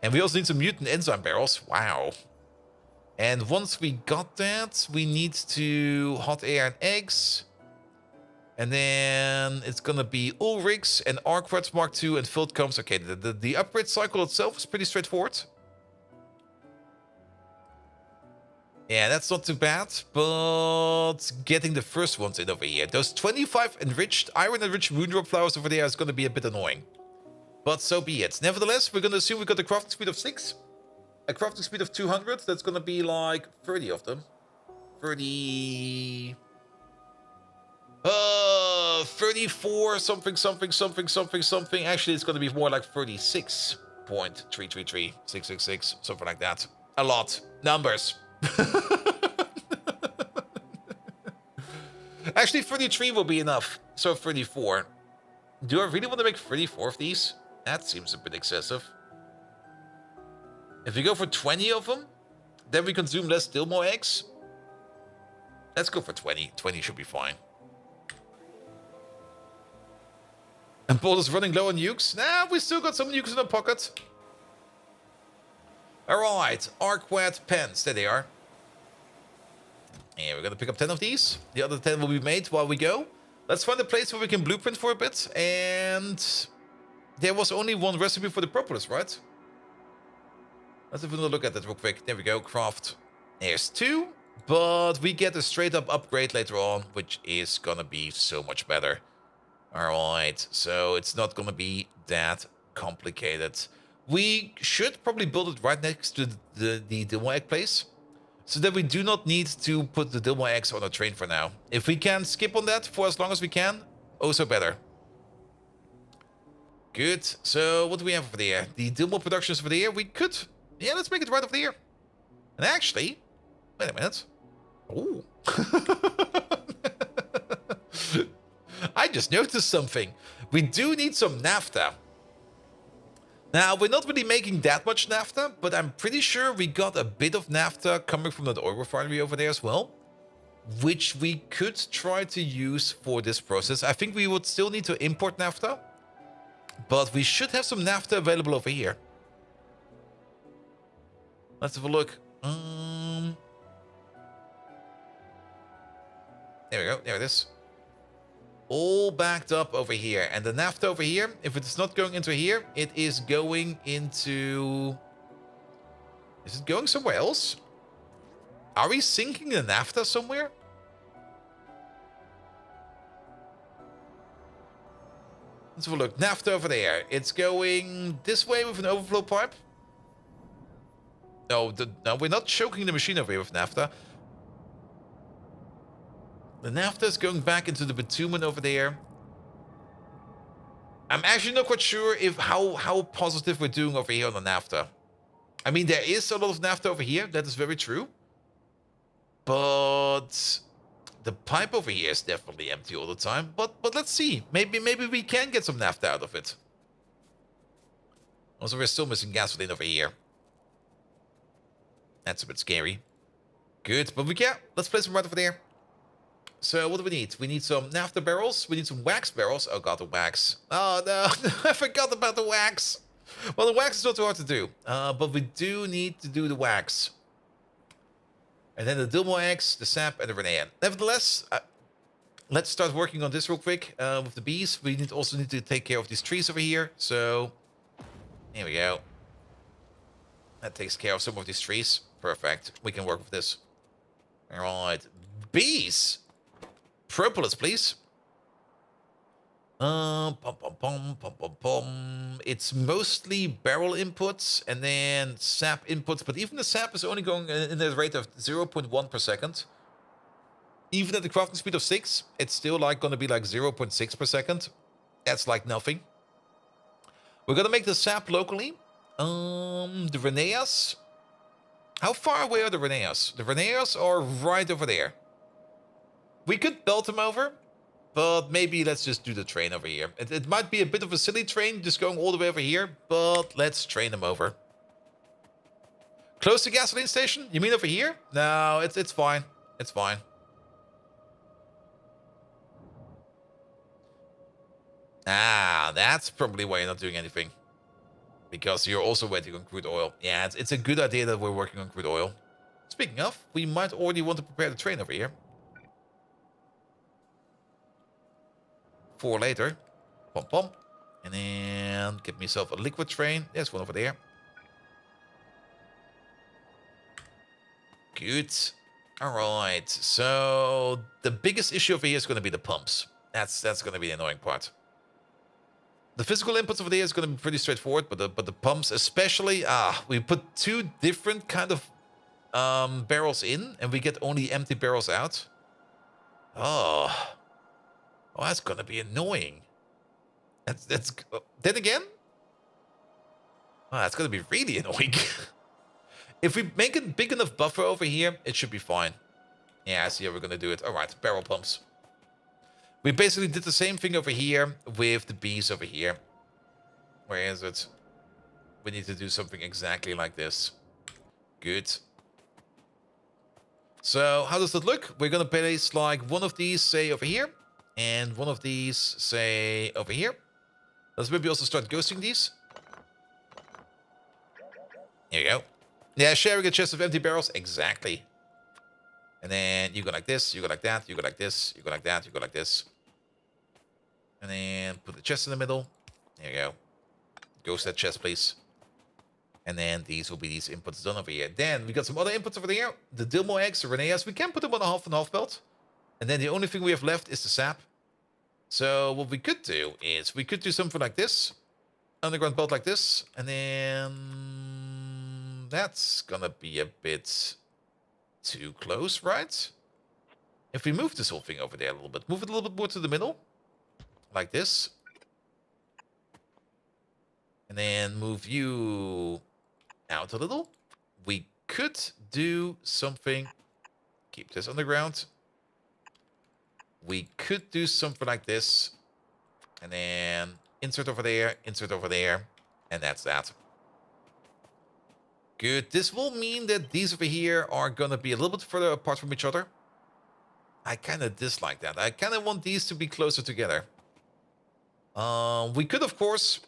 And we also need some mutant enzyme barrels. Wow. And once we got that, we need to hot air and eggs. And then it's gonna be Ulrichs and Arquards Mark II and filled combs. Okay, the upgrade cycle itself is pretty straightforward. Yeah, that's not too bad, but getting the first ones in over here. Those 25 iron-enriched moondrop flowers over there is going to be a bit annoying. But so be it. Nevertheless, we're going to assume we got a crafting speed of 6. A crafting speed of 200. That's going to be like 30 of them. 30... 34 something. Actually, it's going to be more like 36.333. Something like that. A lot. Numbers. Actually, 33 will be enough. So 34. Do I really want to make 34 of these? That seems a bit excessive. If we go for 20 of them, then we consume less Dilmo eggs. Let's go for 20. 20 should be fine. And Paul is running low on nukes. Nah, we still got some nukes in our pocket. Alright, Arquad pens. There they are. And we're gonna pick up 10 of these. The other 10 will be made while we go. Let's find a place where we can blueprint for a bit. And there was only one recipe for the propolis, right? Let's have a look at that real quick. There we go, craft. There's 2. But we get a straight up upgrade later on, which is gonna be so much better. All right, so it's not going to be that complicated. We should probably build it right next to the Dilmo egg place, so that we do not need to put the Dilmo eggs on a train for now. If we can skip on that for as long as we can, oh so better. Good. So what do we have over there? The Dilmo production is over there. We could... Yeah, let's make it right over there. And actually... Wait a minute. Oh. I just noticed something. We do need some naphtha. Now, we're not really making that much naphtha, but I'm pretty sure we got a bit of naphtha coming from that oil refinery over there as well, which we could try to use for this process. I think we would still need to import naphtha, but we should have some naphtha available over here. Let's have a look. There we go. There it is. All backed up over here. And the naphtha over here, if it's not going into here, it is going into... Is it going somewhere else? Are we sinking the naphtha somewhere? Let's have a look. Naphtha over there. It's going this way with an overflow pipe. No, no, we're not choking the machine over here with naphtha. The naphtha is going back into the bitumen over there. I'm actually not quite sure if how positive we're doing over here on the naphtha. I mean, there is a lot of naphtha over here. That is very true. But the pipe over here is definitely empty all the time. But let's see. Maybe we can get some naphtha out of it. Also, we're still missing gasoline over here. That's a bit scary. Good, but we can. Let's place them right over there. So what do we need? We need some naphtha barrels. We need some wax barrels. Oh god, the wax. Oh no, I forgot about the wax. Well, the wax is not too hard to do. But we do need to do the wax. And then the Dilmo eggs, the sap, and the Renean. Nevertheless, let's start working on this real quick with the bees. We also need to take care of these trees over here. So, here we go. That takes care of some of these trees. Perfect. We can work with this. All right. Bees! Propolis, please. It's mostly barrel inputs and then sap inputs, but even the sap is only going in the rate of 0.1 per second. Even at the crafting speed of 6, it's still like going to be like 0.6 per second. That's like nothing. We're going to make the sap locally. The Reneas. How far away are the Reneas? The Reneas are right over there. We could belt them over, but maybe let's just do the train over here. It might be a bit of a silly train just going all the way over here, but let's train them over. Close to gasoline station? You mean over here? No, it's fine. It's fine. Ah, that's probably why you're not doing anything. Because you're also waiting on crude oil. Yeah, it's a good idea that we're working on crude oil. Speaking of, we might already want to prepare the train over here. For later. Pom pom. And then get myself a liquid train. There's one over there. Good. Alright. So the biggest issue over here is going to be the pumps. That's going to be the annoying part. The physical inputs over there is going to be pretty straightforward, but the pumps especially, we put two different kind of barrels in, and we get only empty barrels out. Oh, that's going to be annoying. That's then again, that's going to be really annoying. If we make a big enough buffer over here, it should be fine. Yeah, I see how we're going to do it. All right, barrel pumps. We basically did the same thing over here with the bees over here. Where is it? We need to do something exactly like this. Good. So how does that look? We're going to place like one of these, say, over here. And one of these, say, over here. Let's maybe also start ghosting these. Here you go. Yeah, sharing a chest of empty barrels. Exactly. And then you go like this, you go like that, you go like this, you go like that, you go like this. And then put the chest in the middle. There you go. Ghost that chest, please. And then these will be these inputs done over here. Then we got some other inputs over there. The Dilmo eggs, the Reneas. We can put them on a half and half belt. And then the only thing we have left is the sap. So what we could do is we could do something like this. Underground belt like this. And then that's gonna be a bit too close, right? If we move this whole thing over there a little bit, move it a little bit more to the middle. Like this. And then move you out a little. We could do something. Keep this underground. We could do something like this. And then insert over there, and that's that. Good. This will mean that these over here are going to be a little bit further apart from each other. I kind of dislike that. I kind of want these to be closer together. We could, of course...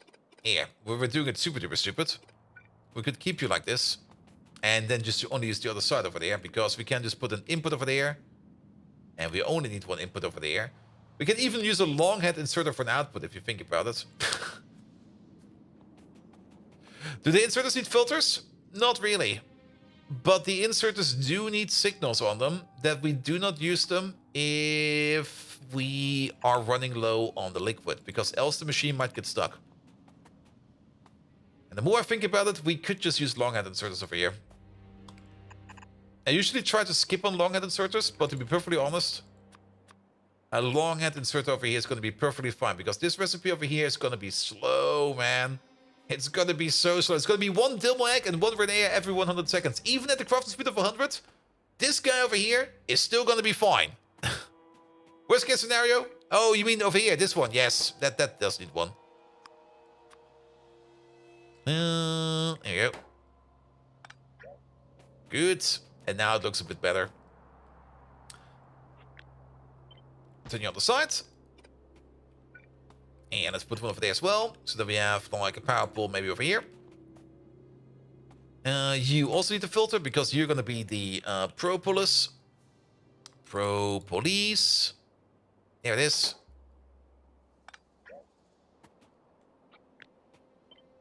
Yeah, we were doing it super duper stupid. We could keep you like this. And then just only use the other side over there. Because we can just put an input over there. And we only need one input over there. We can even use a long head inserter for an output if you think about it. Do the inserters need filters? Not really. But the inserters do need signals on them that we do not use them if we are running low on the liquid. Because else the machine might get stuck. And the more I think about it, we could just use long head inserters over here. I usually try to skip on long head inserters, but to be perfectly honest, a long head inserter over here is going to be perfectly fine, because this recipe over here is going to be slow, man. It's going to be so slow. It's going to be one Dilmo egg and one Renea every 100 seconds. Even at the crafting speed of 100, this guy over here is still going to be fine. Worst case scenario? Oh, you mean over here, this one? Yes, that does need one. There you go. Good. And now it looks a bit better. Continue on the side. And let's put one over there as well. So that we have like a power pole maybe over here. You also need to filter because you're going to be the Propolis. Propolis. There it is.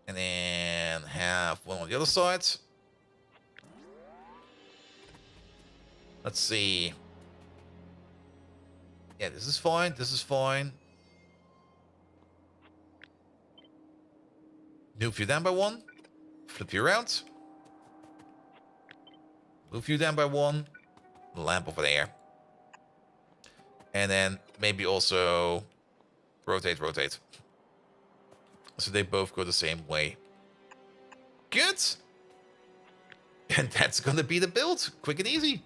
And then have one on the other side. Let's see. Yeah, this is fine. This is fine. Move you down by one. Flip you around. Move you down by one. Lamp over there. And then maybe also rotate. So they both go the same way. Good. And that's gonna be the build. Quick and easy.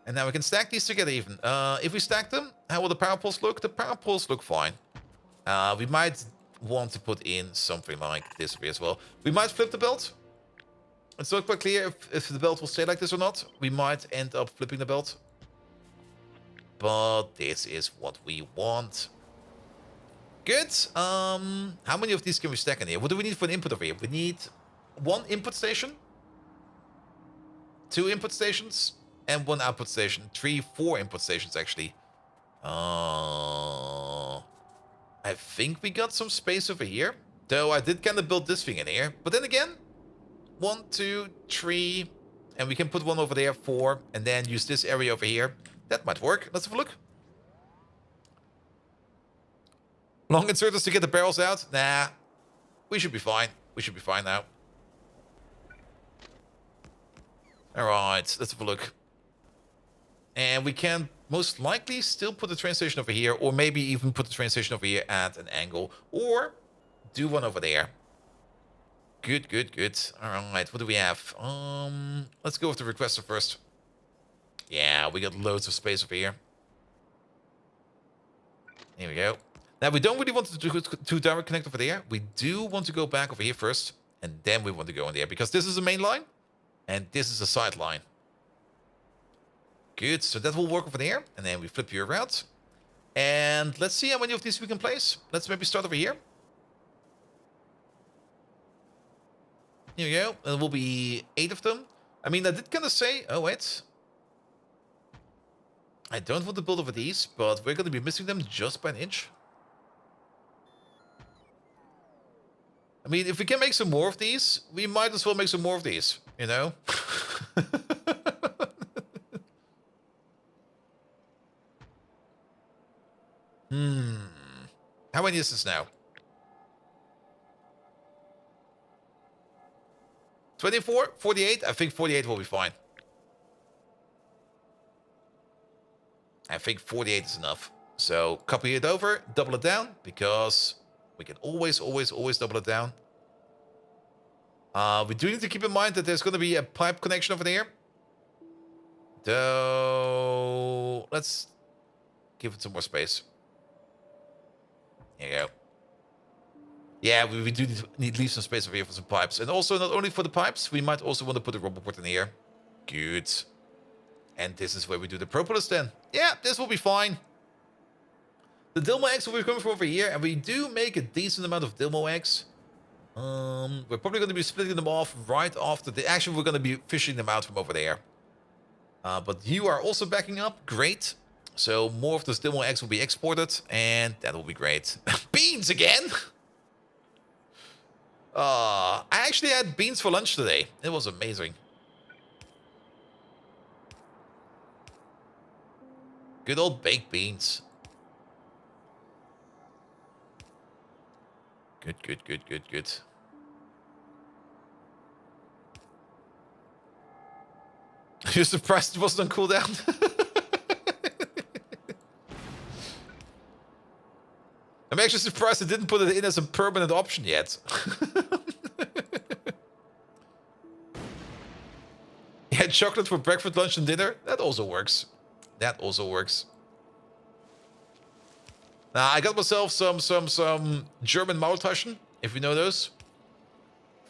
And now we can stack these together even. If we stack them, how will the power poles look? The power poles look fine. We might want to put in something like this here as well. We might flip the belt. It's not quite clear if the belt will stay like this or not. We might end up flipping the belt. But this is what we want. Good. How many of these can we stack in here? What do we need for an input over here? We need one input station. 2 input stations. And 1 output station. 4 input stations, actually. I think we got some space over here. Though I did kind of build this thing in here. But then again, 1, 2, 3. And we can put one over there, 4. And then use this area over here. That might work. Let's have a look. Long inserters to get the barrels out? Nah. We should be fine. We should be fine now. Alright, let's have a look. And we can most likely still put the train station over here, or maybe even put the train station over here at an angle, or do one over there. Good. Alright, what do we have? Let's go with the requester first. Yeah, we got loads of space over here. Here we go. Now, we don't really want to do direct connect over there. We do want to go back over here first, and then we want to go in there, because this is the main line, and this is a side line. Good, so that will work over there, and then we flip you around. And let's see how many of these we can place. Let's maybe start over here. Here we go. There will be 8 of them. I mean, I did kind of say... Oh, wait. I don't want to build over these, but we're going to be missing them just by an inch. I mean, if we can make some more of these, we might as well make some more of these, you know? How many is this now? 24? 48? I think 48 will be fine. I think 48 is enough. So copy it over, double it down, because we can always double it down. We do need to keep in mind that there's going to be a pipe connection over there. Though, let's give it some more space. There you go. Yeah, we do need to leave some space over here for some pipes. And also, not only for the pipes, we might also want to put a rubber port in here. Good. And this is where we do the propolis then. Yeah, this will be fine. The Dilmo eggs will be coming from over here, and we do make a decent amount of Dilmo eggs. We're probably going to be splitting them off right after the... Actually, we're going to be fishing them out from over there. But you are also backing up. Great. So more of those Dilmo eggs will be exported, and that will be great. Beans again? I actually had beans for lunch today. It was amazing. Good old baked beans. Good. You're surprised it wasn't on cooldown? I'm actually surprised it didn't put it in as a permanent option yet. Yeah, chocolate for breakfast, lunch, and dinner. That also works. Now, I got myself some German Maultaschen, if you know those.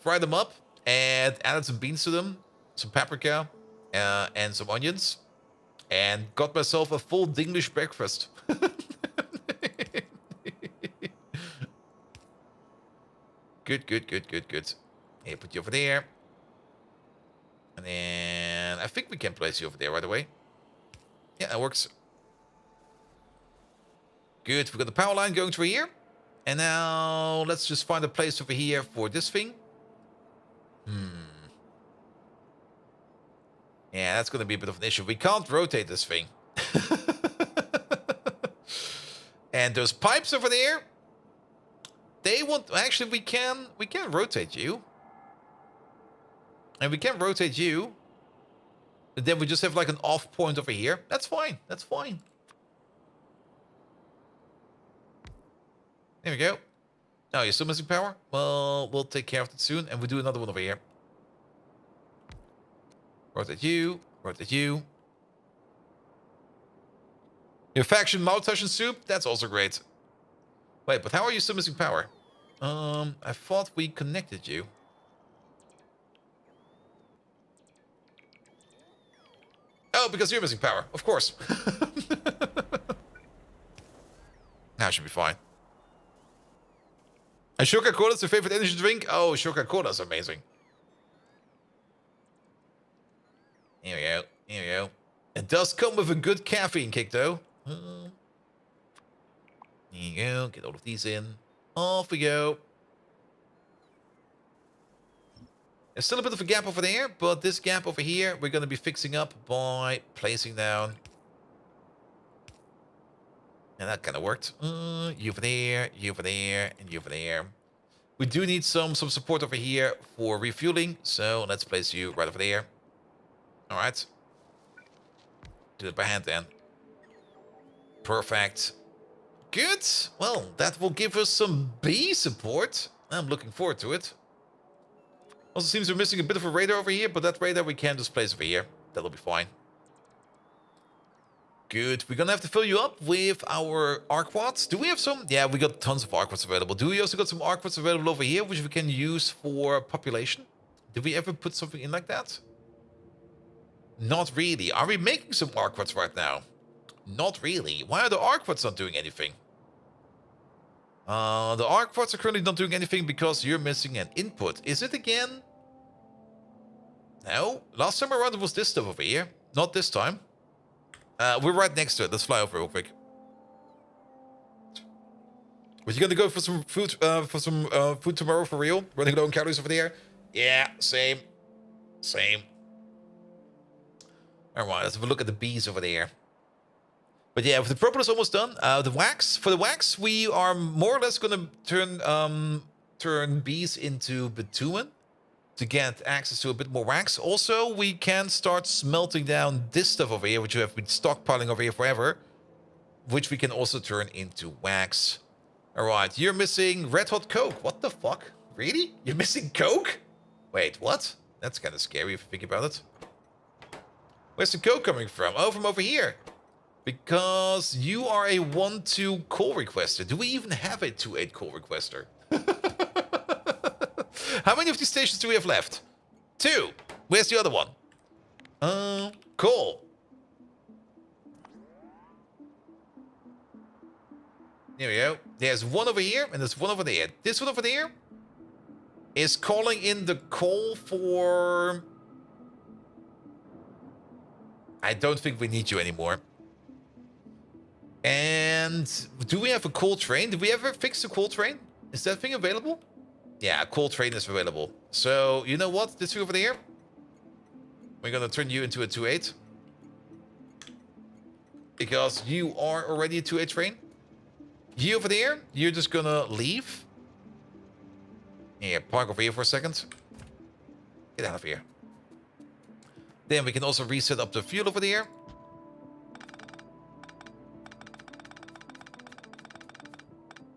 Fried them up and added some beans to them, some paprika, and some onions, and got myself a full Dinglish breakfast. Good. Here, put you over there. And then I think we can place you over there right away. Yeah, that works. Good, we've got the power line going through here. And now let's just find a place over here for this thing. Yeah, that's going to be a bit of an issue. We can't rotate this thing. And those pipes over there, they want... Actually, we can rotate you. And we can rotate you. But then we just have like an off point over here. That's fine. There we go. Oh, you're still missing power? Well, we'll take care of it soon. And we'll do another one over here. Rotate you. Your faction Maultaschen soup? That's also great. Wait, but how are you still missing power? I thought we connected you. Oh, because you're missing power. Of course. Now it should be fine. And Coca-Cola is your favorite energy drink? Oh, Coca-Cola is amazing. Here we go. It does come with a good caffeine kick, though. Here you go. Get all of these in. Off we go. There's still a bit of a gap over there, but this gap over here, we're going to be fixing up by placing down. And that kind of worked. You over there, and you over there. We do need some support over here for refueling, so let's place you right over there. All right. Do it by hand then. Perfect. Good. Well, that will give us some bee support. I'm looking forward to it. Also seems we're missing a bit of a radar over here, but that radar we can just place over here. That'll be fine. Good. We're gonna have to fill you up with our Arquads. Do we have some? Yeah, we got tons of Arquads available. Do we also got some Arquads available over here, which we can use for population? Did we ever put something in like that? Not really. Are we making some Arquads right now? Not really. Why are the Arquads not doing anything? The Arquads are currently not doing anything because you're missing an input. Is it again? No. Last time around it was this stuff over here. Not this time. We're right next to it. Let's fly over real quick. But you gonna go for some food food tomorrow for real? Running low on calories over there? Yeah, same. Alright, let's have a look at the bees over there. But yeah, the purple is almost done. For the wax, we are more or less gonna turn bees into bitumen to get access to a bit more wax. Also, we can start smelting down this stuff over here, which we have been stockpiling over here forever, which we can also turn into wax. All right, you're missing red hot coke. What the fuck? Really? You're missing coke? Wait, what? That's kind of scary if you think about it. Where's the coke coming from? Oh, from over here. Because you are a 1-2 call requester. Do we even have a 2-8 call requester? How many of these stations do we have left? 2. Where's the other one? Call. There we go. There's one over here, and there's one over there. This one over there is calling in the call for... I don't think we need you anymore. And do we have a call train? Did we ever fix the call train? Is that thing available? Yeah, a call train is available. So, you know what? This thing over there, we're going to turn you into a 2-8. Because you are already a 2-8 train. You over there, you're just going to leave. Yeah, park over here for a second. Get out of here. Then we can also reset up the fuel over there.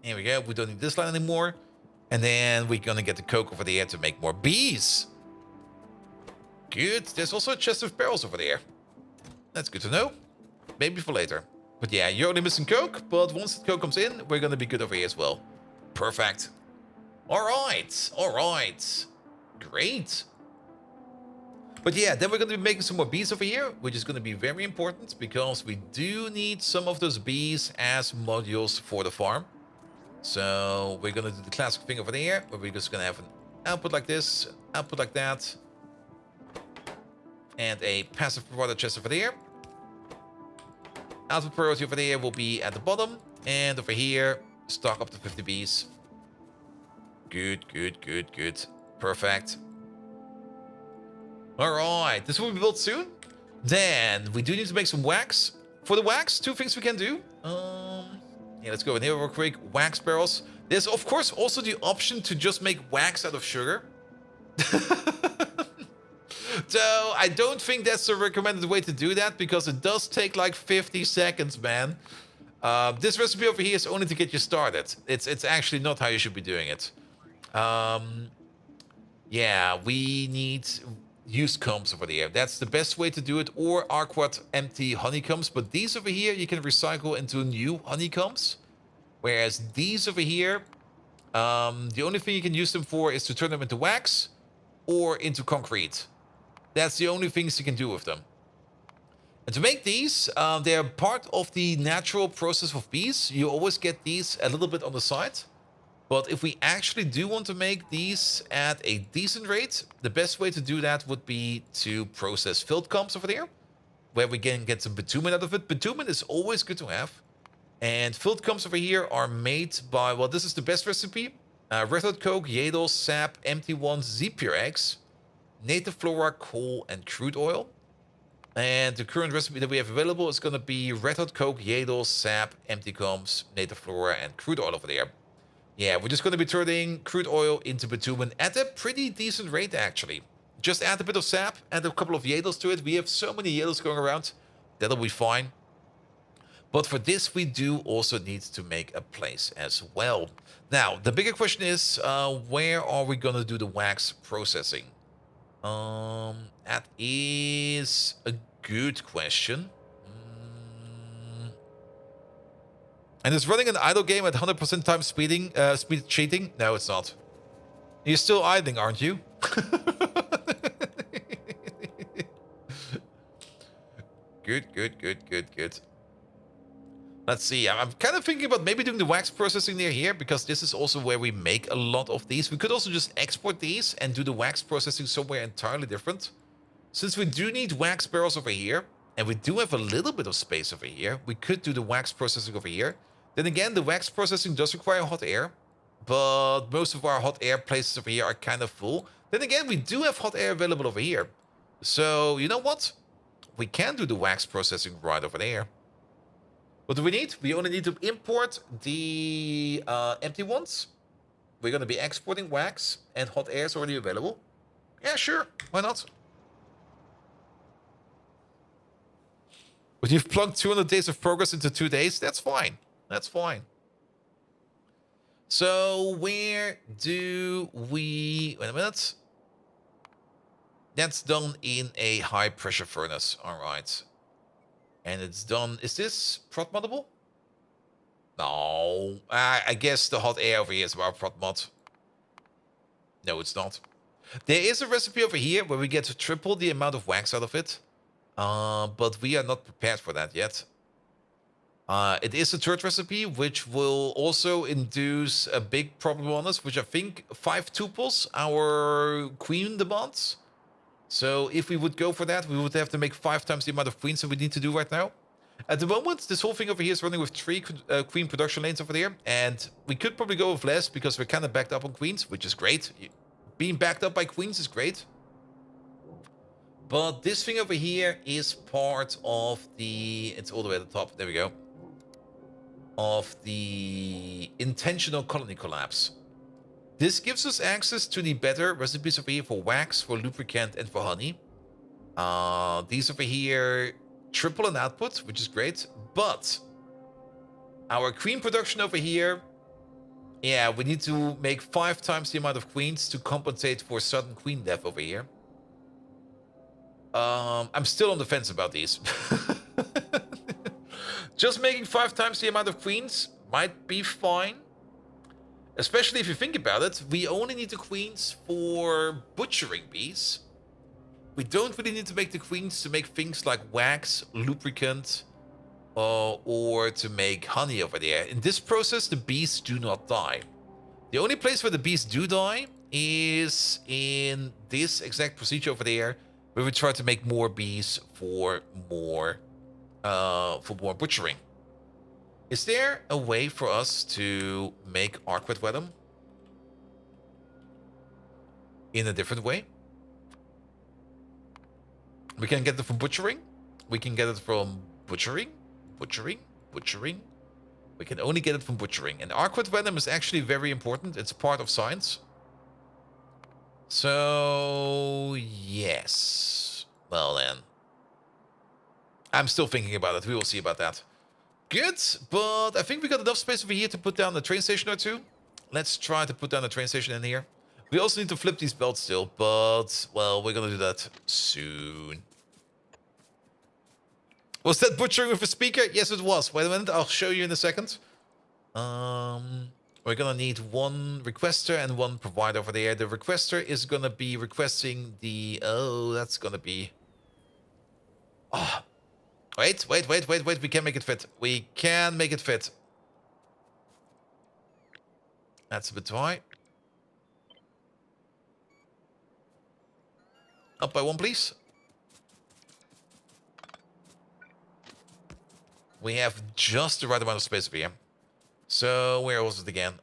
Here we go. We don't need this line anymore. And then we're going to get the coke over there to make more bees. Good. There's also a chest of barrels over there. That's good to know. Maybe for later. But yeah, you're only missing coke. But once the coke comes in, we're going to be good over here as well. Perfect. All right. All right. Great. But yeah, then we're going to be making some more bees over here, which is going to be very important because we do need some of those bees as modules for the farm. So we're going to do the classic thing over there, where we're just going to have an output like this, output like that, and a passive provider chest over there. Output priority over there will be at the bottom, and over here, stock up to 50 bees. Good, good, good, good. Perfect. All right, this will be built soon. Then we do need to make some wax. For the wax, 2 things we can do. Yeah, let's go in here real quick. Wax barrels. There's, of course, also the option to just make wax out of sugar. So, I don't think that's the recommended way to do that, because it does take like 50 seconds, man. This recipe over here is only to get you started. It's actually not how you should be doing it. Yeah, we need used combs over there. That's the best way to do it, or Arquat empty honeycombs. But these over here, you can recycle into new honeycombs. Whereas these over here, the only thing you can use them for is to turn them into wax or into concrete. That's the only things you can do with them. And to make these, they're part of the natural process of bees. You always get these a little bit on the side. But if we actually do want to make these at a decent rate, the best way to do that would be to process filled comps over there, where we can get some bitumen out of it. Bitumen is always good to have. And filled comps over here are made by, well, this is the best recipe. Red hot coke, Yadel, sap, empty ones, Z-pure eggs, native flora, coal, and crude oil. And the current recipe that we have available is going to be red hot coke, Yadel, sap, empty comps, native flora, and crude oil over there. Yeah, we're just going to be turning crude oil into bitumen at a pretty decent rate, actually. Just add a bit of sap, add a couple of Yadels to it. We have so many Yadels going around. That'll be fine. But for this, we do also need to make a place as well. Now, the bigger question is, where are we going to do the wax processing? That is a good question. And it's running an idle game at 100% time speed cheating? No, it's not. You're still idling, aren't you? Good, good, good, good, good. Let's see. I'm kind of thinking about maybe doing the wax processing near here, because this is also where we make a lot of these. We could also just export these and do the wax processing somewhere entirely different. Since we do need wax barrels over here, and we do have a little bit of space over here, we could do the wax processing over here. Then again, the wax processing does require hot air, but most of our hot air places over here are kind of full. Then again, we do have hot air available over here. So, you know what? We can do the wax processing right over there. What do we need? We only need to import the empty ones. We're going to be exporting wax, and hot air is already available. Yeah, sure. Why not? But you've plugged 200 days of progress into 2 days. That's fine. That's fine. So where do we... Wait a minute. That's done in a high pressure furnace. All right. And it's done... Is this prot moddable? No. I guess the hot air over here is about prot mod. No, it's not. There is a recipe over here where we get to triple the amount of wax out of it. But we are not prepared for that yet. It is a third recipe, which will also induce a big problem on us, which I think 5 tuples, our queen demands. So if we would go for that, we would have to make 5 times the amount of queens that we need to do right now. At the moment, this whole thing over here is running with 3 queen production lanes over there. And we could probably go with less because we're kind of backed up on queens, which is great. Being backed up by queens is great. But this thing over here is part of the... It's all the way at the top. There we go. Of the intentional colony collapse. This gives us access to the better recipes over here for wax, for lubricant, and for honey. These over here triple in output, which is great. But our queen production over here... Yeah, we need to make 5 times the amount of queens to compensate for sudden queen death over here. I'm still on the fence about these. Just making 5 times the amount of queens might be fine. Especially if you think about it, we only need the queens for butchering bees. We don't really need to make the queens to make things like wax, lubricant, or to make honey over there. In this process, the bees do not die. The only place where the bees do die is in this exact procedure over there, where we try to make more bees for more butchering. Is there a way for us to make Arquette Wedum in a different way? We can get it from butchering. We can get it from butchering. We can only get it from butchering. And Arquette Wedum is actually very important. It's part of science. So, yes. Well then. I'm still thinking about it. We will see about that. Good, but I think we got enough space over here to put down a train station or two. Let's try to put down a train station in here. We also need to flip these belts still, but, well, we're gonna do that soon. Was that butchering with a speaker? Yes, it was. Wait a minute, I'll show you in a second. We're gonna need 1 requester and 1 provider over there. The requester is gonna be requesting the... Oh, that's gonna be... Oh. Wait. We can make it fit. We can make it fit. That's a bit too high. Up by 1, please. We have just the right amount of space over here. So, where was it again?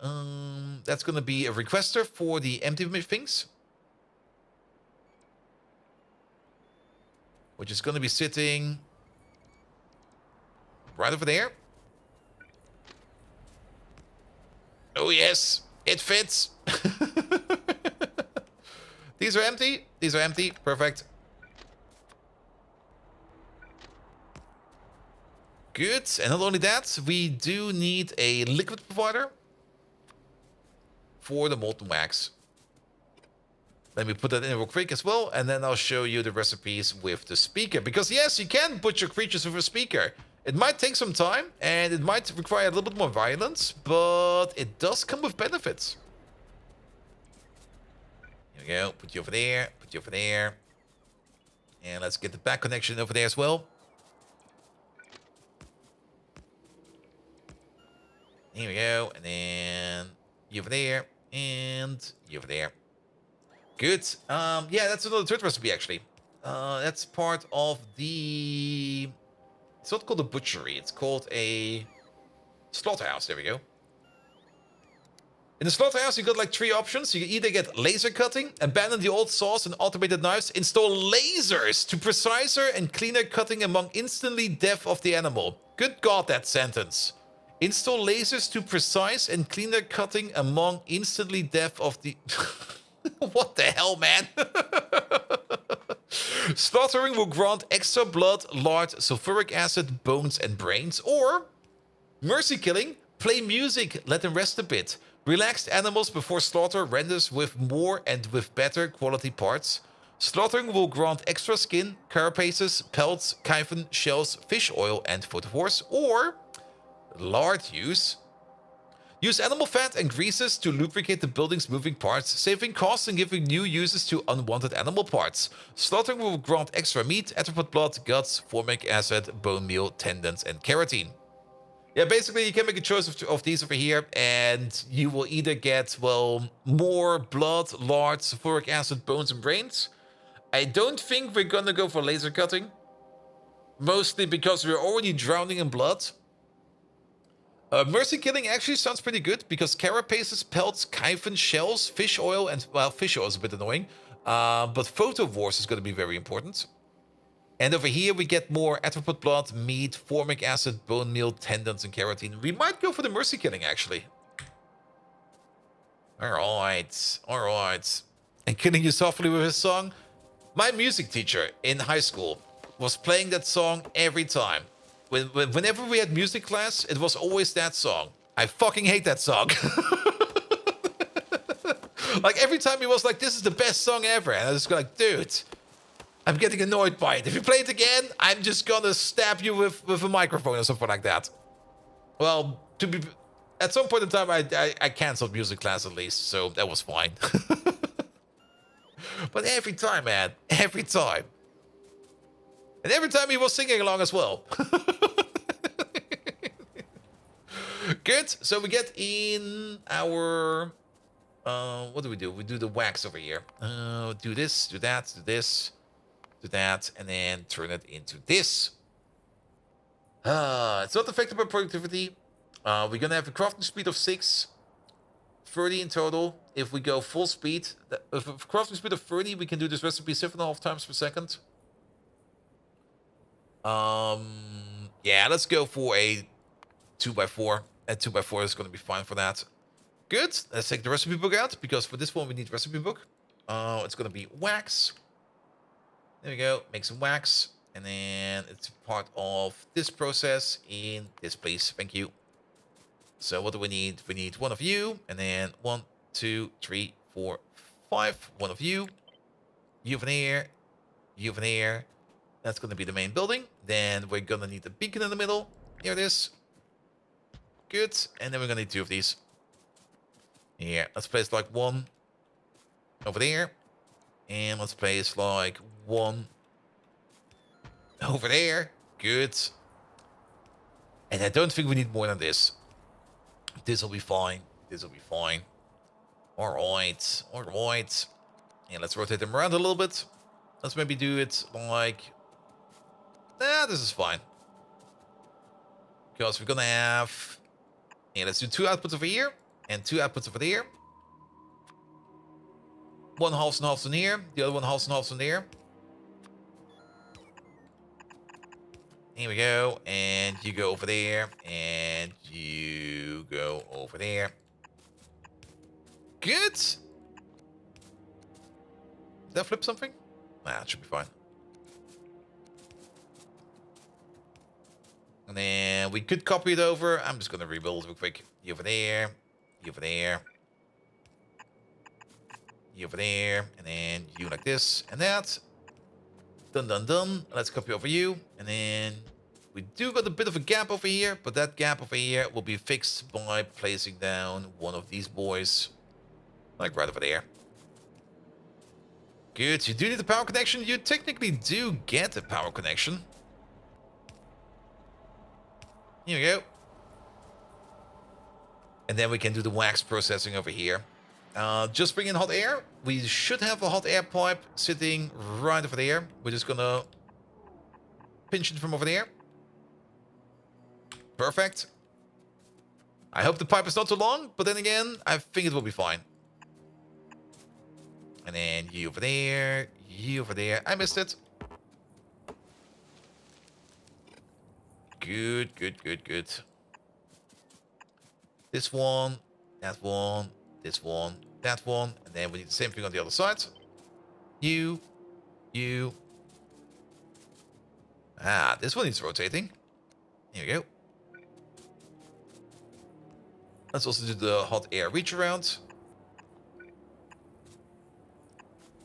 That's going to be a requester for the empty things. Which is going to be sitting... right over there. Oh, yes. It fits. These are empty. These are empty. Perfect. Good. And not only that, we do need a liquid provider for the molten wax. Let me put that in real quick as well, and then I'll show you the recipes with the speaker. Because yes, you can butcher creatures with a speaker. It might take some time, and it might require a little bit more violence, but it does come with benefits. Here we go. Put you over there. Put you over there. And let's get the back connection over there as well. Here we go. And then you over there. And you over there. Good. Yeah, that's another third recipe, actually. That's part of the... It's not called a butchery. It's called a slaughterhouse. There we go. In the slaughterhouse, you got like 3 options. You can either get laser cutting, abandon the old saws and automated knives, install lasers to preciser and cleaner cutting among instantly death of the animal. Good God, that sentence. Install lasers to precise and cleaner cutting among instantly death of the... What the hell, man? Slaughtering will grant extra blood, lard, sulfuric acid, bones, and brains. Or mercy killing, play music, let them rest a bit. Relaxed animals before slaughter renders with more and with better quality parts. Slaughtering will grant extra skin, carapaces, pelts, chitin, shells, fish oil, and photophores. Or lard use. Use animal fat and greases to lubricate the building's moving parts, saving costs and giving new uses to unwanted animal parts. Slaughtering will grant extra meat, arthropod blood, guts, formic acid, bone meal, tendons, and keratin. Yeah, basically you can make a choice of these over here, and you will either get, well, more blood, lard, sulfuric acid, bones, and brains. I don't think we're gonna go for laser cutting. Mostly because we're already drowning in blood. Mercy killing actually sounds pretty good because carapaces, pelts, chitin, shells, fish oil, and, well, fish oil is a bit annoying. But photophores is going to be very important. And over here we get more arthropod blood, meat, formic acid, bone meal, tendons, and keratin. We might go for the mercy killing actually. Alright. And killing you softly with his song? My music teacher in high school was playing that song every time. Whenever we had music class, it was always that song. I fucking hate that song. Like, every time he was like, this is the best song ever. And I was like, dude, I'm getting annoyed by it. If you play it again, I'm just gonna stab you with a microphone or something like that. Well, at some point in time, I canceled music class at least, so that was fine. But every time, man, every time. And every time he was singing along as well. Good. So we get in our... what do? We do the wax over here. Do this, do that, do this, do that, and then turn it into this. It's not affected by productivity. We're going to have a crafting speed of 6. 30 in total. If we go full speed, with a crafting speed of 30, we can do this recipe 7.5 times per second. Yeah, let's go for a 2x4. A 2x4 is going to be fine for that. Good. Let's take the recipe book out, because for this one we need recipe book. It's going to be wax. There we go. Make some wax. And then it's part of this process in this place. Thank you. So what do we need? We need 1 of you. And then 1, 2, 3, 4, 5. 1 of you. You veneer. You veneer. That's going to be the main building. Then we're going to need a beacon in the middle. Here it is. Good. And then we're going to need 2 of these. Here. Let's place like 1 over there. And let's place like 1 over there. Good. And I don't think we need more than this. This will be fine. This will be fine. Alright. Alright. And let's rotate them around a little bit. Let's maybe do it like... Nah, this is fine. Because we're gonna have... Yeah, let's do 2 outputs over here. And 2 outputs over there. 1 halves and halves in here. The other 1 halves and halves in there. Here we go. And you go over there. And you go over there. Good. Did that flip something? Nah, it should be fine. And then we could copy it over. I'm just going to rebuild real quick. You over there. You over there. You over there. And then you like this and that. Done, done, done. Let's copy over you. And then we do got a bit of a gap over here. But that gap over here will be fixed by placing down 1 of these boys. Like right over there. Good. You do need a power connection. You technically do get a power connection. Here we go. And then we can do the wax processing over here. Just bring in hot air. We should have a hot air pipe sitting right over there. We're just gonna pinch it from over there. Perfect. I hope the pipe is not too long, but then again, I think it will be fine. And then you over there, you over there. I missed it. Good, good, good, good. This one, that one, this one, that one. And then we need the same thing on the other side. You. Ah, this one needs rotating. Here we go. Let's also do the hot air reach around.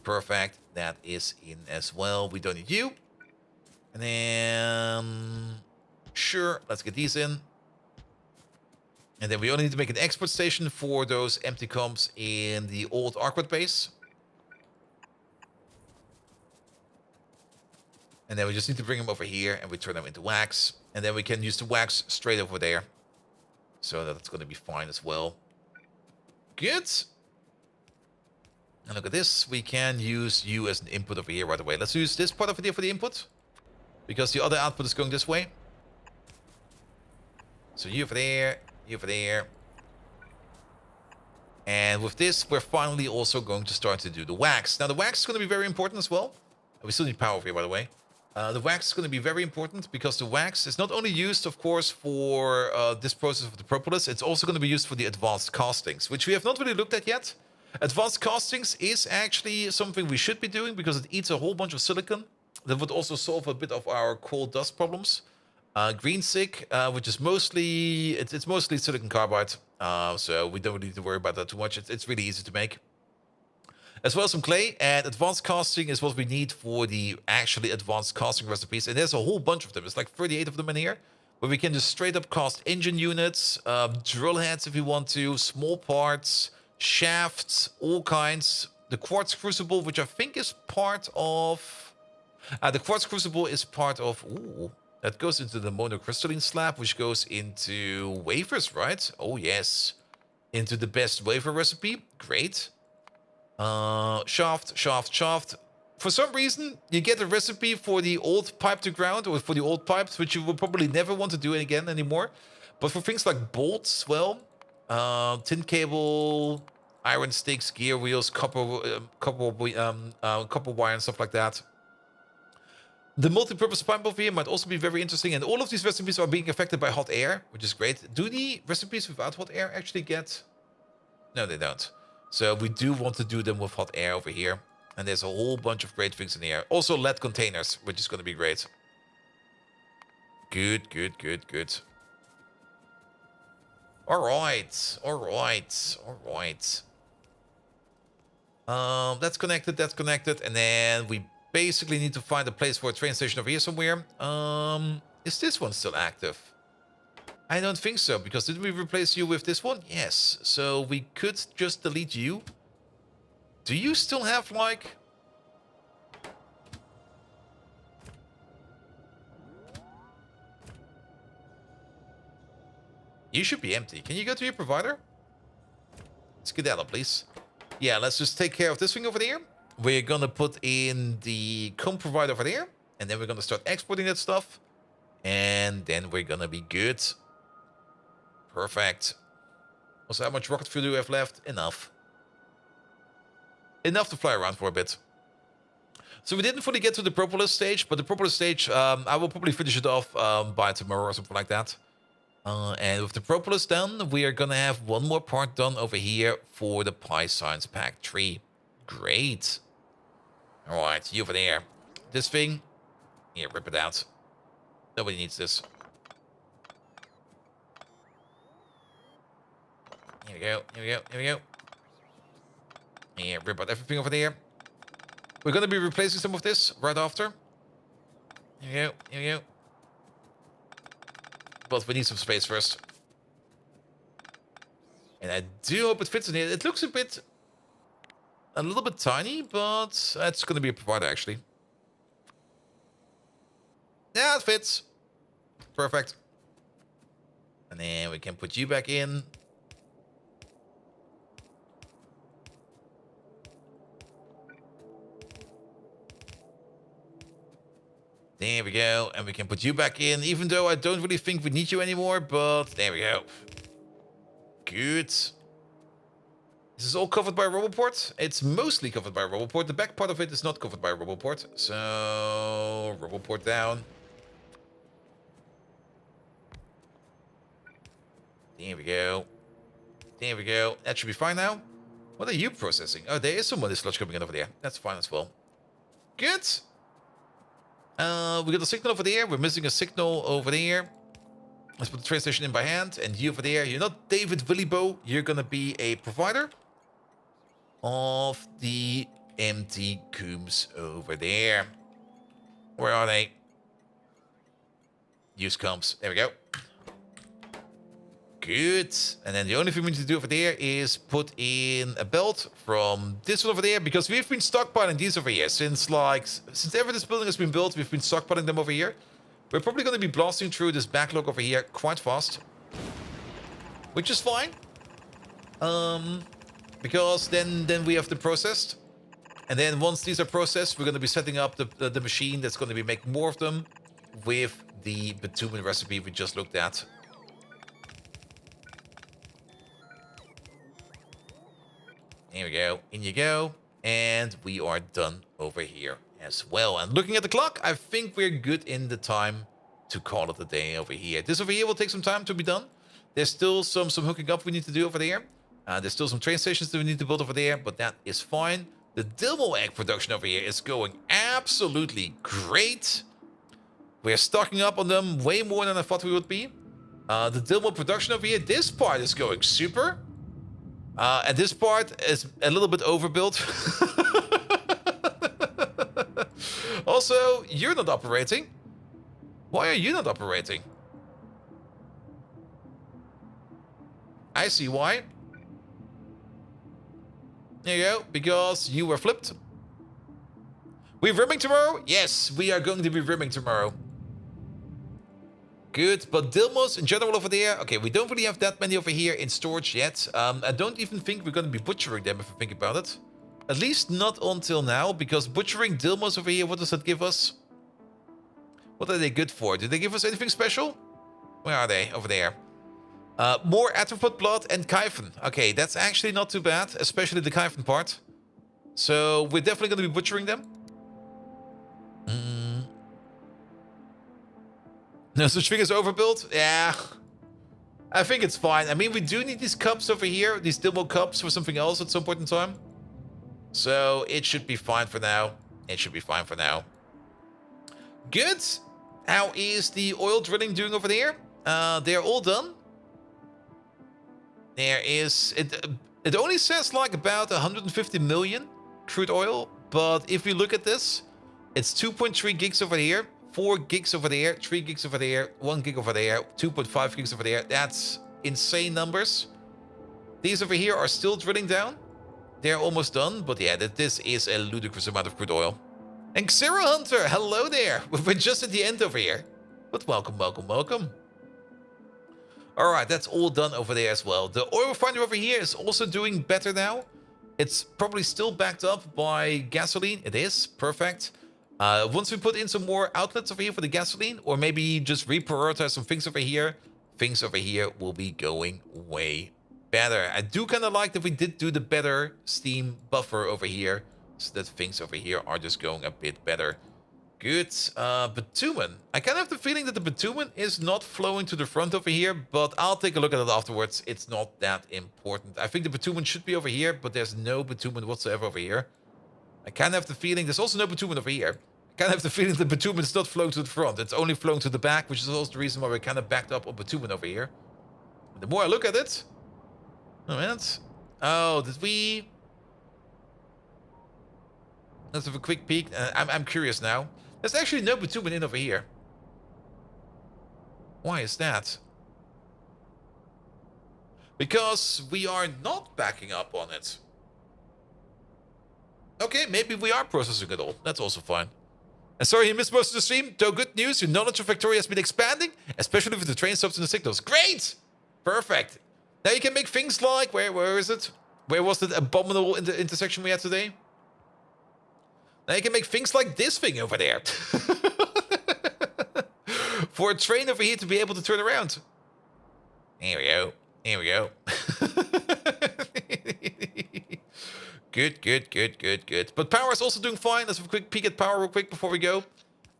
Perfect. That is in as well. We don't need you. And then... Sure, let's get these in. And then we only need to make an export station for those empty comps in the old Arkward base. And then we just need to bring them over here and we turn them into wax. And then we can use the wax straight over there. So that's going to be fine as well. Good. And look at this. We can use you as an input over here right away. Let's use this part over here for the input. Because the other output is going this way. So you over there. You over there. And with this, we're finally also going to start to do the wax. Now, the wax is going to be very important as well. We still need power over here, by the way. The wax is going to be very important because the wax is not only used, of course, for this process of the propolis, it's also going to be used for the advanced castings, which we have not really looked at yet. Advanced castings is actually something we should be doing because it eats a whole bunch of silicon. That would also solve a bit of our coal dust problems. Green SiC, which is mostly, it's mostly silicon carbide, so we don't really need to worry about that too much. It's really easy to make. As well as some clay, and advanced casting is what we need for the actually advanced casting recipes. And there's a whole bunch of them. It's like 38 of them in here, where we can just straight up cast engine units, drill heads if you want to, small parts, shafts, all kinds. The quartz crucible, which I think is part of... the quartz crucible is part of... Ooh, that goes into the monocrystalline slab, which goes into wafers, right? Oh, yes. Into the best wafer recipe. Great. Shaft. For some reason, you get a recipe for the old pipe to ground, or for the old pipes, which you will probably never want to do it again anymore. But for things like bolts, well, tin cable, iron sticks, gear wheels, copper wire, and stuff like that. The multi-purpose pipe over here might also be very interesting, and all of these recipes are being affected by hot air, which is great. Do the recipes without hot air actually get... No, they don't. So we do want to do them with hot air over here. And there's a whole bunch of great things in here. Also lead containers, which is going to be great. Good. Alright. That's connected. And then we basically need to find a place for a train station over here somewhere. Is this one still active? I don't think so, because didn't we replace you with this one? Yes, so we could just delete you. Do you still have, like... You should be empty. Can you go to your provider? Skedaddle, please. Yeah, let's just take care of this thing over there. We're gonna put in the comp provider over there, and then we're gonna start exporting that stuff. And then we're gonna be good. Perfect. Also, how much rocket fuel do we have left? Enough. Enough to fly around for a bit. So we didn't fully get to the propolis stage, but the propolis stage, I will probably finish it off by tomorrow or something like that. And with the propolis done, we are going to have one more part done over here for the Pi Science Pack 3. Great. Alright, you over there. This thing, here, rip it out. Nobody needs this. Here we go. Yeah, rip out everything over there. We're going to be replacing some of this right after. Here we go. But we need some space first. And I do hope it fits in here. It looks a little bit tiny, but it's going to be a provider, actually. Yeah, it fits. Perfect. And then we can put you back in. There we go, and we can put you back in, even though I don't really think we need you anymore, but there we go. Good. This is all covered by Roboport. It's mostly covered by Roboport. The back part of it is not covered by Roboport. So, Roboport down. There we go. There we go. That should be fine now. What are you processing? Oh, there is some money sludge coming in over there. That's fine as well. Good. We got a signal over there. We're missing a signal over there. Let's put the train station in by hand. And you over there, you're not David Willibo. You're going to be a provider of the empty coombs over there. Where are they? Use comps. There we go. Good. And then the only thing we need to do over there is put in a belt from this one over there, because we've been stockpiling these over here since ever this building has been built. We've been stockpiling them over here. We're probably going to be blasting through this backlog over here quite fast, which is fine. Because then we have them processed, and then once these are processed, we're going to be setting up the machine that's going to be making more of them with the bitumen recipe we just looked at. There we go. In you go. And we are done over here as well. And looking at the clock, I think we're good in the time to call it a day over here. This over here will take some time to be done. There's still some hooking up we need to do over there. There's still some train stations that we need to build over there, but that is fine. The Dilmo egg production over here is going absolutely great. We're stocking up on them way more than I thought we would be. The Dilmo production over here, this part is going super. And this part is a little bit overbuilt. Also, you're not operating. Why are you not operating? I see why. There you go, because you were flipped. We're rimming tomorrow? Yes, we are going to be rimming tomorrow. Good, but Dilmos in general over there. Okay, we don't really have that many over here in storage yet. I don't even think we're going to be butchering them if I think about it. At least not until now, because butchering Dilmos over here, what does that give us? What are they good for? Do they give us anything special? Where are they? Over there. More Atropod blood and Kyphon. Okay, that's actually not too bad, especially the Kyphon part. So we're definitely going to be butchering them. No such thing as overbuilt? Yeah. I think it's fine. I mean, we do need these cups over here, these Dilmo cups for something else at some point in time. So it should be fine for now. It should be fine for now. Good. How is the oil drilling doing over there? They're all done. There is... It only says like about 150 million crude oil. But if we look at this, it's 2.3 gigs over here. 4 gigs over there, 3 gigs over there, 1 gig over there, 2.5 gigs over there. That's insane numbers. These over here are still drilling down. They're almost done, but yeah, this is a ludicrous amount of crude oil. And Xero Hunter, hello there. We're just at the end over here. But welcome, welcome, welcome. Alright, that's all done over there as well. The oil refinery over here is also doing better now. It's probably still backed up by gasoline. It is, perfect. Once we put in some more outlets over here for the gasoline, or maybe just reprioritize some things over here will be going way better. I do kind of like that we did do the better steam buffer over here, so that things over here are just going a bit better. Good. Bitumen. I kind of have the feeling that the bitumen is not flowing to the front over here, but I'll take a look at it afterwards. It's not that important. I think the bitumen should be over here, but there's no bitumen whatsoever over here. I kind of have the feeling there's also no bitumen over here. I kind of have the feeling the bitumen is not flowing to the front. It's only flowing to the back, which is also the reason why we're kind of backed up on bitumen over here. But the more I look at it... Oh, man. Oh, did we... Let's have a quick peek. I'm curious now. There's actually no bitumen in over here. Why is that? Because we are not backing up on it. Okay, maybe we are processing it all. That's also fine. And sorry you missed most of the stream. Though good news, your knowledge of Factorio has been expanding, especially with the train stops and the signals. Great! Perfect. Now you can make things like... Where is it? Where was the abominable intersection we had today? Now you can make things like this thing over there. For a train over here to be able to turn around. There we go. Here we go. Good, good, good, good, good. But power is also doing fine. Let's have a quick peek at power real quick before we go.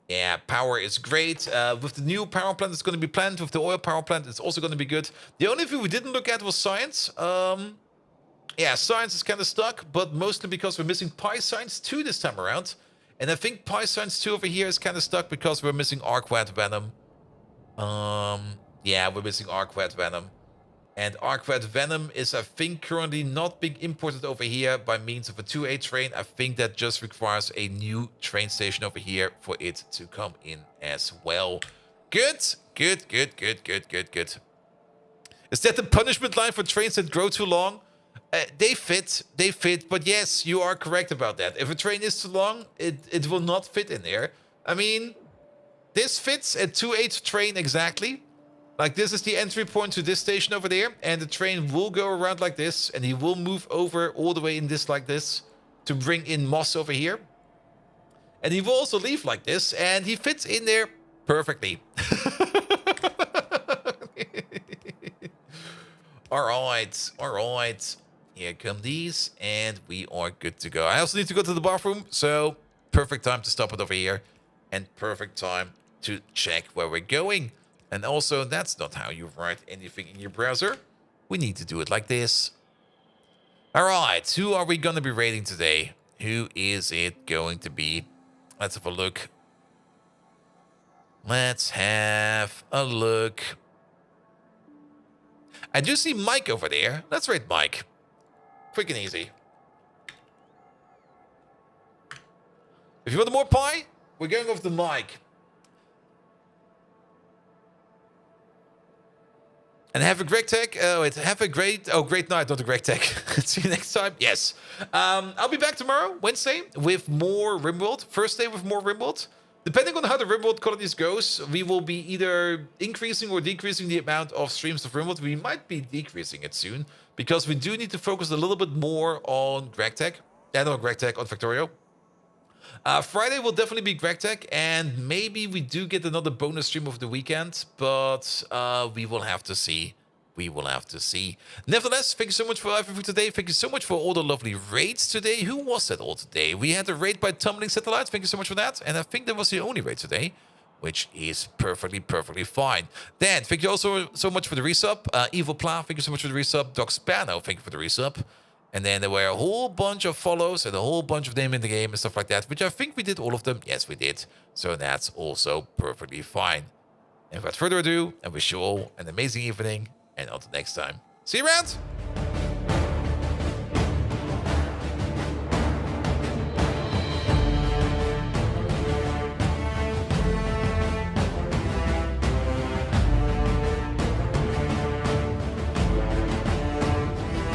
Yeah, power is great. With the new power plant that's going to be planned, with the oil power plant, it's also going to be good. The only thing we didn't look at was science. Yeah, science is kind of stuck, but mostly because we're missing Pi Science 2 this time around. And I think Pi Science 2 over here is kind of stuck because we're missing Arquette Venom. Yeah, we're missing Arquette Venom. And Arquette Venom is, I think, currently not being imported over here by means of a 2A train. I think that just requires a new train station over here for it to come in as well. Good, good, good, good, good, good, good. Is that the punishment line for trains that grow too long? They fit, but yes, you are correct about that. If a train is too long, it will not fit in there. I mean, this fits a 2A train exactly. Like, this is the entry point to this station over there, and the train will go around like this, and he will move over all the way in this like this to bring in moss over here. And he will also leave like this, and he fits in there perfectly. All right. Here come these, and we are good to go. I also need to go to the bathroom, so perfect time to stop it over here, and perfect time to check where we're going. And also, that's not how you write anything in your browser. We need to do it like this. All right, who are we going to be rating today? Who is it going to be? Let's have a look. Let's have a look. I do see Mike over there. Let's rate Mike. Quick and easy. If you want more pie, we're going over to Mike. And have a great tech. Have a great night, not a great tech. See you next time. Yes. I'll be back tomorrow, Wednesday, with more Rimworld. First day with more Rimworld. Depending on how the Rimworld colonies goes, we will be either increasing or decreasing the amount of streams of Rimworld. We might be decreasing it soon, because we do need to focus a little bit more on GregTech. On Factorio. Friday will definitely be GregTech, and maybe we do get another bonus stream over the weekend, but we will have to see. Nevertheless, thank you so much for everything today. Thank you so much for all the lovely raids today. Who was that all today? We had a raid by Tumbling Satellites. Thank you so much for that. And I think that was the only raid today, which is perfectly fine. Dan, thank you also so much for the resub. Evil Pla, thank you so much for the resub. Doc Spano, thank you for the resub. And then there were a whole bunch of follows and a whole bunch of them in the game and stuff like that, which I think we did all of them. Yes, we did. So that's also perfectly fine. And without further ado, I wish you all an amazing evening. And until next time, see you around!